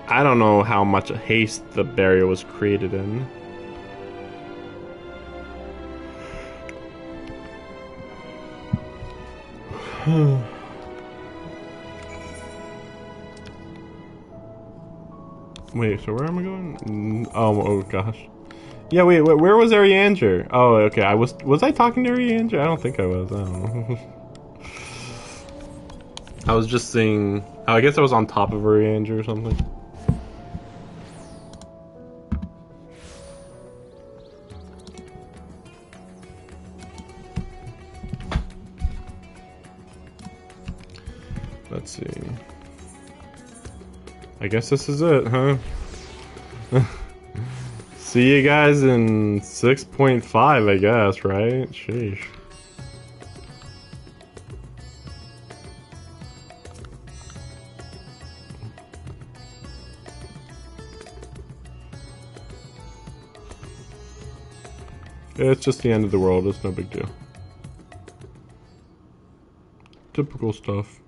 I don't know how much haste the barrier was created in. Wait, so where am I going? Oh gosh. Yeah, wait, where was Ariander? Oh, okay, was I talking to Ariander? I don't think I was, I don't know. I was just seeing, oh, I guess I was on top of Ariander or something. Let's see. I guess this is it, huh? See you guys in 6.5, I guess, right? Sheesh. Yeah, it's just the end of the world, it's no big deal. Typical stuff.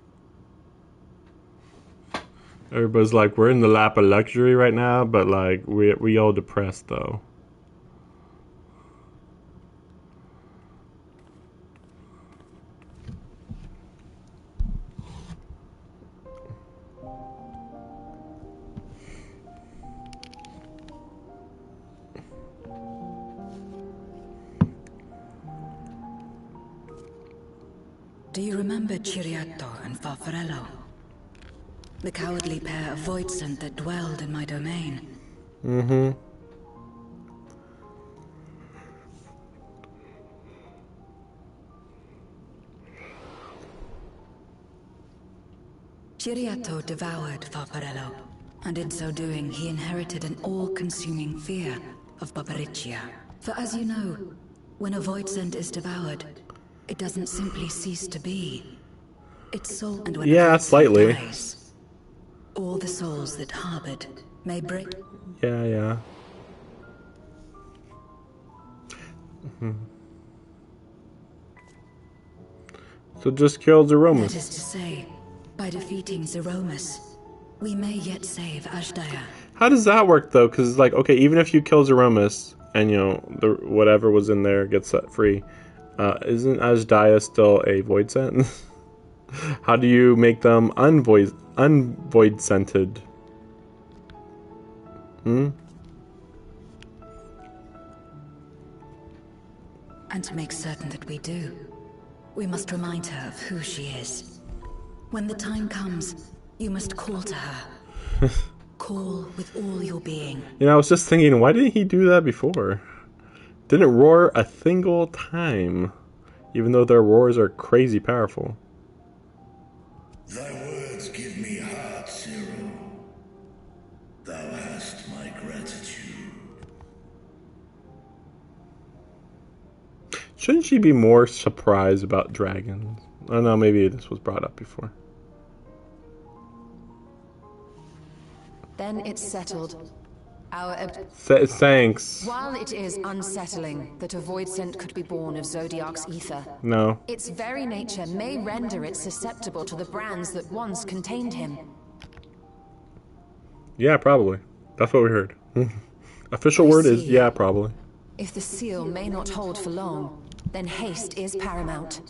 Everybody's like, we're in the lap of luxury right now, but like, we all depressed though. Do you remember Ciriato and Farfarello? The cowardly pair of Voidsent that dwelled in my domain. Mm-hmm. Ciriato devoured Farfarello, and in so doing he inherited an all-consuming fear of Barbariccia. For as you know, when a Voidsent is devoured, it doesn't simply cease to be. Its soul, and when yeah, slightly. Dies, all the souls that harbored may break. Yeah. Mm-hmm. So just kill Zeromus. That is to say, by defeating Zeromus, we may yet save Ashdaya. How does that work though? Because like, okay, even if you kill Zeromus and you know the whatever was in there gets set free, isn't Ashdaya still a void sentence? How do you make them unvoid scented? And to make certain that we do, we must remind her of who she is. When the time comes, you must call to her. Call with all your being. You know, I was just thinking, why didn't he do that before? Didn't roar a single time, even though their roars are crazy powerful. Thy words give me heart, Zero. Thou hast my gratitude. Shouldn't she be more surprised about dragons? I don't know, maybe this was brought up before. Then it's settled. Thanks. While it is unsettling that a Voidsent could be born of Zodiac's ether, no, its very nature may render it susceptible to the brands that once contained him. Yeah, probably. That's what we heard. Official word is yeah, probably. If the seal may not hold for long, then haste is paramount.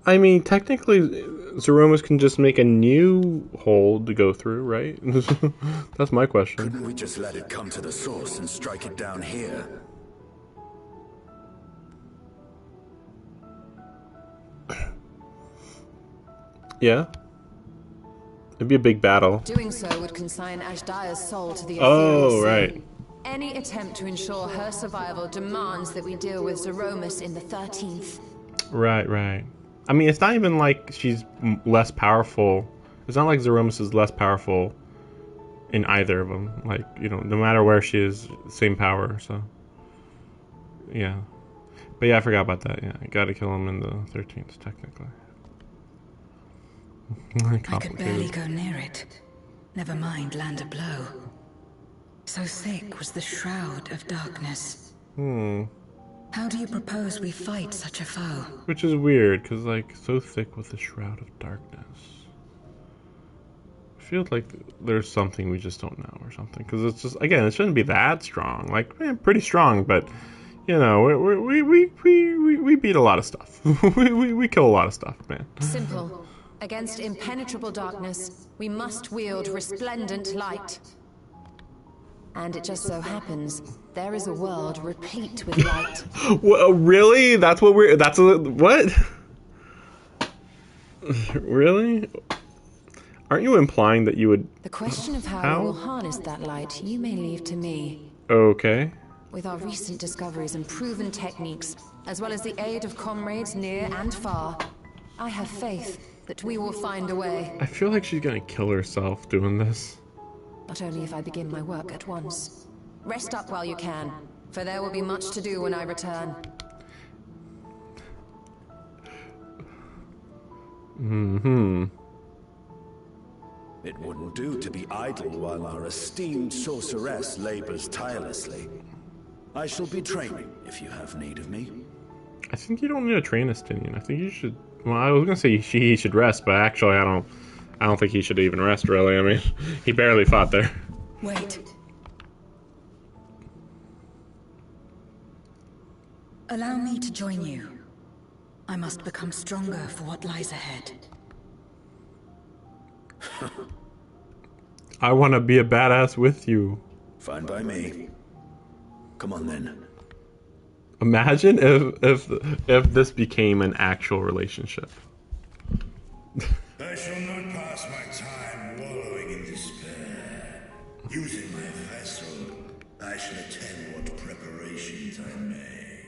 I mean, technically, Zeromus can just make a new hole to go through, right? That's my question. Couldn't we just let it come to the source and strike it down here? Yeah. It'd be a big battle. Doing so would consign Ashdaya's soul to the Oh, ethereal right. sea. Any attempt to ensure her survival demands that we deal with Zeromus in the 13th. Right. I mean, it's not even like she's less powerful. It's not like Zeromus is less powerful in either of them. Like, you know, no matter where she is, same power, so. Yeah. But yeah, I forgot about that. Yeah, I gotta kill him in the 13th, technically. I could barely go near it. Never mind land a blow. So thick was the shroud of darkness. Hmm. How do you propose we fight such a foe? Which is weird, because, like, so thick with the shroud of darkness. I feel like there's something we just don't know or something. Because it's just, again, it shouldn't be that strong. Like, pretty strong, but, you know, we beat a lot of stuff. we kill a lot of stuff, man. Simple. Against impenetrable darkness, we must wield resplendent light. And it just so happens, there is a world replete with light. Well, really? That's what what? Really? Aren't you implying that you would... The question of how we will harness that light, you may leave to me. Okay. With our recent discoveries and proven techniques, as well as the aid of comrades near and far, I have faith that we will find a way. I feel like she's gonna kill herself doing this. But only if I begin my work at once. Rest up while you can, for there will be much to do when I return. Mm-hmm. It wouldn't do to be idle while our esteemed sorceress labors tirelessly. I shall be training if you have need of me. I think you don't need to train Estinian. I think you should... Well, I was gonna say he should rest, but actually I don't think he should even rest, really. I mean, he barely fought there. Wait. Allow me to join you. I must become stronger for what lies ahead. I want to be a badass with you. Fine by me. Come on then. Imagine if this became an actual relationship. I shall not pass my time wallowing in despair. Using my vessel, I shall attend what preparations I may.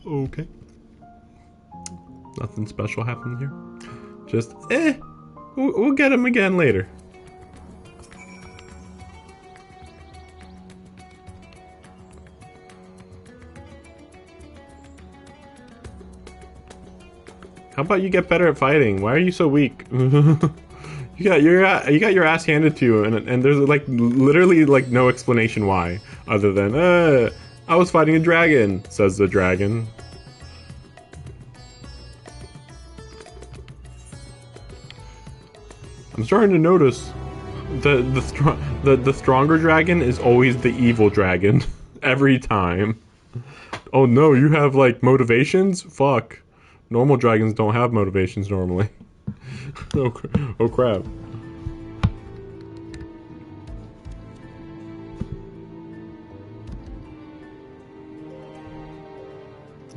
Okay. Nothing special happened here. Just, we'll get him again later. How about you get better at fighting? Why are you so weak? you got your ass handed to you, and there's like literally like no explanation why, other than I was fighting a dragon, says the dragon. I'm starting to notice the stronger dragon is always the evil dragon every time. Oh no, you have like motivations? Fuck. Normal dragons don't have motivations normally. Oh crap.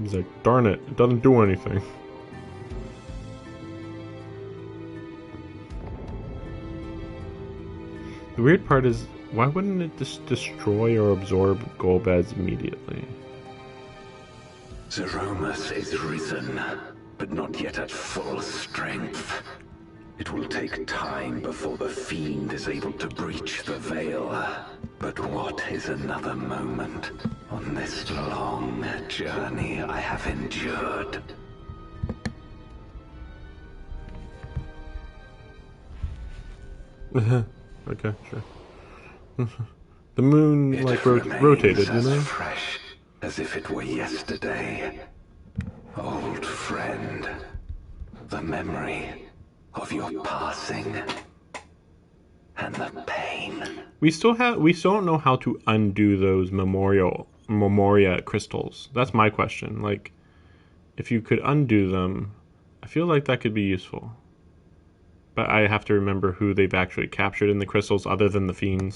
He's like, darn it, it doesn't do anything. The weird part is, why wouldn't it just destroy or absorb Golbez immediately? Zeromus is risen, but not yet at full strength. It will take time before the Fiend is able to breach the veil. But what is another moment on this long journey I have endured? Okay, sure. The moon, like, rotated, you know? Fresh as if it were yesterday. Old friend, the memory of your passing and the pain. We still don't know how to undo those Memoria crystals. That's my question. Like, if you could undo them, I feel like that could be useful. But I have to remember who they've actually captured in the crystals other than the fiends.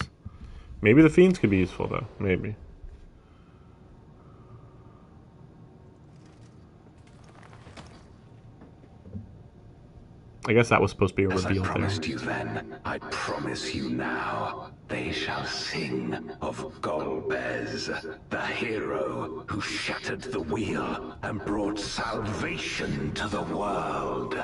Maybe the fiends could be useful though. Maybe. I guess that was supposed to be a reveal. As I promised you then, I promise you now. They shall sing of Golbez, the hero who shattered the wheel and brought salvation to the world.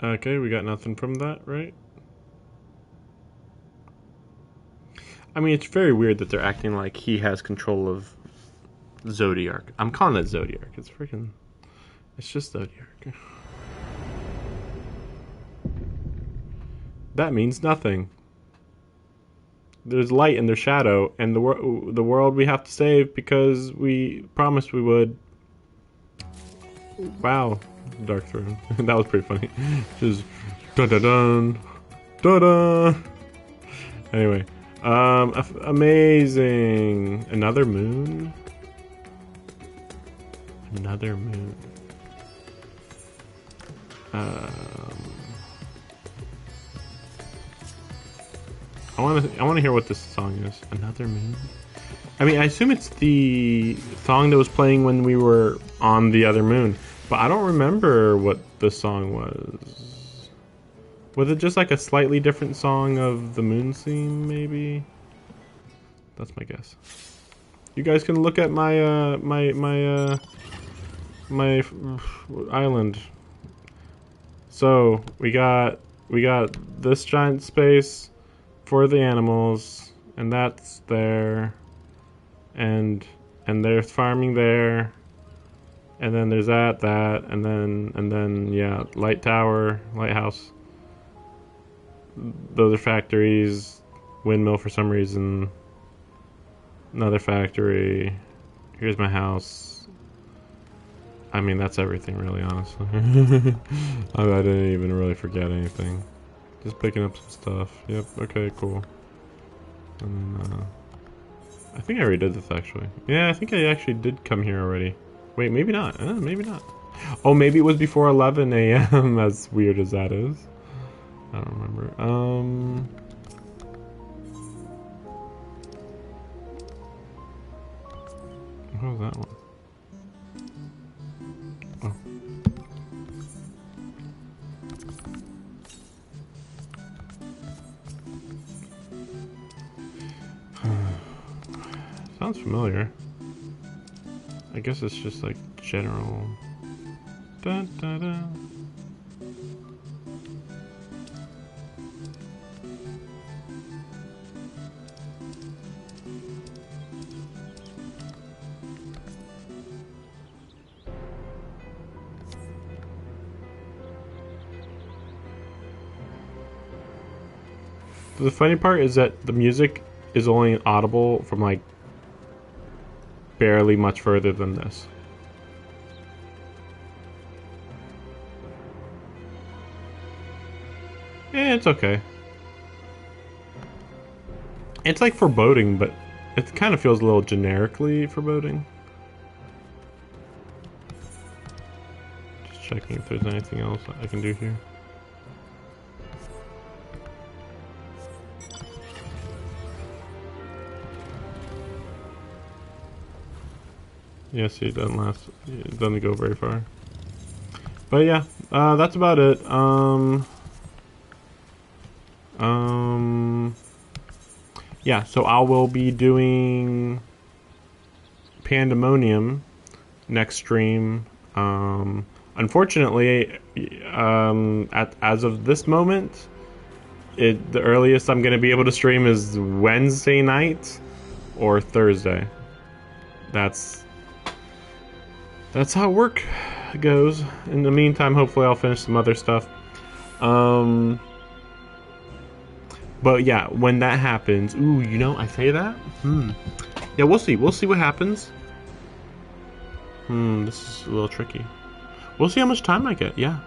Okay, we got nothing from that, right? I mean, it's very weird that they're acting like he has control of Zodiark. I'm calling it Zodiark. It's freaking... It's just Zodiark. That means nothing. There's light and there's shadow, and the world we have to save because we promised we would. Wow, Dark Throne. That was pretty funny. Just dun dun dun dun dun. Anyway, amazing. Another moon. Another moon. I want to hear what this song is. Another moon. I mean, I assume it's the song that was playing when we were on the other moon, but I don't remember what the song was. Was it just like a slightly different song of the moon theme, maybe? That's my guess. You guys can look at my my island. So we got this giant space for the animals, and that's there, and there's farming there, and then there's that, and then yeah, light tower, lighthouse. Those are factories, windmill for some reason, another factory. Here's my house. I mean, that's everything, really, honestly. I didn't even really forget anything. Just picking up some stuff. Yep, okay, cool. And then, I think I already did this, actually. Yeah, I think I actually did come here already. Wait, maybe not. Maybe not. Oh, maybe it was before 11 a.m., as weird as that is. I don't remember. What was that one? Sounds familiar. I guess it's just like general. Dun, dun, dun. The funny part is that the music is only audible from like barely much further than this. Yeah, it's okay. It's like foreboding, but it kind of feels a little generically foreboding. Just checking if there's anything else I can do here. Yeah, see, it doesn't last. It doesn't go very far. But yeah, that's about it. Yeah, so I will be doing Pandemonium next stream. Unfortunately, as of this moment, the earliest I'm going to be able to stream is Wednesday night or Thursday. That's how work goes. In the meantime, hopefully I'll finish some other stuff. But yeah, when that happens, ooh, you know, I say that? Yeah, we'll see. We'll see what happens. This is a little tricky. We'll see how much time I get, yeah.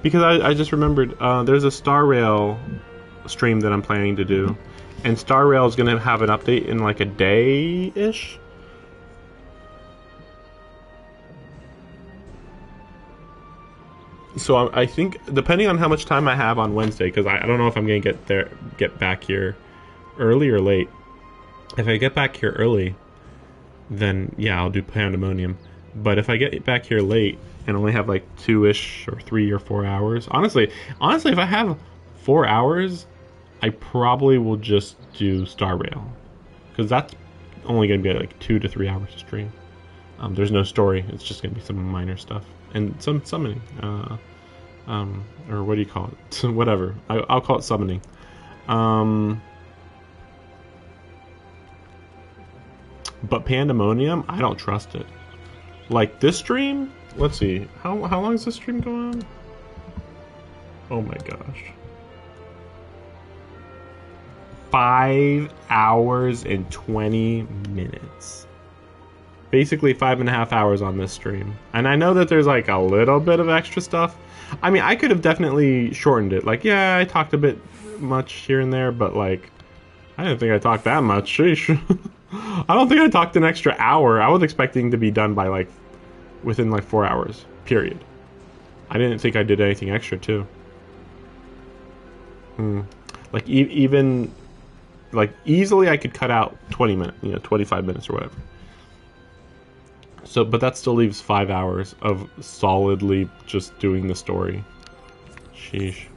Because I just remembered, there's a Star Rail stream that I'm planning to do. And Star Rail is going to have an update in like a day-ish. So I think, depending on how much time I have on Wednesday, because I don't know if I'm going to get back here early or late. If I get back here early, then yeah, I'll do Pandemonium. But if I get back here late and only have like 2-ish or 3 or 4 hours, honestly, if I have 4 hours, I probably will just do Star Rail, because that's only going to be like 2 to 3 hours to stream. There's no story. It's just going to be some minor stuff. And some summoning, or what do you call it? Whatever. I'll call it summoning. But Pandemonium, I don't trust it. Like this stream, let's see, how long is this stream going on? Oh my gosh. 5 hours and 20 minutes. Basically 5.5 hours on this stream. And I know that there's like a little bit of extra stuff. I mean, I could have definitely shortened it. Like, yeah, I talked a bit much here and there, but like, I didn't think I talked that much. Sheesh. I don't think I talked an extra hour. I was expecting to be done by like, within like 4 hours, period. I didn't think I did anything extra too. Like even, like easily I could cut out 20 minutes, 25 minutes or whatever. So, but that still leaves 5 hours of solidly just doing the story. Sheesh.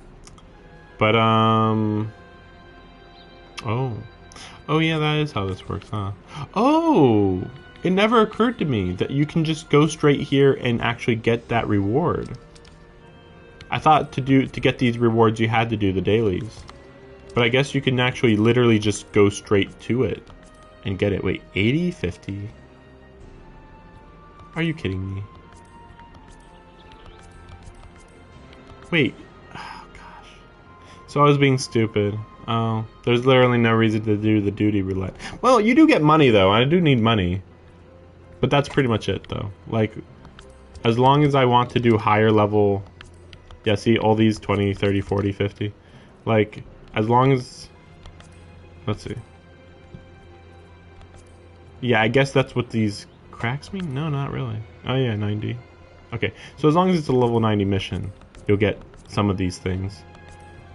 But, oh yeah, that is how this works, huh? Oh, it never occurred to me that you can just go straight here and actually get that reward. I thought to get these rewards you had to do the dailies. But I guess you can actually literally just go straight to it and get it. Wait, 80, 50? Are you kidding me? Wait. Oh, gosh. So I was being stupid. Oh, there's literally no reason to do the duty roulette. Well, you do get money, though. I do need money. But that's pretty much it, though. Like, as long as I want to do higher level... Yeah, see, all these 20, 30, 40, 50. Like, as long as... Let's see. Yeah, I guess that's what these cracks mean? No, not really. Oh, yeah, 90. Okay, so as long as it's a level 90 mission, you'll get some of these things.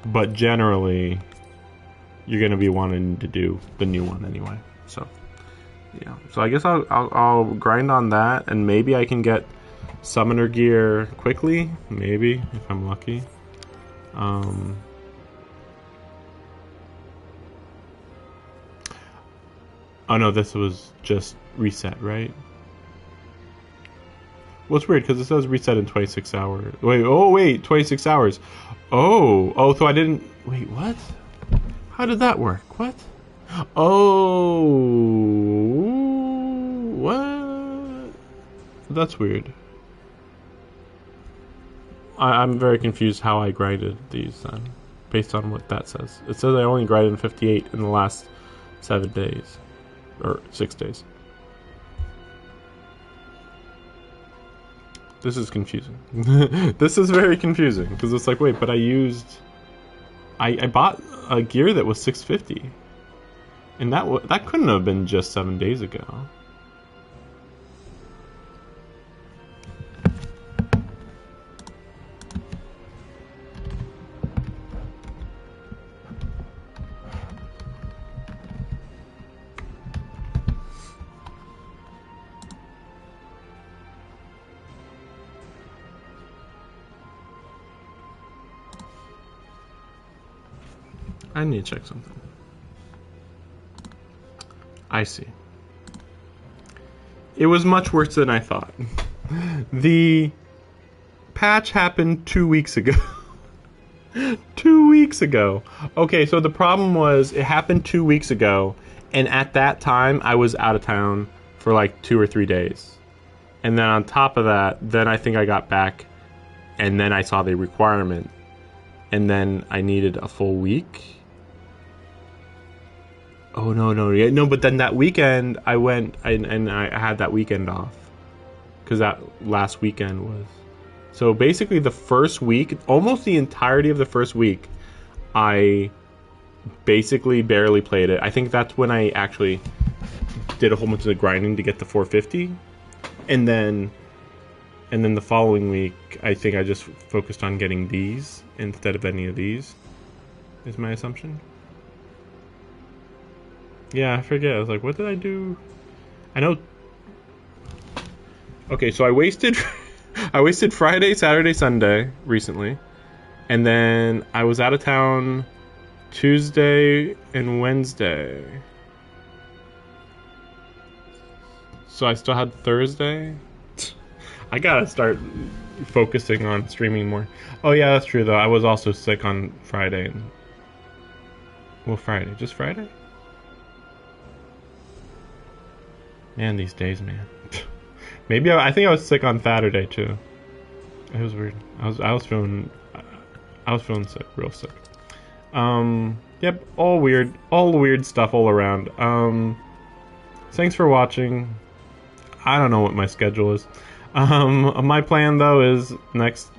But generally, you're going to be wanting to do the new one anyway. So, yeah. So I guess I'll grind on that, and maybe I can get summoner gear quickly. Maybe, if I'm lucky. Oh no, this was just reset, right? Well, it's weird because it says reset in 26 hours. Wait, 26 hours. Oh, so I didn't... Wait, what? How did that work? What? Oh, what? That's weird. I'm very confused how I grinded these then, based on what that says. It says I only grinded 58 in the last 7 days. Or 6 days. This is confusing. This is very confusing because it's like, wait, but I bought a gear that was 650, and that couldn't have been just 7 days ago. I need to check something. I see. It was much worse than I thought. The patch happened 2 weeks ago. 2 weeks ago. Okay, so the problem was it happened 2 weeks ago, and at that time I was out of town for like 2 or 3 days. And then on top of that, then I think I got back, and then I saw the requirement, and then I needed a full week. Oh, no, but then that weekend I went and I had that weekend off because that last weekend was... So basically the first week, almost the entirety of the first week, I basically barely played it. I think that's when I actually did a whole bunch of grinding to get the 450. And then the following week, I think I just focused on getting these instead of any of these, is my assumption. Yeah, I forget. I was like, what did I do? I know. Okay, so I wasted Friday, Saturday, Sunday recently. And then I was out of town Tuesday and Wednesday. So I still had Thursday. I gotta start focusing on streaming more. Oh yeah, that's true though. I was also sick on Friday. Well, Friday. Just Friday? Man, these days, man. Maybe I think I was sick on Saturday too. It was weird. I was feeling sick, real sick. Yep, all weird stuff all around. Thanks for watching. I don't know what my schedule is. My plan though is next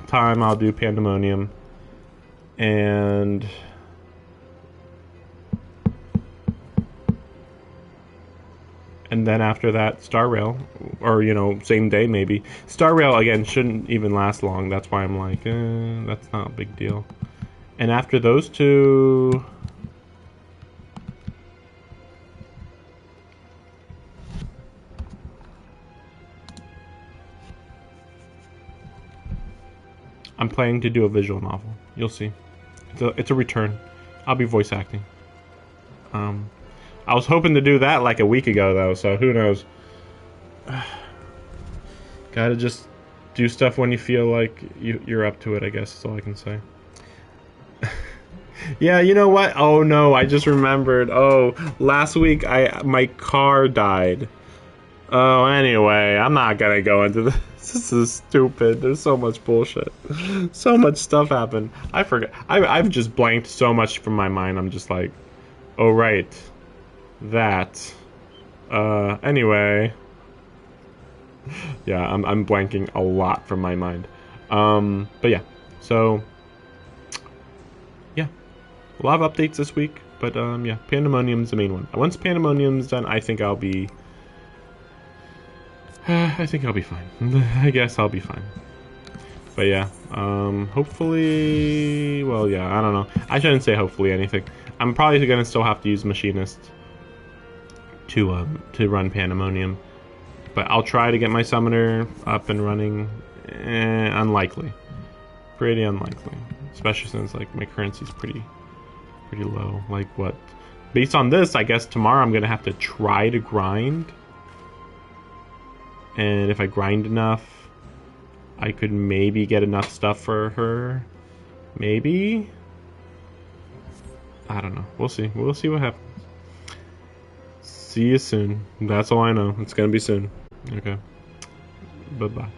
time I'll do Pandemonium, and then after that, Star Rail, or same day maybe. Star Rail again shouldn't even last long. That's why I'm like, that's not a big deal. And after those two, I'm planning to do a visual novel. You'll see. It's a return. I'll be voice acting. I was hoping to do that like a week ago though, so who knows. Gotta just do stuff when you feel like you're up to it, I guess is all I can say. Yeah, you know what? Oh no, I just remembered. Oh, last week my car died. Oh, anyway, I'm not gonna go into this. This is stupid. There's so much bullshit. So much stuff happened. I forgot. I've just blanked so much from my mind. I'm just like, oh right, that. Anyway. Yeah, I'm blanking a lot from my mind. But yeah, so yeah, a lot of updates this week. But yeah, Pandemonium's the main one. Once Pandemonium's done, I think I'll be fine. I guess I'll be fine. But yeah, hopefully, well, yeah, I don't know. I shouldn't say hopefully anything. I'm probably gonna still have to use Machinist to run Pandemonium. But I'll try to get my summoner up and running. Unlikely. Pretty unlikely. Especially since like my currency's pretty low. Like what? Based on this, I guess tomorrow I'm gonna have to try to grind. And if I grind enough, I could maybe get enough stuff for her. Maybe? I don't know. We'll see. We'll see what happens. See you soon. That's all I know. It's gonna be soon. Okay. Bye-bye.